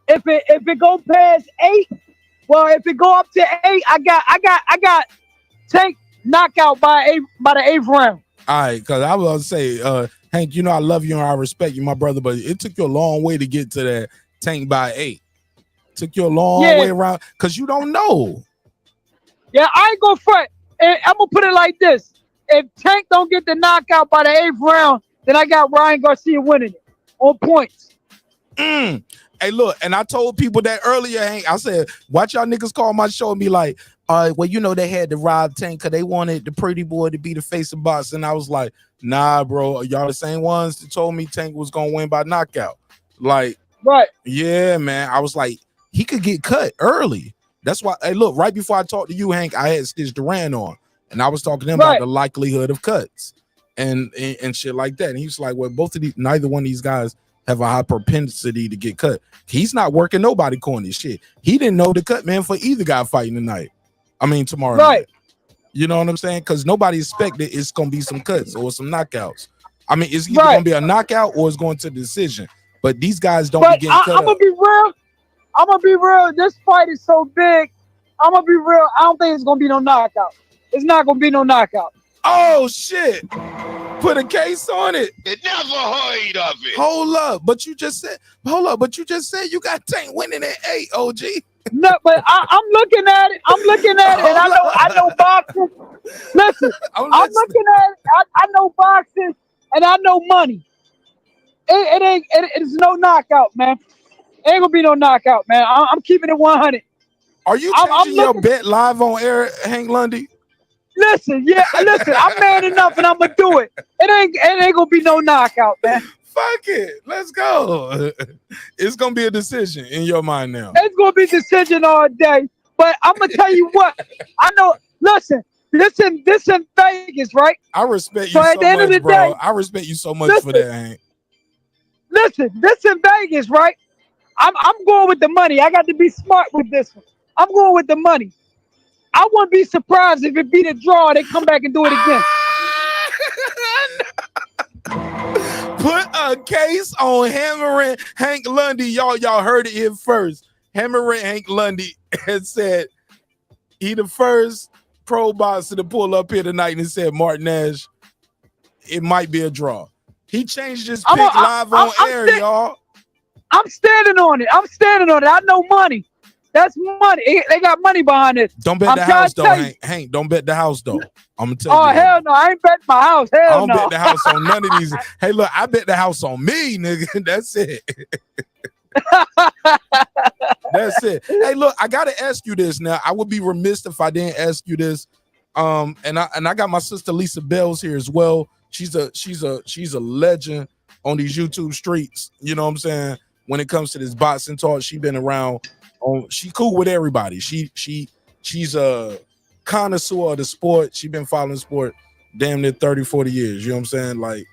If it go past 8, well, if it go up to 8, I got Tank knockout by the 8th round. All right, because I was gonna say, Hank, you know I love you and I respect you, my brother, but it took you a long way to get to that Tank by 8. Took you a long way around because you don't know. Yeah, I ain't gonna front. I'm gonna put it like this: if Tank don't get the knockout by the 8th round, then I got Ryan Garcia winning it on points. Hey, look, and I told people that earlier, Hank. I said, watch y'all niggas call my show and be like, well, you know, they had to rob Tank because they wanted the pretty boy to be the face of boxing. And I was like, nah, bro, y'all the same ones that told me Tank was gonna win by knockout. Like, right? Yeah, man. I was like, he could get cut early. That's why. Hey, look, right before I talked to you, Hank, I had Stitch Duran on, and I was talking to him about the likelihood of cuts and shit like that. And he was like, well, neither one of these guys have a high propensity to get cut. He's not working nobody corny shit. He didn't know the cut man for either guy fighting tonight. I mean tomorrow night. You know what I'm saying? Because nobody expected it's gonna be some cuts or some knockouts. I mean, it's either gonna be a knockout or it's going to decision. But these guys don't be getting cut. I'm gonna be real. This fight is so big. I'm gonna be real. I don't think it's gonna be no knockout. It's not gonna be no knockout. Oh shit! Put a case on it. It never heard of it. Hold up, but you just said you got Tank winning at 8, OG. No, but I'm looking at it. And I know boxing. Listen, I'm looking at it. I know boxing, and I know money. It's no knockout, man. Ain't gonna be no knockout, man. I'm keeping it 100. Are you changing your bet live on air, Hank Lundy? Listen, I'm man enough and I'm gonna do it. It ain't gonna be no knockout, man. Fuck it. Let's go. It's gonna be a decision in your mind now. It's gonna be a decision all day. But I'm gonna tell you what. I know. Listen, this in Vegas, right? I respect you So so at the end of much, the bro. day, I respect you so much for that, Hank. Listen, this in Vegas, right? I'm going with the money. I got to be smart with this one. I'm going with the money. I wouldn't be surprised if it beat a draw. They come back and do it again. Put a case on hammering Hank Lundy. Y'all heard it here first. Hammering Hank Lundy has said he the first pro boxer to pull up here tonight and said Marq Nash, it might be a draw. He changed his pick live on air, y'all. I'm standing on it. I know money. That's money. They got money behind it. Don't bet the house though, Hank. Don't bet the house though. I'm gonna tell you. Oh hell no! I ain't betting my house. I Hell don't no. bet the house on none of these. Hey, look, I bet the house on me, nigga. That's it. That's it. Hey, look, I gotta ask you this now. I would be remiss if I didn't ask you this. And I got my sister Lisa Bells here as well. She's a legend on these YouTube streets. You know what I'm saying? When it comes to this boxing talk, she been around. She cool with everybody. She's a connoisseur of the sport. She been following sport damn near 30, 40 years. You know what I'm saying? Like,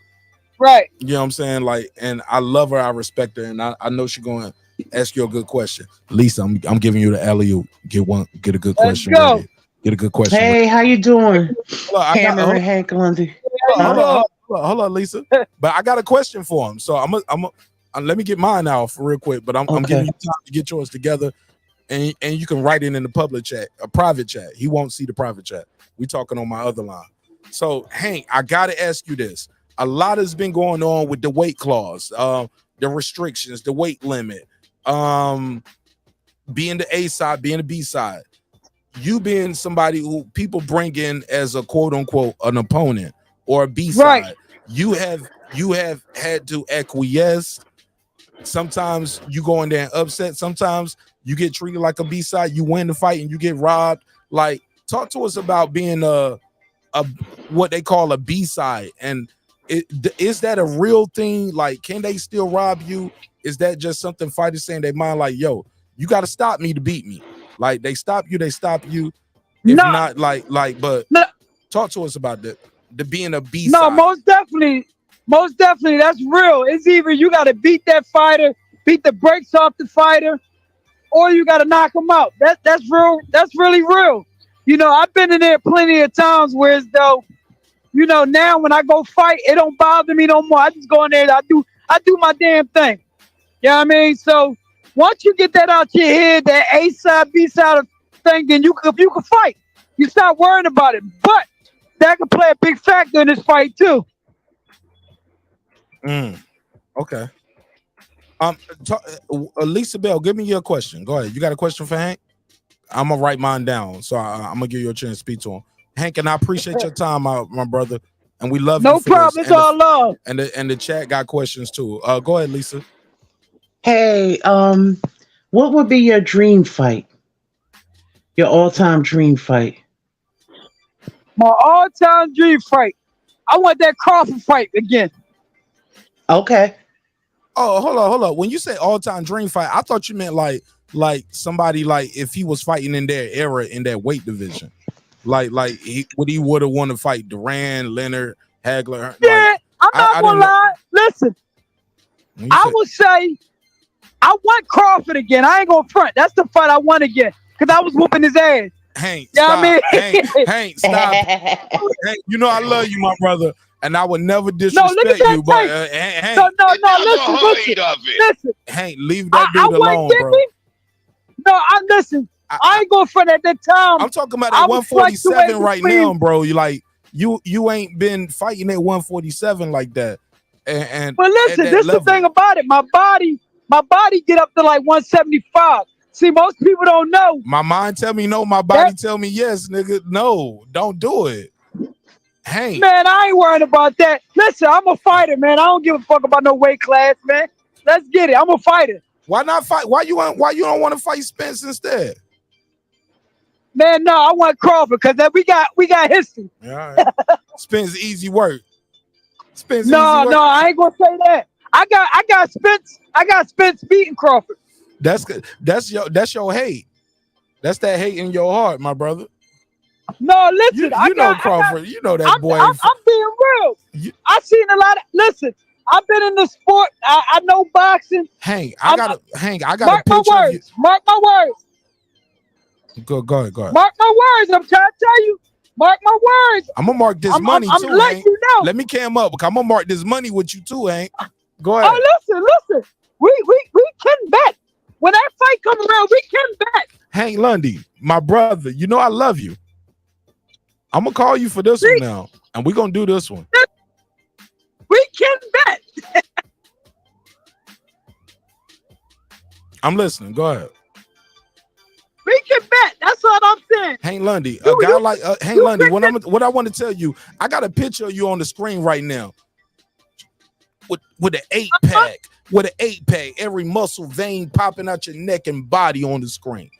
right. You know what I'm saying? Like, and I love her, I respect her, and I know she's gonna ask you a good question. Lisa, I'm giving you the alley-oop. Get a good question ready. Get a good question. Hey, how you doing? Hammering Hank Lundy. Hold on, Lisa. But I got a question for him. So I'm let me get mine out for real quick. But I'm giving you time to get yours together, and you can write it in the public chat, a private chat. He won't see the private chat. We talking on my other line. So Hank, I gotta ask you this. A lot has been going on with the weight clause, the restrictions, the weight limit, being the A side, being the B side. You being somebody who people bring in as a quote unquote an opponent or a B side, right. You have had to acquiesce. Sometimes you go in there and upset. Sometimes you get treated like a B side. You win the fight and you get robbed. Like, talk to us about being a what they call a B side, and is that a real thing? Like, can they still rob you? Is that just something fighters saying they mind? Like, yo, you got to stop me to beat me. Like, they stop you. If not, but talk to us about the being a B side. No, most definitely, that's real. It's either you got to beat that fighter, beat the brakes off the fighter, or you got to knock him out. That's real. That's really real. You know, I've been in there plenty of times where it's though, you know, now when I go fight, it don't bother me no more. I just go in there and I do my damn thing. You know what I mean? So once you get that out your head, that A side, B side thing, then you can fight. You stop worrying about it. But that can play a big factor in this fight too. Okay. Lisa Bell, give me your question. Go ahead. You got a question for Hank? I'm gonna write mine down, so I'm gonna give you a chance to speak to him. Hank, and I appreciate your time, my brother, and we love you. No problem. It's all love. And the chat got questions too. Go ahead, Lisa. Hey, what would be your dream fight? Your all-time dream fight? My all-time dream fight. I want that Crawford fight again. Okay. Oh, hold on. When you say all-time dream fight, I thought you meant like somebody like if he was fighting in their era in that weight division. Like he would have wanted to fight Duran, Leonard, Hagler. Yeah, I'm not gonna lie. Listen, I would say I want Crawford again. I ain't gonna front. That's the fight I want again because I was whooping his ass. Hank, you know stop. What I mean? Hank, stop. Hank, you know I love you, my brother, and I would never disrespect you. But Hank, listen. Hank, leave that dude alone, bro. No, I ain't going front at that time. I'm talking about at 147 right now, bro. You ain't been fighting at 147 like that. And but listen, this is the thing about it. My body get up to like 175. See, most people don't know. My mind tell me no. My body tell me yes, nigga. No, don't do it. Hank. Man, I ain't worrying about that. Listen, I'm a fighter, man. I don't give a fuck about no weight class, man. Let's get it. I'm a fighter. Why not fight? Why you don't want to fight Spence instead? Man, no, I want Crawford because we got history. All right. Spence easy work. Spence No, easy work. no, I ain't gonna say that. I got Spence beating Crawford. That's good. That's your hate. That's that hate in your heart, my brother. No, listen, you know Crawford. You know that boy. I'm being real. I've seen a lot of. Listen, I've been in the sport. I know boxing. Hank, I got a mark picture my of you. words. Mark my words. Go ahead. Mark my words. I'm trying to tell you. Mark my words. I'm gonna mark this money I'm too, letting Hank. you know. Let me cam up because I'm gonna mark this money with you too, Hank. Go ahead. Oh, listen. We can bet. When that fight comes around, we can bet. Hank Lundy, my brother, you know I love you. I'm gonna call you for this one now, and we're gonna do this one. We can bet. I'm listening. Go ahead. We can bet. That's all I'm saying. Hank Lundy, a guy like Hank Lundy. What I want to tell you, I got a picture of you on the screen right now with an 8-pack, with an 8-pack, every muscle vein popping out your neck and body on the screen.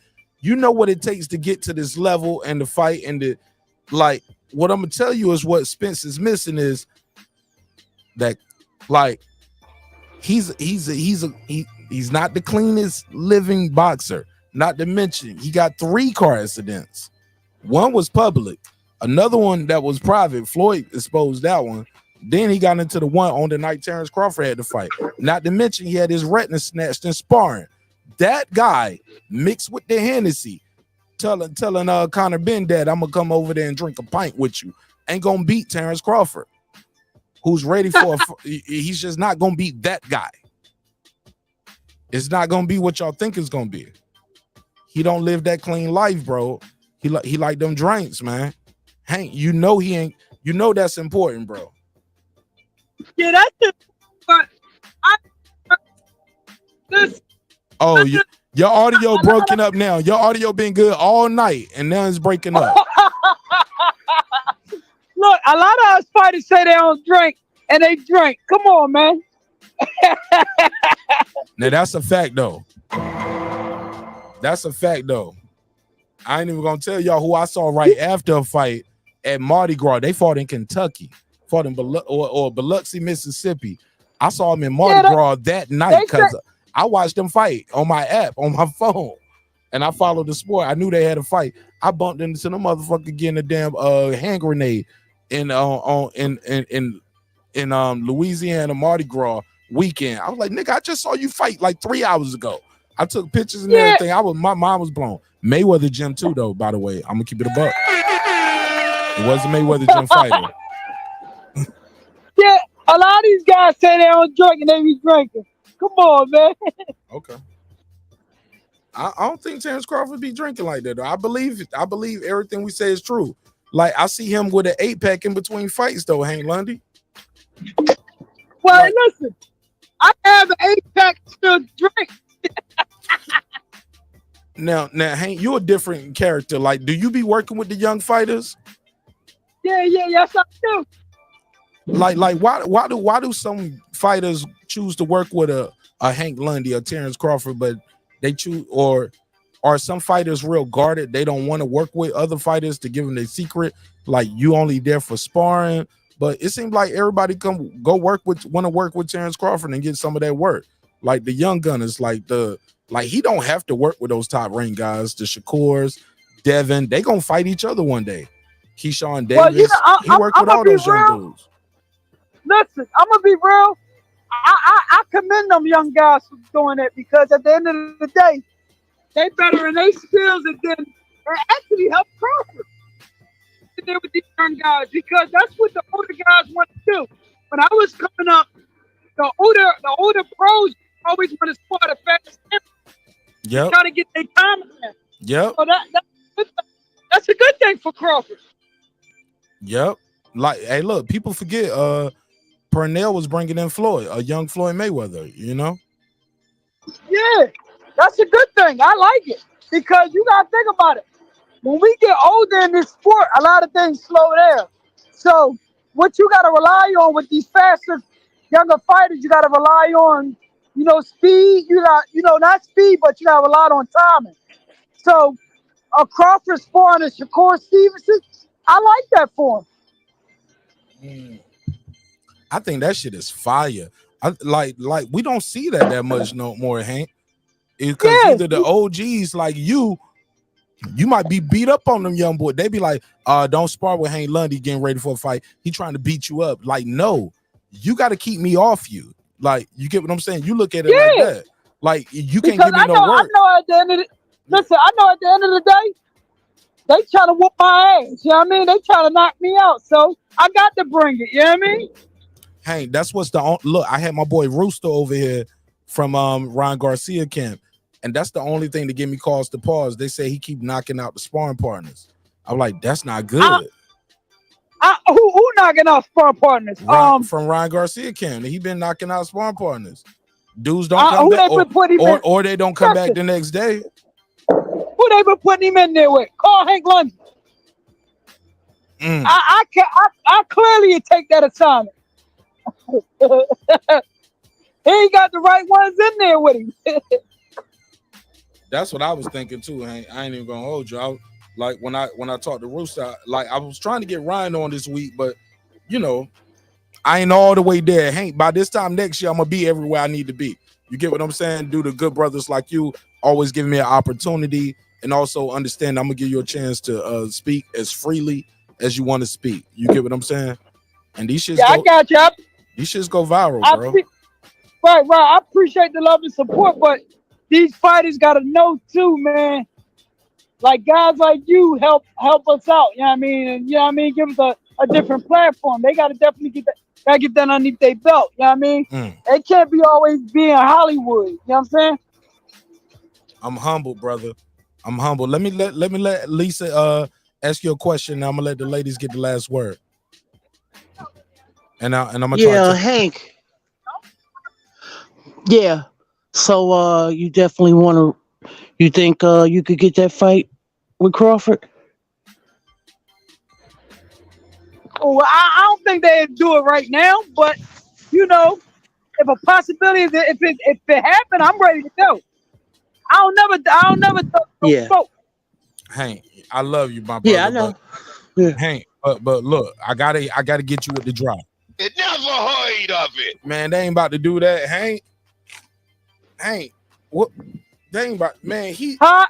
You know what it takes to get to this level and the fight and the like. What I'm gonna tell you is what Spence is missing is that like he's not the cleanest living boxer. Not to mention, he got 3 car accidents. One was public, another one that was private. Floyd exposed that one. Then he got into the one on the night Terrence Crawford had to fight. Not to mention, he had his retina snatched in sparring. That guy mixed with the Hennessy, telling Conor Ben that I'm gonna come over there and drink a pint with you. Ain't gonna beat Terrence Crawford, who's ready for. He's just not gonna beat that guy. It's not gonna be what y'all think it's gonna be. He don't live that clean life, bro. He like them drinks, man. Hank, you know he ain't. You know that's important, bro. Yeah, that's it. But Oh, your audio broken up now. Your audio been good all night, and now it's breaking up. Look, a lot of us fighters say they don't drink, and they drink. Come on, man. Now that's a fact, though. That's a fact, though. I ain't even gonna tell y'all who I saw right after a fight at Mardi Gras. They fought in Kentucky, fought in Biloxi, Mississippi. I saw them in Mardi Gras that night because I watched them fight on my app on my phone, and I followed the sport. I knew they had a fight. I bumped into the motherfucker getting a damn hand grenade in Louisiana Mardi Gras weekend. I was like, nigga, I just saw you fight like 3 hours ago. I took pictures and everything. My mind was blown. Mayweather gym too, though. By the way, I'm gonna keep it a buck. It was a Mayweather gym fighter. Yeah, a lot of these guys say they don't drink and they be drinking. Come on, man. Okay. I don't think Terrence Crawford be drinking like that, though. I believe everything we say is true. Like I see him with an 8-pack in between fights, though. Hank Lundy. Well, listen, I have an 8-pack to drink. Now, Hank, you're a different character. Like, do you be working with the young fighters? Yeah, yes, I do. Like, why do some fighters choose to work with a Hank Lundy or Terrence Crawford, but they choose, or are some fighters real guarded? They don't want to work with other fighters to give them their secret. Like, you only there for sparring. But it seems like everybody want to work with Terrence Crawford and get some of that work. Like the young gunners, like he don't have to work with those top rank guys, the Shakurs, Devin. They gonna fight each other one day. Keyshawn Davis, well, you know, he worked with all those young dudes. Listen, I'm gonna be real. I commend them young guys for doing that because at the end of the day, they better in their skills and then actually help Crawford with these young guys because that's what the older guys want to do. When I was coming up, the older pros always want to spot a fast tempo. Yep. Trying to get their time in. Yep. So that's a good thing for Crawford. Yep. Like, hey, look, people forget Pernell was bringing in Floyd, a young Floyd Mayweather, you know? Yeah, that's a good thing. I like it because you got to think about it. When we get older in this sport, a lot of things slow down. So what you got to rely on with these faster, younger fighters, you got to rely on speed. Not speed, but you have a lot on timing. So Crawford sparring and Shakur Stevenson, I like that for him. I think that shit is fire. Like we don't see that much no more, Hank. Because either the OGs like you might be beat up on them young boy. They be like, don't spar with Hank Lundy getting ready for a fight. He trying to beat you up. Like, no, you got to keep me off you. Like, you get what I'm saying? You look at it like that. Like, you can't give me no work. I know at the end of the day, they trying to whoop my ass. You know what I mean? They trying to knock me out. So I got to bring it. You know what I mean? Hank, that's what's look. I had my boy Rooster over here from Ryan Garcia camp. And that's the only thing to give me cause to pause. They say he keep knocking out the sparring partners. I'm like, that's not good. Who knocking out sparring partners? From Ryan Garcia camp. He been knocking out sparring partners. Dudes don't come back, or they don't come back the next day. Who they been putting him in there with? Call Hank Lundy. I clearly take that assignment. He ain't got the right ones in there with him. That's what I was thinking too. I ain't even gonna hold you. Like when I talked to Rooster, like I was trying to get Ryan on this week, but I ain't all the way there. Hank, by this time next year, I'm gonna be everywhere I need to be. You get what I'm saying? Do the good brothers like you always giving me an opportunity, and also understand I'm gonna give you a chance to speak as freely as you want to speak. You get what I'm saying? And these shits I got you. These shits go viral, bro. Right. I appreciate the love and support, but these fighters gotta know too, man. Like guys like you help us out. You know what I mean? And give us a different platform. They gotta definitely get that underneath their belt. You know what I mean? They can't be always being Hollywood. You know what I'm saying? I'm humble, brother. I'm humble. Let me let Lisa ask you a question. Now I'm gonna let the ladies get the last word. And I'm gonna try to Hank. Yeah. So you definitely you think you could get that fight with Crawford? Oh, I don't think they'd do it right now, but if a possibility, if it happened, I'm ready to go. I don't never smoke. Hank, I love you, my brother. Yeah, I know. Hank, but look, I gotta get you with the drop. It never heard of it. Man, they ain't about to do that, Hank. What? They ain't about, man. He trying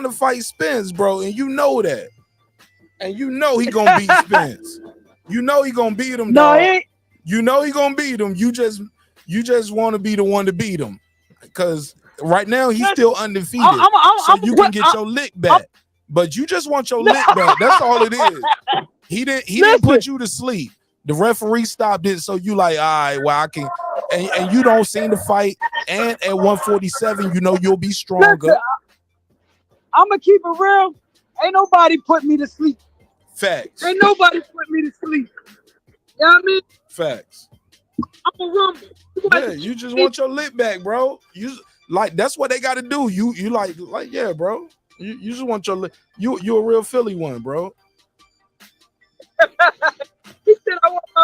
to fight Spence, bro, and you know that, and you know he gonna beat Spence. You know he gonna beat him, dog. You know he gonna beat him. You just want to be the one to beat him, because right now he's still undefeated. So you can get your lick back, but you just want your lick back. That's all it is. He didn't put you to sleep. The referee stopped it, so you like, all right, well, I can, and you don't seem to fight. And at 147, you'll be stronger. Listen, I'm gonna keep it real. Ain't nobody put me to sleep. Facts. Ain't nobody put me to sleep. You know what I mean? Facts. I'm a rumble. Yeah, you just want your lip back, bro. You like that's what they got to do. You like yeah, bro. You just want your lip. You a real Philly one, bro. He said I want my.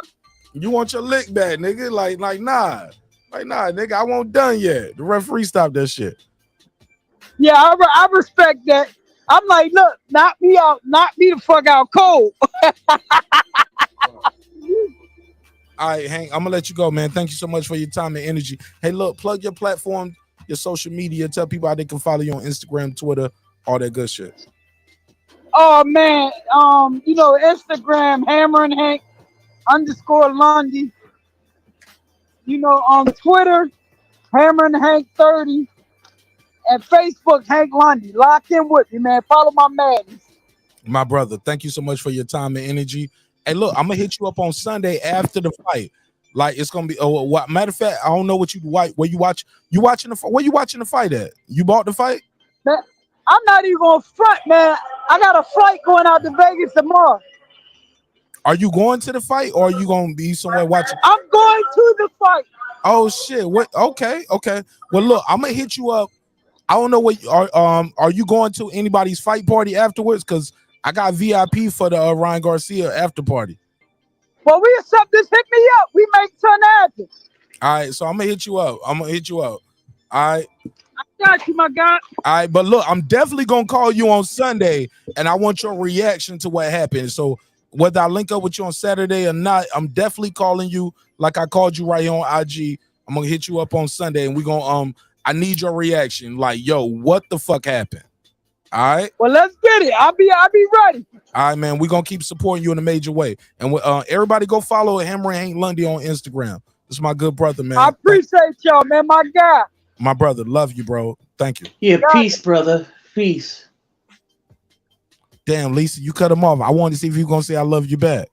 You want your lick back, nigga. Like nah, nigga. I won't done yet. The referee stopped that shit. Yeah, I respect that. I'm like, look, knock me the fuck out cold. All right, Hank, I'm gonna let you go, man. Thank you so much for your time and energy. Hey, look, plug your platform, your social media. Tell people how they can follow you on Instagram, Twitter, all that good shit. Oh man, Instagram Hammering Hank _Lundy. On Twitter, Hammering Hank 30, and Facebook Hank Lundy. Lock in with me, man. Follow my madness. My brother, thank you so much for your time and energy. Hey, look, I'm gonna hit you up on Sunday after the fight. Like it's gonna be. Oh, what matter of fact, I don't know what you where you watch. You watching the? Where you watching the fight at? You bought the fight? Man, I'm not even gonna front, man. I got a flight going out to Vegas tomorrow. Are you going to the fight, or are you gonna be somewhere watching? I'm going to the fight. Oh shit! What? Okay. Well, look, I'm gonna hit you up. I don't know what are you going to anybody's fight party afterwards? Because I got VIP for the Ryan Garcia after party. Well, just hit me up. We make ton happen. All right, so I'm gonna hit you up. All right. I got you, my guy. All right, but look, I'm definitely gonna call you on Sunday, and I want your reaction to what happened. So whether I link up with you on Saturday or not, I'm definitely calling you like I called you right here on IG. I'm gonna hit you up on Sunday, and we're gonna I need your reaction. Like, yo, what the fuck happened? All right. Well, let's get it. I'll be ready. All right, man. We're gonna keep supporting you in a major way. And everybody go follow Hammer and Hank Lundy on Instagram. This is my good brother, man. I appreciate y'all, man. My guy. My brother, love you, bro. Thank you. Yeah, peace, brother. Peace. Damn, Lisa, you cut him off. I wanted to see if you gonna say I love you back.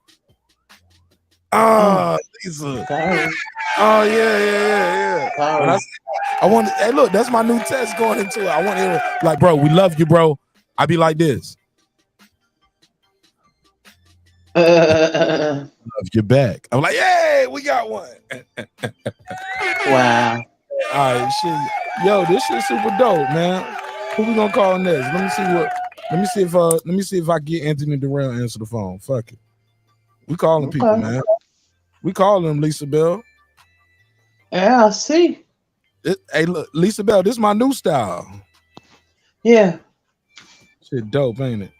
Oh, Lisa. Sorry. Oh, yeah. Sorry. I want. Hey, look, that's my new test going into it. I want to hear like, bro, we love you, bro. I be like this. Love you back. I'm like, yay, we got one. Wow. All right, shit. Yo, this shit super dope, man. Who we gonna call next? Let me see if I get Anthony Duran to answer the phone. Fuck it. We calling people, man. We calling them, Lisa Bell. Yeah, I see. Hey, look, Lisa Bell, this is my new style. Yeah. Shit dope, ain't it?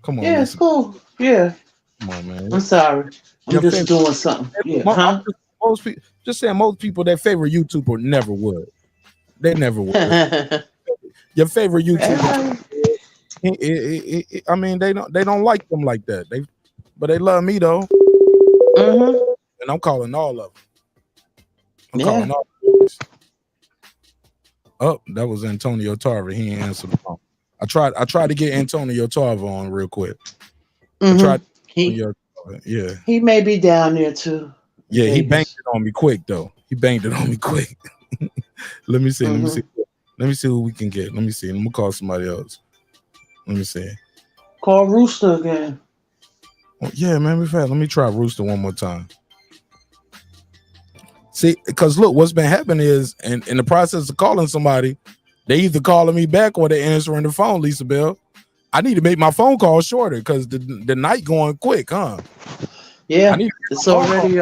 Come on. Yeah, Lisa. it's cool. Yeah. Come on, man. I'm sorry. I'm just doing something. Yeah. Huh? Most people, just saying, most people, their favorite YouTuber never would. They never would. Your favorite YouTuber, I mean, they don't like them like that. But they love me though. Mm-hmm. And I'm calling all of them. I'm Yeah. calling all of them. Oh, that was Antonio Tarver. He ain't answered the phone. I tried to get Antonio Tarver on real quick. Mm-hmm. I tried. Yeah. He may be down there too. Yeah, he banged it on me quick though. Let me see. Let me see who we can get. Let me see. I'm gonna call somebody else. Let me see. Call Rooster again. Oh, yeah, man. Let me try Rooster one more time. See, because look, what's been happening is, in the process of calling somebody, they either calling me back or they answering the phone. Lisa Bell, I need to make my phone call shorter because the night going quick, huh? Yeah, it's already.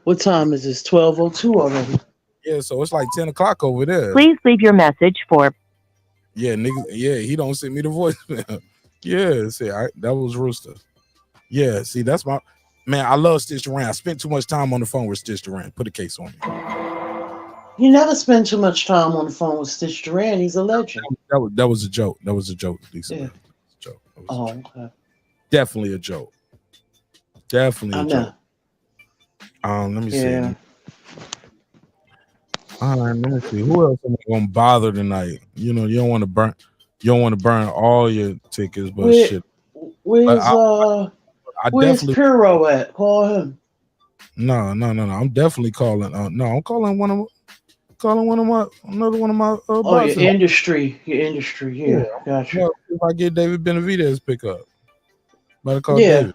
What time is this? 12:02 already. Yeah, so it's like 10 o'clock over there. Please leave your message for. Yeah, nigga. Yeah, he don't send me the voicemail. Yeah, see, that was Rooster. Yeah, see, that's my man. I love Stitch Duran. I spent too much time on the phone with Stitch Duran. Put a case on me. You never spend too much time on the phone with Stitch Duran. He's a legend. That was a joke. That was a joke, Lisa. Yeah. Joke. Okay. Definitely a joke. Definitely a joke. Let me see. All right, let me see. Who else am I gonna bother tonight? You know, you don't want to burn all your tickets, but shit. Where's Piro at? Call him. No. I'm definitely calling. I'm calling another one of my. Your industry. Yeah, gotcha. Well, if I get David Benavidez pick up, better call yeah. David.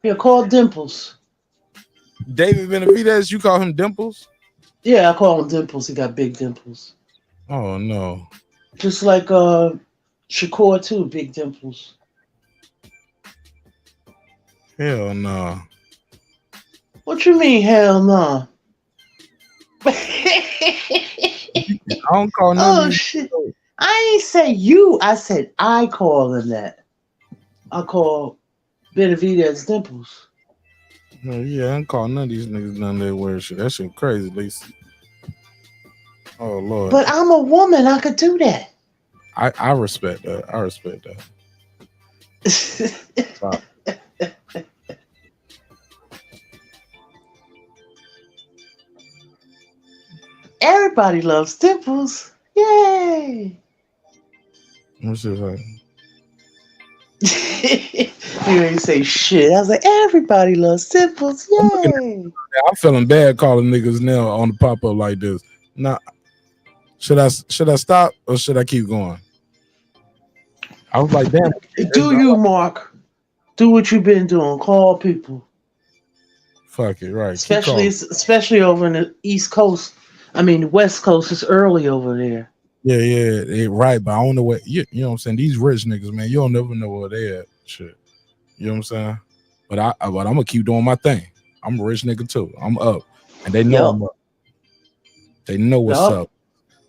Yeah, call Dimples. David Benavidez, you call him Dimples? Yeah, I call him Dimples. He got big dimples. Oh no. Just like Shakur too, big dimples. Hell no. What you mean, hell no? I don't call none. Oh shit! I ain't say you. I said I call him that. I call Benavidez dimples. No, yeah, I don't call none of these niggas none of their weird shit. That shit crazy, Lisa. Oh Lord. But I'm a woman. I could do that. I respect that. Wow. Everybody loves dimples. Yay! Let me see if I. You ain't say shit. I was like, everybody loves dimples. Yay! I'm feeling bad calling niggas now on the pop up like this. Nah, should I stop or should I keep going? I was like, damn. Do you, Marq? Do what you've been doing. Call people. Fuck it, right? Especially over in the East Coast. I mean, the West Coast is early over there. Yeah, right. But I don't know what you know what I'm saying. These rich niggas, man, you don't never know where they at. Shit, you know what I'm saying. But I'm gonna keep doing my thing. I'm a rich nigga too. I'm up. and they know I'm up. They know what's up.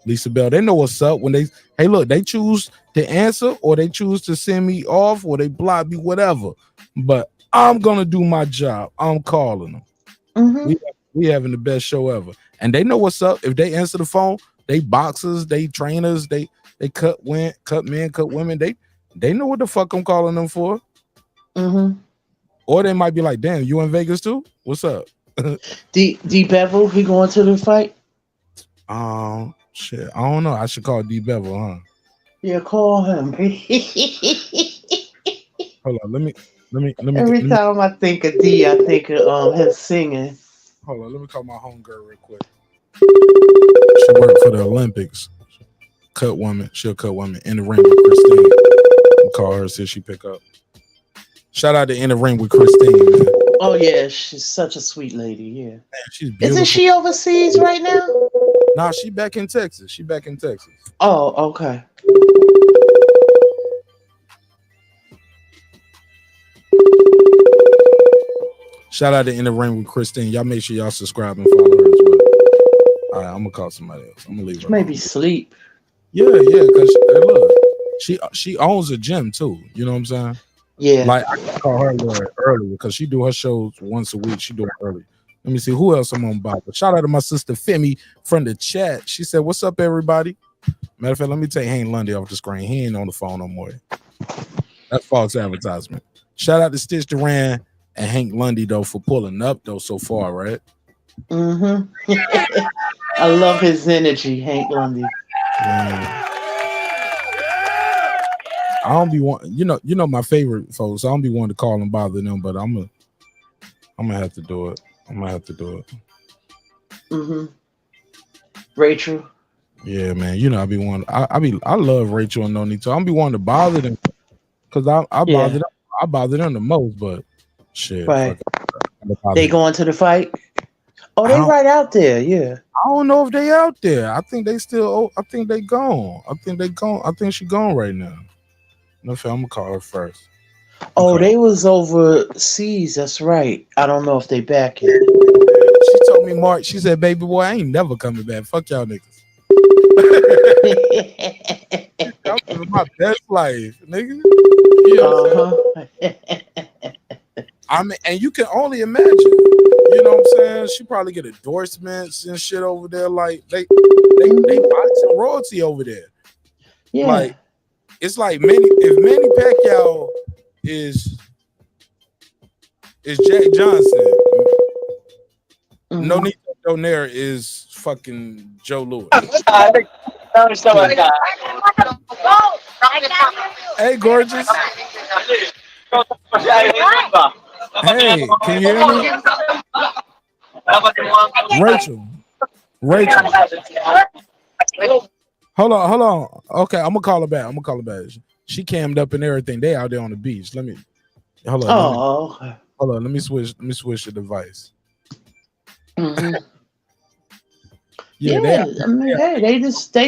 Lisa Bell, they know what's up when they, hey, look, they choose to answer or they choose to send me off or they block me, whatever. But I'm gonna do my job. I'm calling them. Mm-hmm. We having the best show ever, and they know what's up. If they answer the phone, they boxers, they trainers, they cut men, cut women. They know what the fuck I'm calling them for. Mm-hmm. Or they might be like, damn, you in Vegas too? What's up? D Bevel, he going to the fight? Shit, I don't know. I should call D Bevel, huh? Yeah, call him. Hold on, let me. Every time I think of D, I think of him singing. Hold on, let me call my homegirl real quick. She worked for the Olympics. Cut woman, she'll cut woman in the ring with Christine. I'll call her, see if she pick up. Shout out to In the Ring with Christine, man. Oh yeah, she's such a sweet lady. Yeah, man, she's beautiful. Isn't she overseas right now? Nah, she back in Texas. Oh, okay. Shout out to In the Ring with Christine. Y'all make sure y'all subscribe and follow her as well. All right, I'm gonna call somebody else. I'm gonna leave her. Maybe sleep. Yeah, because look, she owns a gym too. You know what I'm saying? Yeah. Like I can call her a little early because she do her shows once a week. She do it early. Let me see who else I'm on by. But shout out to my sister Femi from the chat. She said, "What's up, everybody?" Matter of fact, let me take Hank Lundy off the screen. He ain't on the phone no more. That's false advertisement. Shout out to Stitch Duran and Hank Lundy though for pulling up though so far, right? Mm-hmm. I love his energy, Hank Lundy. Yeah. I don't be want you know my favorite folks. I don't be wanting to call and bother them, but I'm gonna have to do it. Mm-hmm. Rachel. Yeah, man. You know I be wanting. I love Rachel and Nonito. I don't be wanting to bother them because I bother them the most. But shit, right. They going to the fight? Oh, they right out there. Yeah. I don't know if they out there. I think they still. I think they gone. I think she gone right now. No, I'm gonna call her first. Oh, they was overseas. That's right. I don't know if they back yet. She told me, Mark. She said, "Baby boy, I ain't never coming back. Fuck y'all niggas." I'm living my best life, nigga. You know what I'm saying? I mean, and you can only imagine. You know what I'm saying? She probably get endorsements and shit over there. Like they boxing royalty over there. Yeah. Like it's like if Manny Pacquiao is Jack Johnson, no need to Donaire is fucking Joe Louis. Hey, gorgeous. Hey, can you hear me? Rachel. Hold on. Okay, I'm gonna call her back. She cammed up and everything. They out there on the beach. Let me hold on. Hold on. Let me switch the device. Mm-hmm. Yeah, they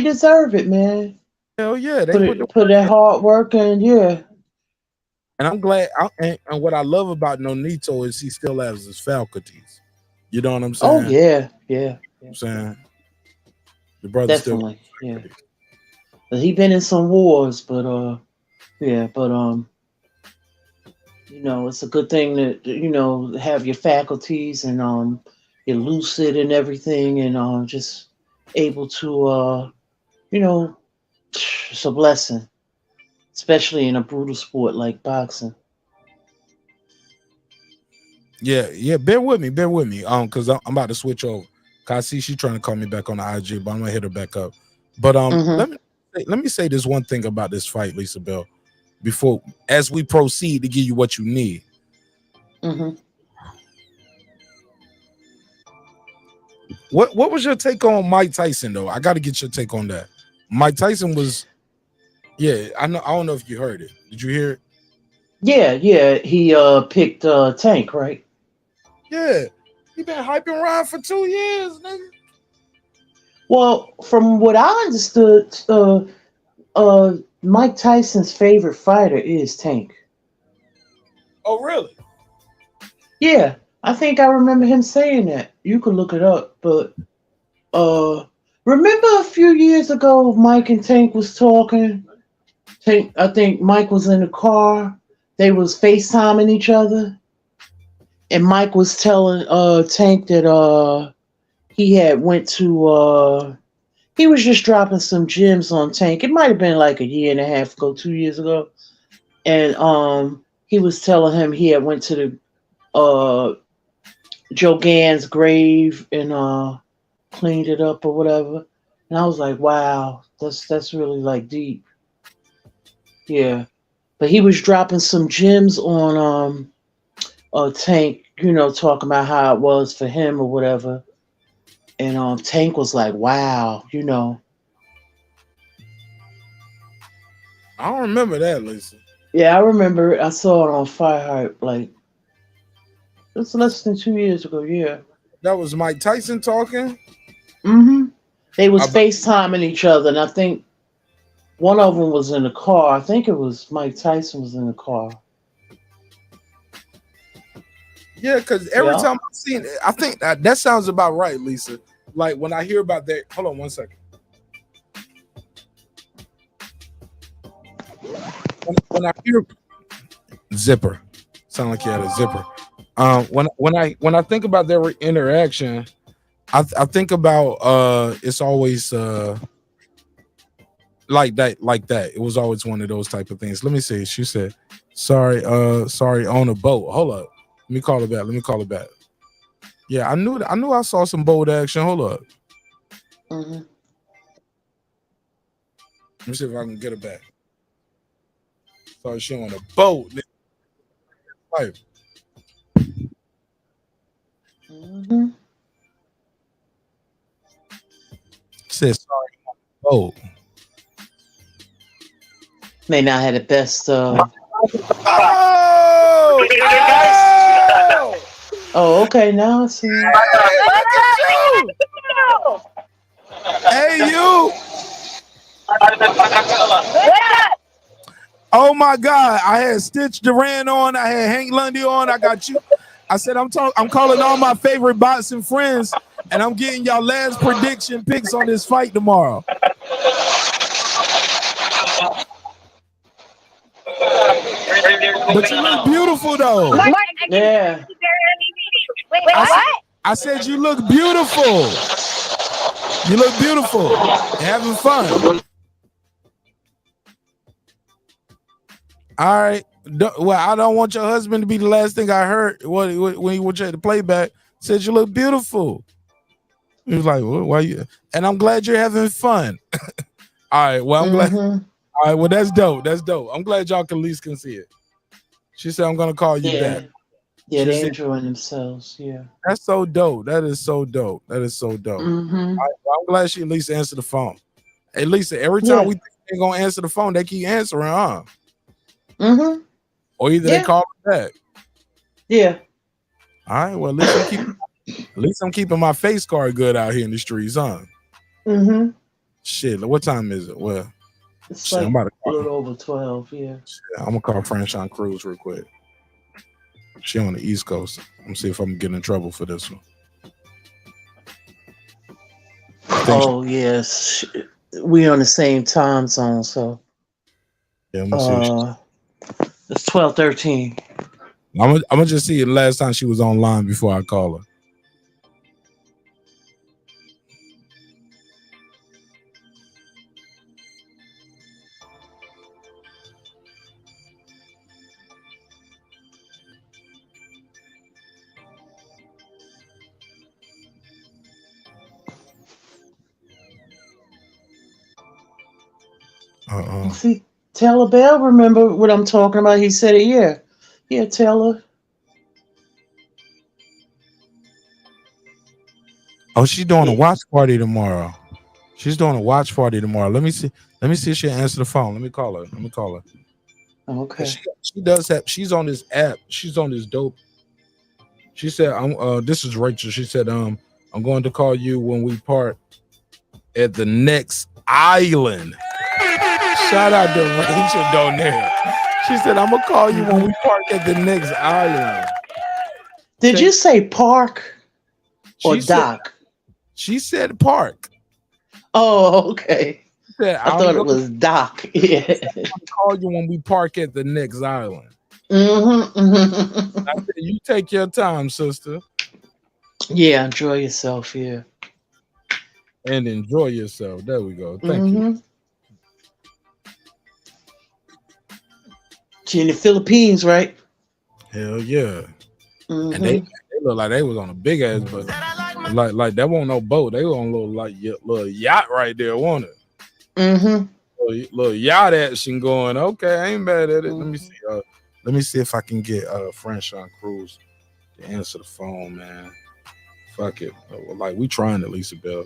deserve it, man. Hell yeah, they put that hard work in. Yeah. And I'm glad. And what I love about Nonito is he still has his faculties. You know what I'm saying? Oh yeah. I'm saying the brother definitely. Yeah. But he been in some wars, but it's a good thing to have your faculties and you're lucid and everything and just able to it's a blessing, especially in a brutal sport like boxing. Yeah. Bear with me. Because I'm about to switch over. Cause I see she's trying to call me back on the IG, but I'm gonna hit her back up. But let me say this one thing about this fight, Lisa Bell, as we proceed to give you what you need. Mm-hmm. What was your take on Mike Tyson though? I got to get your take on that. Mike Tyson was, I don't know if you heard it. Did you hear it? Yeah. He picked Tank, right? Yeah, he been hyping Ryan for 2 years, nigga. Well, from what I understood, Mike Tyson's favorite fighter is Tank. Oh, really? Yeah, I think I remember him saying that. You could look it up, but remember a few years ago, Mike and Tank was talking. Tank, I think Mike was in the car. They was FaceTiming each other, and Mike was telling Tank that he had went to he was just dropping some gems on Tank. It might have been like a year and a half ago, 2 years ago, and he was telling him he had went to the Joe Gann's grave and cleaned it up or whatever. And I was like, wow, that's really like deep. Yeah. But he was dropping some gems on Tank, talking about how it was for him or whatever. And Tank was like, wow, I don't remember that, Lisa. Yeah, I remember it. I saw it on fighthype like it's less than 2 years ago, yeah. That was Mike Tyson talking? Mm-hmm. They was FaceTiming each other, and I think one of them was in the car. I think it was Mike Tyson was in the car. Yeah, because every time I've seen it, I think that sounds about right, Lisa. Like when I hear about that, hold on 1 second. When I hear zipper, sound like you had a zipper. When I think about their interaction, I think about it's always like that. It was always one of those type of things. Let me see. She said, sorry on a boat. Hold up. Let me call it back. Yeah, I knew I saw some bold action. Hold up. Mm-hmm. Let me see if I can get it back. Sorry, she on a boat. Right. Mm-hmm. Said sorry on a boat. May not have the best. Oh! Oh, okay. Now I see. Look at you! Hey, you! Oh my God! I had Stitch Duran on. I had Hank Lundy on. I got you. I said I'm calling all my favorite bots and friends, and I'm getting y'all last prediction picks on this fight tomorrow. But you look beautiful though. Yeah. Wait, what? I said you look beautiful. You look beautiful. You're having fun. All right. Well, I don't want your husband to be the last thing I heard when he went to the playback. Said you look beautiful. He was like, well, why you? And I'm glad you're having fun. All right. Well, I'm glad. All right. Well, that's dope. That's dope. I'm glad y'all at least can see it. She said, I'm going to call you back. Yeah, they're enjoying themselves. Yeah. That's so dope. That is so dope. That is so dope. Mm-hmm. I'm glad she at least answered the phone. At least every time we think they're going to answer the phone, they keep answering, huh? Mm-hmm. Or either they call it back. Yeah. All right. Well, at least I'm keeping my face card good out here in the streets, huh? Mm-hmm. Shit. What time is it? Well, it's shit, like I'm about to a little over 12. Yeah. Shit, I'm gonna call Franchon Cruz real quick. She on the East Coast. I'm gonna see if I'm getting in trouble for this one. Oh yes, we on the same time zone, so yeah. I'm gonna see it's 12:13. I'm gonna just see it last time she was online before I call her. See, Taylor Bell, remember what I'm talking about? He said it, yeah. Yeah, Taylor. Oh, she's doing a watch party tomorrow. She's doing a watch party tomorrow. Let me see if she'll answer the phone. Let me call her. Okay. She does have. She's on this app. She's on this dope. She said, this is Rachel. She said, I'm going to call you when we part at the next island. Shout out to Rachel down there. She said, I'm gonna call you when we park at the next island. Did you say Park or Doc? She said Park. Oh, okay. I thought it was Doc. Yeah. I'm gonna call you when we park at the next island. Mm-hmm. I said, you take your time, sister. Yeah, enjoy yourself. Yeah. And enjoy yourself. There we go. Thank you. She in the Philippines, right? Hell yeah. Mm-hmm. And they look like they was on a big ass boat. Like that wasn't no boat. They were on a little yacht right there, wasn't it? Mm-hmm. Little yacht action going. Okay, I ain't mad at it. Let me see. Let me see if I can get Franchon Cruz to answer the phone, man. Fuck it. Like we trying to, Lisa Bell.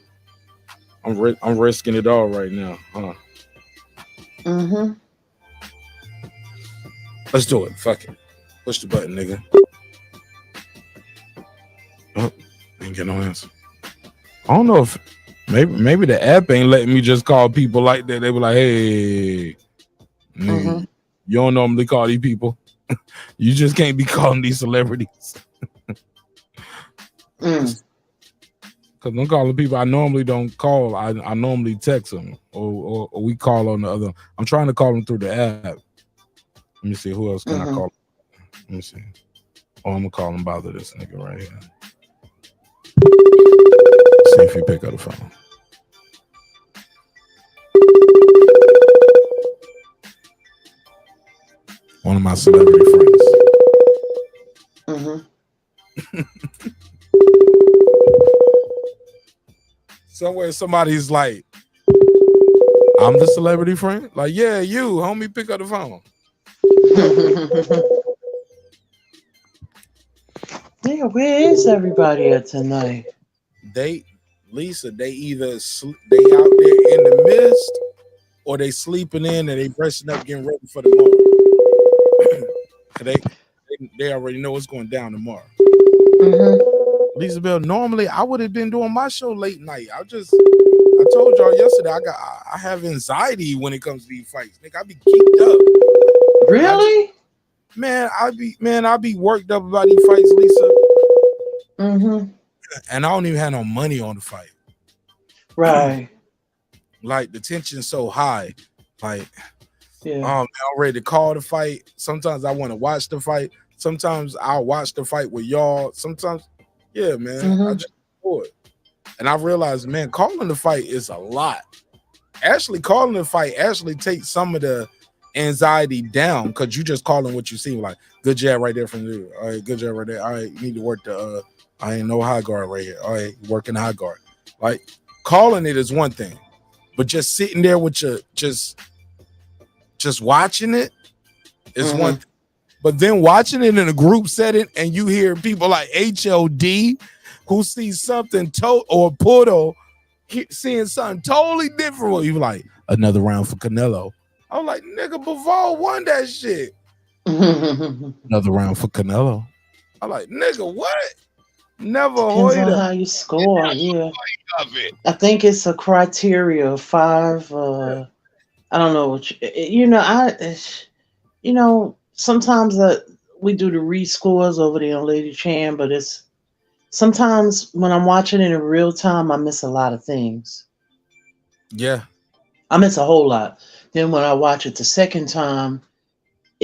I'm risking it all right now, huh? Mm-hmm. Let's do it. Fuck it. Push the button, nigga. Oh, ain't get no answer. I don't know if maybe the app ain't letting me just call people like that. They were like, hey, nigga, you don't normally call these people. You just can't be calling these celebrities. Because I'm calling people I normally don't call. I normally text them or we call on the other. I'm trying to call them through the app. Let me see who else can I call. Let me see. Oh, I'm gonna call him bother this nigga right here. See if he pick up the phone. One of my celebrity friends. Somewhere somebody's like, I'm the celebrity friend? Like, yeah, you, homie, pick up the phone. Yeah, where is everybody at tonight? Lisa, they either they out there in the mist or they sleeping in and they dressing up getting ready for tomorrow. they already know what's going down tomorrow. Lisa Bell, normally I would have been doing my show late night. I told y'all yesterday I have anxiety when it comes to these fights. Nigga, I be geeked up. Really? I be worked up about these fights, Lisa. And I don't even have no money on the fight. Right. Like the tension's so high. Like, yeah. I'm ready to call the fight. Sometimes I want to watch the fight. Sometimes I'll watch the fight with y'all. Sometimes, yeah, man. I just do it. And I realized, man, calling the fight is a lot. Actually, calling the fight actually takes some of the anxiety down because you just calling what you see. Like, good jab right there from you. All right, good jab right there. All right, you need to work the I ain't no high guard right here. All right, working high guard. Like, calling it is one thing, but just sitting there with your just watching it is one thing. But then watching it in a group setting and you hear people like HOD who see something or Puto seeing something totally different. You like, another round for Canelo. I'm like, nigga, Bivol won that shit. Another round for Canelo. I'm like, nigga, what? Never Depends on how you score. Yeah. I think it's a criteria of 5. I don't know what sometimes we do the rescores over there on Lady Chan, but it's sometimes when I'm watching it in real time, I miss a lot of things. Yeah. I miss a whole lot. Then when I watch it the second time,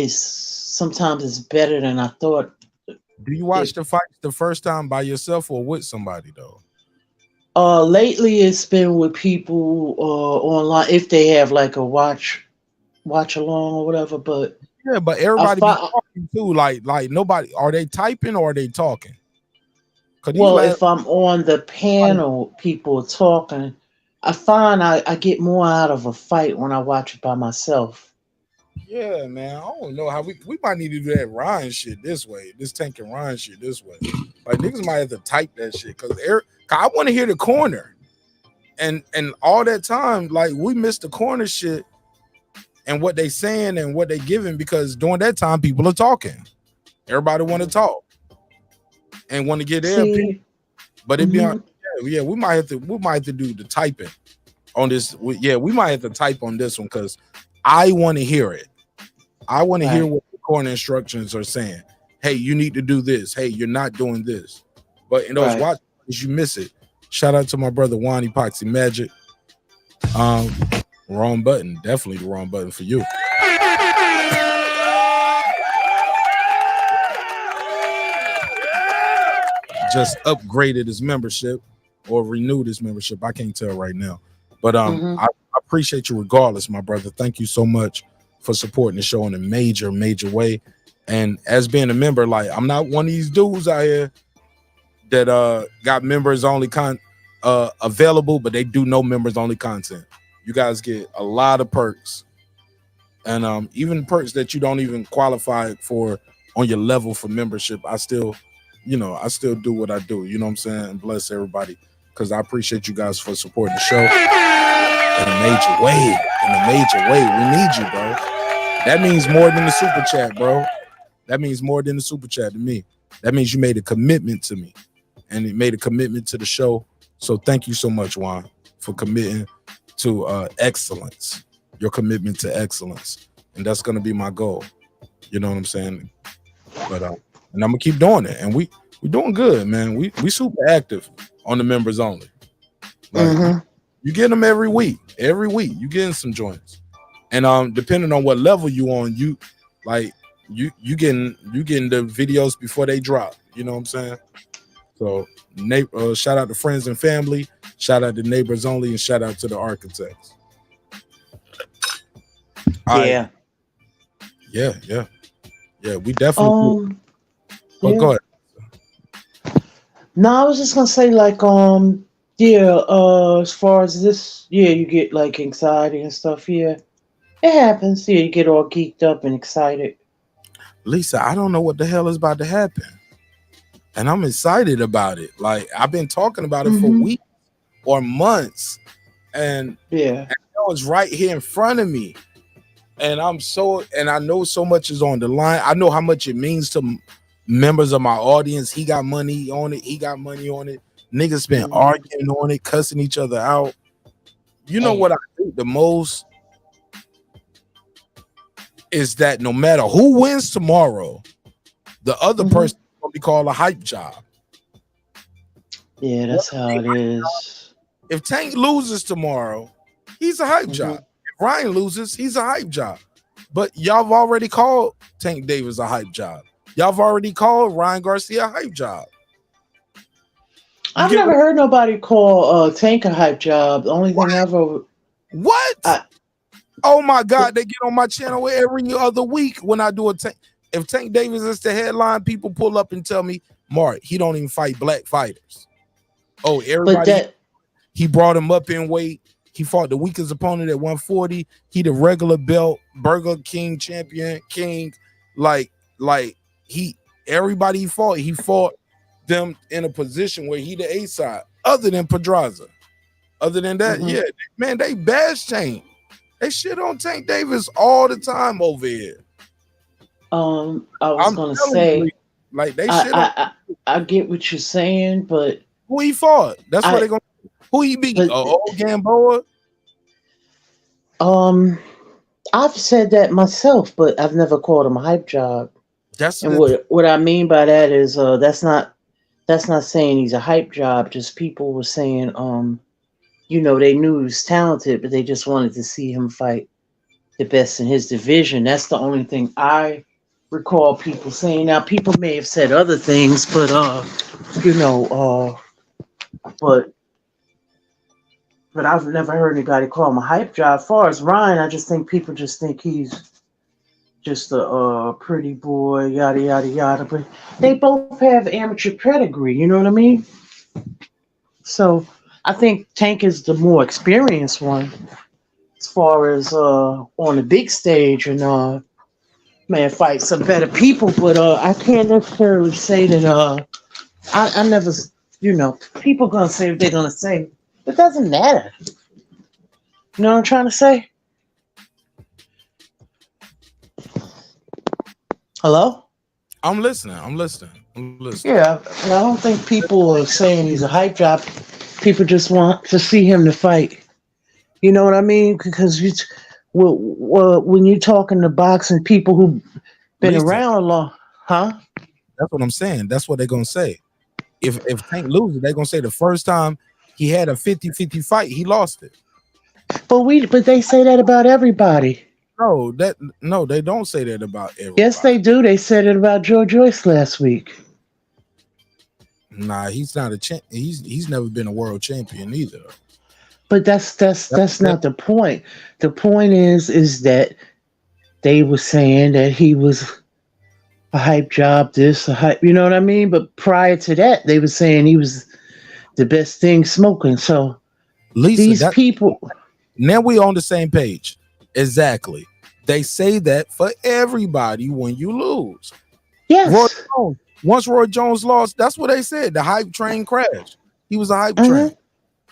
sometimes it's better than I thought. Do you watch the fights the first time by yourself or with somebody though? Lately it's been with people online if they have like a watch along or whatever. But yeah, but everybody be talking too. Like nobody. Are they typing or are they talking? Well, if I'm on the panel, people are talking. I find I get more out of a fight when I watch it by myself. Yeah, man. I don't know how we might need to do that Ryan shit this way. This Tank and Ryan shit this way. Like niggas might have to type that shit because I want to hear the corner. And all that time, like we missed the corner shit and what they saying and what they giving because during that time people are talking. Everybody want to talk and want to get their opinion. But it be on, yeah, we might have to do the typing on this. Yeah, we might have to type on this one because I want to hear it. I want to hear what the corner instructions are saying. hey, you need to do this. Hey, you're not doing this. But in those watch parties, you miss it. Shout out to my brother Juan Epoxy Magic. Wrong button. Definitely the wrong button for you. Just upgraded his membership or renewed his membership. I can't tell right now. But I appreciate you regardless, my brother. Thank you so much for supporting the show in a major, major way. And as being a member, like, I'm not one of these dudes out here that got members only available, but they do no members only content. You guys get a lot of perks, and even perks that you don't even qualify for on your level for membership. I still do what I do. You know what I'm saying? And bless everybody, because I appreciate you guys for supporting the show in a major way. In a major way, we need you, bro. That means more than the super chat, bro. That means more than the super chat to me. That means you made a commitment to me, and it made a commitment to the show. So thank you so much, Juan, for committing to excellence. Your commitment to excellence, and that's gonna be my goal. You know what I'm saying? But and I'm gonna keep doing it, and we doing good, man. We super active on the members only. Like, you get them every week. Every week you getting some joints, and depending on what level you on, you getting the videos before they drop. You know what I'm saying? So shout out to friends and family, shout out to neighbors only, and shout out to the architects. Yeah, we definitely go ahead. No, I was just gonna say, like, as far as this, you get like anxiety and stuff. Yeah, it happens. Yeah, you get all geeked up and excited. Lisa, I don't know what the hell is about to happen, and I'm excited about it. Like, I've been talking about it for weeks or months, and it's right here in front of me. And I know so much is on the line. I know how much it means to members of my audience. He got money on it. He got money on it. Niggas been arguing on it, cussing each other out. You know what I think the most is that no matter who wins tomorrow, the other person is gonna be called a hype job. Yeah, that's how it is. If Tank loses tomorrow, he's a hype job. If Ryan loses, he's a hype job. But y'all have already called Tank Davis a hype job. Y'all have already called Ryan Garcia a hype job. I've never heard nobody call Tank a hype job. The only thing ever. What? Oh my God, they get on my channel every other week when I do a Tank. If Tank Davis is the headline, people pull up and tell me, Marq, he don't even fight black fighters. Oh, everybody. He brought him up in weight. He fought the weakest opponent at 140. He the regular belt, Burger King champion, king. Everybody he fought them in a position where he the A side, other than Pedraza. Other than that, man, they bash Tank. They shit on Tank Davis all the time over here. I was gonna say, like, they shit on. I get what you're saying, but who he fought? That's what they gonna. Who he beat? Old Gamboa? I've said that myself, but I've never called him a hype job. And what I mean by that is that's not saying he's a hype job. Just people were saying they knew he was talented, but they just wanted to see him fight the best in his division. That's the only thing I recall people saying. Now, people may have said other things, but but I've never heard anybody call him a hype job. As far as Ryan, I just think people just think he's just a pretty boy, yada, yada, yada. But they both have amateur pedigree, you know what I mean? So I think Tank is the more experienced one as far as on the big stage and fight some better people. But I can't necessarily say that I never, people gonna say what they're gonna say. It doesn't matter. You know what I'm trying to say? Hello? I'm listening. Yeah, I don't think people are saying he's a hype job. People just want to see him to fight. You know what I mean? Because when you're talking to boxing people who've been around a long, huh? That's what I'm saying. That's what they're gonna say. If Tank loses, they're gonna say the first time he had a 50-50 fight, he lost it. But they say that about everybody. No, they don't say that about everybody. Yes, they do. They said it about Joe Joyce last week. Nah, he's not a champ. He's never been a world champion either. But that's not the point. The point is that they were saying that he was a hype job, you know what I mean? But prior to that, they were saying he was the best thing smoking. So Lisa, these people. Now we on the same page. Exactly. They say that for everybody when you lose. Yes. Once Roy Jones lost, that's what they said. The hype train crashed. He was a hype train.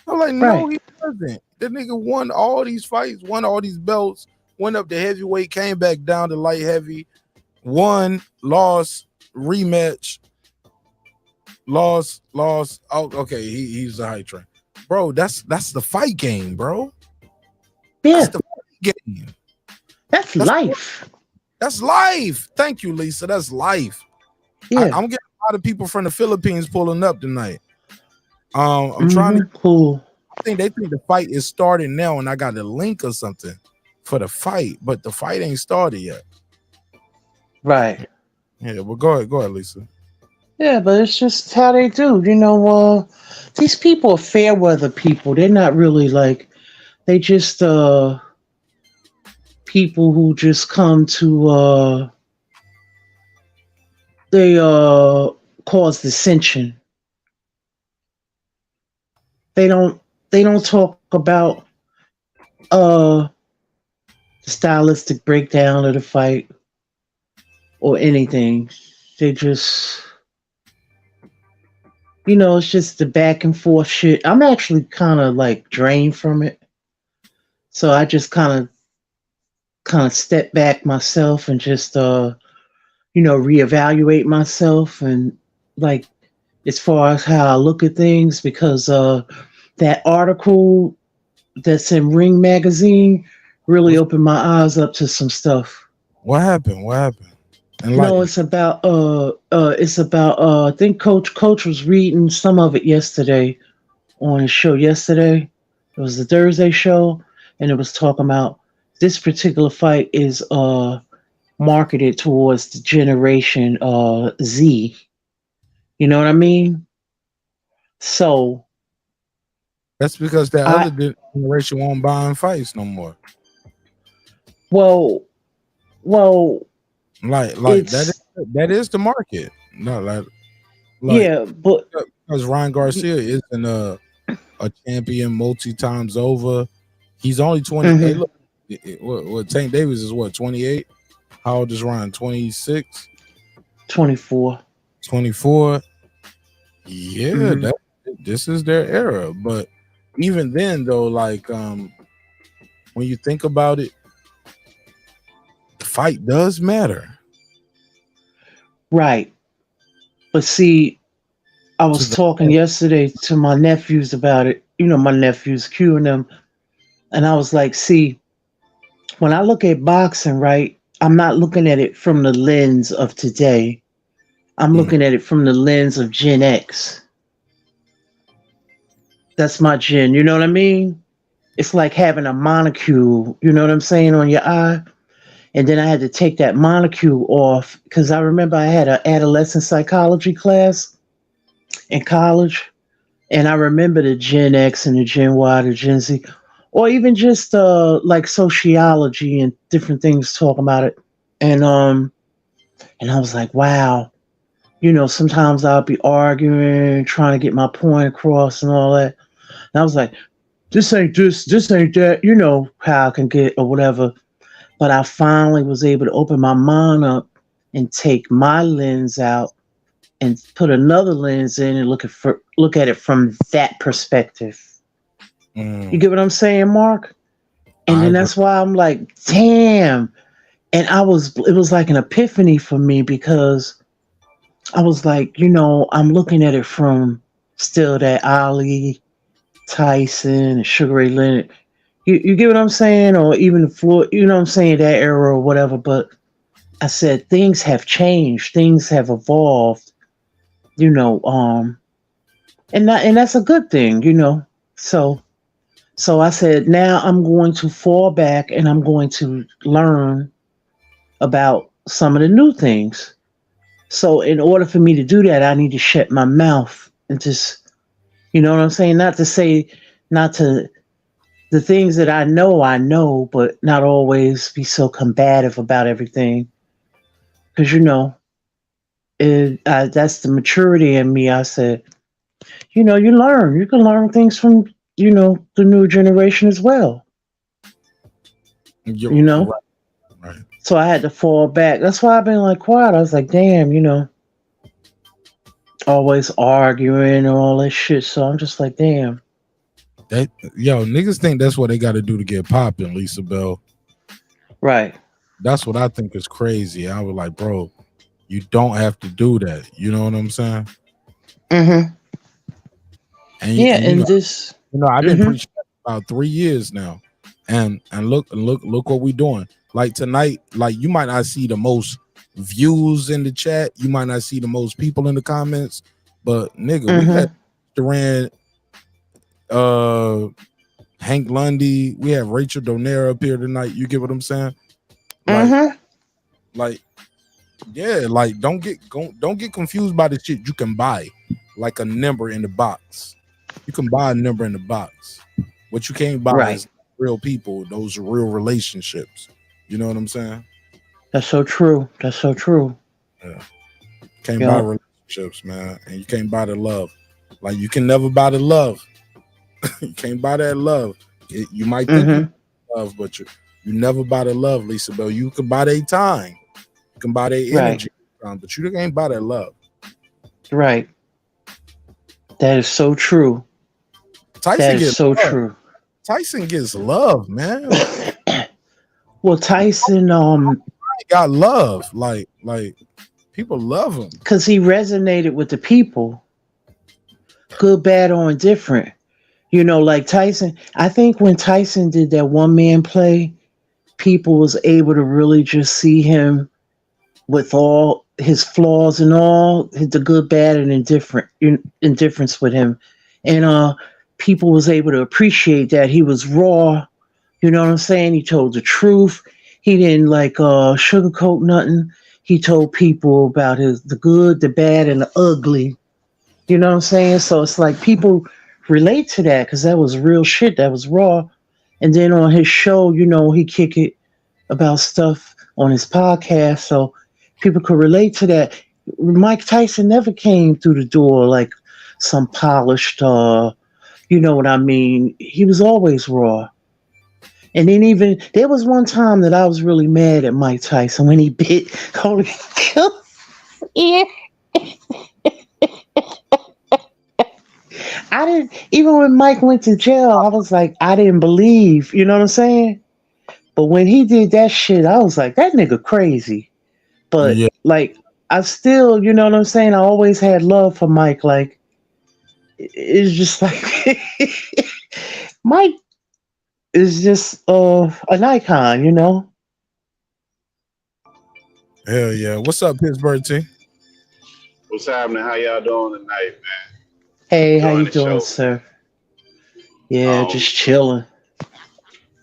I'm like, no, he wasn't. The nigga won all these fights, won all these belts, went up to heavyweight, came back down to light heavy, won, lost, rematch, lost. Oh, okay, he's a hype train. Bro, that's the fight game, bro. Yeah. That's the fight game. That's life. That's life. Thank you, Lisa. That's life. Yeah. I'm getting a lot of people from the Philippines pulling up tonight. I'm trying to cool. I think they think the fight is starting now, and I got a link or something for the fight, but the fight ain't started yet. Right. Yeah, but go ahead, Lisa. Yeah, but it's just how they do. You know, these people are fair weather people. They're not really like, they just people who just come to they cause dissension. They don't talk about the stylistic breakdown of the fight or anything. They just, it's just the back and forth shit. I'm actually kind of like drained from it. So I just kind of step back myself and just reevaluate myself, and like as far as how I look at things, because that article that's in Ring magazine really opened my eyes up to some stuff. What happened? No, it's about I think Coach was reading some of it yesterday on his show yesterday. It was the Thursday show, and it was talking about this particular fight is marketed towards the generation Z. You know what I mean? So that's because that other generation won't buy fights no more. Well, like that is the market. Not like yeah, but because Ryan Garcia isn't a champion multi times over. He's only 20. Mm-hmm. Hey, look, what Tank Davis is what, 28? How old is Ryan? 26? 24. 24. Yeah, this is their era. But even then, though, like when you think about it, the fight does matter. Right. But see, I was talking yesterday to my nephews about it. My nephews, Q and them. And I was like, see, when I look at boxing, right, I'm not looking at it from the lens of today. I'm looking at it from the lens of Gen X. That's my gen, you know what I mean? It's like having a monocule, you know what I'm saying, on your eye. And then I had to take that monocule off because I remember I had an adolescent psychology class in college. And I remember the Gen X and the Gen Y, the Gen Z, or even just like sociology and different things talking about it. And I was like, wow, sometimes I'll be arguing, trying to get my point across and all that. And I was like, this ain't that, how I can get or whatever. But I finally was able to open my mind up and take my lens out and put another lens in and look at it from that perspective. You get what I'm saying, Mark? And then that's why I'm like, damn. And it was like an epiphany for me, because I was like, I'm looking at it from still that Ali, Tyson, and Sugar Ray Leonard. You get what I'm saying? Or even the Floyd, that era or whatever. But I said things have changed, things have evolved, you know, and that's a good thing, you know. So I said now I'm going to fall back and I'm going to learn about some of the new things. So in order for me to do that, I need to shut my mouth and just, you know what I'm saying? Not to say, not to the things that I know, but not always be so combative about everything. Because you know, that's the maturity in me. I said, you know, you learn. You can learn things from, you know, the new generation as well. You know? Right. So I had to fall back. That's why I've been like quiet. I was like, damn, you know, always arguing and all that shit. So I'm just like, damn. Niggas think that's what they got to do to get popping, Lisa Bell. Right. That's what I think is crazy. I was like, bro, you don't have to do that. You know what I'm saying? Mm-hmm. And this, I've been preaching about 3 years now, and look what we doing. Like tonight, like you might not see the most views in the chat, you might not see the most people in the comments, but nigga, we had Duran, Hank Lundy, we have Rachel Donaire up here tonight. You get what I'm saying? Like, yeah, like don't get confused by the shit you can buy, like a number in the box. You can buy a number in the box. What you can't buy is real people. Those are real relationships. You know what I'm saying? That's so true. That's so true. Yeah. Can't buy relationships, man. And you can't buy the love. Like you can never buy the love. You can't buy that love. You might think you love, but you never buy the love, Lisa Bell. You can buy their time. You can buy their energy, but you can't buy that love. Right. That is so true. Tyson gets so love. true. Tyson gets love, man. Well, Tyson got love. Like people love him. Because he resonated with the people. Good, bad, or indifferent. You know, like Tyson, I think when Tyson did that one man play, people was able to really just see him with all his flaws and all the good, bad, and indifference with him. And people was able to appreciate that. He was raw. You know what I'm saying? He told the truth. He didn't like sugarcoat nothing. He told people about the good, the bad, and the ugly. You know what I'm saying? So it's like people relate to that because that was real shit. That was raw. And then on his show, you know, he kick it about stuff on his podcast, so people could relate to that. Mike Tyson never came through the door like some polished, you know what I mean? He was always raw. And then even there was one time that I was really mad at Mike Tyson when he bit Holy yeah. I didn't, even when Mike went to jail, I was like, I didn't believe, you know what I'm saying? But when he did that shit, I was like, that nigga crazy. But like, I still, you know what I'm saying? I always had love for Mike. Like, it's just like, Mike is just an icon, you know? Hell yeah. What's up, Pittsburgh T? What's happening? How y'all doing tonight, man? Hey, how you doing, sir? Yeah, just chilling.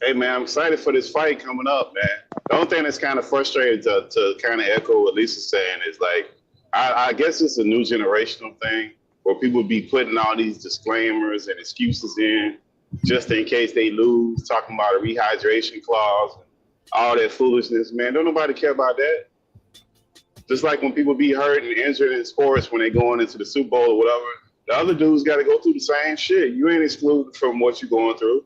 Hey, man, I'm excited for this fight coming up, man. The only thing that's kind of frustrating to kind of echo what Lisa's saying is like, I guess it's a new generational thing where people be putting all these disclaimers and excuses in just in case they lose, talking about a rehydration clause, all that foolishness, man. Don't nobody care about that. Just like when people be hurt and injured in sports when they going into the Super Bowl or whatever, the other dudes got to go through the same shit. You ain't excluded from what you're going through.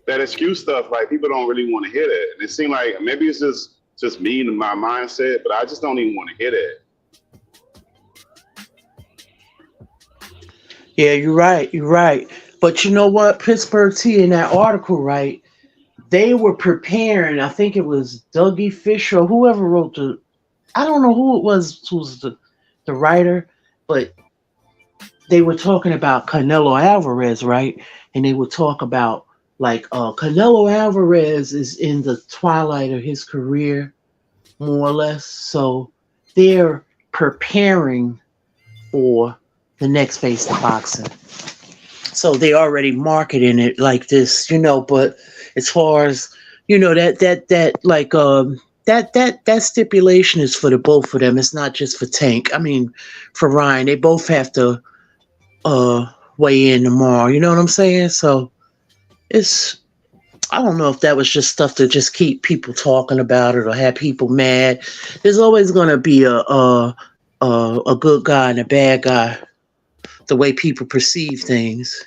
That excuse stuff, like people don't really want to hear that. And it seems like maybe it's just me and my mindset, but I just don't even want to hear that. Yeah, you're right. You're right. But you know what? Pittsburgh T in that article, right? They were preparing. I think it was Dougie Fisher or whoever wrote I don't know who it was who was the writer, but they were talking about Canelo Alvarez, right? And they would talk about like Canelo Alvarez is in the twilight of his career. more or less. So they're preparing for the next phase of boxing. So they already marketing it like this, but as far as that stipulation is for the both of them. It's not just for Tank. I mean, for Ryan, they both have to weigh in tomorrow. You know what I'm saying? So I don't know if that was just stuff to just keep people talking about it or have people mad. There's always going to be a good guy and a bad guy, the way people perceive things,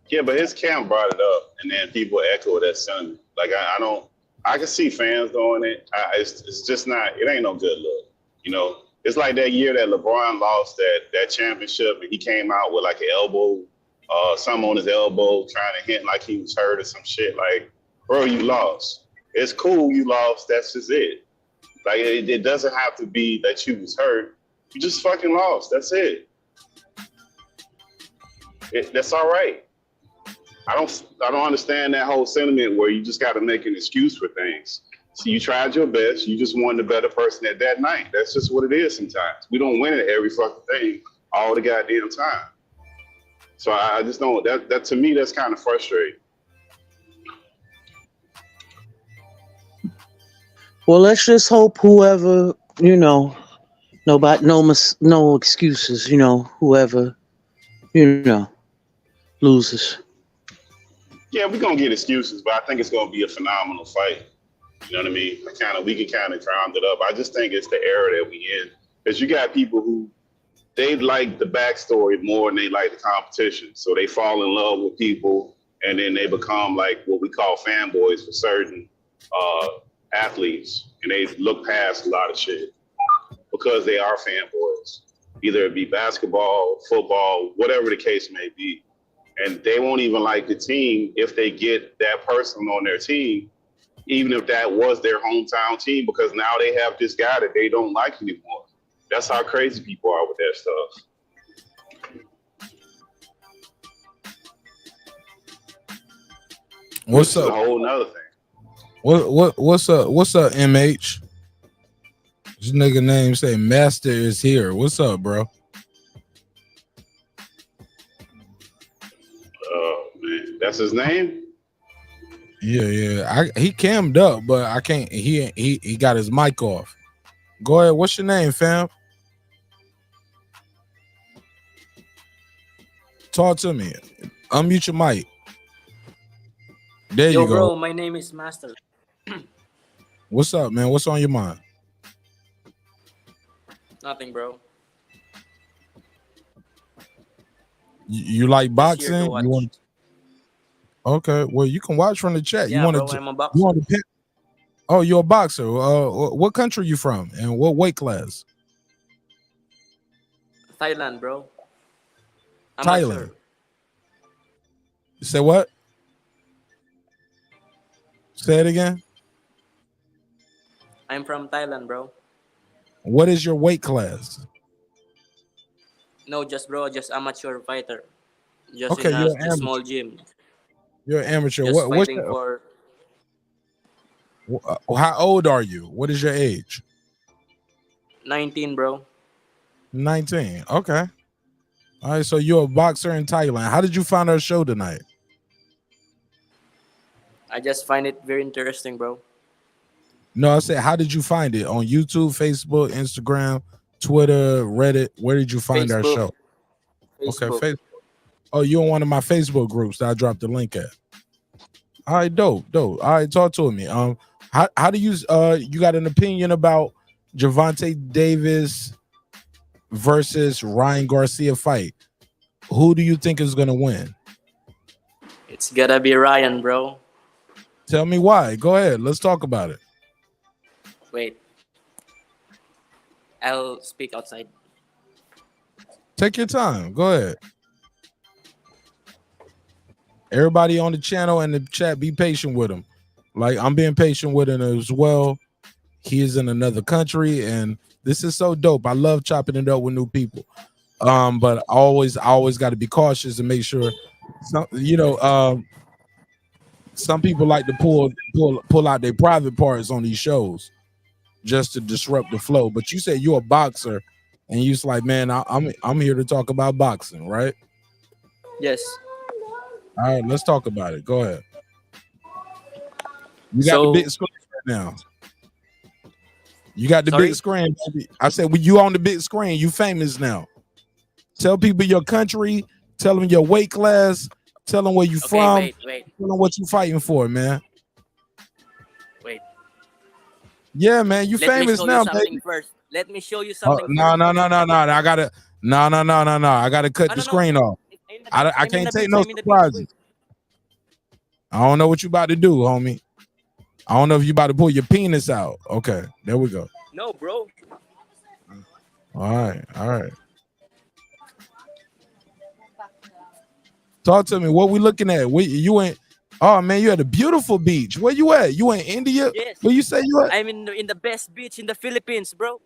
Yeah, but his camp brought it up, and then people echo that sentiment. Like I don't, I can see fans doing it. It's just not. It ain't no good look. It's like that year that LeBron lost that championship, and he came out with like an elbow, something on his elbow, trying to hint like he was hurt or some shit. Like, bro, you lost. It's cool, you lost. That's just it. Like it doesn't have to be that you was hurt. You just fucking lost. That's it. That's all right. I don't understand that whole sentiment where you just got to make an excuse for things. So you tried your best. You just won the better person at that night. That's just what it is sometimes. We don't win at every fucking thing all the goddamn time. So I just don't, that to me, that's kind of frustrating. Well, let's just hope whoever, nobody, no excuses, whoever, loses. Yeah, we're going to get excuses, but I think it's going to be a phenomenal fight. You know what I mean? We can kind of round it up. I just think it's the era that we in. Because you got people who, they like the backstory more than they like the competition. So they fall in love with people, and then they become like what we call fanboys for certain athletes. And they look past a lot of shit because they are fanboys. Either it be basketball, football, whatever the case may be. And they won't even like the team if they get that person on their team, even if that was their hometown team, because now they have this guy that they don't like anymore. That's how crazy people are with that stuff. What's up? A whole nother thing. What's up, MH? This nigga name say Master is here. What's up, bro? Oh man, that's his name? Yeah. He cammed up, but I can't. He got his mic off. Go ahead. What's your name, fam? Talk to me. Unmute your mic. There you go. Bro, my name is Master. What's up, man? What's on your mind? Nothing, bro. You like boxing? Just here to watch. Okay, well, you can watch from the chat. Yeah, you want bro, to? I'm a boxer. You want to pick? Oh, you're a boxer. What country you from, and what weight class? Thailand, bro. I'm Thailand. not sure. You say what? Say it again. I'm from Thailand, bro. What is your weight class? No, just amateur fighter. Just Okay, in you're a small gym. You're an amateur. Just What's fighting for how old are you? What is your age? 19, bro. 19. Okay. All right, so you're a boxer in Thailand. How did you find our show tonight? I just find it very interesting, bro. No, I said, how did you find it? On YouTube, Facebook, Instagram, Twitter, Reddit? Where did you find our show? Facebook. Okay, Facebook. Oh, you're in one of my Facebook groups that I dropped the link at. All right, dope. All right, talk to me. How do you you got an opinion about Gervonta Davis versus Ryan Garcia fight? Who do you think is gonna win? It's gotta be Ryan, bro. Tell me why. Go ahead. Let's talk about it. Wait. I'll speak outside. Take your time. Go ahead. Everybody on the channel and the chat, be patient with him. Like, I'm being patient with him as well. He is in another country, and this is so dope. I love chopping it up with new people. But I always got to be cautious and make sure some people like to pull out their private parts on these shows. just to disrupt the flow. But you said you're a boxer, and you was like, man, I'm here to talk about boxing, right? Yes. All right, let's talk about it. Go ahead. You got the So big screen right now. You got the Sorry? big screen, baby. I said, well, you on the big screen. You famous now. Tell people your country. Tell them your weight class. Tell them where you from. wait. Tell them what you fighting for, man. Wait. Yeah, man. You Let me famous show now, you something baby. first. Let me show you Oh, something no. first. I gotta I gotta cut No, the no. screen off. I I'm in can't the take beach. no I'm in the beach. surprises. I don't know what you about to do, homie. I don't know if you about to pull your penis out. Okay, there we go. No, bro. All right. Talk to me. What we looking at? You in? Oh man, you at a beautiful beach. Where you at? You in India? Yes. Where you say you at? I'm in the best beach in the Philippines, bro.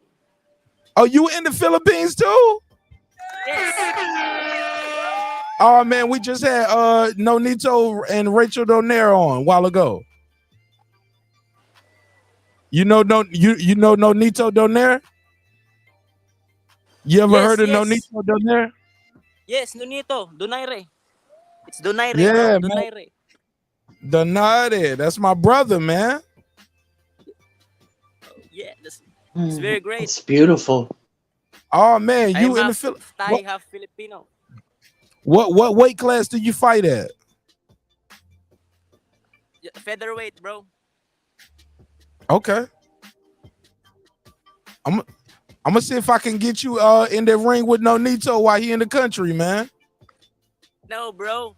Oh, you in the Philippines too? Yes. Oh man, we just had Nonito and Rachel Donaire on a while ago. You know Nonito Donaire? You ever heard of Nonito Donaire? Yes, Nonito, Donaire. It's Donaire, Yeah, bro. man. Donaire. Donaire, that's my brother, man. Yeah, it's very great. It's beautiful. Oh man, you I'm in the half Philippines? Thai, half Filipino. What weight class do you fight at? Featherweight, bro. Okay. I'm gonna see if I can get you in the ring with Nonito while he in the country, man. No, bro.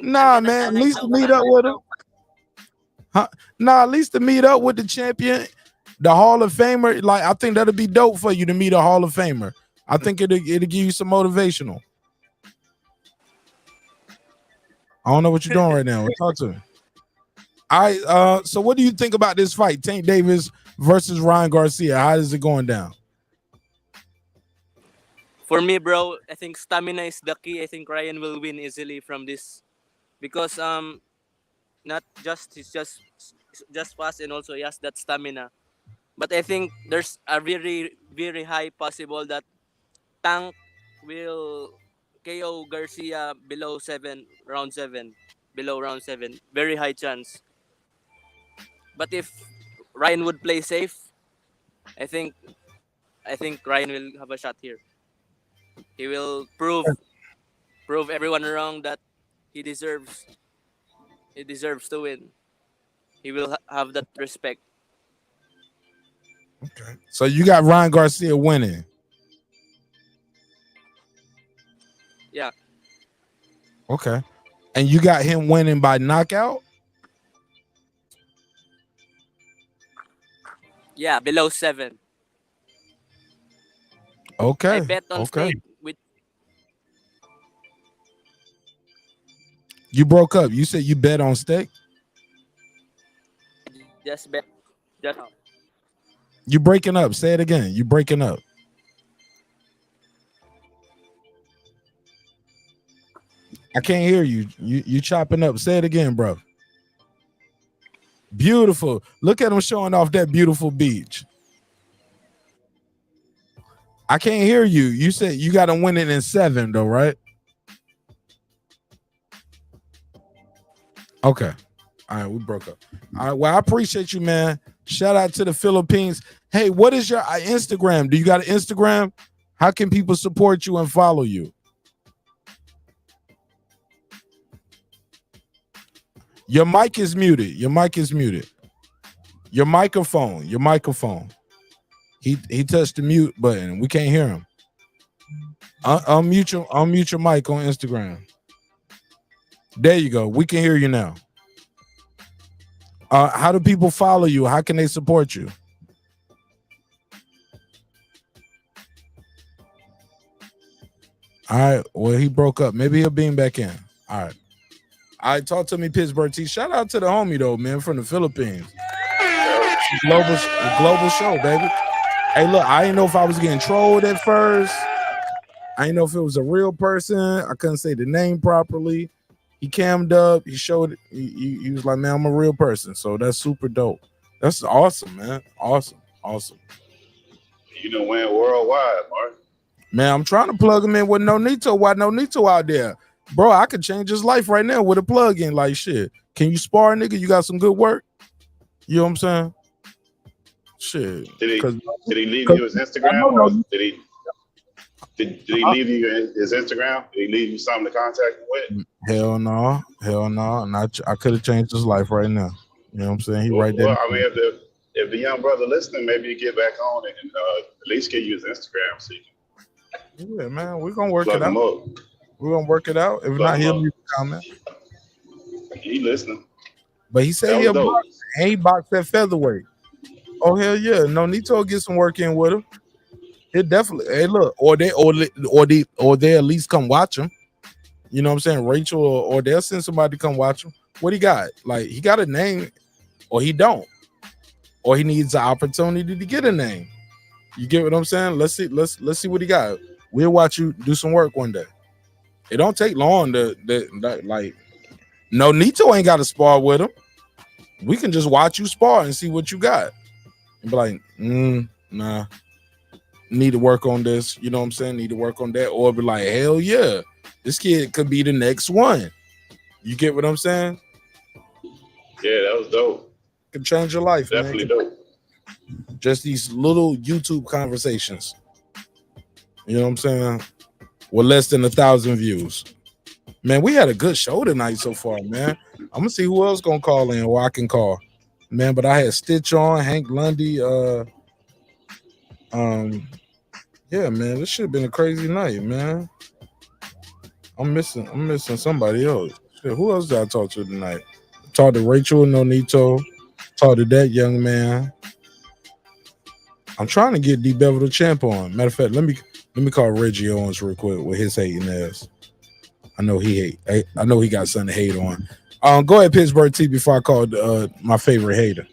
Man. At least to meet up with him. Huh? Nah, at least to meet up with the champion, the Hall of Famer. Like, I think that'll be dope for you to meet a Hall of Famer. I think it'll give you some motivational. I don't know what you're doing right now. Talk to me. All right. So what do you think about this fight? Tank Davis versus Ryan Garcia. How is it going down? For me, bro, I think stamina is the key. I think Ryan will win easily from this because not just he's just fast and also he has that stamina. But I think there's a very very high possible that Tank will KO Garcia below round 7. Very high chance. But if Ryan would play safe, I think Ryan will have a shot here. He will prove everyone wrong that he deserves to win. He will have that respect. Okay. So you got Ryan Garcia winning. Yeah. Okay. And you got him winning by knockout? Yeah, below 7. Okay. I bet on stake with. You broke up. You said you bet on stake? Just bet. Just. You breaking up. Say it again. You breaking up. I can't hear you. You chopping up. Say it again, bro. Beautiful. Look at him showing off that beautiful beach. I can't hear you. You said you got to win it in 7, though, right? Okay. All right, we broke up. All right, well, I appreciate you, man. Shout out to the Philippines. Hey, what is your Instagram? Do you got an Instagram? How can people support you and follow you? Your mic is muted. Your mic is muted. Your microphone. Your microphone. He touched the mute button. We can't hear him. Unmute your mic on Instagram. There you go. We can hear you now. How do people follow you? How can they support you? All right. Well, he broke up. Maybe he'll beam back in. All right. All right. Talk to me, Pittsburgh T. Shout out to the homie though, man, from the Philippines. Global show, baby. Hey, look, I didn't know if I was getting trolled at first. I didn't know if it was a real person. I couldn't say the name properly. He cammed up. He showed it. He was like, man, I'm a real person. So that's super dope. That's awesome, man. Awesome. You know, win worldwide, Mark. Man, I'm trying to plug him in with Nonito. Why Nonito out there? Bro, I could change his life right now with a plug in. Like, shit. Can you spar, nigga? You got some good work? You know what I'm saying? Shit. Did he leave you his Instagram, or did he leave you his Instagram? Did he leave you something to contact him with? Hell no. And I could have changed his life right now. You know what I'm saying? He right there. Well, I mean, if the young brother listening, maybe you get back on it and at least give you his Instagram so you can. Yeah, man, we're gonna work it out. We're gonna work it out. If not, he'll leave a comment. He listening. But he said he'll box, and he boxed at featherweight. Oh hell yeah! Nonito get some work in with him. It definitely. Hey, look, or they at least come watch him. You know what I'm saying? Rachel or they'll send somebody to come watch him. What he got? Like he got a name, or he don't, or he needs an opportunity to get a name. You get what I'm saying? Let's see what he got. We'll watch you do some work one day. It don't take long to like. Nonito ain't got to spar with him. We can just watch you spar and see what you got. And be like, nah, need to work on this. You know what I'm saying? Need to work on that. Or be like, hell yeah, this kid could be the next one. You get what I'm saying? Yeah, that was dope. Could change your life, Definitely man. dope. Just these little YouTube conversations. You know what I'm saying? With less than 1,000 views. Man, we had a good show tonight so far, man. I'm gonna see who else gonna call in or I can call. Man, but I had Stitch on, Hank Lundy. Yeah, man, this should have been a crazy night, man. I'm missing somebody else. Shit, who else did I talk to tonight? Talked to Rachel Nonito. Talked to that young man. I'm trying to get D Bevel the champ on. Matter of fact, let me call Reggie Owens real quick with his hating ass. I know he got something to hate on. Go ahead, Pittsburgh T, before I call my favorite hater.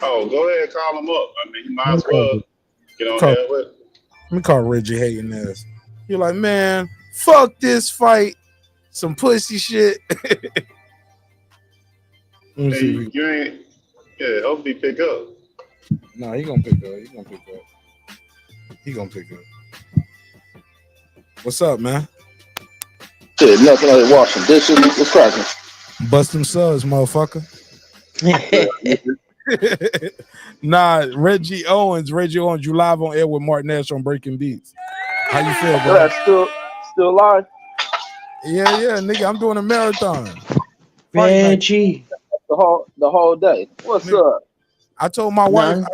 Oh, go ahead, call him up. I mean, you might as well get on there with. Let me call Reggie hating ass. You're like, man, fuck this fight. Some pussy shit. Hey, you ain't. Yeah, hopefully pick up. Nah, he gonna pick up. What's up, man? Shit, nothing like washing dishes. What's cracking? Bust them subs, motherfucker. Nah, Reggie Owens, you live on air with Mark Nash on Breaking Beats. How you feel, bro? That's still live? Yeah, nigga, I'm doing a marathon. Reggie. The whole day. What's up? I told my wife,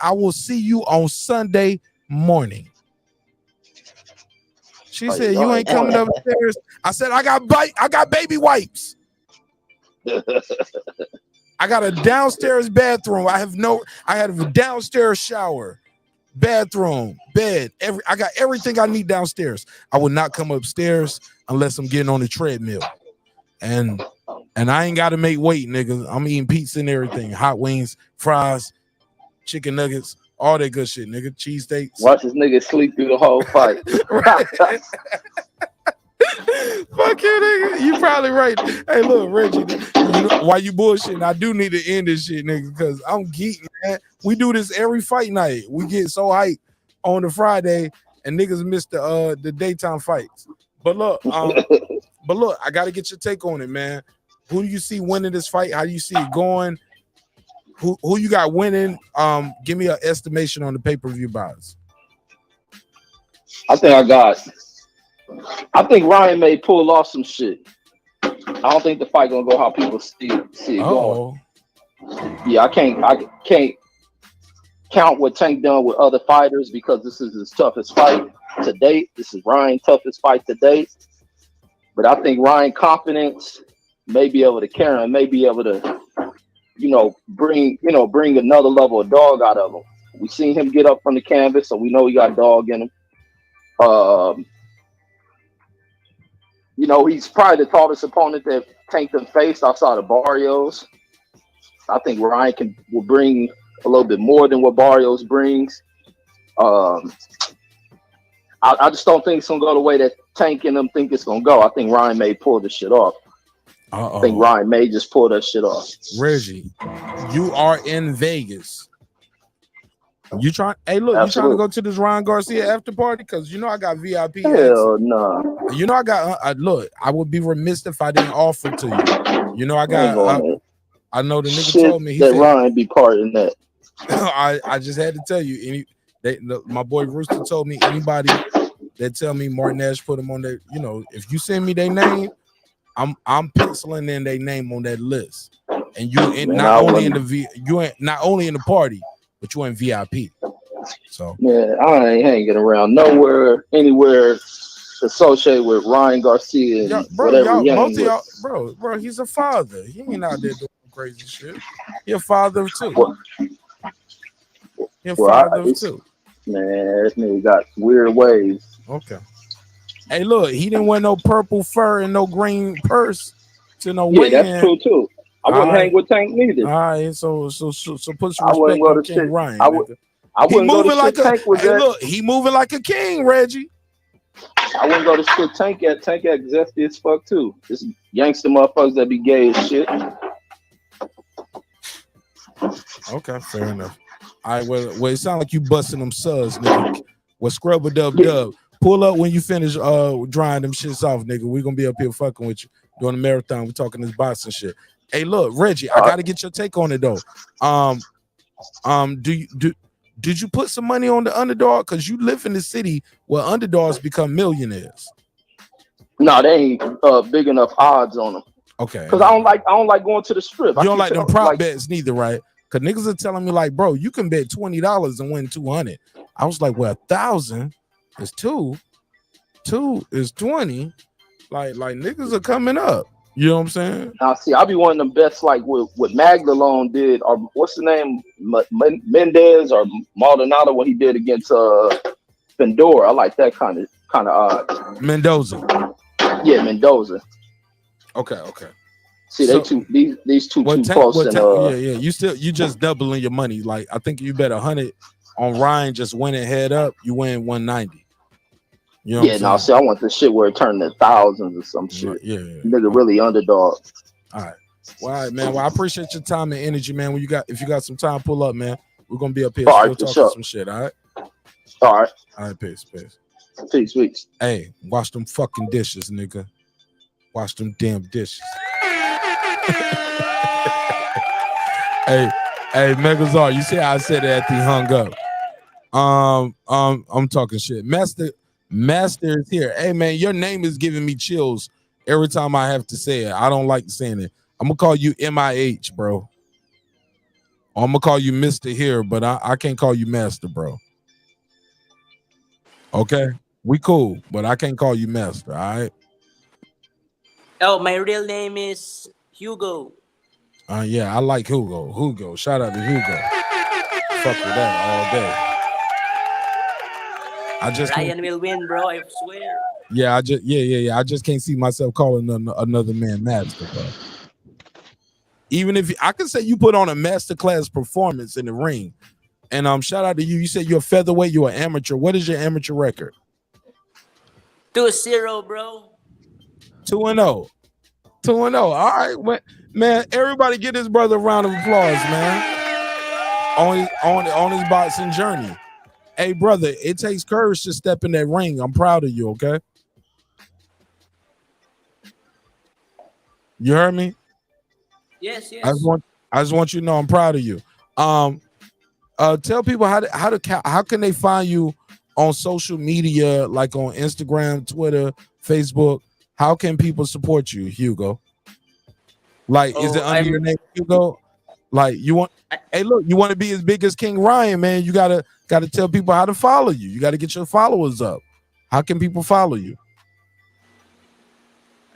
I will see you on Sunday morning. She said, you ain't coming upstairs. I said, I got baby wipes. I got a downstairs bathroom. I have a downstairs shower, bathroom, bed. I got everything I need downstairs. I will not come upstairs unless I'm getting on the treadmill. And I ain't got to make weight, niggas. I'm eating pizza and everything. Hot wings, fries, chicken nuggets, all that good shit, nigga. Cheesesteaks. Watch this nigga sleep through the whole fight. Fuck you, nigga. You probably right. Hey, look, Reggie, you know, why you bullshitting? I do need to end this shit, nigga, because I'm geeking, man. We do this every fight night. We get so hyped on the Friday, and niggas miss the daytime fights. But look, I got to get your take on it, man. Who do you see winning this fight? How do you see it going? Who you got winning? Give me an estimation on the pay-per-view buys. I think Ryan may pull off some shit. I don't think the fight gonna go how people see it going. Yeah, I can't count what Tank done with other fighters because this is his toughest fight to date. This is Ryan's toughest fight to date. But I think Ryan confidence may be able to carry him, may be able to, bring another level of dog out of him. We seen him get up from the canvas, so we know he got dog in him. He's probably the tallest opponent that Tank done faced outside of Barrios. I think Ryan will bring a little bit more than what Barrios brings. I just don't think it's gonna go the way that Tank and them think it's gonna go. I think Ryan may pull this shit off. I think Ryan may just pull that shit off. Reggie, you are in Vegas. You trying? Hey, look, Absolutely. you trying to go to this Ryan Garcia after party? Because you know I got VIP. Hell no. You know I got. Look, I would be remiss if I didn't offer to you. You know I got. I know the nigga told me. He that said Ryan be part in that. I just had to tell you. My boy Rooster told me anybody that tell me Mark Nash put them on their. You know, if you send me their name, I'm penciling in their name on that list. And you ain't not only in the party, but you in VIP. So yeah, I ain't hanging around nowhere, anywhere associated with Ryan Garcia and whatever. Most of y'all, bro, he's a father. He ain't out there doing crazy shit. He a father too. He a father too. Man, this nigga got weird ways. Okay. Hey, look, he didn't wear no purple fur and no green purse to no weigh-in. Yeah, that's true too. I wouldn't hang with Tank neither. All right, so put some respect on King Ryan. I wouldn't go to shit Tank with that. Look, he moving like a king, Reggie. I wouldn't go to shit Tank at zesty as fuck too. Just gangster motherfuckers that be gay as shit. Okay, fair enough. All right, well, it sounds like you busting them suds, nigga. Well, scrub a dub. Pull up when you finish drying them shits off, nigga. We gonna be up here fucking with you doing the marathon. We talking this boxing shit. Hey, look, Reggie, I gotta get your take on it though. Did you put some money on the underdog? Because you live in the city where underdogs become millionaires. No, they ain't big enough odds on them. Okay. Because I don't like going to the strip. You don't like them prop bets neither, right? Because niggas are telling me like, bro, you can bet $20 and win 200. I was like, well, 1,000 is 2. 2 is 20. Like niggas are coming up. You know what I'm saying? Now, see, I'll be one of them bets like what Magdalene did, or what's the name, Mendez or Maldonado when he did against Fendor. I like that kind of odds. Mendoza. Yeah, Mendoza. Okay. See, these two too close. Yeah. You just doubling your money. Like I think you bet 100 on Ryan just winning head up. You win 190. You know see, I want the shit where it turned to thousands or some shit. Yeah. Nigga really underdog. All right. Well, all right, man. Well, I appreciate your time and energy, man. If you got some time, pull up, man. We're gonna be up here still talking some shit. All right. All right. Peace. Peace. Hey, wash them fucking dishes, nigga. Wash them damn dishes. Hey, Megazar, you see how I said it after he hung up. I'm talking shit. Master is here. Hey man, your name is giving me chills every time I have to say it. I don't like saying it. I'm gonna call you MIH, bro. Or I'm gonna call you Mr. here, but I can't call you Master, bro. Okay, we cool, but I can't call you Master. All right. Oh, my real name is Hugo. Yeah, I like Hugo. Shout out to Hugo. Fuck with that all day. Ryan will win, bro. I swear. Yeah, I just can't see myself calling another man master, bro. Even if I can say you put on a masterclass performance in the ring, and shout out to you. You said you're a featherweight. You're an amateur. What is your amateur record? 2-0, bro. 2-0. 2-0. All right, man. Everybody, give this brother a round of applause, man. On his boxing journey. Hey, brother, it takes courage to step in that ring. I'm proud of you, okay? You heard me? Yes. I just want you to know I'm proud of you. Tell people how can they find you on social media, like on Instagram, Twitter, Facebook. How can people support you, Hugo? Like, is it under your name, Hugo? Like, you want to be as big as King Ryan, man. You gotta tell people how to follow you. You gotta get your followers up. How can people follow you?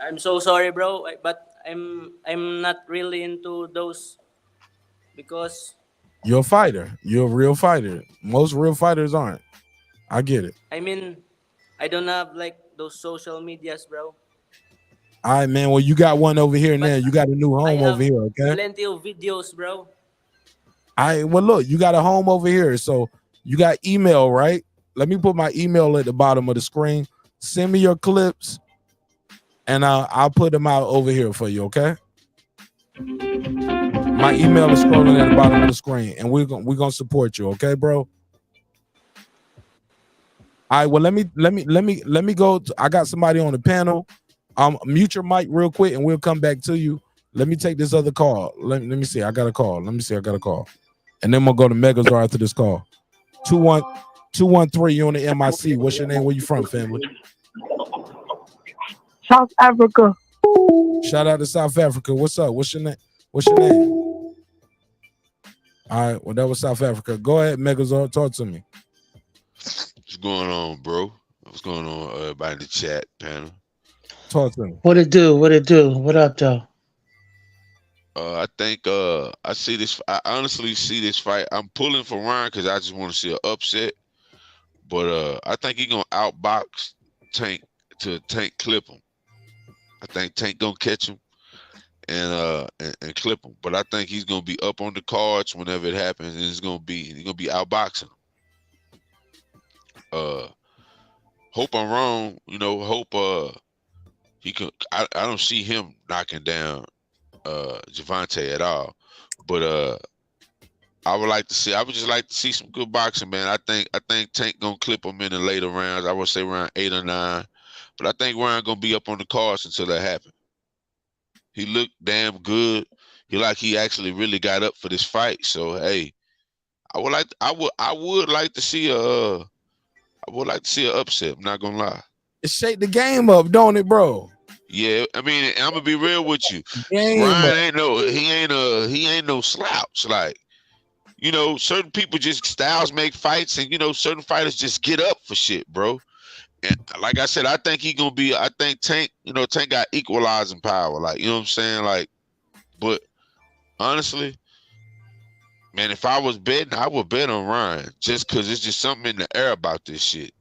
I'm so sorry, bro, but I'm not really into those because you're a fighter. You're a real fighter. Most real fighters aren't. I get it. I mean, I don't have like those social medias, bro. All right, man. Well, you got one over here now. You got a new home over here, okay? Plenty of videos, bro. All right. Well, look, you got a home over here. So you got email, right? Let me put my email at the bottom of the screen. Send me your clips, and I'll put them out over here for you. Okay. My email is scrolling at the bottom of the screen, and we're gonna support you. Okay, bro. All right. Well, let me go. I got somebody on the panel. Mute your mic real quick, and we'll come back to you. Let me take this other call. Let me see. I got a call. Let me see. I got a call. And then we'll go to Megazord after this call. 213, you on the MIC. What's your name? Where you from, family? South Africa. Shout out to South Africa. What's up? What's your name? What's your name? All right. Well, that was South Africa. Go ahead, Megazord. Talk to me. What's going on, bro? What's going on, everybody in the chat panel? Talk to me. What it do? What it do? What up, though? I think I see this. I honestly see this fight. I'm pulling for Ryan because I just want to see an upset. But I think he's gonna outbox Tank to Tank clip him. I think Tank gonna catch him and clip him. But I think he's gonna be up on the cards whenever it happens, and he's gonna be outboxing him. Hope I'm wrong. You know, hope he can. I don't see him knocking down Gervonta at all, but I would just like to see some good boxing, man. I think Tank gonna clip him in the later rounds. I would say around 8 or 9, but I think Ryan gonna be up on the cards until that happens. He looked damn good. He actually really got up for this fight. So hey, I would like to see an upset. I'm not gonna lie. It shake the game up, don't it, bro? Yeah, I mean, I'm gonna be real with you. Game Ryan ain't no slouch. Like, you know, certain people just styles make fights, and you know, certain fighters just get up for shit, bro. And like I said, I think Tank, you know, Tank got equalizing power. Like, you know what I'm saying? Like, but honestly, man, if I was betting, I would bet on Ryan just because it's just something in the air about this shit.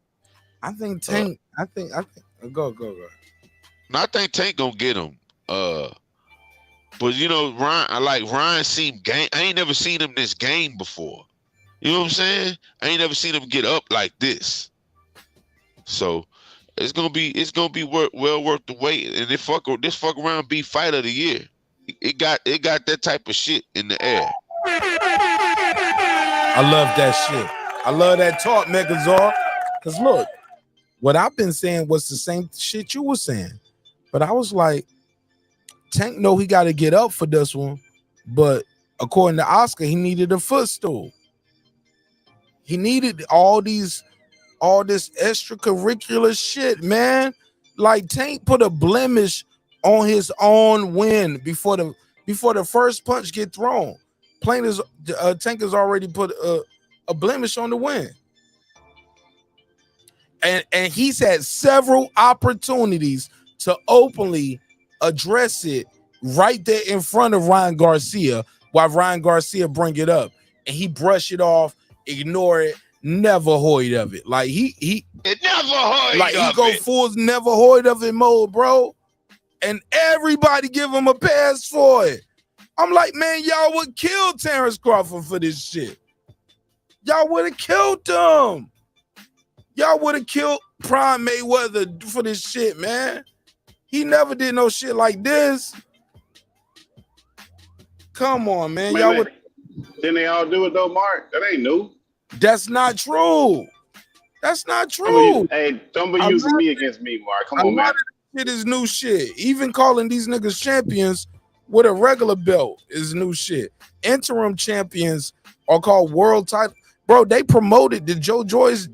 I think Tank. I think. Go. I think Tank gonna get him. But you know, Ryan seemed game. I ain't never seen him this game before. You know what I'm saying? I ain't never seen him get up like this. So it's gonna be well worth the wait. And this fuck around be fight of the year. It got that type of shit in the air. I love that shit. I love that talk, Megazord. Cause look, what I've been saying was the same shit you were saying. But I was like, Tank know he got to get up for this one. But according to Oscar, he needed a footstool. He needed all this extracurricular shit, man. Like Tank put a blemish on his own win before the first punch get thrown. Tank has already put a blemish on the win. And he's had several opportunities to openly address it right there in front of Ryan Garcia while Ryan Garcia bring it up. And he brush it off, ignore it, never hoid of it. Like he never hoid like he of go it. full never hoid of it mode, bro. And everybody give him a pass for it. I'm like, man, y'all would kill Terrence Crawford for this shit. Y'all would have killed him. Y'all would have killed Prime Mayweather for this shit, man. He never did no shit like this. Come on, man. Y'all would. Didn't they all do it though, Mark? That ain't new. That's not true. That's not true. Don't be using me against me, Mark. Come on, man. Shit is new shit. Even calling these niggas champions with a regular belt is new shit. Interim champions are called world title. Bro, they promoted the Joe Joyce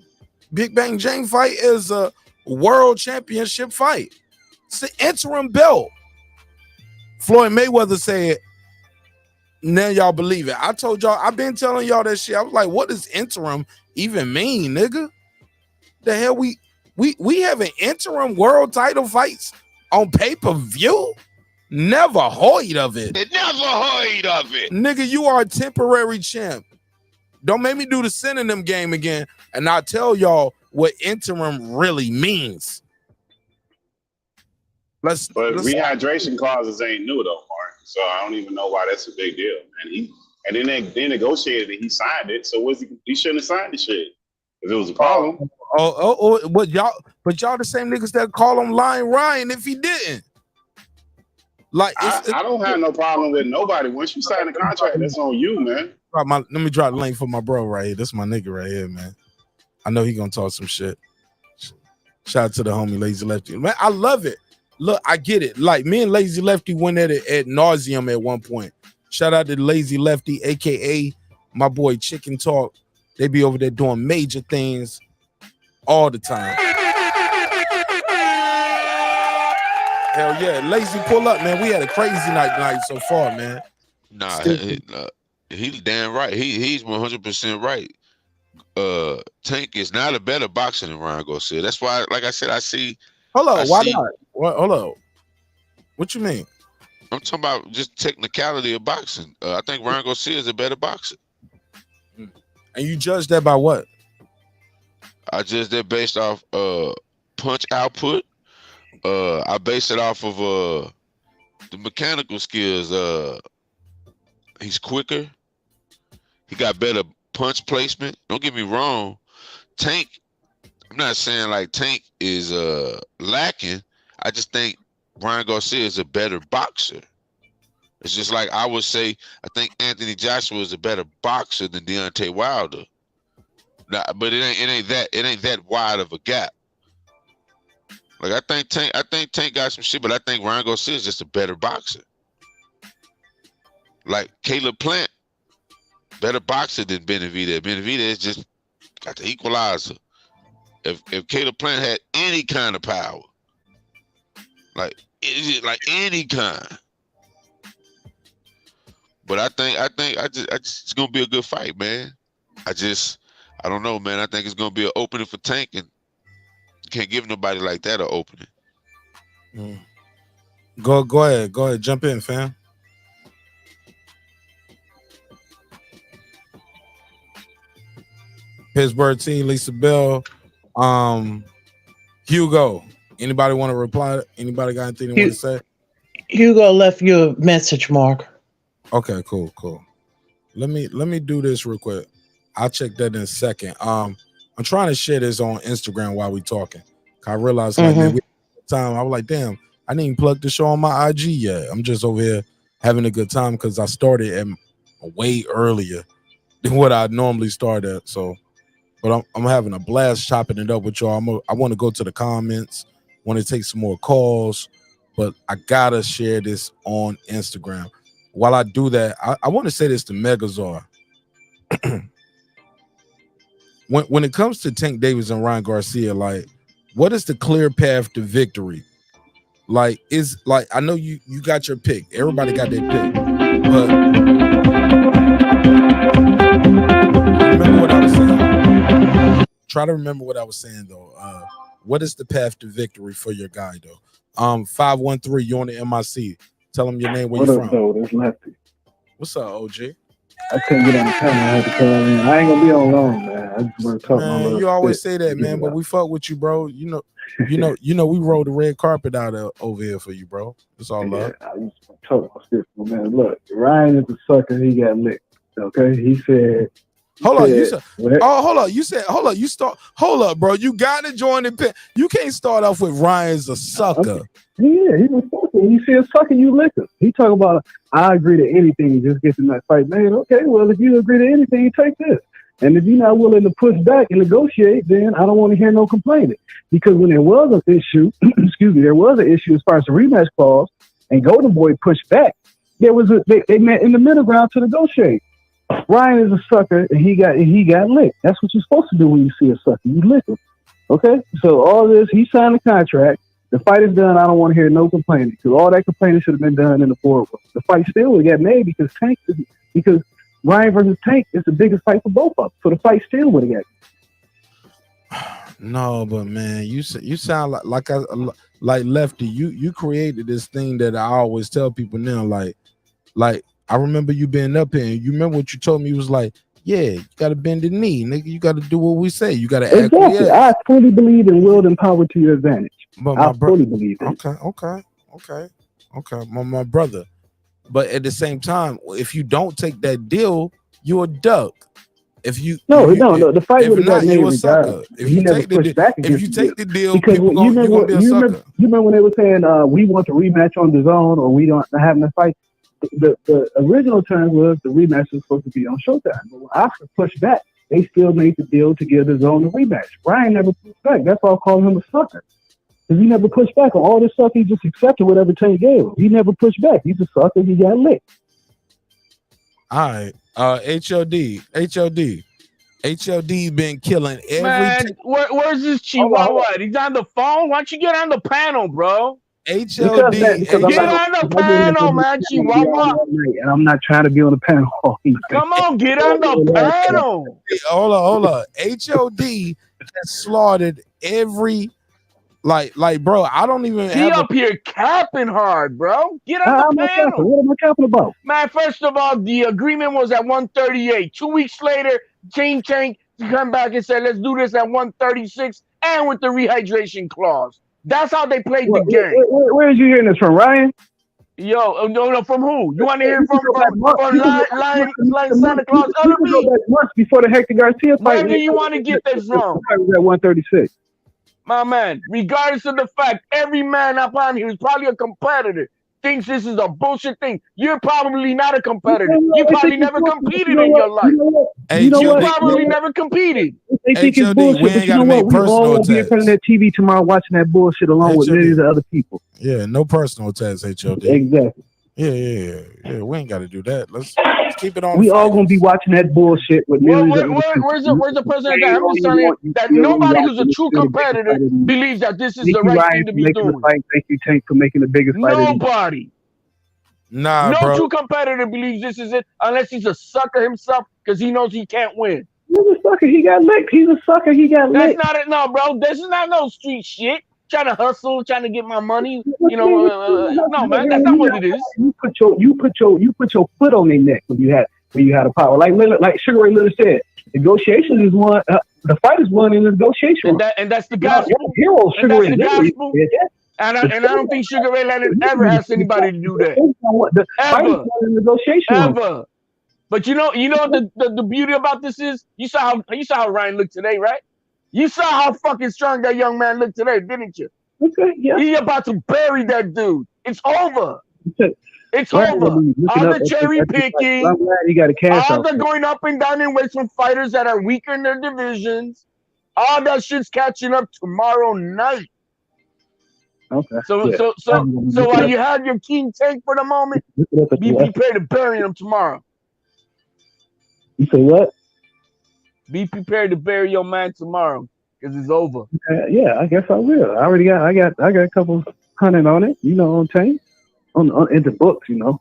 Big Bang Jane fight as a world championship fight. It's the interim belt. Floyd Mayweather said, now y'all believe it. I told y'all, I've been telling y'all that shit. I was like, what does interim even mean, nigga? The hell we have an interim world title fights on pay-per-view? Never heard of it. Never heard of it. Nigga, you are a temporary champ. Don't make me do the synonym game again, and I'll tell y'all what interim really means. But rehydration clauses ain't new though, Mark. So I don't even know why that's a big deal. And then they negotiated it. He signed it. So he shouldn't have signed the shit if it was a problem. but y'all the same niggas that call him Lying Ryan if he didn't. Like I don't have no problem with nobody. Once you sign a contract, that's on you, man. Let me drop the link for my bro right here. This is my nigga right here, man. I know he gonna talk some shit. Shout out to the homie Lazy Lefty. Man, I love it. Look, I get it. Like me and Lazy Lefty went at it at nauseum at one point. Shout out to Lazy Lefty, aka my boy Chicken Talk. They be over there doing major things all the time. Hell yeah, Lazy, pull up, man. We had a crazy night so far, man. Nah, he's damn right. He's 100% right. Tank is not a better boxer than Ryan Garcia. That's why, like I said, I see. Hold on, why not? Hold on. What you mean? I'm talking about just technicality of boxing. I think Ryan Garcia is a better boxer. And you judge that by what? I judge that based off punch output. I base it off of the mechanical skills. He's quicker. He got better punch placement. Don't get me wrong. Tank, I'm not saying like Tank is lacking. I just think Ryan Garcia is a better boxer. It's just like I would say I think Anthony Joshua is a better boxer than Deontay Wilder. Nah, but it ain't that wide of a gap. Like I think Tank got some shit, but I think Ryan Garcia is just a better boxer. Like Caleb Plant, better boxer than Benavidez. Benavidez just got the equalizer. If Caleb Plant had any kind of power, like any kind. But I think it's gonna be a good fight, man. I don't know, man. I think it's gonna be an opening for Tank, and you can't give nobody like that an opening. Go ahead, jump in, fam. Pittsburgh team, Lisa Bell, Hugo. Anybody want to reply? Anybody got anything they want to say? Hugo left you a message, Mark. Okay, cool. Let me do this real quick. I'll check that in a second. I'm trying to share this on Instagram while we talking. I realized like man, we had time. I was like, damn, I didn't even plug the show on my IG yet. I'm just over here having a good time because I started at way earlier than what I normally start at. So, but I'm having a blast chopping it up with y'all. I want to go to the comments, want to take some more calls, but I gotta share this on Instagram. While I do that, I want to say this to Megazar. When it comes to Tank Davis and Ryan Garcia, like, what is the clear path to victory? Like, I know you got your pick. Everybody got their pick, but remember what I was saying. Try to remember what I was saying though. What is the path to victory for your guy though? 513, you on the MIC. Tell them your name, where you from. Though, this Lefty. What's up, OG? I couldn't get on the camera. I had to call in. I ain't gonna be on long, man. I just want to talk. Man, you always say that, man, but we fuck with you, bro. You know, we rolled the red carpet out over here for you, bro. It's all love. I used to talk about this, man. Look, Ryan is a sucker. He got licked. Okay, he said. Hold up, bro. You gotta join the pit. You can't start off with Ryan's a sucker. Yeah, he was sucking. You see a sucker, you lick him. He talk about I agree to anything, just get in that fight, man. Okay, well if you agree to anything, you take this. And if you're not willing to push back and negotiate, then I don't want to hear no complaining. Because when there was an issue, there was an issue as far as the rematch clause, and Golden Boy pushed back. They met in the middle ground to negotiate. Ryan is a sucker, and he got licked. That's what you're supposed to do when you see a sucker. You lick him. Okay? So all this, he signed the contract. The fight is done. I don't want to hear no complaining, because all that complaining should have been done in the boardroom. The fight still would get made because Ryan versus Tank is the biggest fight for both of them. So the fight still would have got. No, but man, you sound like Lefty. You created this thing that I always tell people now. Like I remember you being up here, and you remember what you told me. You was like, yeah, you got to bend the knee, nigga. You got to do what we say. You got to act. Exactly. I fully believe in will and power to your advantage. But I fully believe in it. Okay, my brother. But at the same time, if you don't take that deal, you're a duck. If you the fight would have got made you a sucker. regardless. If He you never take the pushed back if against you take the deal, because people you you're gonna be a sucker. you remember when they were saying we want the rematch on DAZN or we don't having a fight. The original terms was the rematch was supposed to be on Showtime, but when Oscar pushed back, they still made the deal to give DAZN the rematch. Ryan never pushed back. That's why I call him a sucker. Because he never pushed back on all this stuff. He just accepted whatever Tank gave him. He never pushed back. He's a sucker. He got licked. All right. HOD been killing every Man, where's this Chihuahua? He's on the phone. Why don't you get on the panel, bro? HOD. Get on the panel, man, Chihuahua. And I'm not trying to be on the panel. Come on, get on the panel. Hold on. HOD has slaughtered every like, bro. I don't even He up here capping hard, bro. Get on the panel. What am I capping about? Man, first of all, the agreement was at 138. 2 weeks later, Team Tank come back and said, let's do this at 136 and with the rehydration clause. That's how they played the game. Where did you hearing this from, Ryan? Yo, no, from who? You want to hear from Lion Santa Claus? You can go back months before the Hector Garcia fight. Where do you want to get this from? I was at 136. My man, regardless of the fact, every man up on here is probably a competitor. Thinks this is a bullshit thing. You're probably not a competitor. You probably never competed in your life. You probably never competed. They think it's bullshit, but you know what? We all will be in front of that TV tomorrow watching that bullshit along with millions of other people. Yeah, no personal attacks, HOD. Exactly. Yeah. We ain't got to do that. Let's keep it on. We all gonna be watching that bullshit with millions of other people. Where's the president? I'm just telling you that nobody who's a true competitor believes that this is the right thing to be doing. Thank you, Tank, for making the biggest fight. Nobody. Nah, no true competitor believes this is it unless he's a sucker himself because he knows he can't win. He's a sucker. He got licked. He's a sucker. He got licked. That's not it, no, bro. This is not no street shit. Trying to hustle, trying to get my money. You know, no, man, that's not what it is. You put your foot on their neck when you had a power. Like Sugar Ray Leonard said, negotiation is one. The fight is won in the negotiation. And that's the gospel. Hero, Sugar Ray Leonard. And I don't think Sugar Ray Leonard ever asked anybody to do that. Ever. But you know the beauty about this is you saw how Ryan looked today, right? You saw how fucking strong that young man looked today, didn't you? Okay, yeah. He about to bury that dude. It's over. It's over. All the cherry picking, I'm glad you got a cash all out the there. going up and down in weights from fighters that are weaker in their divisions. All that shit's catching up tomorrow night. Okay. So while you have your King Tank for the moment, be prepared to bury him tomorrow. You say what? Be prepared to bury your man tomorrow because it's over. Yeah, I guess I will. I got a couple hundred on it, on Tank, on in the books, And I'm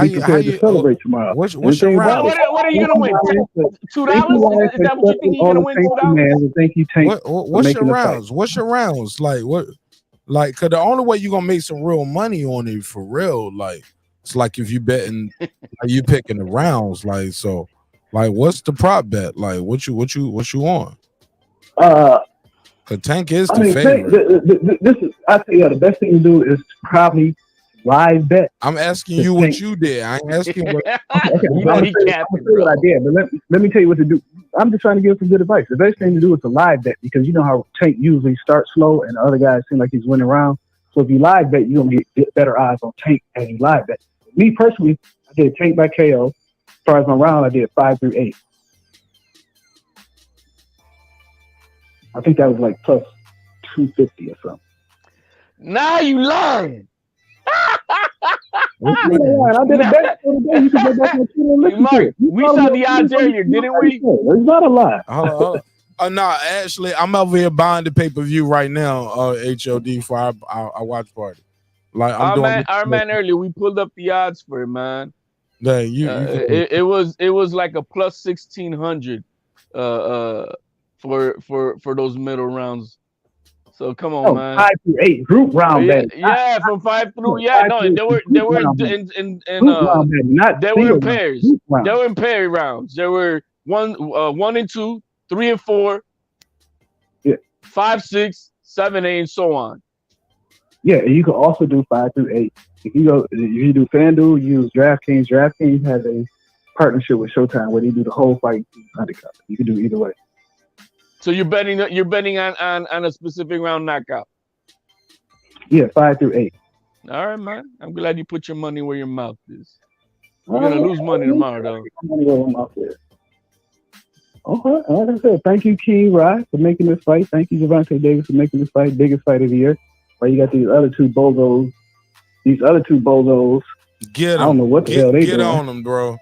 be prepared to celebrate tomorrow. What's your round? What are you gonna win? $2? Is that what you think you're gonna win? $2? Thank you, Tank. What's your rounds? What's your rounds? Like what? Like, cause the only way you're gonna make some real money on it for real, like it's like if you betting, you picking the rounds, like so. Like, what's the prop bet? Like, what you on? The Tank is the favorite. This is, I tell you, the best thing to do is probably live bet. I'm asking you what you did. I ain't asking what. Okay, what I did, but let me tell you what to do. I'm just trying to give some good advice. The best thing to do is a live bet because you know how Tank usually starts slow and the other guys seem like he's winning around. So if you live bet, you're gonna get better odds on Tank and you live bet. Me personally, I did Tank by KO. As far as my round, I did 5 through 8. I think that was like plus 250 or something. Now you lying. I did a bet for the day. You can go back and listen to it. We saw the odds earlier, didn't we? It's not a lie. Hold on. No, actually, I'm over here buying the pay-per-view right now. HOD for our watch party. Like our man earlier, we pulled up the odds for it, man. Yeah, it was like a plus 1,600 for those middle rounds. So come on, man. 5 through 8 group round bet. Yeah, from 5 through. Yeah, no, they were in pairs. They were in pair rounds. There were 1 and 2, 3 and 4, 5, 6, 7, 8, and so on. Yeah, you can also do 5 through 8. If you do FanDuel, use DraftKings. DraftKings has partnership with Showtime where they do the whole fight undercut. You can do either way. So you're betting on a specific round knockout. Yeah, 5 through 8. All right, man. I'm glad you put your money where your mouth is. You're gonna lose money tomorrow, though. Okay, like I said, thank you, King Rod, for making this fight. Thank you, Gervonta Davis, for making this fight, biggest fight of the year. But you got these other two bozos. Get them. I don't know what the hell they doing. Get on them, bro.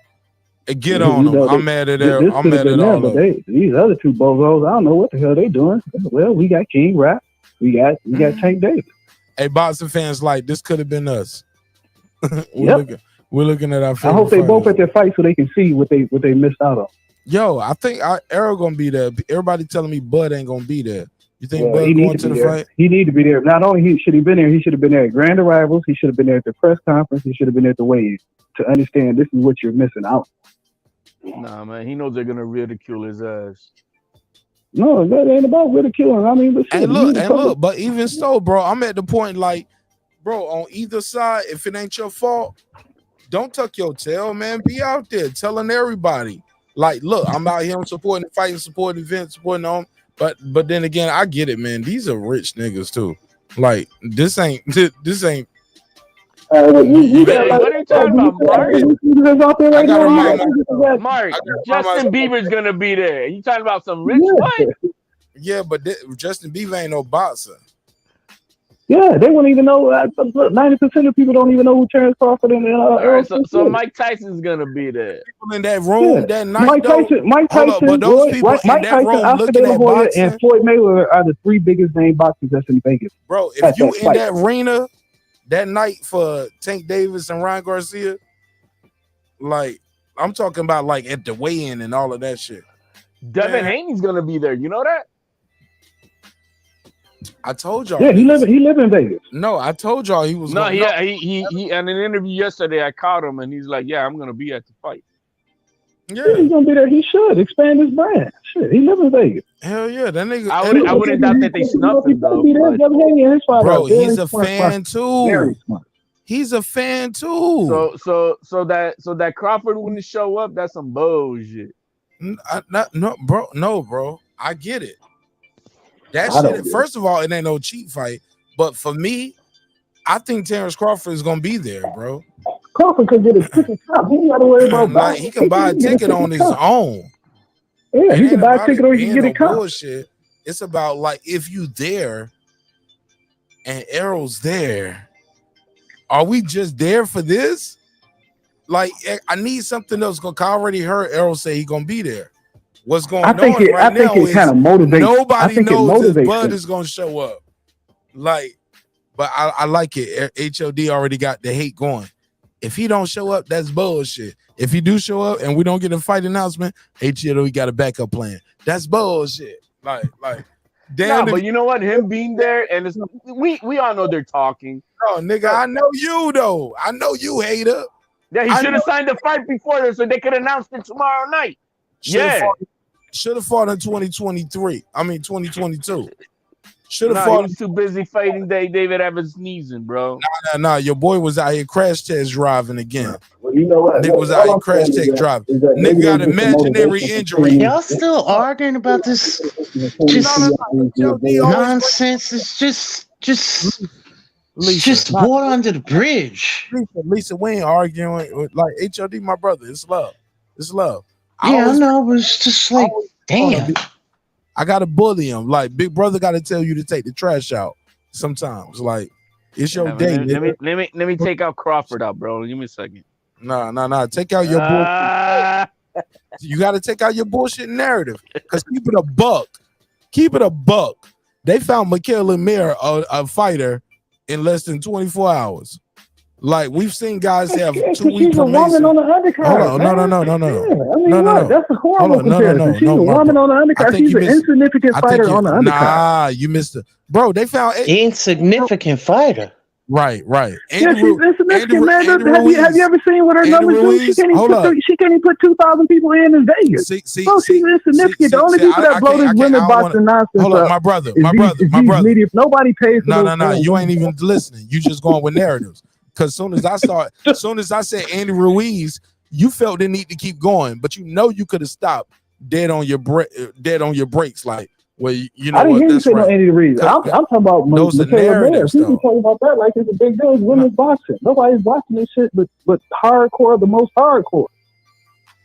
Get on them. I'm mad at them. I'm mad at all of them. These other two bozos, I don't know what the hell they doing. Well, we got King Rod. We got Tank Davis. Hey, boxing fans, like this could have been us. We're looking at our. I hope they both at their fight so they can see what they missed out on. Yo, I think Arrow gonna be there. Everybody telling me Bud ain't gonna be there. You think Bud going to the fight? He need to be there. Not only should he been there, he should have been there at Grand Arrivals. He should have been there at the press conference. He should have been there at the weigh-in to understand this is what you're missing out. Nah, man, he knows they're gonna ridicule his ass. No, that ain't about ridiculing. I mean, but shit, look, but even so, bro, I'm at the point like, bro, on either side, if it ain't your fault, don't tuck your tail, man. Be out there telling everybody. Like, look, I'm out here, I'm supporting the fight, supporting events, supporting them. But then again, I get it, man. These are rich niggas too. Like, this ain't. What are you talking about, Marq? Justin Bieber's gonna be there. You talking about some rich fight? Yeah, but Justin Bieber ain't no boxer. Yeah, they wouldn't even know. 90% of people don't even know who Terrence Crawford and right, so Mike Tyson's gonna be there. People in that room that night. Mike Tyson, but those people in that room looking at boxing, and Floyd Mayweather are the three biggest name boxers that's in Vegas. Bro, if you in that arena that night for Tank Davis and Ryan Garcia, like I'm talking about, like at the weigh-in and all of that shit. Devin Haney's gonna be there. You know that? I told y'all. Yeah, he live in Vegas. No, I told y'all he was. No, yeah, he in an interview yesterday, I caught him and he's like, "Yeah, I'm gonna be at the fight." Yeah, he's gonna be there. He should expand his brand. Shit, he live in Vegas. Hell yeah, that nigga. I wouldn't doubt that they snuffed him though. Bro, he's a fan too. He's a fan too. So that Crawford wouldn't show up. That's some bullshit. No, bro. I get it. That shit, first of all, it ain't no cheap fight. But for me, I think Terrence Crawford is gonna be there, bro. Crawford could get a ticket top. He ain't gotta worry about like he can buy a ticket on his own. Yeah, he can buy a ticket or he can get a cut. Bullshit. It's about like if you there and Errol's there, are we just there for this? Like I need something else. I already heard Errol say he gonna be there. What's going on right now is kind of motivates. Nobody knows if Bud is gonna show up. Like, but I like it. HOD already got the hate going. If he don't show up, that's bullshit. If he do show up and we don't get a fight announcement, HOD got a backup plan. That's bullshit. Like, damn. No, but you know what? Him being there and it's we all know they're talking. No, nigga, I know you though. I know you, hater. Yeah, he should have signed the fight before this so they could announce it tomorrow night. Should have fought in 2023. I mean 2022. Should have fought. He was too busy fighting David Evans sneezing, bro. Nah. Your boy was out here crash test driving again. Well, you know what? Nigga was out here crash test driving. Nigga got imaginary injury. Y'all still arguing about this nonsense? It's just water under the bridge. Lisa, we ain't arguing with like HOD, my brother. It's love. Yeah, I know, but it's just like, damn. I gotta bully him. Like big brother gotta tell you to take the trash out sometimes. Like it's your day. Let me take out Crawford out, bro. Give me a second. Nah. Take out your bullshit. You gotta take out your bullshit narrative. Cause keep it a buck. They found Mikael Lemire a fighter in less than 24 hours. Like we've seen guys have 2 weeks. She's a woman on the undercard. No. No. That's a horrible comparison. She's a woman on the undercard. She's an insignificant fighter on the undercard. Nah, you missed it, bro. They found insignificant fighter. Right. Yeah, she's insignificant, man. Have you ever seen what her numbers do? She can't even put 2,000 people in Vegas. She's insignificant. The only people that blow this women boxing nonsense. Hold on, my brother. Nobody pays for those. No. You ain't even listening. You just going with narratives. Because soon as I said Andy Ruiz, you felt the need to keep going, but you know you could have stopped dead on your brakes. Like, well, you know I didn't what? hear you That's say no right. any reason. I'm talking about Those are Michaela Mayer. narratives, People though. talking about that like it's a big deal. It's women's boxing. Nobody's watching this shit, but hardcore, the most hardcore.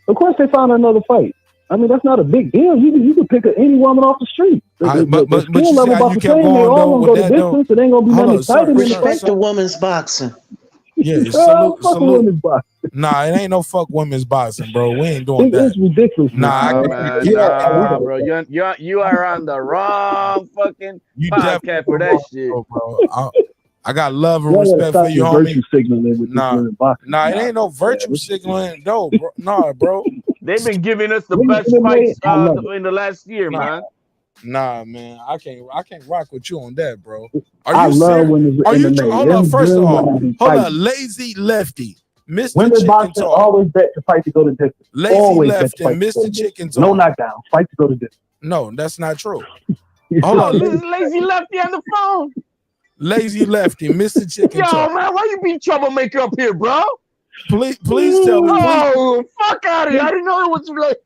Of course, they found another fight. I mean, that's not a big deal. You can pick any woman off the street. The skill you see level how about you the kept same. They going, all though, gonna with go the that, though? distance. It ain't gonna be Hold nothing on, sir, exciting. Respect the women's boxing. Yeah, Fuck salute. women's boxing. Nah, it ain't no fuck women's boxing, bro. We ain't doing that. It's ridiculous. Nah, bro. You are on the wrong fucking you podcast for that shit, bro. I got love and Y'all gotta respect stop for you, your homie. virtue signaling with this women's boxing. Nah, it ain't no virtue signaling, no, bro. Nah, bro. They've been giving us the Women's best MMA, fights I love it. in the last year, man. Nah, man, I can't rock with you on that, bro. I love women's Are you? MMA. Hold on, Them first of good all, women be hold on, fighting. lazy lefty, Mr. Women's Chicken boxing Talk. always bet to fight to go to distance. Lazy Always bet left to fight and to go to Mr. Chicken distance. No Talk. knockdown. Fight to go to distance. No, that's not true. Hold on, lazy lefty on the phone. Lazy lefty, Mr. Chicken Yo, Talk. man, why you be troublemaker up here, bro? Please tell me. Oh, fuck out of here! I didn't know it was like.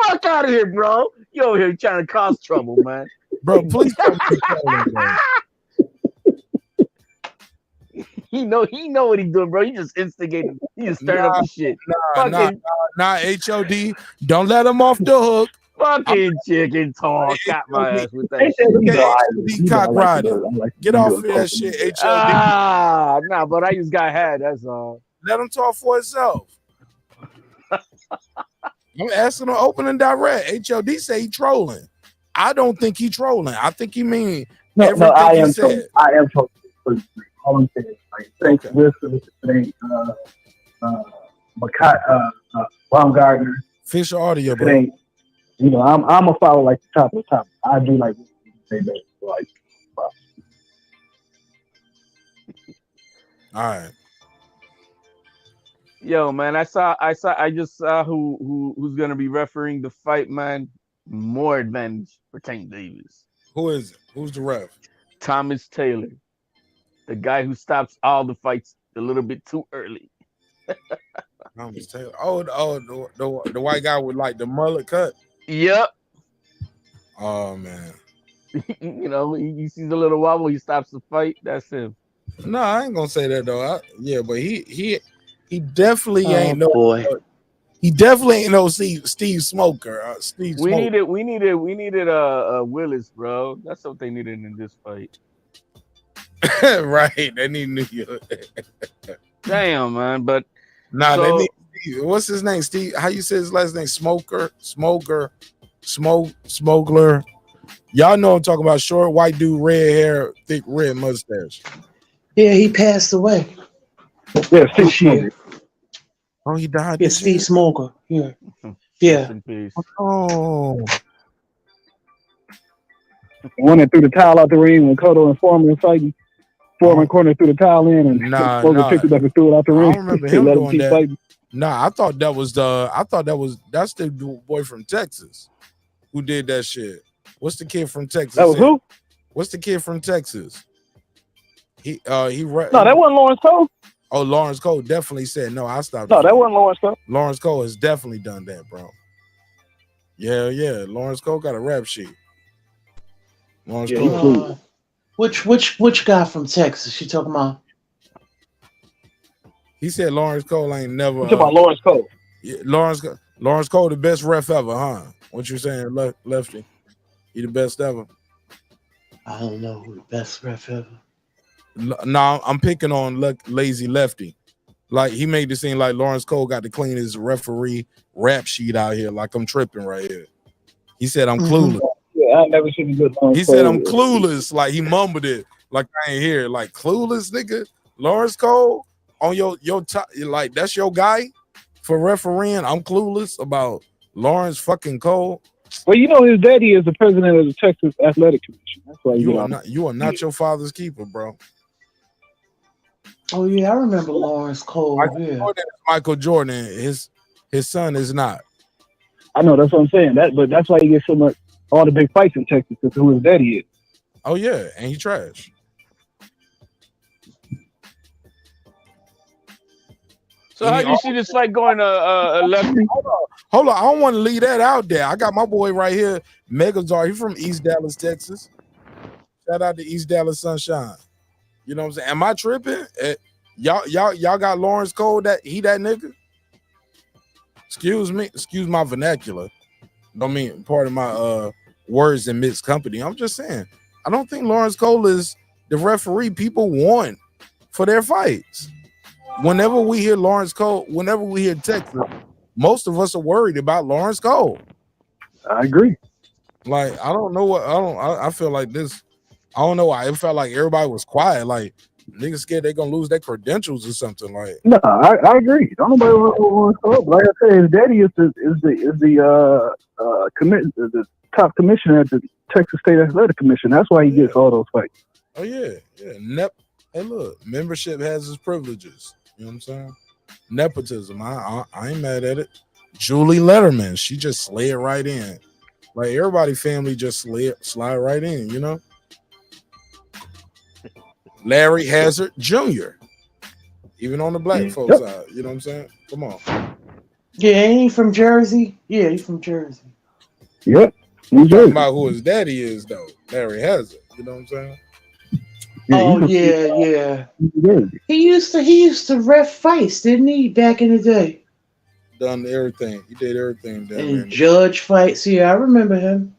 Fuck out of here, bro. You over here trying to cause trouble, man. Bro, please tell me you're trolling, bro. He know what he's doing, bro. He just instigated. He just stirred up the shit. Nah, HOD. Don't let him off the hook. Fucking chicken talk. Got my ass with that shit. HOD cock rider. Get off of that shit, HOD. Nah, but I just got had. That's all. Let him talk for himself. I'm asking him open and direct. HOD say he trolling. I don't think he trolling. I think he mean everything I he am said. trolling. I am trolling. All I'm saying is, like, thanks Wilson, thanks Baumgartner. Fisher audio, bro. Thanks, you know, I'm a follow like the top of the top. I do like say that. Like, all right. Yo, man, I just saw who's gonna be refereeing the fight, man. More advantage for Tank Davis. Who is it? Who's the ref? Thomas Taylor, the guy who stops all the fights a little bit too early. Thomas Taylor. The white guy with like the mullet cut. Yep. Oh man. You know, he sees a little wobble, he stops the fight. That's him. No, I ain't gonna say that though. But he definitely ain't no boy. He definitely ain't no Steve Smoker. We needed Willis, bro. That's what they needed in this fight. Right. They need New York. Damn, man. But they need Steve. What's his name? Steve. How you say his last name? Smoker. Smogler. Y'all know I'm talking about. Short white dude, red hair, thick red mustache. Yeah, he passed away. Yeah, Steve Smoker. Oh, he died. Yeah, Steve Smoker. Yeah. Yeah. Oh. One that threw the towel out the ring when Cotto and Foreman were fighting. Foreman corner threw the towel in and Smoker picked it up and threw it out the ring. I don't remember him Let doing keep that. fighting. Nah, that's the boy from Texas who did that shit. What's the kid from Texas? That was who? What's the kid from Texas? No, that wasn't Lawrence Cole. Oh, Lawrence Cole definitely said no. I stopped. No, that wasn't Lawrence Cole. Lawrence Cole has definitely done that, bro. Yeah. Lawrence Cole got a rap sheet. Lawrence Cole. Which guy from Texas? You talking about? He said Lawrence Cole ain't never. You talking about Lawrence Cole? Yeah, Lawrence Cole, the best ref ever, huh? What you saying, Lefty? He the best ever? I don't know who the best ref ever. No, I'm picking on Lazy Lefty. Like, he made it seem like Lawrence Cole got to clean his referee rap sheet out here. Like, I'm tripping right here. He said I'm clueless. Yeah, I never seen a good Lawrence He said Cole. I'm clueless. Like, he mumbled it. Like, I ain't here. Like, clueless, nigga. Lawrence Cole on your top. Like, that's your guy for refereeing. I'm clueless about Lawrence fucking Cole. Well, you know his daddy is the president of the Texas Athletic Commission. That's why you are not your father's keeper, bro. Oh yeah, I remember Lawrence Cole. Michael Jordan, his son is not. I know, that's what I'm saying. But that's why he gets so much all the big fights in Texas, because who his daddy is. Oh yeah, and he trash. So how do you see this fight going, Lefty? Hold on. I don't want to leave that out there. I got my boy right here, Megazar. He's from East Dallas, Texas. Shout out to East Dallas Sunshine. You know what I'm saying? Am I tripping? Y'all got Lawrence Cole that nigga? Excuse my vernacular. Don't mean part of my words in mixed company. I'm just saying. I don't think Lawrence Cole is the referee people want for their fights. Whenever we hear Lawrence Cole, whenever we hear Texas, most of us are worried about Lawrence Cole. I agree. Like, I don't know what I feel like this. I don't know why it felt like everybody was quiet. Like, niggas scared they're gonna lose their credentials or something. Like, no, I agree. Don't nobody want to up. Like I said, his daddy is the top commissioner at the Texas State Athletic Commission. That's why he gets all those fights. oh yeah. Hey, look, membership has its privileges. You know what I'm saying? Nepotism. I ain't mad at it. Julie Letterman, she just slid right in. Like, everybody family just slide right in, you know? Larry Hazard Jr. Even on the black folks side, you know what I'm saying? Come on. Yeah, ain't he from Jersey? Yeah, he's from Jersey. Yep. I'm talking about who his daddy is, though. Larry Hazard. You know what I'm saying? Yeah. He used to ref fights, didn't he? Back in the day. Done everything. He did everything down there. And judge fights. Yeah, I remember him.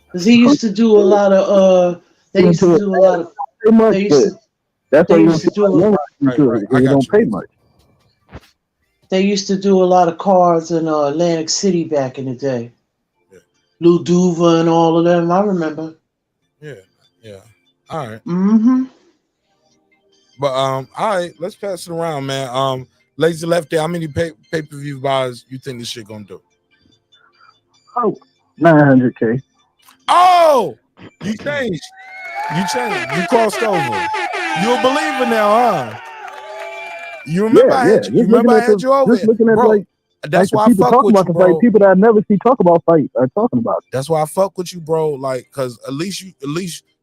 Because he used to do a lot of. They used to do a lot of. That's why you don't pay much. They used to do a lot of cards in Atlantic City back in the day. Lou Duva and all of them. I remember. Yeah. All right. Mm-hmm. But all right, let's pass it around, man. Lazy Lefty, how many pay-per-view buys you think this shit gonna do? Oh, 900K. Oh, you changed. You crossed over. You a believer now, huh? You remember I had you. You remember I had you over here, bro. That's why I fuck with you, bro. People that I never see talk about fights are talking about it. That's why I fuck with you, bro. Like, cause at least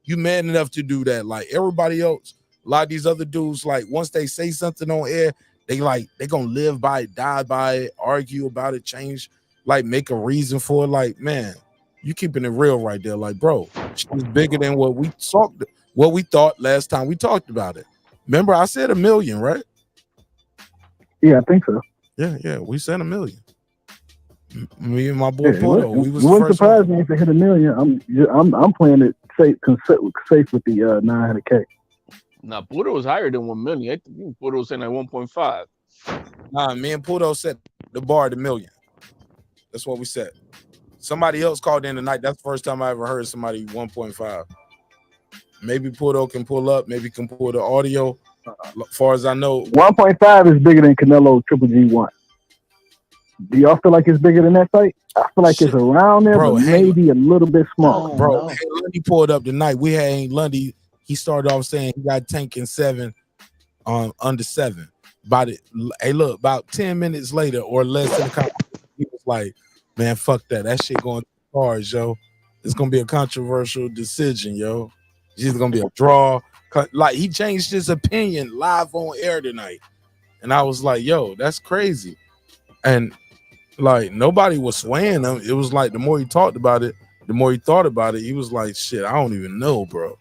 you man enough to do that. Like, everybody else, a lot of these other dudes, like, once they say something on air, they gonna live by it, die by it, argue about it, change, like, make a reason for it. Like, man, you keeping it real right there. Like, bro, she's bigger than what we thought last time we talked about it. Remember, I said 1 million, right? Yeah, I think so. Yeah, we said 1 million. Me and my boy Porto, we was it the wouldn't first surprise me if it hit 1 million. I'm playing it safe with the 900K. Nah, Porto was higher than 1 million. I think Porto was saying like 1.5. Nah, me and Porto set the bar at 1 million. That's what we said. Somebody else called in tonight. That's the first time I ever heard somebody 1.5. Maybe Porto can pull up. Maybe can pull the audio. As far as I know, 1.5 is bigger than Canelo Triple G1. Do y'all feel like it's bigger than that fight? I feel like it's around there, but maybe a little bit smaller. Bro, Lundy pulled up tonight. We had Lundy. He started off saying he got Tank in 7 under 7. About 10 minutes later or less than the conversation, he was like, man, fuck that. That shit going too far, yo. It's gonna be a controversial decision, yo. It's either gonna be a draw. Like, he changed his opinion live on air tonight. And I was like, yo, that's crazy. And like, nobody was swaying him. It was like, the more he talked about it, the more he thought about it, he was like, shit, I don't even know, bro.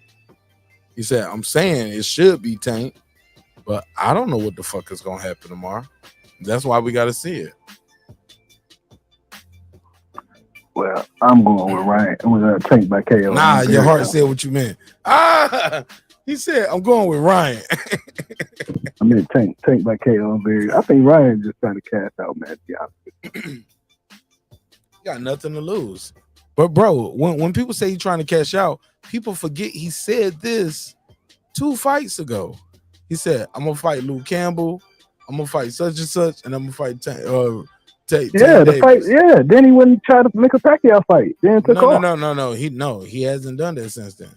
He said, I'm saying it should be Tank, but I don't know what the fuck is gonna happen tomorrow. That's why we gotta see it. Well, I'm going with Ryan. It was Tank by KO. Nah, your heart said what you meant. He said, I'm going with Ryan. I mean, Tank by KO. I think Ryan just trying to cash out, man. Yeah. Got nothing to lose. But bro, when people say he's trying to cash out, people forget he said this 2 fights ago. He said, I'm gonna fight Luke Campbell, I'm gonna fight such and such, and I'm gonna fight Tank the fight. Yeah, then he wouldn't try to make a Pacquiao fight. Then took off. No. He hasn't done that since then.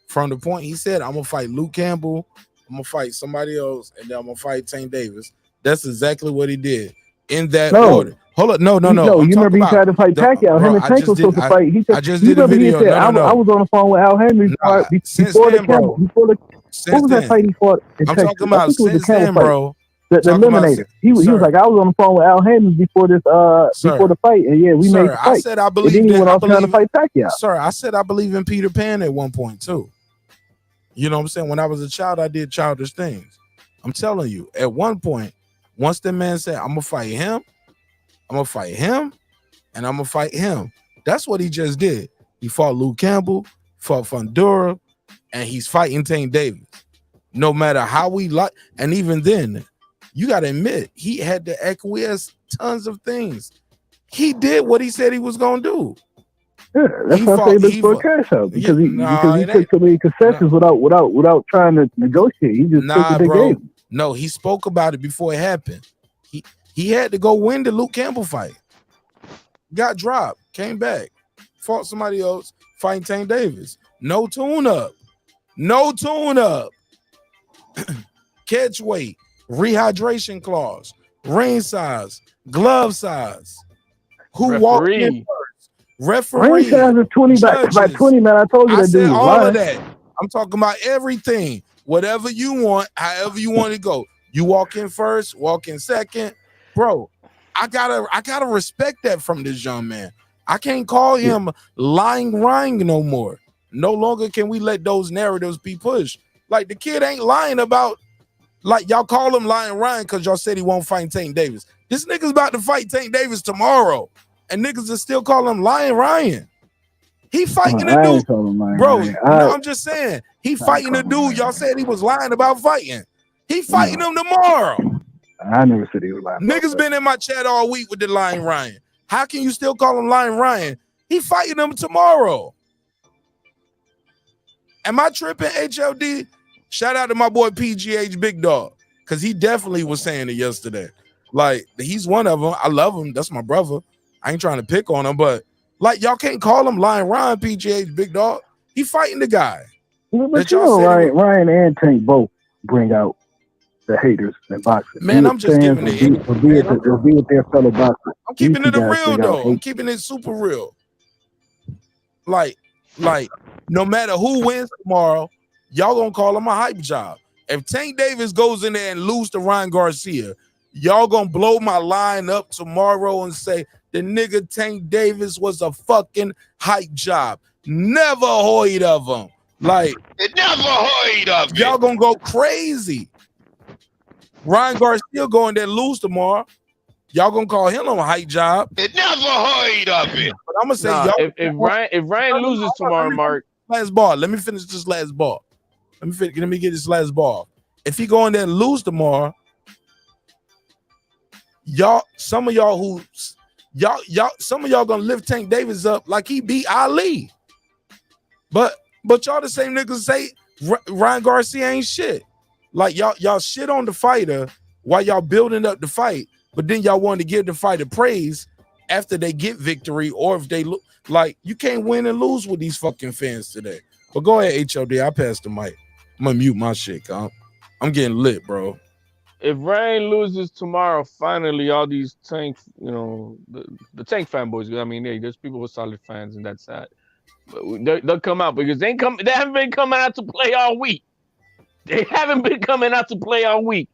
From the point he said, I'm gonna fight Luke Campbell, I'm gonna fight somebody else, and then I'm gonna fight Tank Davis. That's exactly what he did in that order. Hold up, no. You remember he tried to fight Pacquiao. Him and Tank was supposed to fight. I just did a video. I was on the phone with Al Henry before the camera. What was that fight he fought in Texas? I'm talking about since then, bro. The Eliminator. He was like, I was on the phone with Al Hammond before this before the fight, and yeah, we made the fight. I said I believe. And then he went off trying to fight Pacquiao. Sir, I said I believe in Peter Pan at one point too. You know what I'm saying? When I was a child, I did childish things. I'm telling you, at one point, once the man said, I'm gonna fight him, I'm gonna fight him, and I'm gonna fight him. That's what he just did. He fought Luke Campbell, fought Fundora, and he's fighting Tank Davis. No matter how we like, and even then, you gotta admit, he had to acquiesce tons of things. He did what he said he was gonna do. Yeah, that's why I say look for a cash out because he took so many concessions without trying to negotiate. He just took what they gave him. No, he spoke about it before it happened. He had to go win the Luke Campbell fight. Got dropped, came back, fought somebody else, fighting Tank Davis. No tune-up. No tune-up. Catch weight, rehydration clause, ring size, glove size. Who walked in first? Referee. Ring size is 20 by 20, man. I told you that dude was all lying. of that. I'm talking about everything. Whatever you want, however you want to go. You walk in first, walk in second. Bro, I gotta respect that from this young man. I can't call him lying Ryan no more. No longer can we let those narratives be pushed. Like the kid ain't lying about, like y'all call him lying Ryan because y'all said he won't fight Tank Davis. This nigga's about to fight Tank Davis tomorrow, and niggas are still calling him lying Ryan. He fighting a dude, bro. No, I'm just saying he fighting a dude. Y'all said he was lying about fighting. He fighting him tomorrow. I never said he was lying. Niggas been in my chat all week with the lying Ryan. How can you still call him lying Ryan? He fighting him tomorrow. Am I tripping, HLD? Shout out to my boy PGH Big Dog, because he definitely was saying it yesterday. Like, he's one of them. I love him. That's my brother. I ain't trying to pick on him, but like, y'all can't call him lying Ryan, PGH Big Dog. He fighting the guy. But you know, Ryan and Tank both bring out the haters in boxing. Man, I'm just giving it. Will be with their fellow boxers. I'm keeping it real though. I'm keeping it super real. Like, no matter who wins tomorrow, y'all gonna call him a hype job. If Tank Davis goes in there and lose to Ryan Garcia, y'all gonna blow my line up tomorrow and say the nigga Tank Davis was a fucking hype job. Never heard of him. Like, it never heard of y'all gonna go crazy. Ryan Garcia going there lose tomorrow. Y'all gonna call him a hype job. It never heard of it. But I'm gonna say y'all. If Ryan loses tomorrow, Mark. Last ball. Let me finish this last ball. Let me get this last ball. If he go in there and lose tomorrow, some of y'all gonna lift Tank Davis up like he beat Ali. But y'all the same niggas say Ryan Garcia ain't shit. Like y'all shit on the fighter while y'all building up the fight, but then y'all want to give the fighter praise after they get victory, or if they look like you can't win and lose with these fucking fans today. But go ahead, HOD. I passed the mic. I'm gonna mute my shit. I'm getting lit, bro. If Ryan loses tomorrow, finally, all these Tank, the Tank fanboys. I mean, there's people with solid fans, and that's sad. But they'll come out because they haven't been coming out to play all week. They haven't been coming out to play all week.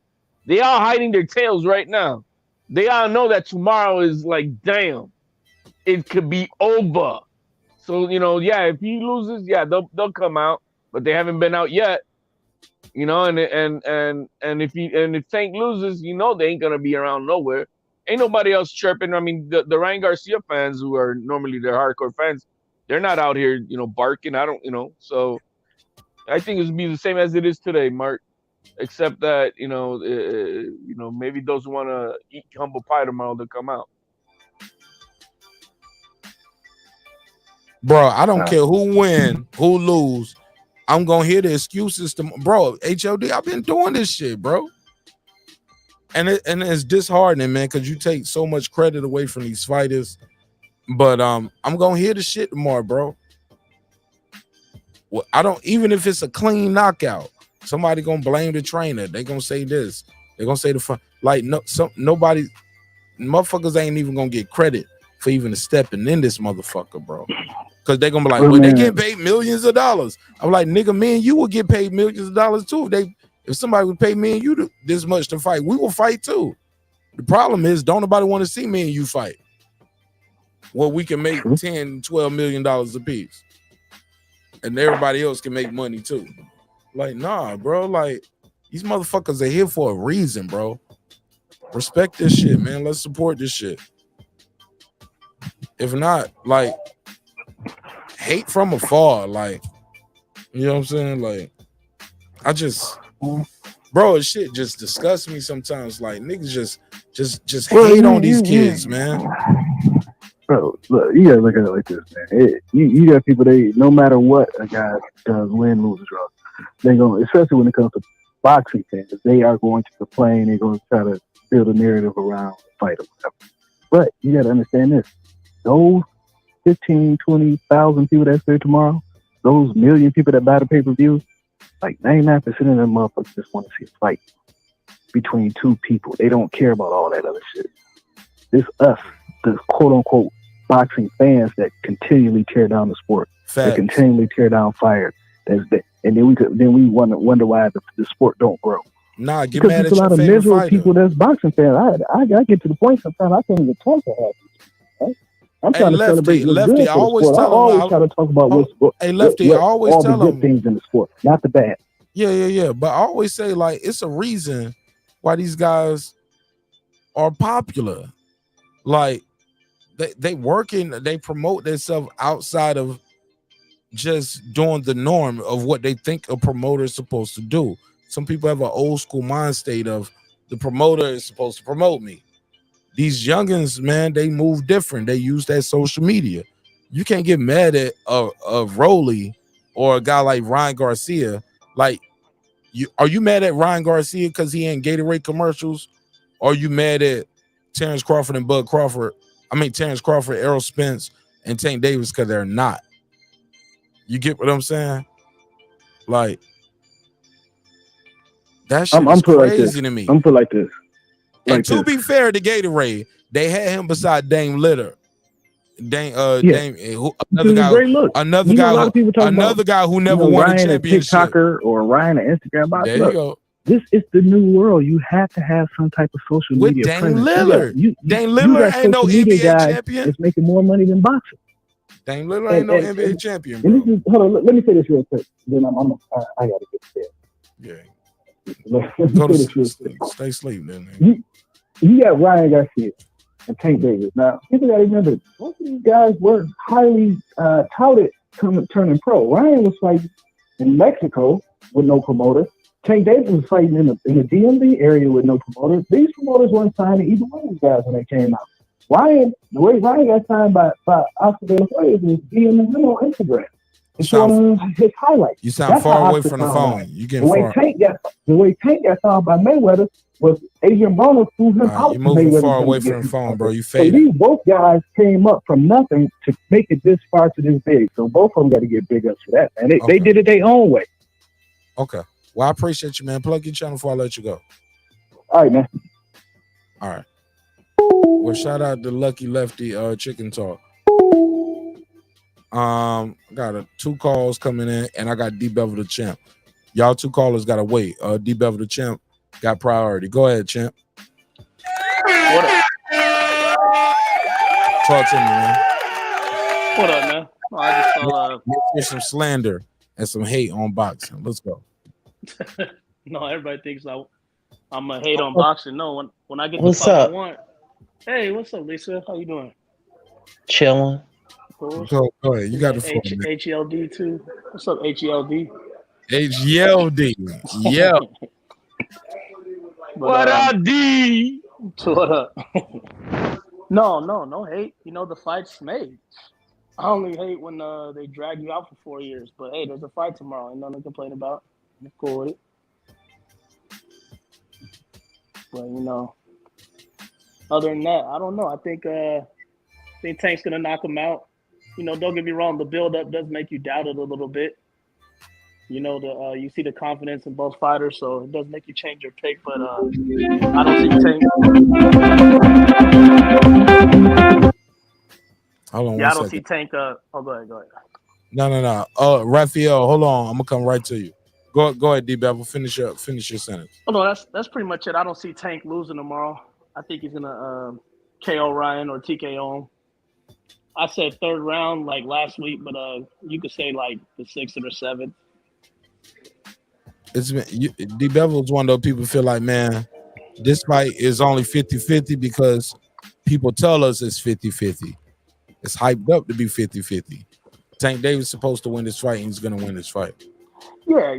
They are hiding their tails right now. They all know that tomorrow is like, damn, it could be over. So, if he loses, they'll come out, but they haven't been out yet. And if Tank loses, they ain't gonna be around nowhere. Ain't nobody else chirping. I mean, the Ryan Garcia fans, who are normally their hardcore fans, they're not out here, barking. So I think it's be the same as it is today, Mark. Except that maybe those who want to eat humble pie tomorrow, they'll come out. Bro, I don't care who win, who lose. I'm gonna hear the excuses to bro. HOD, I've been doing this shit, bro. And it's disheartening, man, because you take so much credit away from these fighters. But I'm gonna hear the shit tomorrow, bro. Well, I don't, even if it's a clean knockout, somebody gonna blame the trainer. They gonna say this. They gonna say nobody, motherfuckers ain't even gonna get credit for even stepping in this motherfucker, bro. Because they gonna be like, well, they getting paid millions of dollars. I'm like, nigga, me and you will get paid millions of dollars too. If somebody would pay me and you this much to fight, we will fight too. The problem is, don't nobody want to see me and you fight. Well, we can make $10, $12 million a piece. And everybody else can make money too. Like, nah, bro. Like, these motherfuckers are here for a reason, bro. Respect this shit, man. Let's support this shit. If not, like, hate from afar. Like, you know what I'm saying? Like, I just, bro, shit just disgusts me sometimes. Like, niggas just hate on these kids, man. Bro, look, you gotta look at it like this, man. You got people, they, no matter what a guy does, win, lose, or draw, they going, especially when it comes to boxing fans, they are going to complain. They're going to try to build a narrative around the fight or whatever. But you got to understand this: those 15, 20,000 people that's there tomorrow, those million people that buy the pay-per-view, like 99% of them motherfuckers just want to see a fight between two people. They don't care about all that other shit. It's us, the quote-unquote boxing fans, that continually tear down the sport. Facts. That continually tear down fire. And then we wonder why the sport don't grow. Nah, get because mad there's at a lot your of favorite miserable fighter. people that's boxing fans. I get to the point sometimes I can't even talk to half these people, right? I'm trying to celebrate what's good I for the always sport. I tell them. always try to talk about Lefty, I always all tell the good them. things in the sport, not the bad. Yeah. But I always say, like, it's a reason why these guys are popular. Like, they working, they promote themselves outside of just doing the norm of what they think a promoter is supposed to do. Some people have an old school mind state of the promoter is supposed to promote me. These youngins, man, they move different. They use that social media. You can't get mad at a Rolly or a guy like Ryan Garcia. Like, are you mad at Ryan Garcia because he ain't Gatorade commercials? Or are you mad at Terrence Crawford and Bud Crawford? I mean, Terrence Crawford, Errol Spence, and Tank Davis because they're not. You get what I'm saying? Like, that shit is crazy to me. I'm put like this. And to be fair to Gatorade, they had him beside Dame Litter. Dame, another guy who never won Ryan a championship. A TikToker or Ryan an Instagram box. There you go. This is the new world. You have to have some type of social With media Dame presence. Lillard. Dame Lillard ain't no NBA champion. It's making more money than boxing. Dame Lillard ain't no NBA champion, bro. And this is, hold on, let me say this real quick. Then I gotta get there. Yeah. Go to stay asleep then. You got Ryan Garcia and Tank Davis. Now, people gotta remember, both of these guys were highly touted turning pro. Ryan was fighting in Mexico with no promoter. Tank Davis was fighting in the DMV area with no promoter. These promoters weren't signing either one of these guys when they came out. The way Ryan got signed by Oscar De La Hoya is DMing him on Instagram. It's showing his highlights. You sound far away from the phone. You getting far. The way Tank got signed by Mayweather was Adrian Broner flew him out. You're moving far away from the phone, bro. You faded. So these both guys came up from nothing to make it this far to this big. So both of them got to get big ups for that, man. They did it their own way. Okay. Well, I appreciate you, man. Plug your channel before I let you go. All right, man. All right. Well, shout out to Lucky Lefty Chicken Talk. Got 2 calls coming in, and I got D Bevel the Champ. Y'all 2 callers gotta wait. D Bevel the Champ got priority. Go ahead, Champ. What up? Talk to me, man. What up, man? Oh, I just saw There's some slander and some hate on boxing. Let's go. no, everybody thinks I'm a hate on boxing. No, when I get What's the fight up? I want. Hey, what's up, Lisa? How you doing? Chilling. Cool. Go ahead. You got the floor. HELD too. What's up, HELD? HELD. Yeah. What up, D? What up? No hate. You know, the fight's made. I only hate when they drag you out for 4 years. But hey, there's a fight tomorrow. Ain't nothing to complain about. I'm cool with it. But you know, other than that, I don't know. I think Tank's gonna knock him out. You know, don't get me wrong. The build-up does make you doubt it a little bit. You know, you see the confidence in both fighters, so it does make you change your pick. But I don't see Tank. Hold on. Yeah, I don't see Tank. Go ahead. No. Raphael, hold on. I'm gonna come right to you. Go ahead, D Bevel. Finish your sentence. Oh no, that's pretty much it. I don't see Tank losing tomorrow. I think he's gonna KO Ryan or TKO him. I said third round like last week, but you could say like the 6th or the 7th. D Bevel's one of those people feel like, man, this fight is only 50-50 because people tell us it's 50-50. It's hyped up to be 50-50. Tank Davis supposed to win this fight, and he's gonna win this fight. Yeah,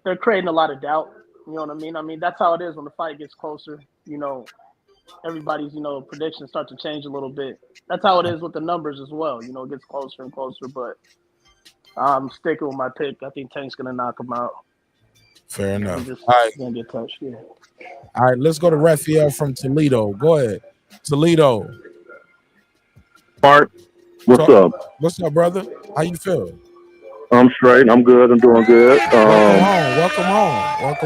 they're creating a lot of doubt. You know what I mean? I mean, that's how it is when the fight gets closer. Everybody's, predictions start to change a little bit. That's how it is with the numbers as well. It gets closer and closer, but I'm sticking with my pick. I think Tank's going to knock him out. Fair enough. Just All right. going to get touched, yeah. All right, let's go to Raphael from Toledo. Go ahead. Toledo. Marq, what's up? What's up, brother? How you feel? I'm straight. I'm good. I'm doing good. Welcome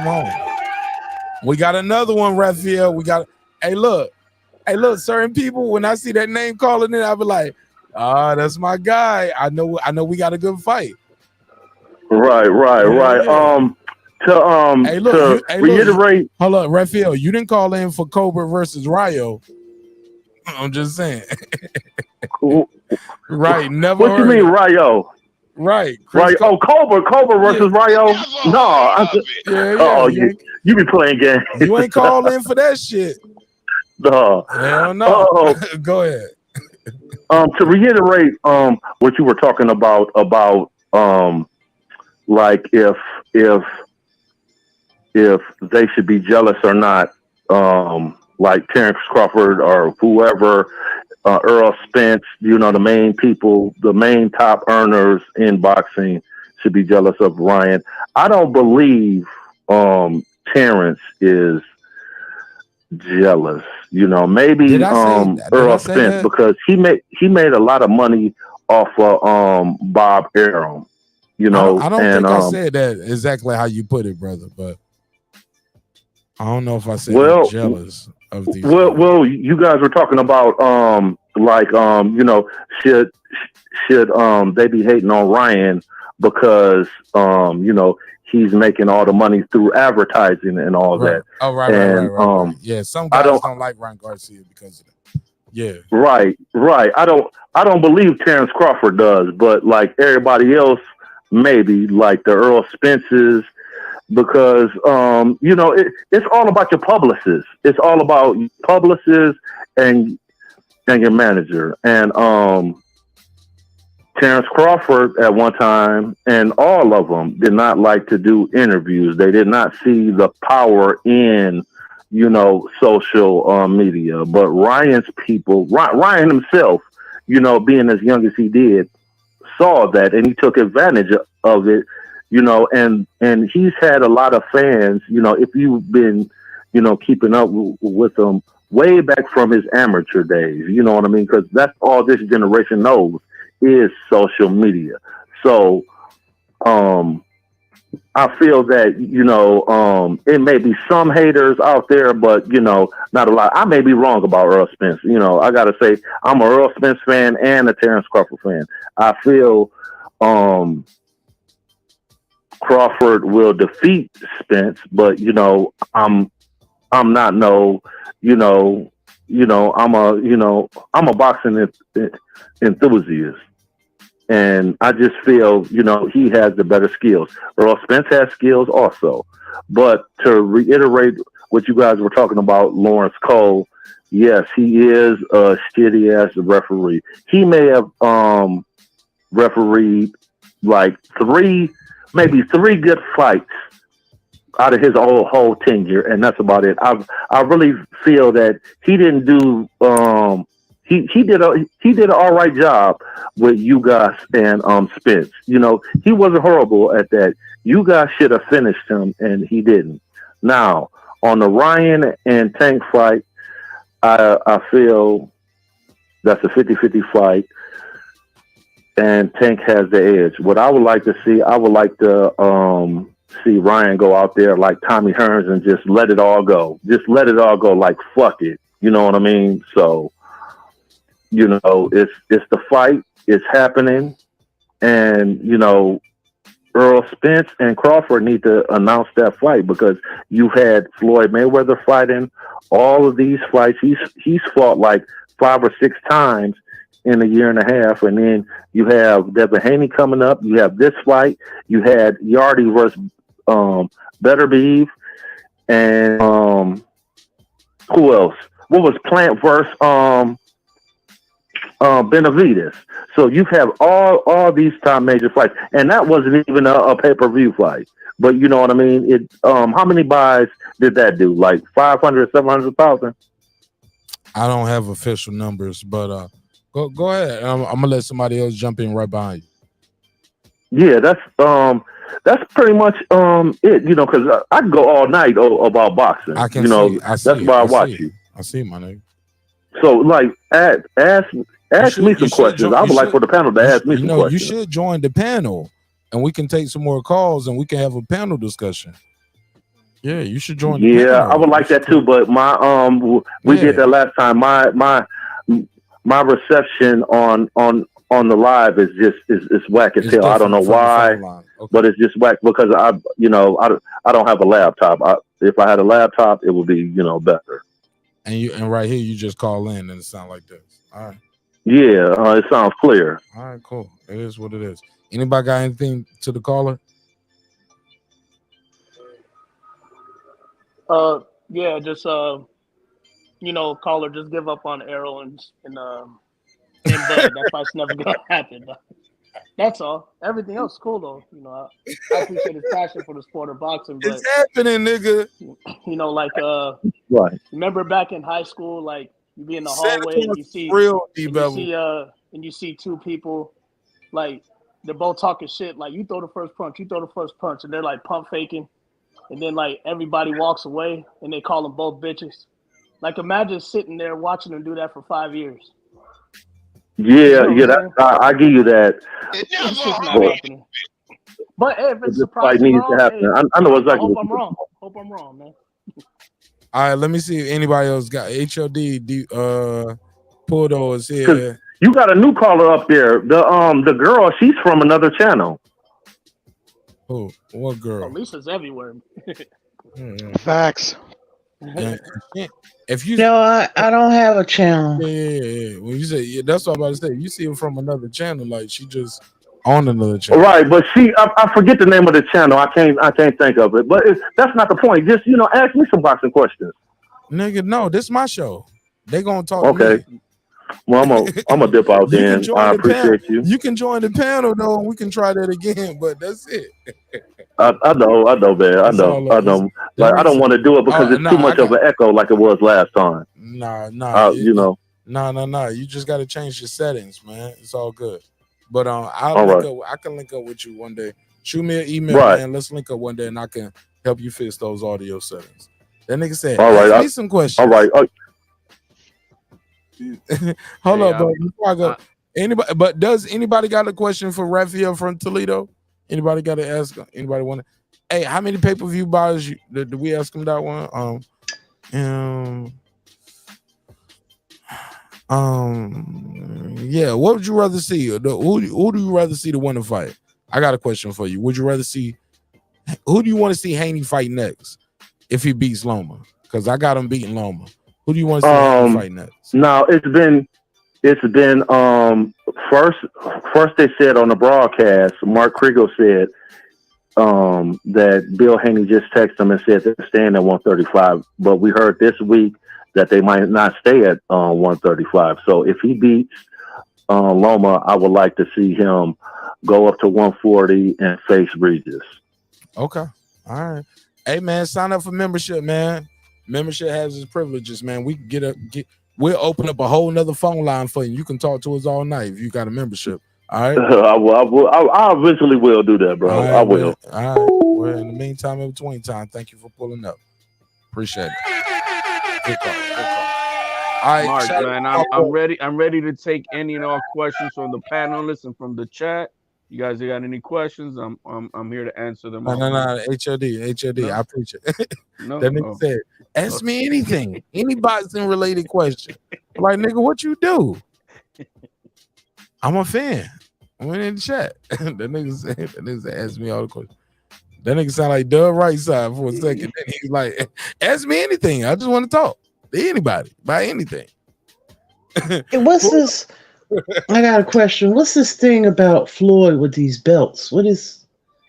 home. We got another one, Raphael. Hey, look. Certain people, when I see that name calling in, I be like, that's my guy. I know we got a good fight. Right. Yeah. To reiterate, hold up, Raphael, you didn't call in for Cobra versus Rayo. I'm just saying. Right, never. What you mean, Rayo? Right. Right. Oh, Cobra versus Rayo? No. You be playing games. You ain't call in for that shit. No. Hell no. Go ahead. To reiterate what you were talking about like if they should be jealous or not, like Terrence Crawford or whoever, Earl Spence, the main people, the main top earners in boxing should be jealous of Ryan. I don't believe Terrence is jealous. Maybe Earl Spence, because he made a lot of money off of Bob Arum. I don't think I said that exactly how you put it, brother, but I don't know if I said jealous of these. Well, you guys were talking about should they be hating on Ryan because he's making all the money through advertising and all that. Oh, right. Yeah, some guys don't like Ryan Garcia because of that. Yeah. Right. I don't believe Terrence Crawford does, but like everybody else, maybe like the Earl Spences, because it's all about your publicist. It's all about publicists and your manager. And Terrence Crawford at one time, and all of them did not like to do interviews. They did not see the power in social media. But Ryan's people, Ryan himself, being as young as he did, saw that and he took advantage of it, and he's had a lot of fans, if you've been, keeping up with him way back from his amateur days, you know what I mean? Because that's all this generation knows is social media. So, I feel that, it may be some haters out there, but, not a lot. I may be wrong about Earl Spence. I got to say, I'm a Earl Spence fan and a Terrence Crawford fan. I feel Crawford will defeat Spence, but, I'm not I'm a boxing enthusiast. And I just feel, he has the better skills. Earl Spence has skills also. But to reiterate what you guys were talking about, Lawrence Cole, yes, he is a shitty-ass referee. He may have refereed like maybe three good fights out of his whole tenure, and that's about it. I really feel that he didn't do he did an all right job with Ugas and Spence. He wasn't horrible at that. Ugas should have finished him, and he didn't. Now, on the Ryan and Tank fight, I feel that's a 50-50 fight, and Tank has the edge. What I would like to see, I would like to see Ryan go out there like Tommy Hearns and just let it all go. Just let it all go, like fuck it. You know what I mean? So, it's the fight, it's happening, and Earl Spence and Crawford need to announce that fight, because you've had Floyd Mayweather fighting all of these fights. He's fought like 5 or 6 times in a year and a half, and then you have Devin Haney coming up. You have this fight. You had Yardy versus Betterbeeve, and who else? What was Plant versus Benavides? So you have all these top major fights, and that wasn't even a pay-per-view fight. But you know what I mean? It how many buys did that do? Like 500, 700,000? I don't have official numbers, but go ahead. I'm gonna let somebody else jump in right behind you. Yeah, that's pretty much it. You know, because I can go all night about boxing. I can you know, see. I that's see. why I I watch see. you. I see, my nigga. So, like, ask me some questions. I would like for the panel to ask me some questions. You should join the panel, and we can take some more calls, and we can have a panel discussion. Yeah, you should join the panel. Yeah, I would like that too. But my we did that last time. My reception on the live is whack as hell. I don't know why, but it's just whack because I don't have a laptop. If I had a laptop, it would be better. And right here, you just call in and it sounds like this. All right. Yeah, it sounds clear. All right, cool. It is what it is. Anybody got anything to the caller? Yeah, just caller, just give up on Arrow and Bud. That fight's never gonna happen. That's all. Everything else is cool though. I appreciate his passion for the sport of boxing. But it's happening, nigga. Right. Remember back in high school, like you be in the hallway and you see two people, like they're both talking shit. Like you throw the first punch, and they're like pump faking, and then like everybody walks away and they call them both bitches. Like imagine sitting there watching them do that for 5 years. Yeah, I give you that. It's just not happening. But hey, if it's surprising, needs to happen. I know exactly. Hope I'm wrong, man. All right, let me see if anybody else got HOD. Pudo is here. You got a new caller up there. The girl, she's from another channel. Who? What girl? Oh, Lisa's everywhere. Facts. If you I don't have a channel. Yeah. When you say that's what I'm about to say. You see her from another channel, like she just on another channel. Right, but I forget the name of the channel. I can't think of it. But that's not the point. Just ask me some boxing questions. Nigga, no, this is my show. They gonna talk. Okay. To me. Well, I'm gonna dip out then. I appreciate you. You can join the panel though, and we can try that again. But that's it. I know, man. I know. Like I don't want to do it because it's too much of an echo, like it was last time. Nah. You just got to change your settings, man. It's all good. But I can link up with you one day. Shoot me an email, man. Let's link up one day, and I can help you fix those audio settings. That nigga said, ask me some questions. All right. Hold up, bro. Before I go, but does anybody got a question for Raphael from Toledo? Anybody got to ask? Anybody want to? Hey, how many pay-per-view buyers did we ask him that one? Yeah. What would you rather see? Who do you rather see to win a fight? I got a question for you. Would you rather see? Who do you want to see Haney fight next if he beats Loma? Because I got him beating Loma. Who do you want to see Haney fight next? No, it's been first they said on the broadcast, Marq said that Bill Haney just texted him and said they're staying at 135. But we heard this week that they might not stay at 135. So if he beats Loma, I would like to see him go up to 140 and face Regis. Okay. All right. Hey man, sign up for membership, man. Membership has its privileges, man. We we'll open up a whole nother phone line for you. You can talk to us all night if you got a membership. All right. I eventually will do that, bro. Right, I will. All right. Well, in the meantime, in between time, thank you for pulling up. Appreciate it. Good call. All right, Marq, man, I'm ready. I'm ready to take any and all questions from the panelists and from the chat. You guys got any questions? I'm here to answer them. No. HOD. No. I appreciate it. No. That nigga said, ask me anything. Any boxing related question. I'm like, nigga, what you do? I'm a fan. I went in the chat. That nigga asked me all the questions. That nigga sound like Doug Right side for a second. Then he's like, ask me anything. I just want to talk to anybody about anything. And what's this? I got a question. What's this thing about Floyd with these belts? What's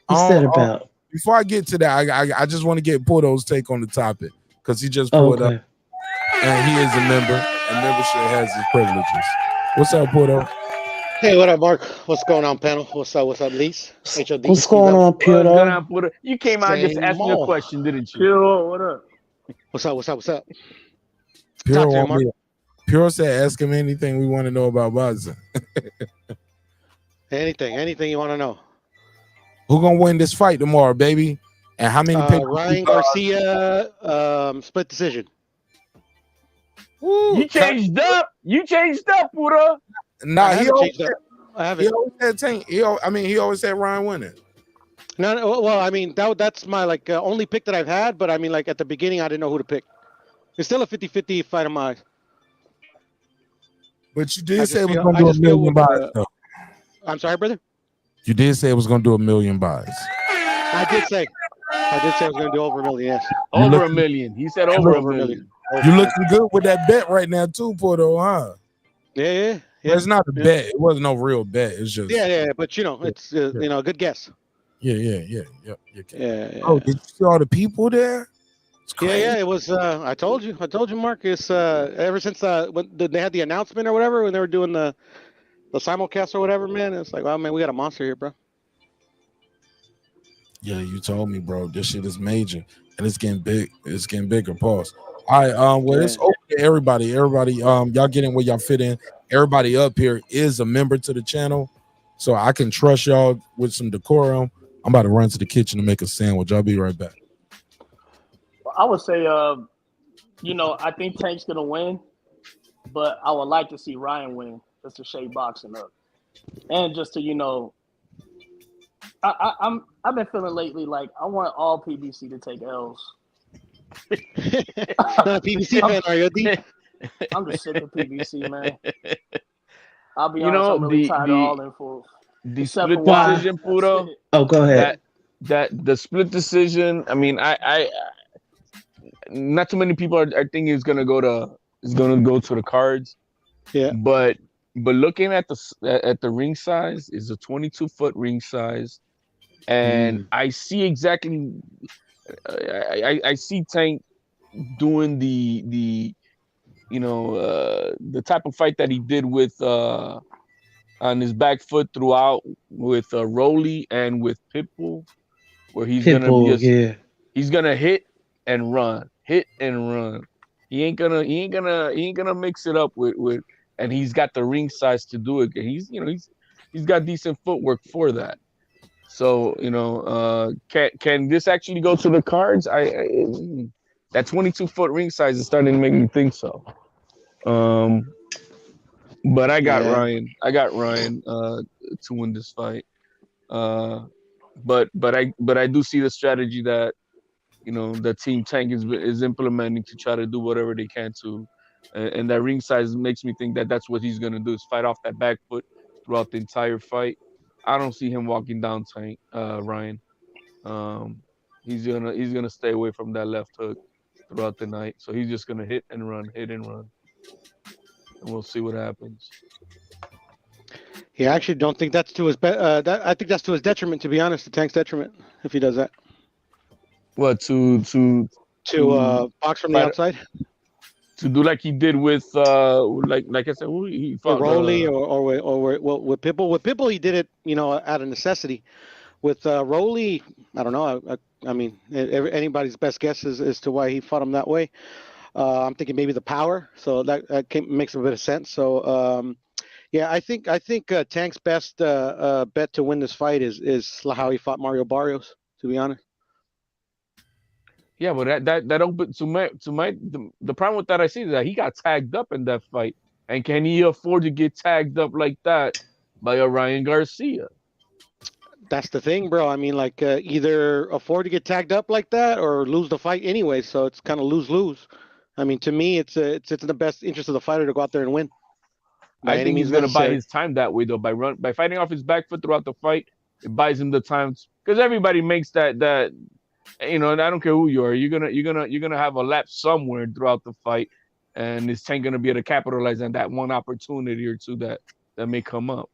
that about? Before I get to that, I just want to get Porto's take on the topic because he just pulled up, and he is a member, and membership has its privileges. What's up, Porto? Hey, what up, Mark? What's going on, panel? What's up, Lise? HOD. What's going on, Porto? You came out and just asked me a question, didn't you? Yo, what up? What's up? Pure said, ask him anything we want to know about boxing. Anything you want to know. Who gonna win this fight tomorrow, baby? And how many people? Ryan Garcia, split decision. You changed up, Pura. Nah, he always said Tank. He always said Ryan winning. No, well, I mean that's my only pick that I've had, but I mean at the beginning I didn't know who to pick. It's still a 50-50 fight of mine. But you did say it was gonna do $1 million buys, though. I'm sorry, brother. You did say it was gonna do $1 million buys. I did say it was gonna do over $1 million. Yes, over $1 million. He said over $1 million. You looking good with that bet right now too, Porto, huh? Yeah. It's not a bet. It wasn't no real bet. It's just but it's a good guess. Yeah. Oh, did you see all the people there? Yeah. It was. I told you, Mark. It's ever since when they had the announcement or whatever, when they were doing the simulcast or whatever, man. It's like, wow, man, we got a monster here, bro. Yeah, you told me, bro. This shit is major, and it's getting big. It's getting bigger. Pause. All right. It's open to everybody. Everybody, y'all get in where y'all fit in. Everybody up here is a member to the channel, so I can trust y'all with some decorum. I'm about to run to the kitchen to make a sandwich. I'll be right back. I would say, I think Tank's gonna win, but I would like to see Ryan win just to shake boxing up, and just to I've been feeling lately like I want all PBC to take L's. Not a PBC fan, are you? I'm just sick of PBC, man. I'll be honest, I'm really tired of all info. The split decision, Puro. Oh, go ahead. That the split decision. I mean, I not too many people are thinking it's gonna go to the cards. Yeah. But looking at the ring size is a 22-foot ring size, and I see exactly. I see Tank doing the type of fight that he did with on his back foot throughout with Rolly and with Pitbull, where he's gonna hit and run. He ain't gonna mix it up with and he's got the ring size to do it. He's got decent footwork for that. So can this actually go to the cards? That 22-foot ring size is starting to make me think so. But I got Ryan. I got Ryan to win this fight. But I do see the strategy that the Team Tank is implementing to try to do whatever they can to, and that ring size makes me think that that's what he's gonna do is fight off that back foot throughout the entire fight. I don't see him walking down Tank Ryan. He's gonna stay away from that left hook throughout the night. So he's just gonna hit and run, and we'll see what happens. Yeah, I actually don't think that's to his I think that's to his detriment, to be honest, the Tank's detriment if he does that. What to box from the outside? To do like he did with like I said, who he fought Rolly or with Pitbull. With Pitbull, he did it, out of necessity. With Rolly, I don't know. I mean, anybody's best guess as to why he fought him that way. I'm thinking maybe the power, so that makes a bit of sense. So yeah, I think Tank's best bet to win this fight is how he fought Mario Barrios, to be honest. Yeah, but that opened the problem with that I see is that he got tagged up in that fight, and can he afford to get tagged up like that by a Ryan Garcia? That's the thing, bro. I mean, either afford to get tagged up like that or lose the fight anyway. So it's kind of lose-lose. I mean, to me, it's in the best interest of the fighter to go out there and win. I think he's gonna buy his time that way though, by fighting off his back foot throughout the fight. It buys him the time because everybody makes that. And I don't care who you are. You're gonna have a lapse somewhere throughout the fight, and is Tank gonna be able to capitalize on that one opportunity or two that may come up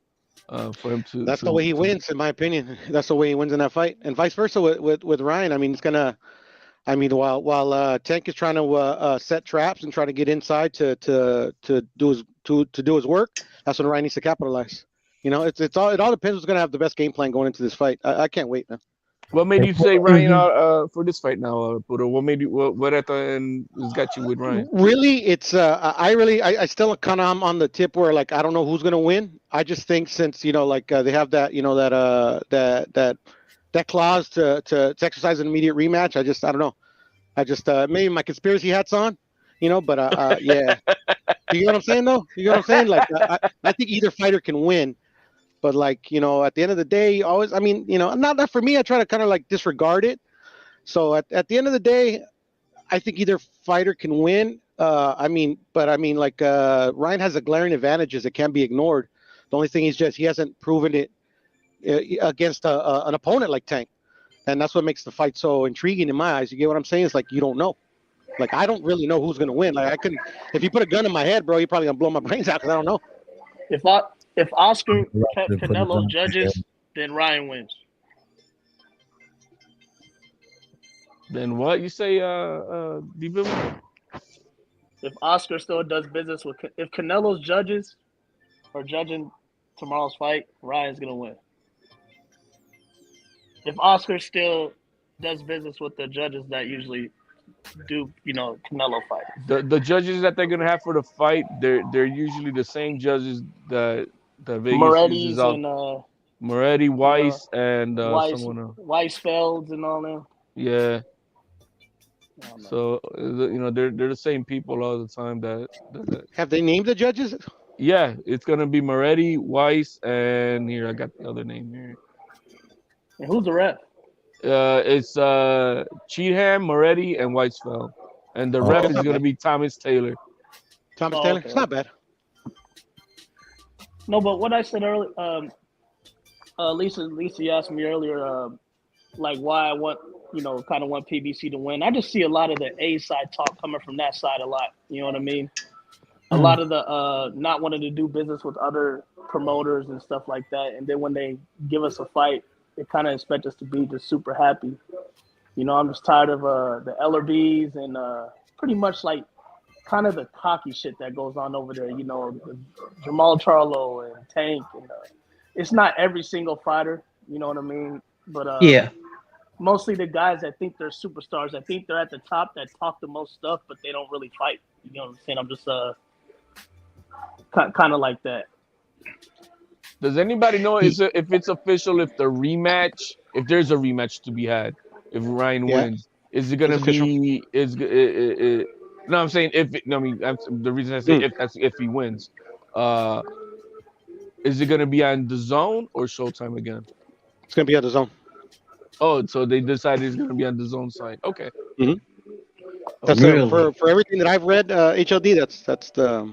for him to. That's the way he wins, in my opinion. That's the way he wins in that fight, and vice versa with Ryan. I mean, it's gonna. I mean, while Tank is trying to set traps and try to get inside to do his work, that's when Ryan needs to capitalize. It all depends who's gonna have the best game plan going into this fight. I can't wait, man. What made you say Ryan for this fight now, Pudo? What made you what at the end has got you with Ryan? Really, it's I still kind of am on the tip where like I don't know who's gonna win. I just think since they have that that clause to exercise an immediate rematch. I don't know. Maybe my conspiracy hat's on, but yeah. You know what I'm saying though? You know what I'm saying? Like I think either fighter can win. But at the end of the day, always, not for me, I try to kind of like disregard it. So at the end of the day, I think either fighter can win. Ryan has a glaring advantages that can't be ignored. The only thing is he hasn't proven it against an opponent like Tank. And that's what makes the fight so intriguing in my eyes. You get what I'm saying? It's like, you don't know. Like, I don't really know who's going to win. Like, if you put a gun in my head, bro, you're probably going to blow my brains out because I don't know. If Oscar Canelo judges, then Ryan wins. Then what you say, D-Bill? If Oscar still does business if Canelo's judges are judging tomorrow's fight, Ryan's gonna win. If Oscar still does business with the judges that usually do, Canelo fight. The judges that they're gonna have for the fight, they're usually the same judges that Vegas Moretti's uses out. and Moretti, Weiss, and someone else. Weisfelds and all them. Yeah. So they're the same people all the time. That have they named the judges? Yeah, it's gonna be Moretti, Weiss, and here I got the other name here. And who's the ref? It's Cheatham, Moretti, and Weisfeld, and the ref is gonna be Thomas Taylor. Thomas Taylor, it's not bad. No, but what I said earlier, Lisa asked me earlier, like why I want, kind of want PBC to win. I just see a lot of the A side talk coming from that side a lot. You know what I mean? A lot of the not wanting to do business with other promoters and stuff like that. And then when they give us a fight, they kind of expect us to be just super happy. I'm just tired of the LRBs and pretty much like kind of the cocky shit that goes on over there. Jamal Charlo and Tank. And, it's not every single fighter, you know what I mean? But yeah. Mostly the guys that think they're superstars. I think they're at the top that talk the most stuff, but they don't really fight. You know what I'm saying? I'm just kind of like that. Does anybody know if it's official? If there's a rematch to be had, if Ryan wins, is it gonna be? No, I'm saying the reason I say if he wins, is it gonna be on DAZN or Showtime again? It's gonna be on DAZN. Oh, so they decided it's gonna be on DAZN side. Okay. Mm-hmm. That's for everything that I've read. HLD. That's the.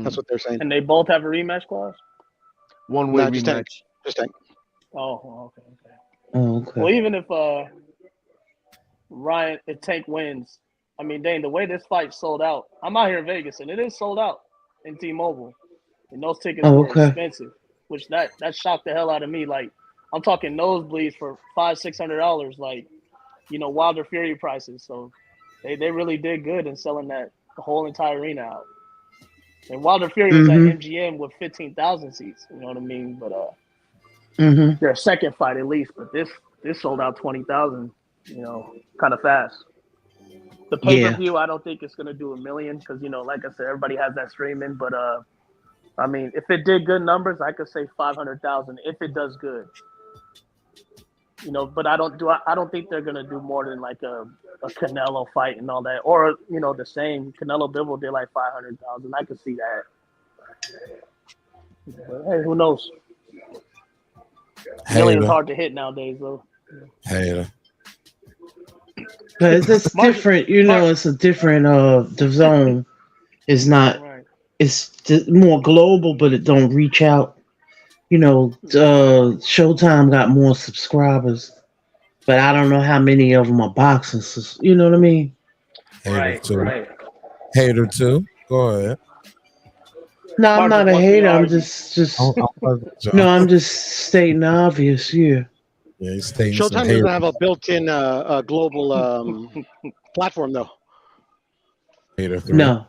That's what they're saying. And they both have a rematch clause. One-way rematch. Just Tank. Oh, okay. Okay. Well, even if if Tank wins, I mean, dang, the way this fight sold out. I'm out here in Vegas, and it is sold out in T-Mobile, and those tickets were expensive, which that shocked the hell out of me. Like, I'm talking nosebleeds for $500-$600, like, Wilder Fury prices. So they really did good in selling the whole entire arena out. And Wilder Fury was at MGM with 15,000 seats. You know what I mean? But their second fight at least. But this sold out 20,000. Kind of fast. The pay-per-view, I don't think it's gonna do 1 million because like I said, everybody has that streaming. But I mean, if it did good numbers, I could say 500,000 if it does good. But I don't think they're gonna do more than like a Canelo fight and all that, or the same Canelo Bivol did like 500,000. I could see that. But, hey, who knows? Million's hard to hit nowadays, though. Hater. But it's different, it's a different the zone is not more global, but it don't reach out. You know, Showtime got more subscribers, but I don't know how many of them are boxing. You know what I mean? Hater too. Hater too. Go ahead. No, I'm not a hater. I'm just no, I'm I'm just stating the obvious. Yeah. Yeah, he's stating some Showtime hater. doesn't have a built-in global platform though. Hater 3. No.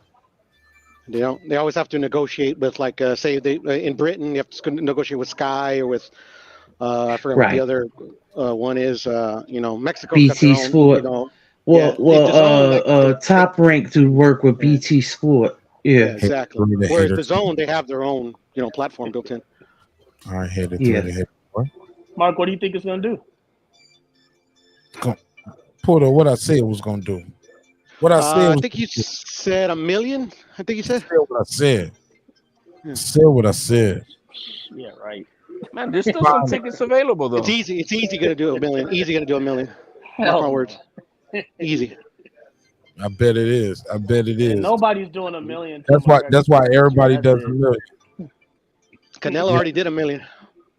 They don't. They always have to negotiate with, like, say they in Britain, you have to negotiate with Sky or with I forgot what the Right. other one is. Mexico's got their BT own. Sport. Yeah, Top Rank do work with BT Sport. yeah, Yeah. exactly. The Whereas hater the Zone, they have their own, platform built in. All right, hater 3. Yeah. The hater 4. Mark, what do you think it's gonna do? Porter, what I said was gonna do. What I said I was think you said 1 million. I think you said. what I said. Said what I said. Yeah, right. Man, there's still some tickets available though. It's easy. It's easy gonna do 1 million. Easy gonna do 1 million. Mark my words. Easy. I bet it is. I bet it is. And nobody's doing 1 million. That's why everybody does 1 million. Canelo already did 1 million.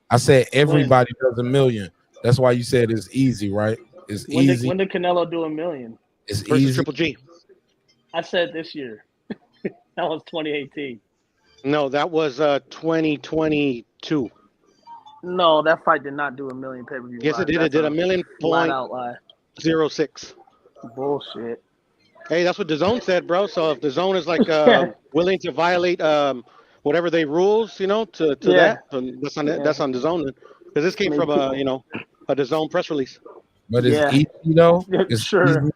I said everybody does 1 million. That's why you said it's easy, right? It's easy. When did Canelo do 1 million? It's versus easy. Triple G. I said this year. That was 2018. No, that was 2022. No, that fight did not do 1 million pay-per-view. Yes, it did. It did a million flat out lie. 06. Bullshit. Hey, that's what DAZN said, bro. So if DAZN is like willing to violate whatever they rules, to that, that's on DAZN. Because this came from a DAZN press release. But it's easy though. It's sure. Easy.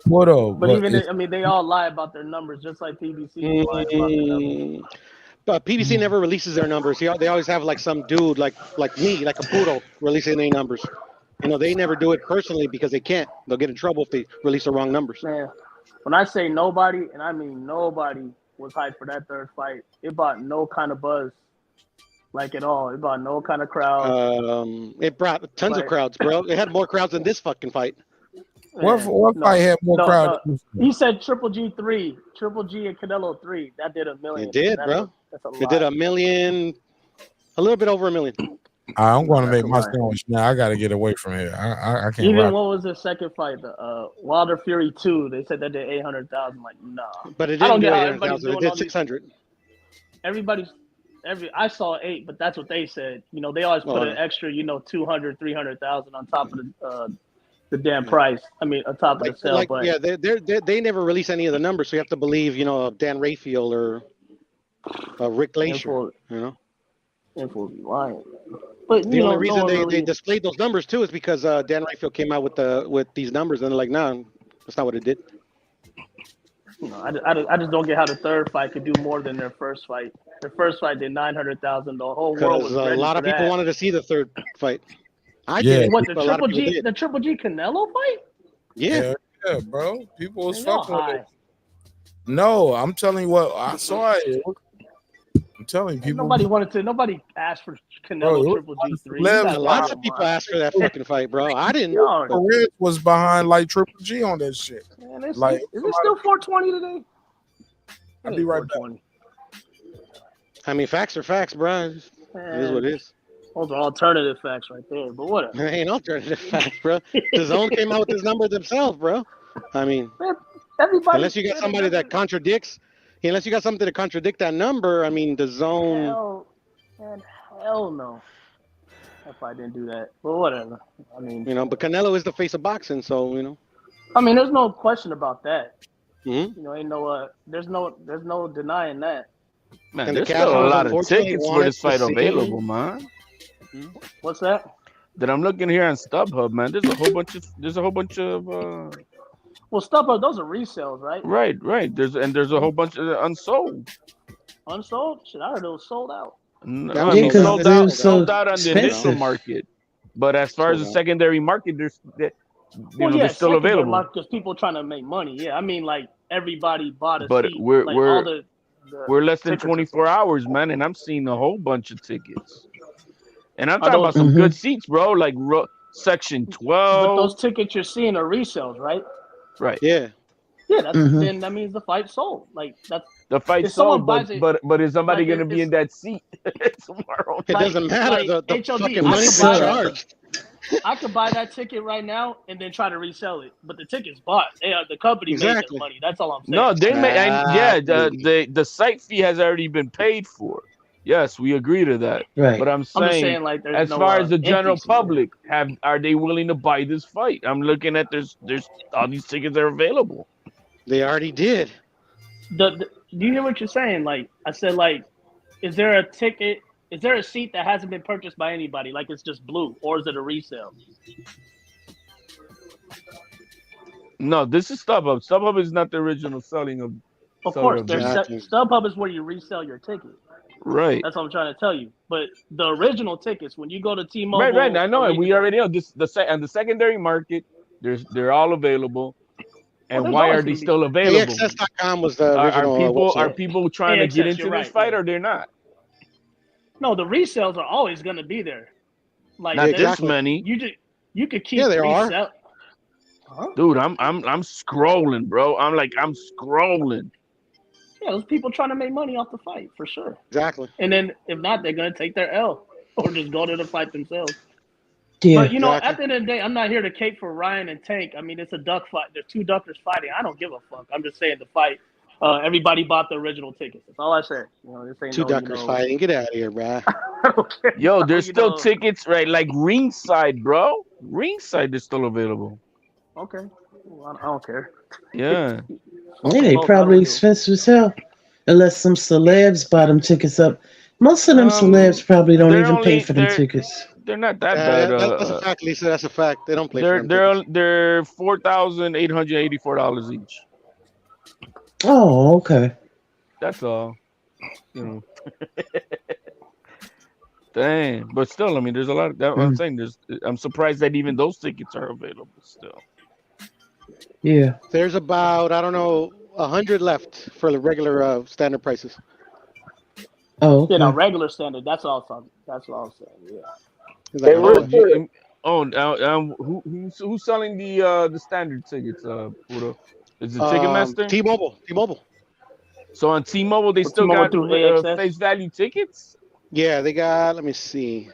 What up? But even they all lie about their numbers, just like PBC lies about their numbers. But PBC never releases their numbers. They always have like some dude like me, like a poodle, releasing their numbers. They never do it personally because they can't. They'll get in trouble if they release the wrong numbers. Man, when I say nobody, and I mean nobody was hyped for that third fight, it brought no kind of buzz, like at all. It brought no kind of crowd. It brought tons of crowds, bro. It had more crowds than this fucking fight. What fight had more crowd? He said Triple G 3, Triple G and Canelo 3. That did 1 million. It did, bro. It did 1 million, a little bit over 1 million. I'm going to make my sandwich now. I got to get away from here. I can't. Even what was the second fight? The Wilder Fury 2. They said that did 800,000. Like, nah. But it didn't do 800,000. It did 600. I saw 8, but that's what they said. They always put an extra, 200, 300,000 on top of the damn price. I mean, on top of the sale. But yeah, they never release any of the numbers, so you have to believe, Dan Raphael or Rick Glacier. Info be lying. But the only reason they displayed those numbers too is because Dan Raphael came out with these numbers, and they're like, nah, that's not what it did. I just don't get how the third fight could do more than their first fight. Their first fight did 900,000. The whole world was ready a lot for of people that. wanted to see the third fight. What, the Triple G Canelo fight? Yeah, bro. People was Man, fucking with it. No, I'm telling you what I saw it. I'm telling you, people. Nobody asked for Canelo Triple G 3. Lots of people asked for that fucking fight, bro. I didn't. Perez was behind like Triple G on that shit. Man, is it still 420 today? I'll be right back. I mean, facts are facts, bro. It is what it is. Those are alternative facts right there, but whatever. There ain't alternative facts, bro. DAZN came out with this number themselves, bro. I mean, unless you got somebody that contradicts, unless you got something to contradict that number, I mean, DAZN. Hell no. If I didn't do that, but whatever. I mean, but Canelo is the face of boxing, so I mean, there's no question about that. Mm-hmm. Ain't there's no denying that. Man, and there's still a lot of tickets for this fight available, man. What's that? That I'm looking here on StubHub, man. There's a whole bunch of. Well, StubHub, those are resales, right? Right. There's a whole bunch of unsold. Unsold? Shit, I heard it was sold out. No, I mean, sold out on the initial market, but as far as the secondary market, they're still available. Because people trying to make money. Yeah, I mean, like everybody bought a but seat. We're less than 24 hours, man, and I'm seeing a whole bunch of tickets. And I'm talking about some good seats, bro, like section 12. But those tickets you're seeing are resales, right? Right. Yeah. Yeah, then that means the fight sold. Like that's The fight If someone sold, buys it, but is somebody like gonna be in that seat tomorrow? It doesn't matter. Like The HOD, fucking I money could be buy charged. I could buy that ticket right now and then try to resell it, but the ticket's bought. The company made their Exactly. money. That's all I'm saying. No, they may. Yeah, Exactly. the site fee has already been paid for. Yes, we agree to that. Right. But I'm I'm just saying, saying, like, there's as no far as the empty general seat. public, are they willing to buy this fight? I'm looking at there's all these tickets are available. They already did. Do you hear what you're saying? Like I said, like, is there a ticket? Is there a seat that hasn't been purchased by anybody? Like it's just blue, or is it a resale? No, this is StubHub. StubHub is not the original selling of. Of seller course, of there's tickets. StubHub is where you resell your ticket. Right. That's what I'm trying to tell you. But the original tickets, when you go to T-Mobile, Right. I know it. Arena, We already know this. On the secondary market, they're all available. And there's why always are they gonna be still some. available? AXS.com was the original Are website. people trying to get AXS, into you're this right, fight yeah. or they're not? No, the resales are always going to be there. Like Not this many. You could keep there are. resell. Dude, I'm scrolling, bro. I'm scrolling. Yeah, there's people trying to make money off the fight for sure. Exactly. And then if not, they're gonna take their L or just go to the fight themselves. Yeah. But at the end of the day, I'm not here to cape for Ryan and Tank. I mean, it's a duck fight. There's two duckers fighting. I don't give a fuck. I'm just saying the fight. Everybody bought the original tickets. That's all I said. This ain't Two duckers fighting. Get out of here, bruh. Yo, there's still tickets, right? Like ringside, bro. Ringside is still available. Okay. Well, I don't care. Yeah. Yeah, they probably expensive as hell. Unless some celebs buy them tickets up. Most of them celebs probably don't even pay for them tickets. They're not that bad. That's a fact, Lisa. That's a fact. They don't play for them tickets. They're $4,884 each. Oh, okay. That's all. Dang, but still, I mean, there's a lot. What I'm saying, I'm surprised that even those tickets are available still. Yeah. There's about 100 left for the regular standard prices. Oh, okay. Regular standard. That's all. That's all I'm saying. Yeah. Who's selling the standard tickets? Udo? Is it Ticketmaster? T-Mobile. So on T-Mobile, they still got face value tickets. Yeah, they got. Let me see.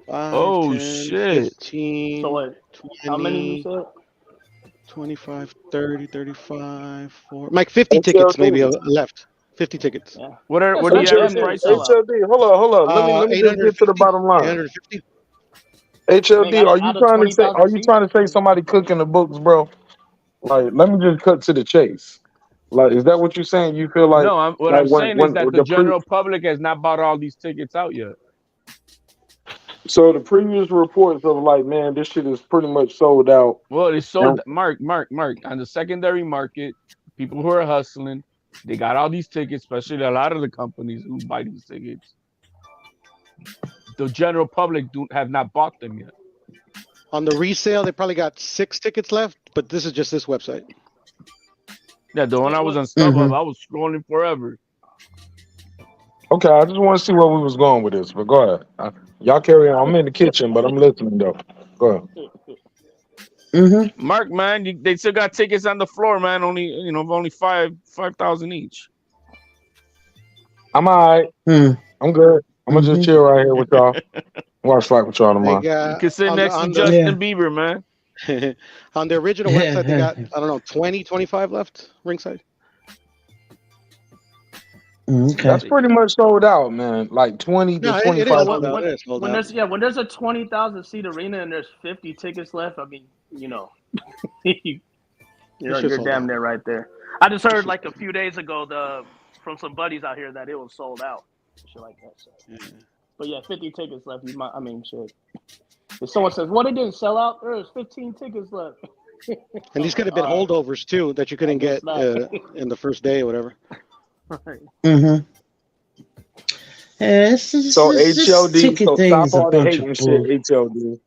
5, 10, shit! 15, so what? 20, how many you said? 25, 30, 35, 40. Like 50 tickets maybe left. 50 tickets. Yeah. What are the average prices? HLD, hold on. Let me just get to the bottom line. 850. HLD, are you trying to say somebody cooking the books, bro? Like, let me just cut to the chase. Like, is that what you're saying? You feel like No, I'm saying is that the general public has not bought all these tickets out yet. So the previous reports of like, man, this shit is pretty much sold out. Well, it's sold. Mark. On the secondary market, people who are hustling, they got all these tickets, especially a lot of the companies who buy these tickets. The general public have not bought them yet. On the resale, they probably got 6 tickets left, but this is just this website. Yeah, the one I was on StubHub, I was scrolling forever. Okay, I just want to see where we was going with this, but go ahead. Y'all carry on. I'm in the kitchen, but I'm listening though. Go ahead. Mark, man, they still got tickets on the floor, man. Only 5,000 each. I'm all right. I'm good. I'm gonna just chill right here with y'all. Watch fight with y'all tomorrow. You can sit next to Justin Bieber, man. On the original website, they got 20, 25 left ringside. Okay. That's pretty much sold out, man. Like 20 to 25. When there's a 20,000 seat arena and there's 50 tickets left, I mean, you're damn near right there. I just heard like a few days ago from some buddies out here that it was sold out, shit like that. So. But yeah, 50 tickets left. Shit. If someone says, "What, it didn't sell out?" There's 15 tickets left. And these could have been holdovers too that you couldn't get in the first day or whatever. So HLD, so stop all the hating shit. HLD,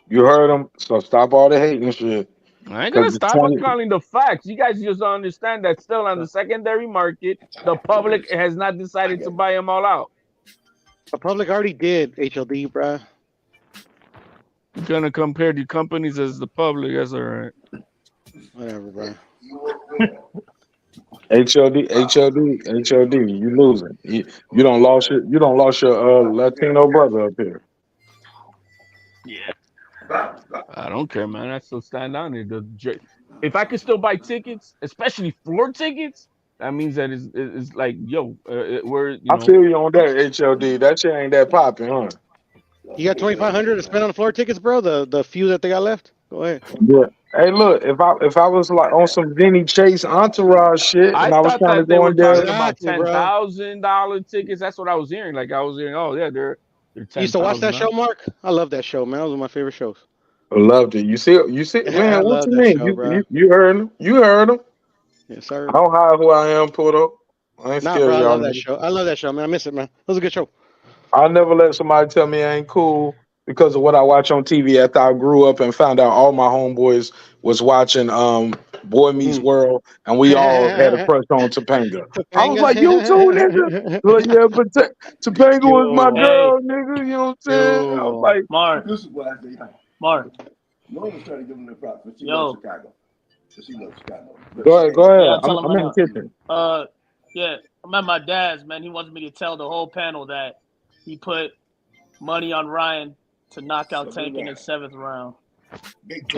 you heard them. So stop all the hating shit. I ain't gonna stop calling the facts. You guys just don't understand that still on the secondary market, the public has not decided to buy them all out. The public already did, HLD, bruh. You're gonna compare the companies as the public. That's all right. Whatever, bro. HLD. You losing. You don't lost your Latino brother up here. I don't care, man. I still stand on it. If I could still buy tickets, especially floor tickets, that means that it's like, yo, we're I feel you on that, HLD. That shit ain't that popping, huh? You got 2,500 to spend on floor tickets, bro. The few that they got left. Go ahead. Yeah. Hey, look, if I was like on some Vinny Chase entourage shit and I I was thought trying to that they go were in there, talking about Exactly, bro. $10,000 tickets. That's what I was hearing. Like I was hearing, oh yeah, they're You used to watch that show, $10,000. Mark? I love that show, man. That was one of my favorite shows. I loved it. You see, man. I What love you that mean? show, bro. You heard him. You heard him. Yes, sir. I don't hide who I am, Puto. I ain't Nah, scared bro, of I y'all. love that show. I love that show, man. I miss it, man. It was a good show. I'll never let somebody tell me I ain't cool because of what I watch on TV after I grew up and found out all my homeboys was watching Boy Meets World and we all had a crush on Topanga. I was like, you too, nigga? Like, yeah, but Topanga was my Hey, girl, nigga. You know what I'm saying? I was like, Mark. This is what I say. Mark. No one was trying to give him the props, but she Yo. loves Chicago. But she loves Chicago. go ahead. Yeah, tell him I'm in the kitchen. yeah, I'm at my dad's, man. He wants me to tell the whole panel that he put money on Ryan to knock out Tank in the 7th round.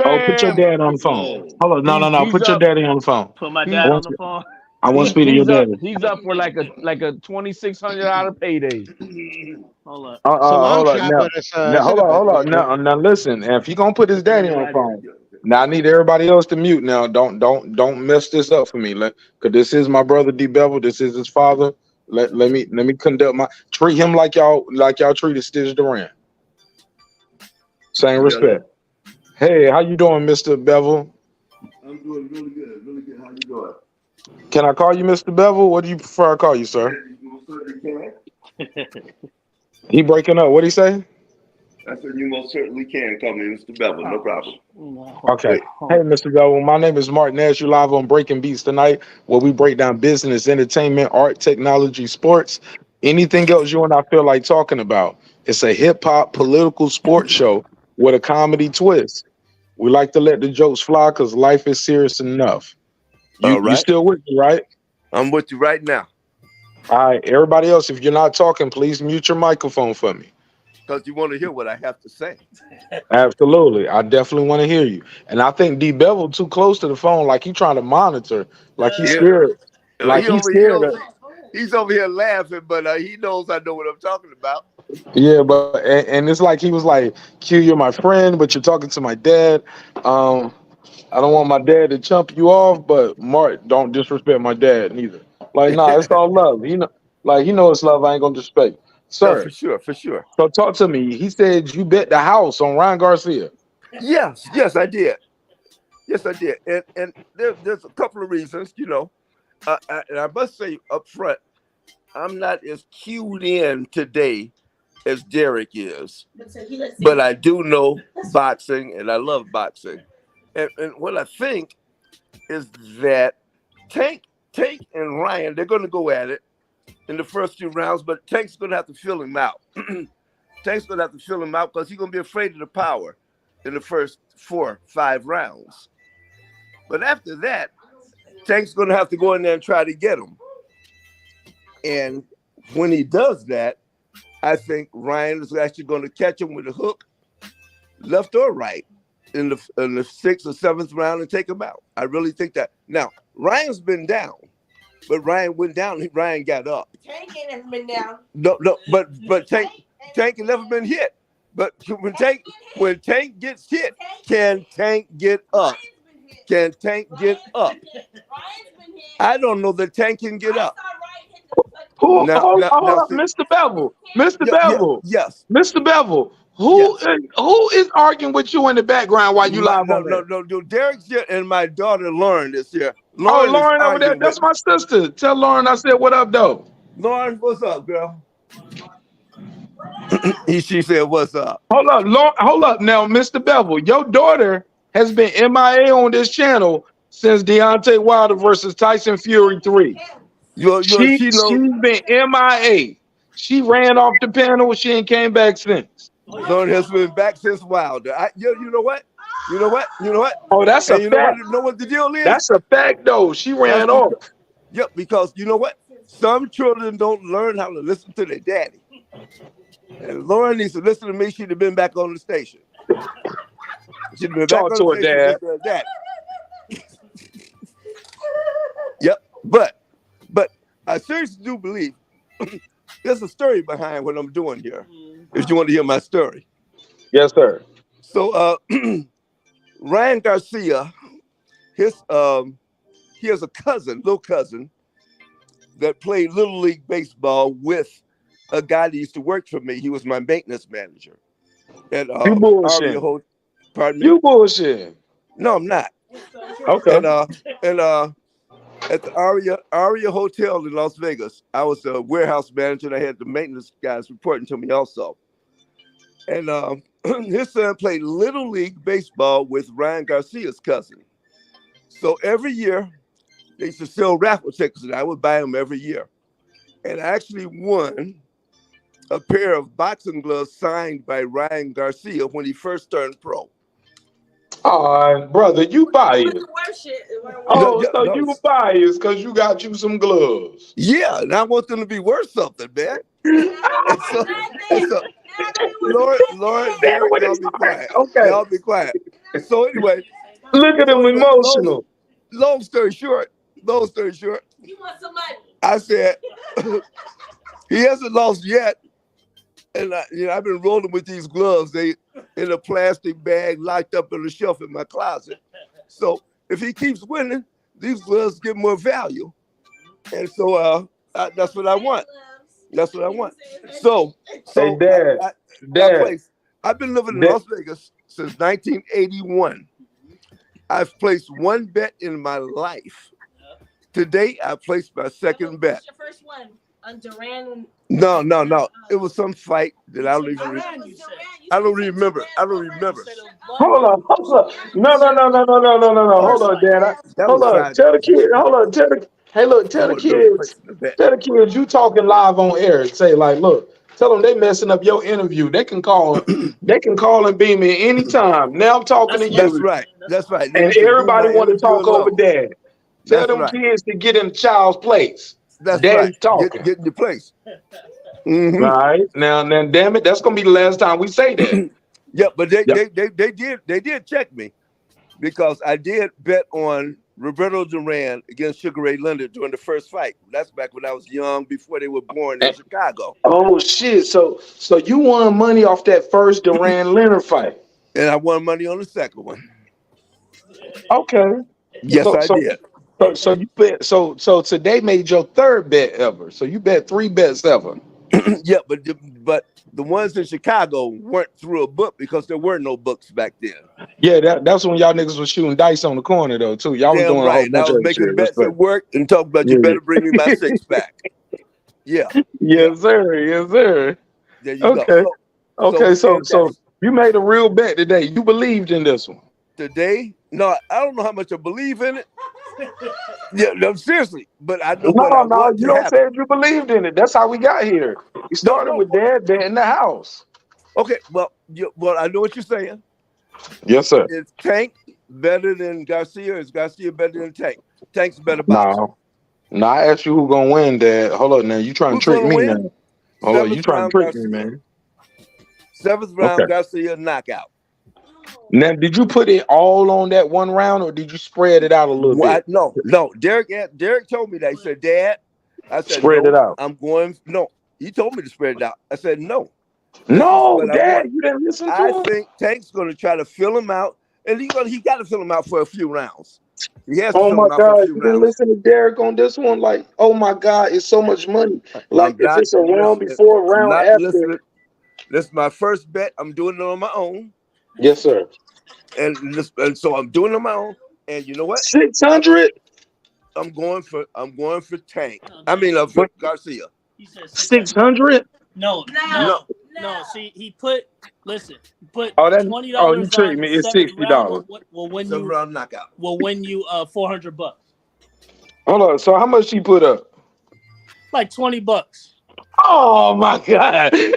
Oh, put your Damn. dad on the phone. Hold on, no. He's Put your up. daddy on the phone. Put my I dad on want the phone. I want to speak to your daddy. He's up for like a $2,600 payday. Hold up. It's a long Hold on. shot, but Now, it's a good hold payday, on. bro. Now, listen. If you gonna put his daddy on the phone, now I need everybody else to mute. Now, don't mess this up for me. Cause this is my brother D Bevel. This is his father. Let me conduct treat him like y'all treated Stitch Duran. Same respect. Hey, how you doing, Mr. Bevel? I'm doing really good, really good. How you doing? Can I call you Mr. Bevel? What do you prefer I call you, sir? You most certainly can. He breaking up. What'd he say? I said you most certainly can call me Mr. Bevel, no problem. Okay. Hey, Mr. Bevel, my name is Marq Nash. You're live on Breaking Beats tonight, where we break down business, entertainment, art, technology, sports, anything else you and I feel like talking about. It's a hip hop political sports show with a comedy twist. We like to let the jokes fly because life is serious enough. You still with me, right? I'm with you right now. All right. Everybody else, if you're not talking, please mute your microphone for me. Because you want to hear what I have to say. Absolutely. I definitely want to hear you. And I think D Bevel too close to the phone, like he's trying to monitor, like he's scared. Like he's scared of, he's over here laughing, but he knows I know what I'm talking about. yeah, but and it's like he was like, Q, you're my friend, but you're talking to my dad. I don't want my dad to chump you off, but Mark, don't disrespect my dad neither. Like, nah, it's all love. You know it's love. I ain't gonna disrespect. Sir. No, for sure. So talk to me. He said you bet the house on Ryan Garcia. Yes, I did. Yes, I did. And there's a couple of reasons, you know. And I must say up front, I'm not as cued in today as Derek is. But I do know boxing, and I love boxing. And what I think is that Tank and Ryan, they're going to go at it in the first 2 rounds, but Tank's going to have to fill him out. Tank's going to have to fill him out because he's going to be afraid of the power in the first 4-5 rounds. But after that, Tank's going to have to go in there and try to get him. And when he does that, I think Ryan is actually going to catch him with a hook, left or right, in the 6th or 7th round and take him out. I really think that. Now, Ryan's been down, but Ryan went down. Ryan got up. Tank ain't never been down. No, but Tank has never been hit. But when Tank gets hit, can Tank get up? Can Tank get up? I don't know that Tank can get up. Hold up, Mr. Bevel. Mr. Bevel. Yes. Mr. Bevel. Who is arguing with you in the background while you live on that? No. Derek's here and my daughter Lauren is here. Lauren over there. That's my sister. Tell Lauren I said what up, though. Lauren, what's up, girl? She said, what's up? Hold up. Now, Mr. Bevel, your daughter has been MIA on this channel since Deontay Wilder versus Tyson Fury 3. She's been MIA. She ran off the panel. She ain't came back since. Lauren has been back since Wilder. You know what? Oh, that's a fact. You know what the deal is? That's a fact, though. She ran off. Yep, because you know what? Some children don't learn how to listen to their daddy. And Lauren needs to listen to me. She'd have been back on the station. She'd have been back Talk on to the her, station Dad. listening to her daddy. Yep, but I seriously do believe there's a story behind what I'm doing here. If you want to hear my story. Yes, sir. So Ryan Garcia, he has a little cousin, that played Little League Baseball with a guy that used to work for me. He was my maintenance manager at You Aria bullshit. Pardon me? You bullshit. No, I'm not. Okay. And at the Aria Hotel in Las Vegas, I was the warehouse manager, and I had the maintenance guys reporting to me also. And his son played Little League Baseball with Ryan Garcia's cousin. So every year, they used to sell raffle tickets, and I would buy them every year. And I actually won a pair of boxing gloves signed by Ryan Garcia when he first turned pro. Brother, you biased. Oh, so No. you biased because you got you some gloves. Yeah, and I want them to be worth something, man. and so Lord, Derek, y'all be quiet. Okay. Y'all be quiet. So anyway. Look at him emotional. Long story short. You want some money? I said, he hasn't lost yet. And I've been rolling with these gloves. They in a plastic bag locked up on the shelf in my closet. So if he keeps winning, these gloves get more value. And so that's what I want. That's what I want. So hey, Dad, I've been living in Las Vegas since 1981. I've placed one bet in my life. Today, I placed my second bet. What's your first one? On Duran? No. It was some fight that I don't even remember. Hold on. No. Hold on, Dad. Hold on. Tell the kid. Hold on. Tell the kids you talking live on air. Say like, look, tell them they messing up your interview. They can call and beam me anytime. Now I'm talking to you. That's right. And everybody want to talk over Dad. Tell them kids to get in the child's place. That's Daddy's right. talking. Get in your place. Right now, damn it, that's gonna be the last time we say that. Yeah, but they did check me because I did bet on Roberto Duran against Sugar Ray Leonard during the first fight. That's back when I was young, before they were born in Chicago. Oh shit! So you won money off that first Duran Leonard fight, and I won money on the second one. Okay. Yes, I did. So you bet. So today made your third bet ever. So you bet 3 bets ever. Yeah, but the ones in Chicago weren't through a book because there were no books back then. Yeah, that's when y'all niggas was shooting dice on the corner though too. Y'all was doing a whole bunch I was making bets at work and talking about you better bring me my 6-pack. Yeah. Yes, sir. There you go. So you made a real bet today. You believed in this one. Today? No, I don't know how much I believe in it. Yeah, no, seriously. But I know you don't say you believed in it. That's how we got here. We started with Dad in the house. Okay, well, I know what you're saying. Yes, sir. Is Tank better than Garcia? Is Garcia better than Tank? Tank's a better boxer. No, I asked you who gonna win, Dad. Hold on now. You trying to trick me now. Hold on, you trying to trick me, man. 7th round, Garcia knockout. Now, did you put it all on that one round, or did you spread it out a little bit? No. Derek told me that. He said, Dad, I said, spread it out. I'm going. No, he told me to spread it out. I said, no. No, Dad, you didn't listen to him. I think Tank's going to try to fill him out, and he got to fill him out for a few rounds. He has to fill him out for a few you rounds. didn't listen to Derek on this one? Like, oh my God, it's so much money. Like, if it's a round before, round after. Listening. This is my first bet. I'm doing it on my own. Yes, sir. And so I'm doing it on my own. And you know what? 600. I'm going for Tank. I mean, for Garcia. 600. No. See, he put $20. Oh, you tricked me. It's $60. Will win you round knockout. Will win you $400. Hold on. So how much he put up? Like $20. Oh my God! You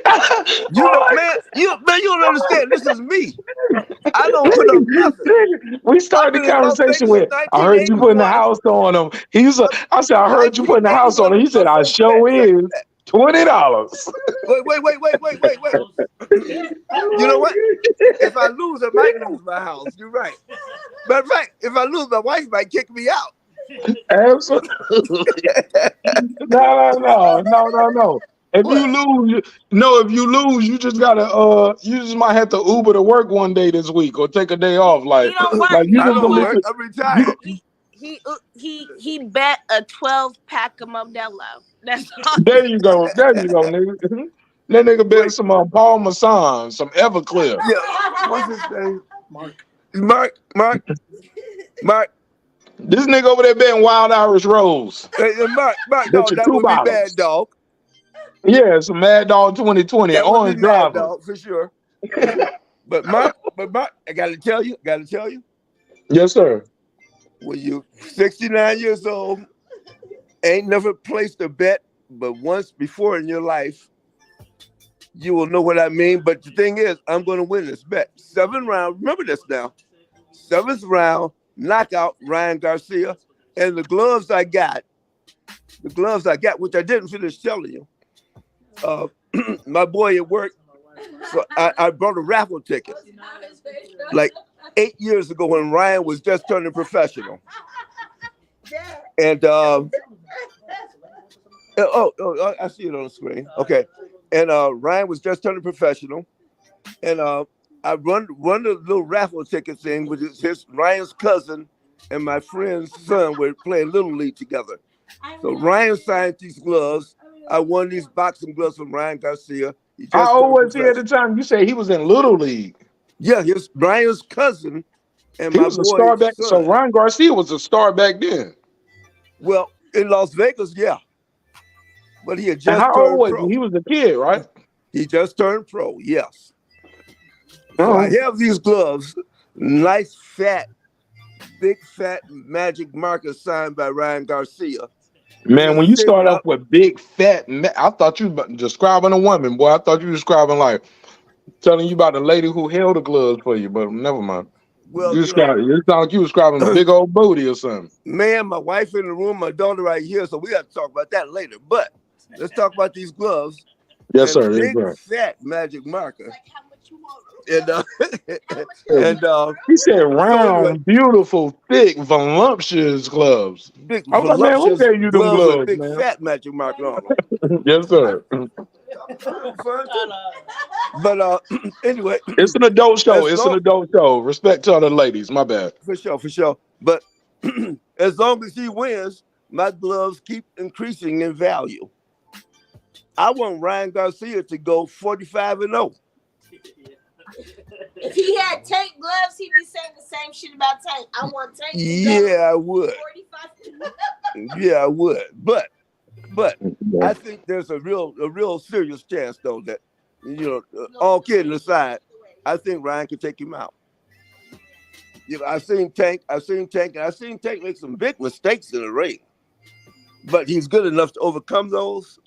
don't understand. This is me. I don't put up nothing. We started the I've been in Las conversation Vegas with, since I heard you putting the 1981. house on him. I said, I heard you putting the house on 1981 him. He was my said, I first show is $20. Wait. You know what? If I lose, I might lose my house. You're right. Matter of fact, if I lose, my wife might kick me out. Absolutely. No. If you lose, you just gotta you just might have to Uber to work one day this week or take a day off. Like you I just don't gonna work. I'm retired. He bet a 12-pack of Modelo. That's all. There you go, nigga. That nigga bet some Paul Masson, some Everclear. Yeah, what's his name? Marq. This nigga over there betting Wild Irish Rose. Marq, Bet dog, you that $2. would be Mad Dog. Yeah, some Mad Dog 2020 That would orange be Mad driver. Dog for sure. But Marq, I gotta tell you. Yes, sir. When you 69 years old, ain't never placed a bet but once before in your life, you will know what I mean. But the thing is, I'm going to win this bet. 7th round, remember this now. 7th round, knockout Ryan Garcia. And the gloves I got, which I didn't finish telling you, my boy at work, so I brought a raffle ticket. Like 8 years ago when Ryan was just turning professional. And I see it on the screen. Okay. And Ryan was just turning professional. And I run the little raffle ticket thing, which is Ryan's cousin and my friend's son were playing Little League together. So Ryan signed these gloves. I won these boxing gloves from Ryan Garcia. How old was he at the time? You say he was in Little League. Yeah, he's Ryan's cousin and he my was a boy's star back. son. So Ryan Garcia was a star back then. Well, in Las Vegas, yeah. But he had And just how turned old was pro. he? He was a kid, right? He just turned pro, yes. So I have these gloves, nice, fat, big, fat Magic markers signed by Ryan Garcia. Man, when you start off with big, fat, I thought you were describing a woman, boy. I thought you were describing like telling you about the lady who held the gloves for you, but never mind. Well, it sounded like you were describing a big old booty or something. Man, my wife in the room, my daughter right here, so we got to talk about that later. But let's talk about these gloves. Yes, sir. Big, fat Magic marker. And he said round, beautiful, thick, voluptuous gloves. Big, I was like, man, who gave you them gloves, with big man? fat Magic marker on them. Yes, sir. But anyway, it's an adult show. It's an adult show. Respect to other ladies. My bad. For sure. But as long as he wins, my gloves keep increasing in value. I want Ryan Garcia to go 45-0. If he had Tank gloves, he'd be saying the same shit about Tank. I want Tank to Yeah, I would. 45. Yeah, I would. But I think there's a real serious chance though that, all kidding aside, I think Ryan can take him out. I've seen Tank, and I've seen Tank make some big mistakes in the ring. But he's good enough to overcome those.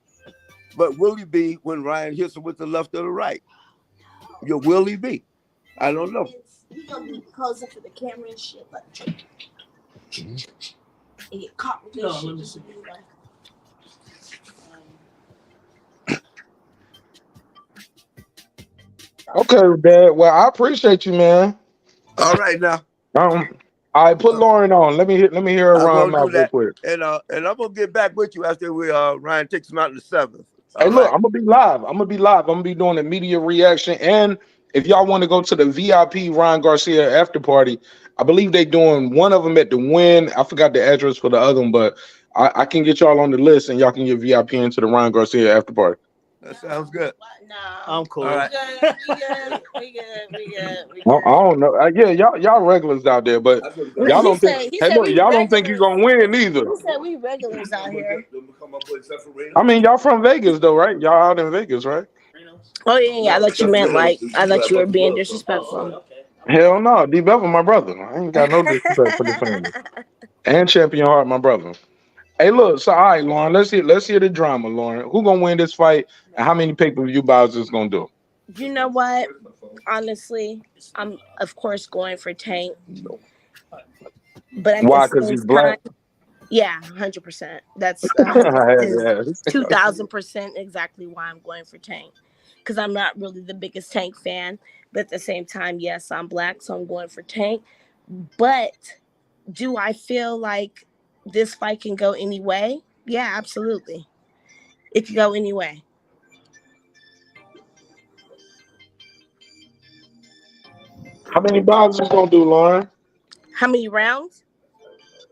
But will he be when Ryan hits him with the left or the right? Will he be? I don't know. He's gonna be posing for the camera and shit, like and get caught with this shit. Okay, Dad. Well, I appreciate you, man. All right now. All right, put Lauren on. Let me hear her run out real quick. And I'm gonna get back with you after Ryan takes him out in the 7th. Hey, look, I'm gonna be live. I'm gonna be doing a media reaction. And if y'all want to go to the VIP Ryan Garcia after party, I believe they doing one of them at the Win. I forgot the address for the other one, but I can get y'all on the list and y'all can get VIP into the Ryan Garcia after party. That sounds good. No, I'm cool. All right. We good. I don't know. Yeah, y'all regulars out there, but y'all don't think. Hey, look, y'all don't think you're gonna win either. Who said we regulars out here? I mean, y'all from Vegas though, right? Y'all out in Vegas, right? Oh yeah. I thought you meant I thought you were being disrespectful. Hell no, D Bevel, my brother. I ain't got no disrespect for the family. And Champion Heart, my brother. Hey, look. So, all right, Lauren. Let's hear the drama, Lauren. Who gonna win this fight, and how many pay-per-view bouts is gonna do? You know what? Honestly, I'm of course going for Tank, but at the Why? Because same he's black. time, yeah, 100%. That's 100, Yes. 2,000% exactly why I'm going for Tank. Because I'm not really the biggest Tank fan, but at the same time, yes, I'm black, so I'm going for Tank. But do I feel like this fight can go any way? Yeah, absolutely. It can go any way. How many boxes you gonna do, Lauren? How many rounds?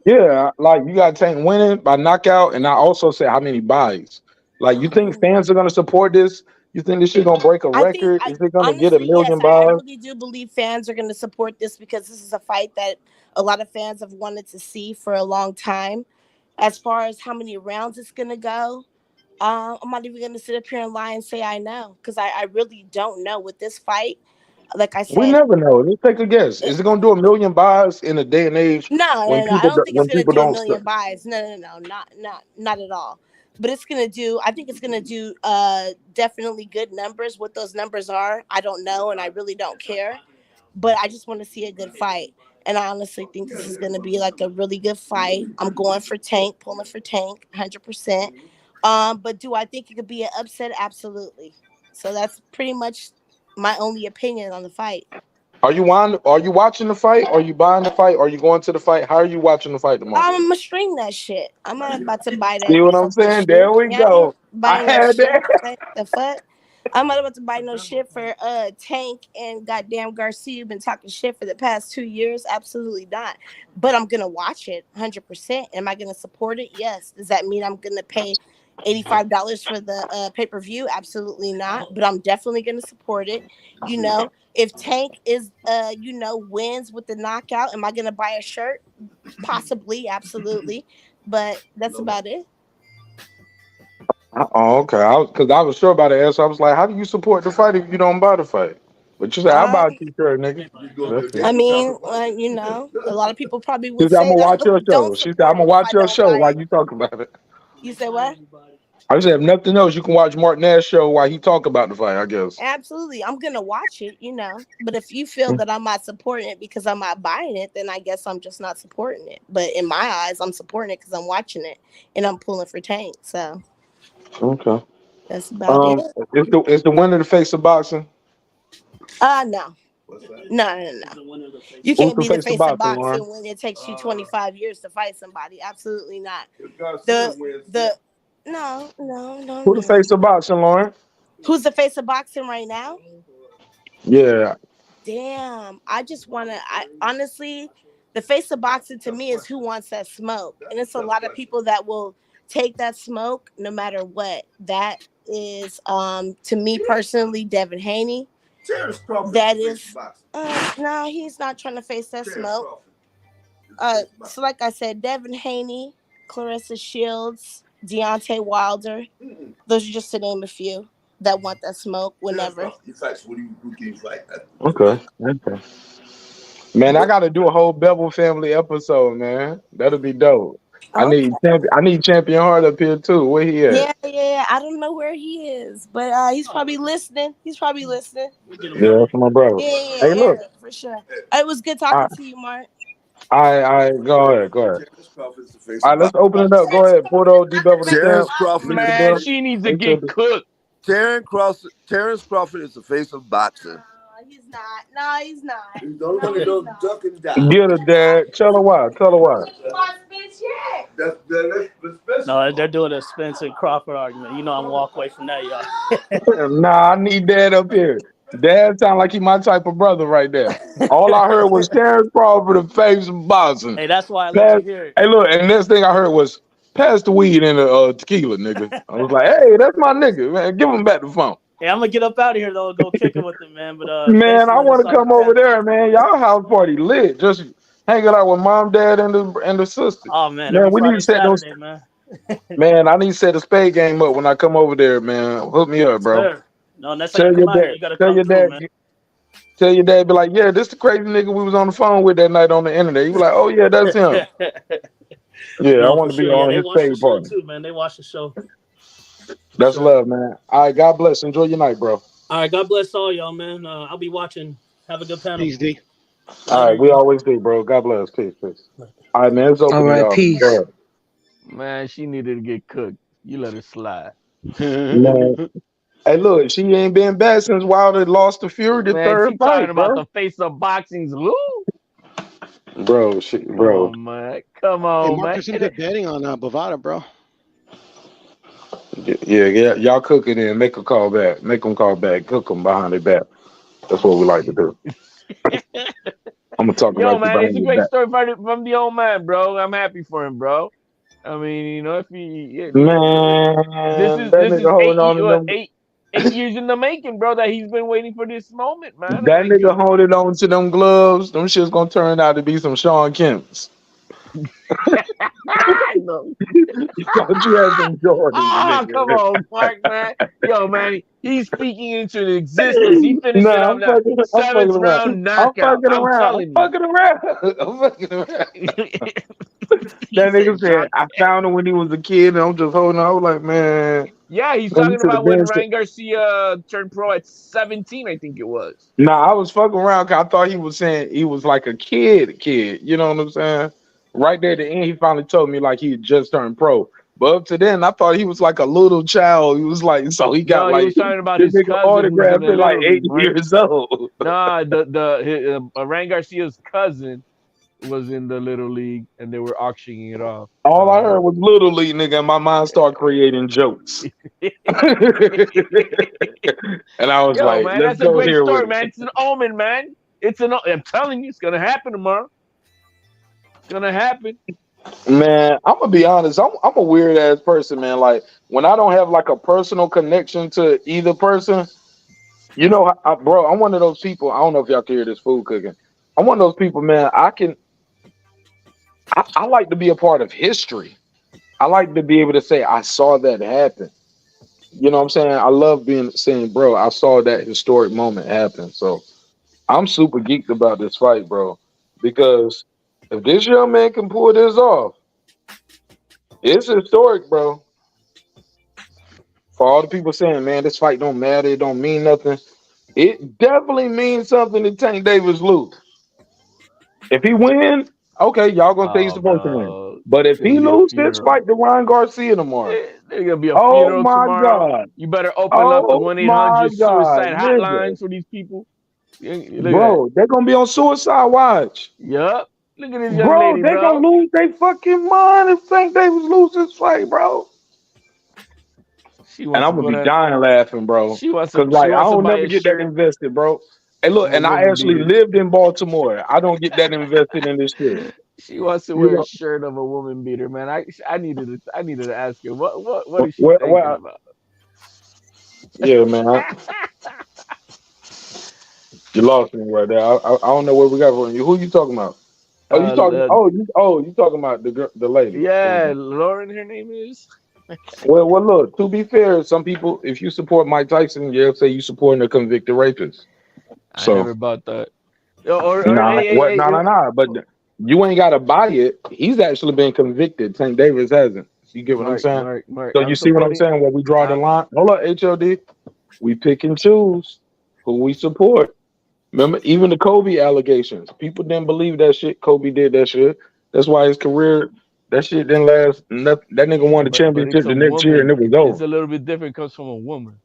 Yeah, like you got Tank winning by knockout, and I also said how many buys. Like, you think fans are gonna support this? You think this shit gonna break a I think, record? Is it gonna get a honestly, yes, million I buys? really do believe fans are going to support this because this is a fight that a lot of fans have wanted to see for a long time. As far as how many rounds it's going to go, I'm not even going to sit up here and lie and say I know because I really don't know with this fight. Like I We said, never know. Let's take a guess. Is it gonna do a million buys in a day and age when no. I don't think it's when gonna people do a don't? million buys. No, not at all. But it's gonna do. I think it's gonna do definitely good numbers. What those numbers are, I don't know, and I really don't care. But I just want to see a good fight, and I honestly think this is gonna be like a really good fight. I'm going for Tank, pulling for Tank, 100%. But do I think it could be an upset? Absolutely. So that's pretty much my only opinion on the fight. Are you watching the fight? Are you buying the fight? Are you going to the fight? How are you watching the fight tomorrow? I'm gonna stream that shit. I'm not about to buy that See what I'm fucking saying? shit. There we Yeah, I ain't go. I buying no had shit. that. Like, the fuck? I'm not about to buy no shit for Tank and goddamn Garcia been talking shit for the past 2 years. Absolutely not. But I'm gonna watch it 100%. Am I gonna support it? Yes. Does that mean I'm gonna pay $85 for the pay-per-view? Absolutely not. But I'm definitely gonna support it. If Tank is wins with the knockout, am I gonna buy a shirt? Possibly, absolutely, but that's about it. Oh, okay. Because I was sure about the answer. I was like, how do you support the fight if you don't buy the fight? But you said, I buy a Um, t-shirt, nigga. I mean, a lot of people probably She would said, I'm say gonna that I watch your don't show. She said, I'm support gonna it if watch I your don't show buy while it. you talk about it. You said what? I said, if nothing else, you can watch Mark Nash show while he talk about the fight, I guess. Absolutely, I'm gonna watch it. But if you feel that I'm not supporting it because I'm not buying it, then I guess I'm just not supporting it. But in my eyes, I'm supporting it because I'm watching it and I'm pulling for Tank. So Okay. that's about it. Is the winner the face of boxing? No. No. You Who's can't the be the face of face of boxing, Lauren? boxing when it takes you 25 years to fight somebody. Absolutely not. The Who the no. face of boxing, Lauren? Who's the face of boxing right now? Yeah. Damn. I just want to, I honestly, the face of boxing to me is who wants that smoke. And it's a lot of people that will take that smoke no matter what. That is, to me personally, Devin Haney. That is, no, he's not trying to face that smoke. So like I said, Devin Haney, Clarissa Shields, Deontay Wilder. Those are just to name a few that want that smoke whenever. Okay. Okay. Man, I got to do a whole Bevel family episode, man. That'll be dope. Okay. I need Champion Heart up here too. Where he at? Yeah. I don't know where he is, but he's probably listening. Yeah, that's my brother. Hey, Yeah, look. for sure. It was good I, talking to you, Mark. go ahead. All right, let's open it up. Go ahead, Porto, D-Bevel the Terrence champ. Crawford. Meet the Man, bill. she needs to They said get cooked. Terrence Crawford is the face of boxing. He's not. No, he's not. Don't duck and dive. get her, Dad. Tell her why. No, they're doing a Spencer Crawford argument. I'm gonna walk away from that, y'all. Nah, I need Dad up here. Dad sound like he my type of brother right there. All I heard was Terrence Crawford, the face of boxing. Hey, that's why I let you hear it. Hey, look, and next thing I heard was pass the weed and the tequila, nigga. I was like, hey, that's my nigga, man. Give him back the phone. Hey, I'm gonna get up out of here though and go kick it with him, man. But Man, I want to come over there, man. Y'all house party lit. Just hanging out with mom, dad, and the sister. Oh man, Man, every we need Friday, to set those. Saturday, man. Man, I need to set a spade game up when I come over there, man. Hook me up, bro. Sure. No, next time you come out here, you gotta come through, man. Tell your dad, be like, yeah, this the crazy nigga we was on the phone with that night on the internet. You be like, oh yeah, that's him. Yeah, I No, want for to be sure. Yeah, on they his watch the spade show party. too, man. They watch the show. That's love, man. All right, God bless. Enjoy your night, bro. All right, God bless all y'all, man. I'll be watching. Have a good panel. Peace, D. All right, we always do, bro. God bless. Peace, peace. All right, man. It's All open to right, y'all. Man. peace. Go ahead. Man, she needed to get cooked. You let her slide. Man. Hey, look, she ain't been back since Wilder lost to Fury the Man, third she talking fight, about bro. the face of boxing's Lou. Bro, Come on, man. Come Hey, on, Mark, man. there's some good betting on Bovada, bro. yeah. Y'all cook it in. Make a call back. Make them call back. Cook them behind their back. That's what we like to do. I'm gonna talk Yo, about you man, it's behind a your great back. story from the old man, bro. I'm happy for him, bro. I mean, if he, this Man, is that this nigga is holding on to them. 8 years in the making, bro. That he's been waiting for this moment, man. That nigga holding on to them gloves. Them shit's gonna turn out to be some Sean Kemp's. No. Don't you have some Jordans, Oh, come nigga? on, Mark, man. Yo, man, he's speaking into existence. He finished it Nah, off that I'm fucking seventh around. round I'm knockout. fucking I'm around. I'm telling you. fucking around. I'm fucking around. He That nigga said said, Sean I Kemp. found him when he was a kid, and I'm just holding on. I was like, man. Yeah, he's When you talking to the about when bench. Ryan Garcia turned pro at 17, I think it was. Nah, I was fucking around because I thought he was saying he was like a kid. You know what I'm saying? Right there at the end, he finally told me like he had just turned pro. But up to then, I thought he was like a little child. He was like, so he got No, he like was talking about this his nigga cousin who's in autographed the at like little 8 league, Mark. years old. Nah, Ryan Garcia's cousin was in the little league, and they were auctioning it off. All I heard was little league, nigga, and my mind started creating jokes. And I was Yo, like, man, let's that's a go great here with story, it. man. It's an omen, man. I'm telling you, it's gonna happen tomorrow. It's gonna happen. Man, I'm gonna be honest. I'm a weird ass person, man. Like when I don't have like a personal connection to either person, you know, bro, I'm one of those people. I don't know if y'all can hear this food cooking. I'm one of those people, man. I like to be a part of history. I like to be able to say I saw that happen. You know what I'm saying? I love saying, bro, I saw that historic moment happen. So I'm super geeked about this fight, bro. Because if this young man can pull this off, it's historic, bro. For all the people saying, man, this fight don't matter, it don't mean nothing. It definitely means something to Tank Davis lose. If he win, okay, y'all gonna say he's Oh, supposed to win. bro, But if it's he gonna be a lose this funeral. fight to Ryan Garcia tomorrow, There's gonna be a oh funeral my tomorrow. God. You better open up the Oh my 1-800 God, suicide nigga. hotlines for these people. Look at that. Bro, they're gonna be on suicide watch. Yup. Look at this young Bro, lady, they gonna bro. lose their fucking mind if Tank Davis lose this fight, bro. She And wants I'm to gonna go be down. dying laughing, bro. She wants Cause to. She like I wants to don't buy never a get that shirt invested, bro. Hey, look, of a and I woman actually beater. lived in Baltimore. I don't get that invested in this shit. She wants to You wear a know, shirt of a woman beater, man. I needed to ask her what is she thinking well, about? yeah, man. You lost me right there. I don't know where we got from you. Who you talking about? Oh, you talking? Uh, You talking about the lady? yeah, Lauren, her name is. Well, look. To be fair, some people, if you support Mike Tyson, they'll say you supporting a convicted rapist. I So, never bought that. Or nah, what? hey, Nah. But you ain't got to buy it. He's actually been convicted. Tank Davis hasn't. You get what I'm saying? Mark. So I'm you see what I'm supporting. saying? Where we draw the I'm line? Hold up, HOD. We pick and choose who we support. Remember, even the Kobe allegations. People didn't believe that shit. Kobe did that shit. That's why his career, that shit didn't last. That nigga won the but it's championship a the next year and woman. it was It's over. a little bit different. Comes from a woman.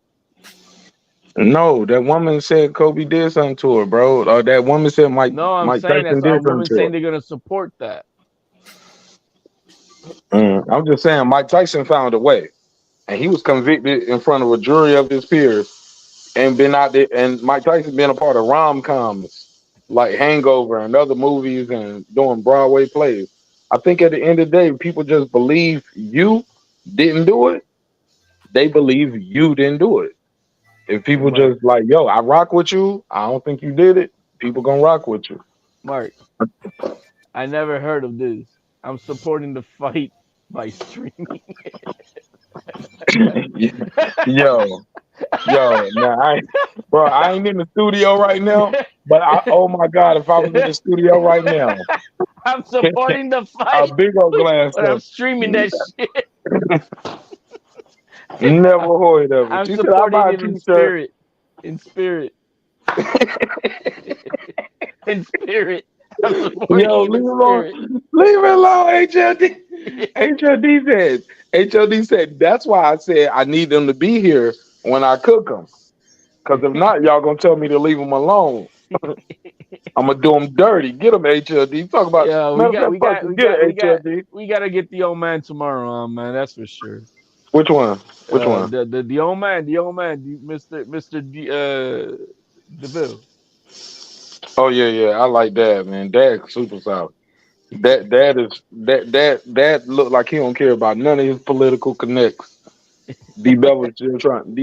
No, that woman said Kobe did something to her, bro. Or that woman said No, I'm Mike saying Tyson that's a did something woman to saying they're gonna support that. her. I'm just saying Mike Tyson found a way. And he was convicted in front of a jury of his peers and been out there. And Mike Tyson been a part of rom-coms like Hangover and other movies and doing Broadway plays. I think at the end of the day, people just believe you didn't do it. They believe you didn't do it. If Hey, people Mark. just like, yo, I rock with you. I don't think you did it. People gonna rock with you. Mark. I never heard of this. I'm supporting the fight by streaming. yo, now I ain't in the studio right now. But oh my God, if I was in the studio right now, I'm supporting the a fight, big old glass but I'm of streaming that shit. never heard of it. I'm She said, I supporting buy a it in t-shirt. spirit. In spirit. In spirit. I'm supporting Yo, you leave in it alone. spirit. Leave it alone, HLD. HLD said, that's why I said I need them to be here when I cook them. Because if not, y'all going to tell me to leave them alone. I'm going to do them dirty. Get them, HLD. Talk about, Yeah, matter of fact, fuck it. Get it, HLD. we gotta get the old man tomorrow on, man. That's for sure. Which one? Which one? The old man, Mr. DeVille. Oh, yeah. I like that, man. Dad's super solid. That look like he don't care about none of his political connects. D Bevel's still trying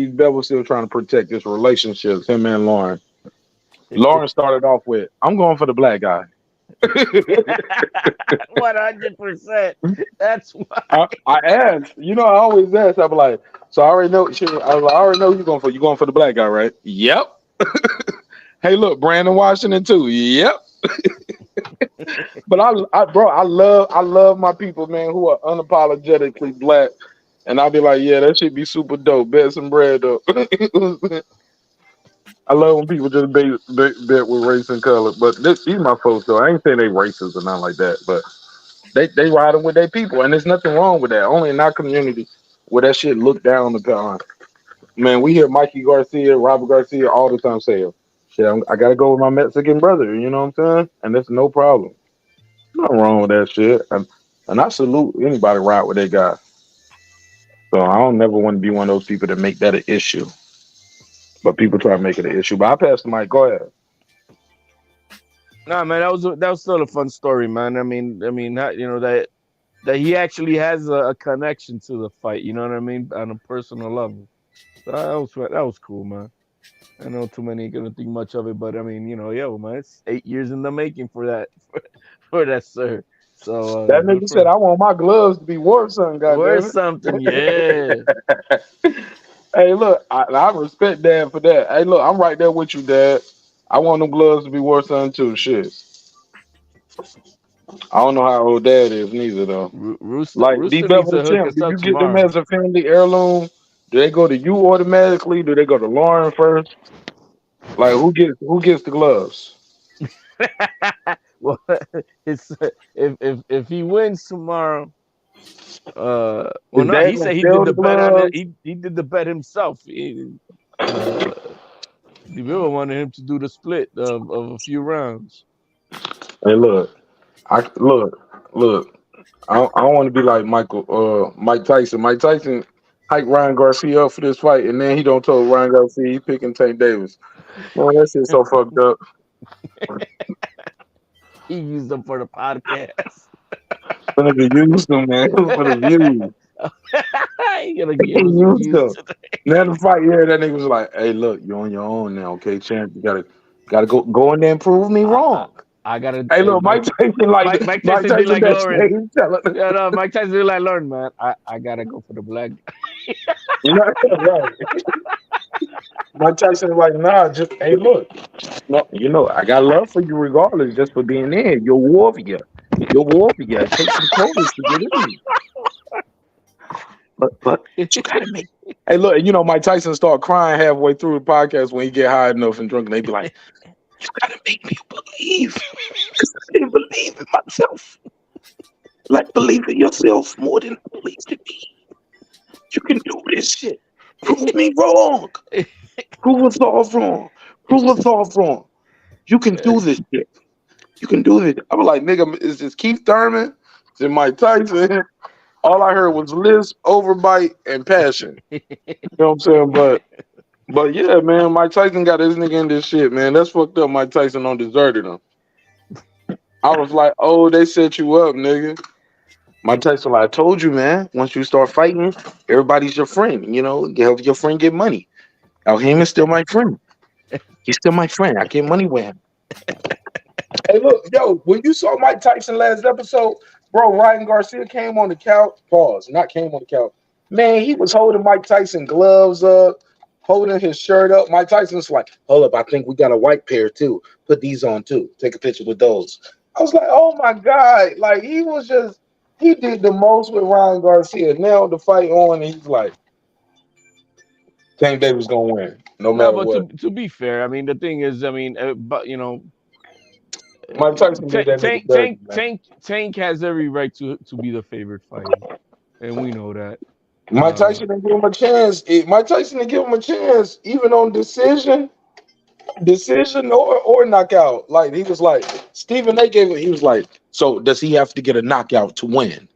to protect his relationships, him and Lauren. Lauren started off with, I'm going for the black guy. 100%. That's why. I asked, I always ask, I'm like, so I already know I already know you're going for the black guy, right? Yep. Hey, look, Brandon Washington too. Yep. But I love my people, man, who are unapologetically black. And I'll be like, yeah, that should be super dope. Bet some bread up. I love when people just bet with race and color. But these my folks, though. I ain't saying they racist or nothing like that. But they riding with their people. And there's nothing wrong with that. Only in our community where that shit looked down upon. Man, we hear Mikey Garcia, Robert Garcia all the time say, shit, I got to go with my Mexican brother. You know what I'm saying? And that's no problem. Nothing wrong with that shit. And I salute anybody ride with that guy. So I don't never want to be one of those people that make that an issue. But people try to make it an issue. But I pass the mic. Go ahead. Nah, man, that was still a fun story, man. I mean, that he actually has a connection to the fight. You know what I mean, on a personal level. So that was cool, man. I know too many ain't gonna think much of it, but I mean, man, it's 8 years in the making for that, for that, sir. So that nigga said, "I want my gloves to be worth something." Worth something, yeah. Hey, look, I respect Dad for that. Hey, look, I'm right there with you, Dad. I want them gloves to be worth something too. Shit. I don't know how old Dad is neither though. Like D Rooster needs Bevel to the hook Champ, us do up you get them tomorrow. as a family heirloom? Do they go to you automatically? Do they go to Lauren first? Like who gets the gloves? Well, it's if he wins tomorrow. Well, no, he said he did the bet on it. He did the bet himself. DeVille wanted him to do the split of a few rounds. Hey, look, I don't want to be like Mike Tyson. Mike Tyson hyped Ryan Garcia up for this fight, and then he don't tell Ryan Garcia he picking Tank Davis. Man, that shit's so fucked up. He used them for the podcast. I'm gonna use them, man, for the views. He gonna give us some views today. Now the fight, that nigga was like, "Hey, look, you're on your own now, okay, champ? You gotta go in there and prove me wrong." I gotta. Hey, look, Mike Tyson Mike Tyson did like Lauren. Lauren. Yeah, no, Mike Tyson did like Lauren, man. I gotta go for the black guy. You know, right? Mike Tyson like, nah, just hey, look, no, I got love for you regardless, just for being there. You're a warrior. It takes some courage to get in. But you gotta make. Hey, look, Mike Tyson start crying halfway through the podcast when he get high enough and drunk, and they be like, "You gotta make me believe. I didn't believe in myself. Like believe in yourself more than believe in me. You can do this shit. Prove me wrong. Prove us all wrong. You can do this shit. You can do this." I was like, nigga, is this Keith Thurman? Is it Mike Tyson? All I heard was lisp, overbite, and passion. You know what I'm saying? But yeah, man, Mike Tyson got his nigga in this shit, man. That's fucked up. Mike Tyson on deserted him. I was like, oh, they set you up, nigga. Mike Tyson, like, I told you, man, once you start fighting, everybody's your friend. Help your friend get money. Al Heyman's still my friend. He's still my friend. I get money with him. Hey, look, yo, when you saw Mike Tyson last episode, bro, Ryan Garcia came on the couch. Not came on the couch. Man, he was holding Mike Tyson gloves up, holding his shirt up. Mike Tyson's like, hold up, I think we got a white pair too. Put these on too. Take a picture with those. I was like, oh my God. Like, he did the most with Ryan Garcia. Now the fight on, and he's like, Tank Davis gonna win, no No, matter but what. to be fair, I mean the thing is, I mean, but Mike Tyson made that nigga dirty, man. Tank has every right to be the favorite fighter, and we know that. Mike Tyson didn't give him a chance. Mike Tyson didn't give him a chance, even on decision or knockout. Like he was like Stephen A. gave it. He was like, so does he have to get a knockout to win?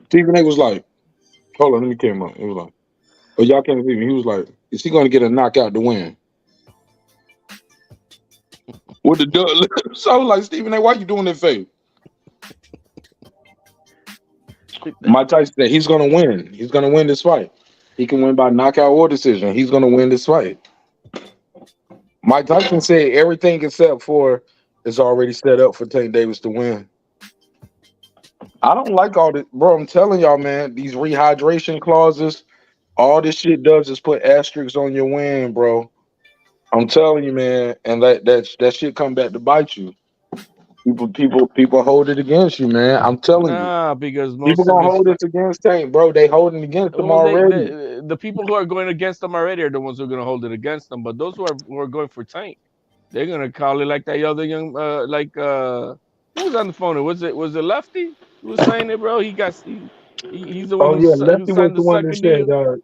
Stephen A. was like, hold on, let me came up. He was like, oh y'all can't see me. He was like, is he going to get a knockout to win? With the duck. So I was like, Stephen A., why you doing that fake? Mike Tyson said he's going to win. He's going to win this fight. He can win by knockout or decision. He's going to win this fight. Mike Tyson said everything except for is already set up for Tank Davis to win. I don't like all this, bro. I'm telling y'all, man, these rehydration clauses, all this shit does is put asterisks on your win, bro. I'm telling you, man, and that shit come back to bite you. People hold it against you, man. I'm telling you. Because People most of gonna his hold this against Tank, bro. They holding against them well, already. the people who are going against them already are the ones who are going to hold it against them. But those who are going for Tank, they're going to call it like that other young who was on the phone? Was it Lefty who was saying it, bro? He's the one Oh who yeah, Lefty was signed the the one that second deal. said.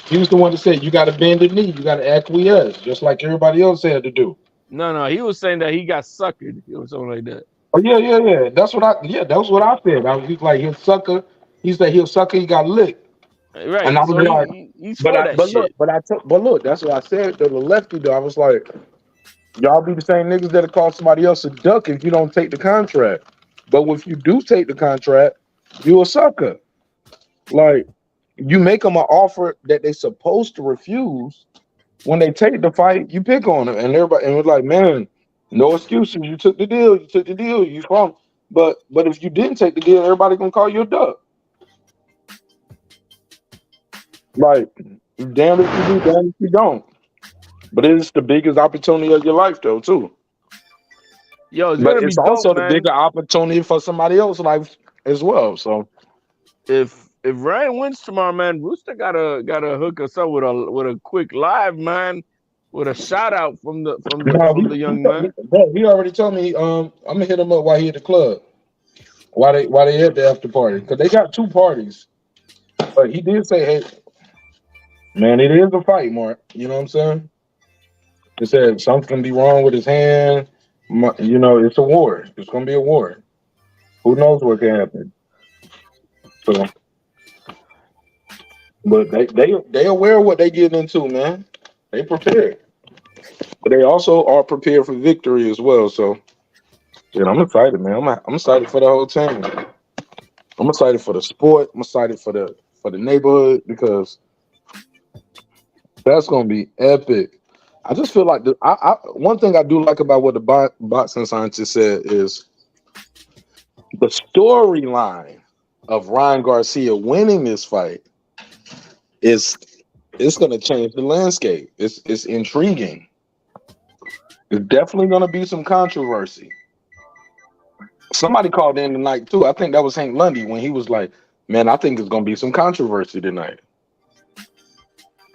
He was the one that said you got to bend the knee, you got to acquiesce, just like everybody else had to do. No, he was saying that he got suckered or something like that. Oh yeah. That's what I said. I was like he'll sucker. He said he'll sucker. He got licked. Right. And I was So like, he's for that shit. but look, that's what I said to the Lefty though. I was like, y'all be the same niggas that'll call somebody else a duck if you don't take the contract. But if you do take the contract, you a sucker. Like you make them an offer that they supposed to refuse. When they take the fight, you pick on them, and everybody and was like, man, no excuses. You took the deal. You took the deal. You fought. But if you didn't take the deal, everybody gonna call you a duck. Like, damn if you do, damn if you don't. But it's the biggest opportunity of your life, though, too. Yo, it's But gonna be it's dope, also the man. bigger opportunity for somebody else's life as well. So if Ryan wins tomorrow, man, Rooster gotta hook us up with a quick live, man, with a shout out from the young man. He already told me I'm gonna hit him up while he at the club. Why they at the after party? Because they got two parties. But he did say, hey, man, it is a fight, Mark. You know what I'm saying? He said something's gonna be wrong with his hand. You know, it's a war. It's gonna be a war. Who knows what can happen? So, but they aware of what they getting into, man. They prepared, but they also are prepared for victory as well. So, yeah, I'm excited, man. I'm excited for the whole team. I'm excited for the sport. I'm excited for the neighborhood because that's gonna be epic. I just feel like one thing I do like about what the boxing scientist said is the storyline of Ryan Garcia winning this fight it's going to change the landscape. It's intriguing. There's definitely going to be some controversy. Somebody called in tonight too. I think that was Hank Lundy when he was like, "Man, I think there's going to be some controversy tonight."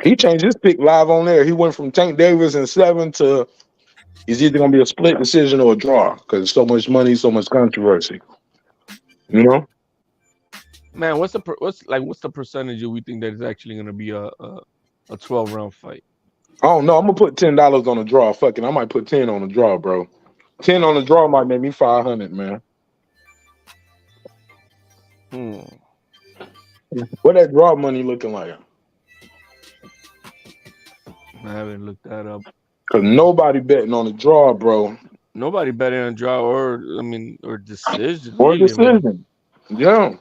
He changed his pick live on there. He went from Tank Davis in 7 to it's either going to be a split decision or a draw because so much money, so much controversy. You know, man. What's the percentage we think that is actually going to be a 12-round fight? I don't know. I'm gonna put $10 on the draw. Fucking, I might put 10 on the draw, bro. 10 on the draw might make me 500, man. What that draw money looking like? I haven't looked that up. Cause nobody betting on the draw, bro. Nobody betting on draw or decision. Or decision. Yeah.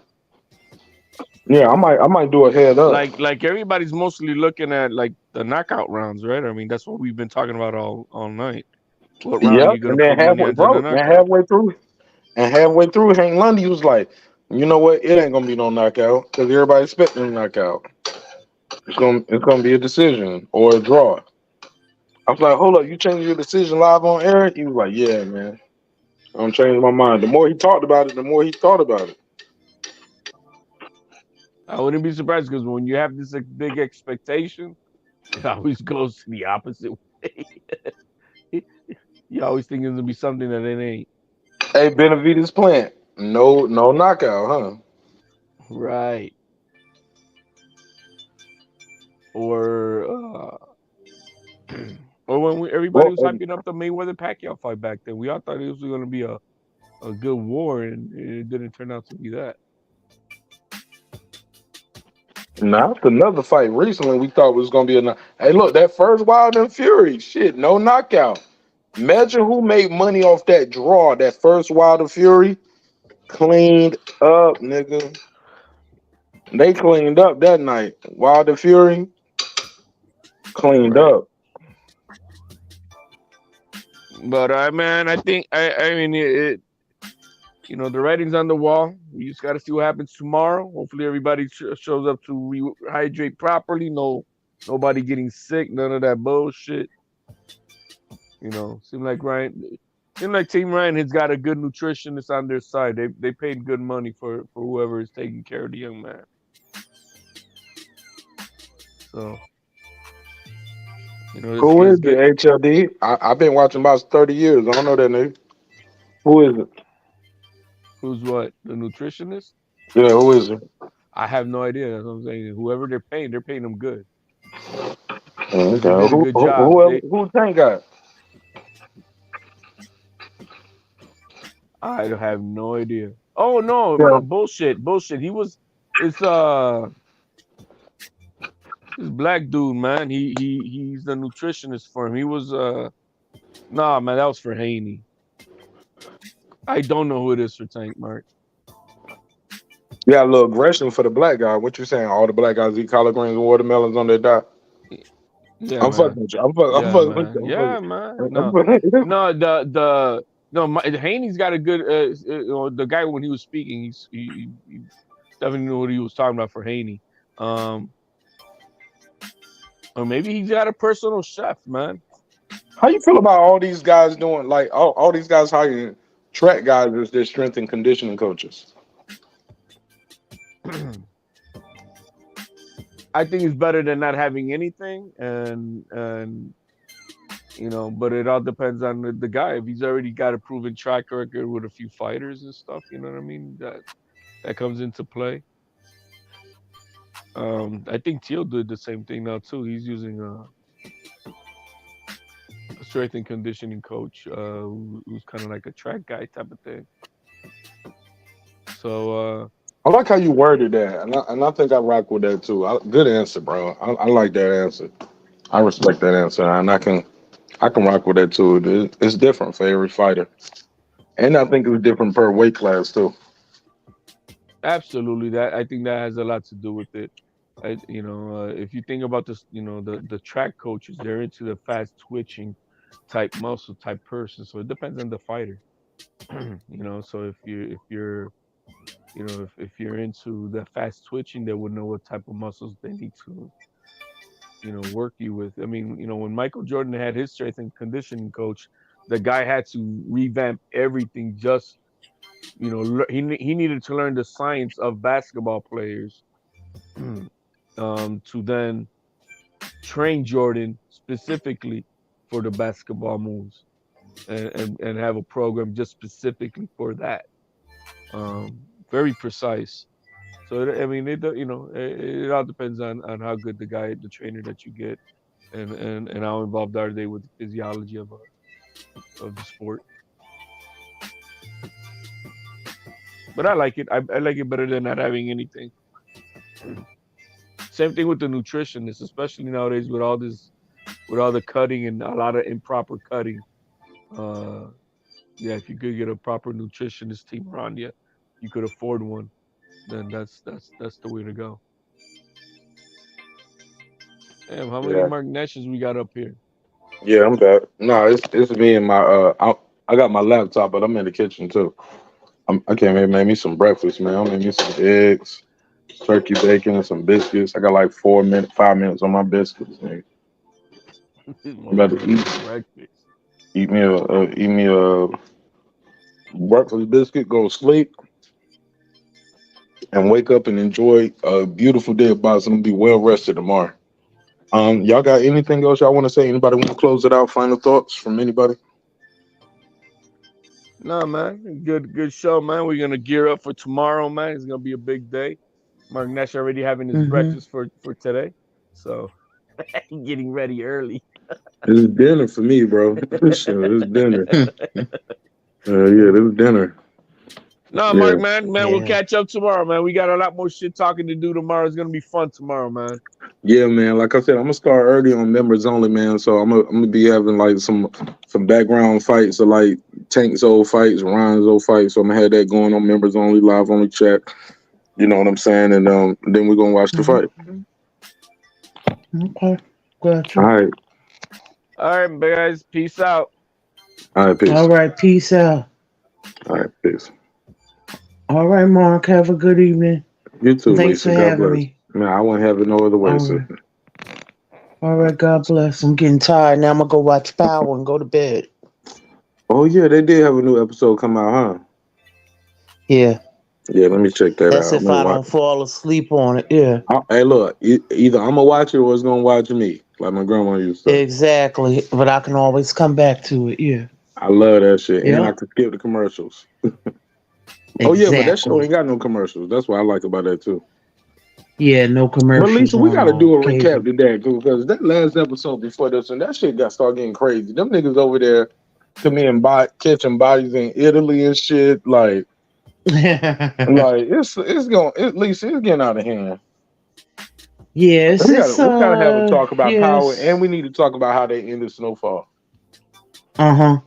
Yeah, I might do a head up. Like everybody's mostly looking at like the knockout rounds, right? I mean, that's what we've been talking about all night. What round are you gonna put money on the knockout? halfway through, Hank Lundy was like, you know what? It ain't gonna be no knockout because everybody's expecting a knockout. It's gonna be a decision or a draw. I was like, hold up, you changed your decision live on air? He was like, yeah, man. I'm changing my mind. The more he talked about it, the more he thought about it. I wouldn't be surprised because when you have this big expectation, it always goes to the opposite way. You always think it's gonna be something that it ain't. Hey, Benavides Plant. No knockout, huh? Right. Or or when everybody Well, was hyping up the Mayweather Pacquiao fight back then, we all thought it was going to be a good war, and it didn't turn out to be that. nah, that's another fight recently we thought was gonna be a. Hey, look, that first Wild and Fury, shit, no knockout. Imagine who made money off that draw. That first Wild and Fury cleaned up, nigga. They cleaned up that night. Wild and Fury cleaned Right. up. But man, I think I mean the writing's on the wall. We just got to see what happens tomorrow. Hopefully, everybody shows up to rehydrate properly. Nobody getting sick. None of that bullshit. Seem like Team Ryan has got a good nutritionist on their side. They paid good money for whoever is taking care of the young man. So Who is the HLD? I've been watching about 30 years. I don't know that nigga. Who is it? Who's what? The nutritionist? Yeah, who is it? I have no idea. That's what I'm saying. Whoever they're paying them good. Okay. They did a good job. Who Tank got? I have no idea. Oh no, Yeah. bullshit. It's this black dude, man. He's the nutritionist for him. He was nah, man, that was for Haney. I don't know who it is for Tank, Mark. You got a little aggression for the black guy. What you saying? All the black guys eat collard greens and watermelons on their diet. Yeah, I'm man. fucking with you. I'm fucking with you. Yeah, man. I'm No, fucking- Haney's got a good. The guy when he was speaking, he definitely knew what he was talking about for Haney. Or maybe he's got a personal chef, man. How you feel about all these guys doing like all these guys hiring track guys as their strength and conditioning coaches? I think it's better than not having anything, and but it all depends on the guy. If he's already got a proven track record with a few fighters and stuff, you know what I mean? That comes into play. I think Teal did the same thing now too. He's using a strength and conditioning coach who's kind of like a track guy type of thing. So I like how you worded that, and I think I rock with that too. Good answer, bro. I like that answer. I respect that answer, and I can rock with that too. It's different for every fighter, and I think it's different per weight class too. absolutely, I think that has a lot to do with it. If you think about this, the track coaches, they're into the fast twitching type muscle type person. So it depends on the fighter. So if you're into the fast twitching, they would know what type of muscles they need to, work you with. I mean, when Michael Jordan had his strength and conditioning coach, the guy had to revamp everything. Just, he needed to learn the science of basketball players, to then train Jordan specifically for the basketball moves, and have a program just specifically for that. Very precise. So I mean, it all depends on how good the trainer that you get, and how involved are they with the physiology of the sport. But I like it. I like it better than not having anything. Same thing with the nutritionist, especially nowadays with all the cutting and a lot of improper cutting. Yeah, if you could get a proper nutritionist team around you, you could afford one, then that's the way to go. Damn, how many Yeah, Marq Nashes we got up here? yeah, I'm back. No, it's me and my I got my laptop, but I'm in the kitchen too. I can't make me some breakfast, man. I made me some eggs, turkey bacon, and some biscuits. I got like 5 minutes on my biscuits. Man. I'm about to Breakfast. eat me a breakfast biscuit, go to sleep. and wake up and enjoy a beautiful day of boxing. I'm gonna be well rested tomorrow. Y'all got anything else y'all want to say? Anybody want to close it out? Final thoughts from anybody? No, man. Good show, man. We're gonna gear up for tomorrow, man. It's gonna be a big day. Mark Nash already having his breakfast for today, so getting ready early. It's dinner for me, bro. It's dinner. Yeah, this is dinner. No, Mark, man, we'll catch up tomorrow, man. We got a lot more shit talking to do tomorrow. It's gonna be fun tomorrow, man. Yeah, man. Like I said, I'm gonna start early on members only, man. So I'm gonna be having like some background fights, of like Tank's old fights, Ryan's old fights. So I'm gonna have that going on members only, live only chat. You know what I'm saying? And then we're gonna watch the fight. Okay, gotcha. All right, guys. Peace out. All right, peace. All right, peace out. All right, peace. All right, Mark. Have a good evening. You too, Thanks Lisa. for God having bless. me. Man, I wouldn't have it no other way. All right. All right, God bless. I'm getting tired now. I'm gonna go watch Power and go to bed. Oh yeah, they did have a new episode come out, huh? Yeah. Yeah, let me check that That's out. if I don't fall asleep on it. Yeah. Hey, look, either I'm gonna watch it or it's gonna watch me, like my grandma used to say. Exactly. But I can always come back to it. Yeah. I love that shit, and I Yep. can skip the commercials. Oh yeah, but that show Exactly. ain't got no commercials. That's what I like about that too. Yeah, no But commercials. Lisa, we on gotta do a cable. recap today because that last episode before this one, that shit got started getting crazy. Them niggas over there committing catching bodies in Italy and shit. Like it's going at least it's getting out of hand. Yes, We gotta have a talk about Power, and we need to talk about how they ended Snowfall. Uh-huh.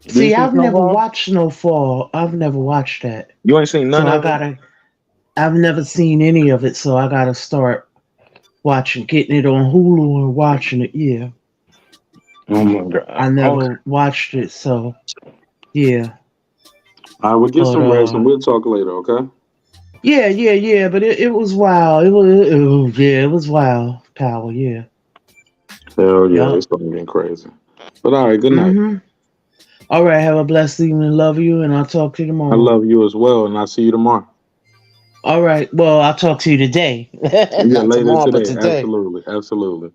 Did See, you see I've never Snowfall? watched Snowfall. I've never watched that. You ain't seen none So of it? I've never seen any of it, so I gotta start getting it on Hulu and watching it. Yeah. Oh my god. I never watched it, so yeah. All right, we'll get But, some rest and we'll talk later, okay? Yeah. But it was wild. It was wild. Power. Yeah. Hell yeah, Yup. it's fucking getting crazy. But all right, good night. All right. Have a blessed evening. Love you, and I'll talk to you tomorrow. I love you as well, and I'll see you tomorrow. All right. Well, I'll talk to you today. Yeah, Not later tomorrow, but today. today. Absolutely.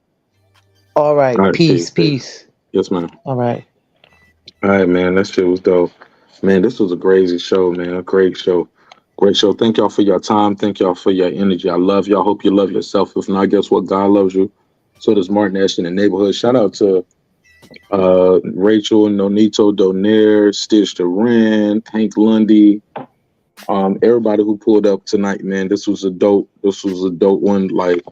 All right. All right, Peace. Yes, ma'am. All right. All right, man. That shit was dope. Man, this was a crazy show, man. A great show. Great show. Thank y'all for your time. Thank y'all for your energy. I love y'all. Hope you love yourself. If not, guess what? God loves you. So does Mark Nash in the neighborhood. Shout out to Rachel, Nonito Donaire, Stitch Duran, Hank Lundy, everybody who pulled up tonight, man. This was a dope one. Like,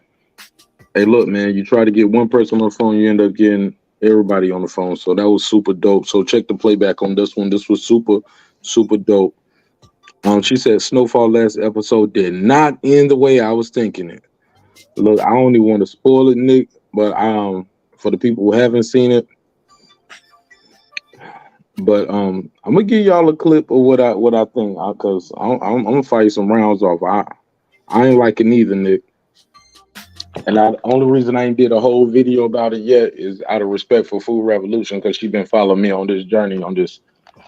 hey, look, man, you try to get one person on the phone, you end up getting everybody on the phone. So that was super dope. So check the playback on this one. This was super, super dope. She said Snowfall last episode did not end the way I was thinking it. Look, I don't even want to spoil it, Nick, but for the people who haven't seen it, but I'm gonna give y'all a clip of what I think, because I'm gonna fight some rounds off. I ain't like it neither, Nick. And the only reason I ain't did a whole video about it yet is out of respect for Food Revolution, because she been following me on this journey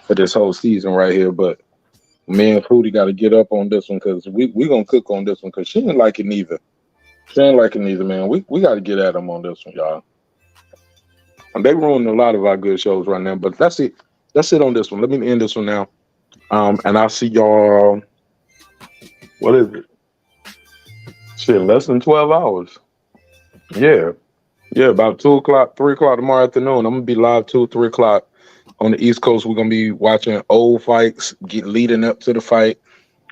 for this whole season right here. But me and Foodie got to get up on this one, because we gonna cook on this one, because she didn't like it neither. She ain't like it neither, man. We got to get at them on this one, y'all. And they ruined a lot of our good shows right now, but that's it. That's it on this one. Let me end this one now. And I'll see y'all. What is it? Shit, less than 12 hours. Yeah, about 2 o'clock, 3 o'clock tomorrow afternoon. I'm gonna be live 2, 3 o'clock on the East Coast. We're gonna be watching old fights leading up to the fight.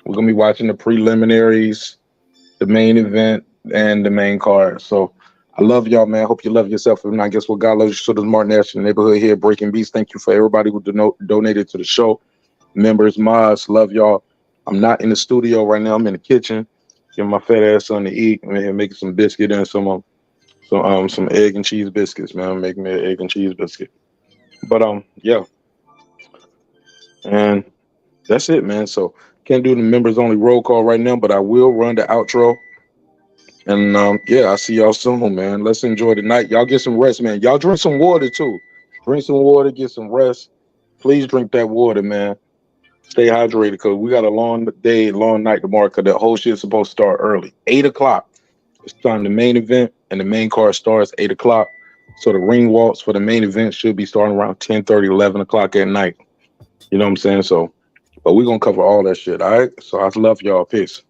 We're gonna be watching the preliminaries, the main event, and the main card. So I love y'all, man. Hope you love yourself. And I guess what God loves you. So does Mark Nash in the neighborhood here, Breaking Beats. Thank you for everybody who donated to the show. Members, mods, love y'all. I'm not in the studio right now. I'm in the kitchen, giving my fat ass something to eat. I'm here making some biscuit and some egg and cheese biscuits, man. I'm making me an egg and cheese biscuit. But yeah. And that's it, man. So can't do the members only roll call right now, but I will run the outro. And yeah, I'll see y'all soon, man. Let's enjoy the night. Y'all get some rest, man. Y'all drink some water too. Drink some water, get some rest. Please drink that water, man. Stay hydrated because we got a long day, long night tomorrow because the whole shit's supposed to start early. 8 o'clock. It's time the main event and the main card starts 8 o'clock. So the ring walks for the main event should be starting around 10:30, 11 o'clock at night. You know what I'm saying? So, but we're going to cover all that shit, all right? So I love y'all. Peace.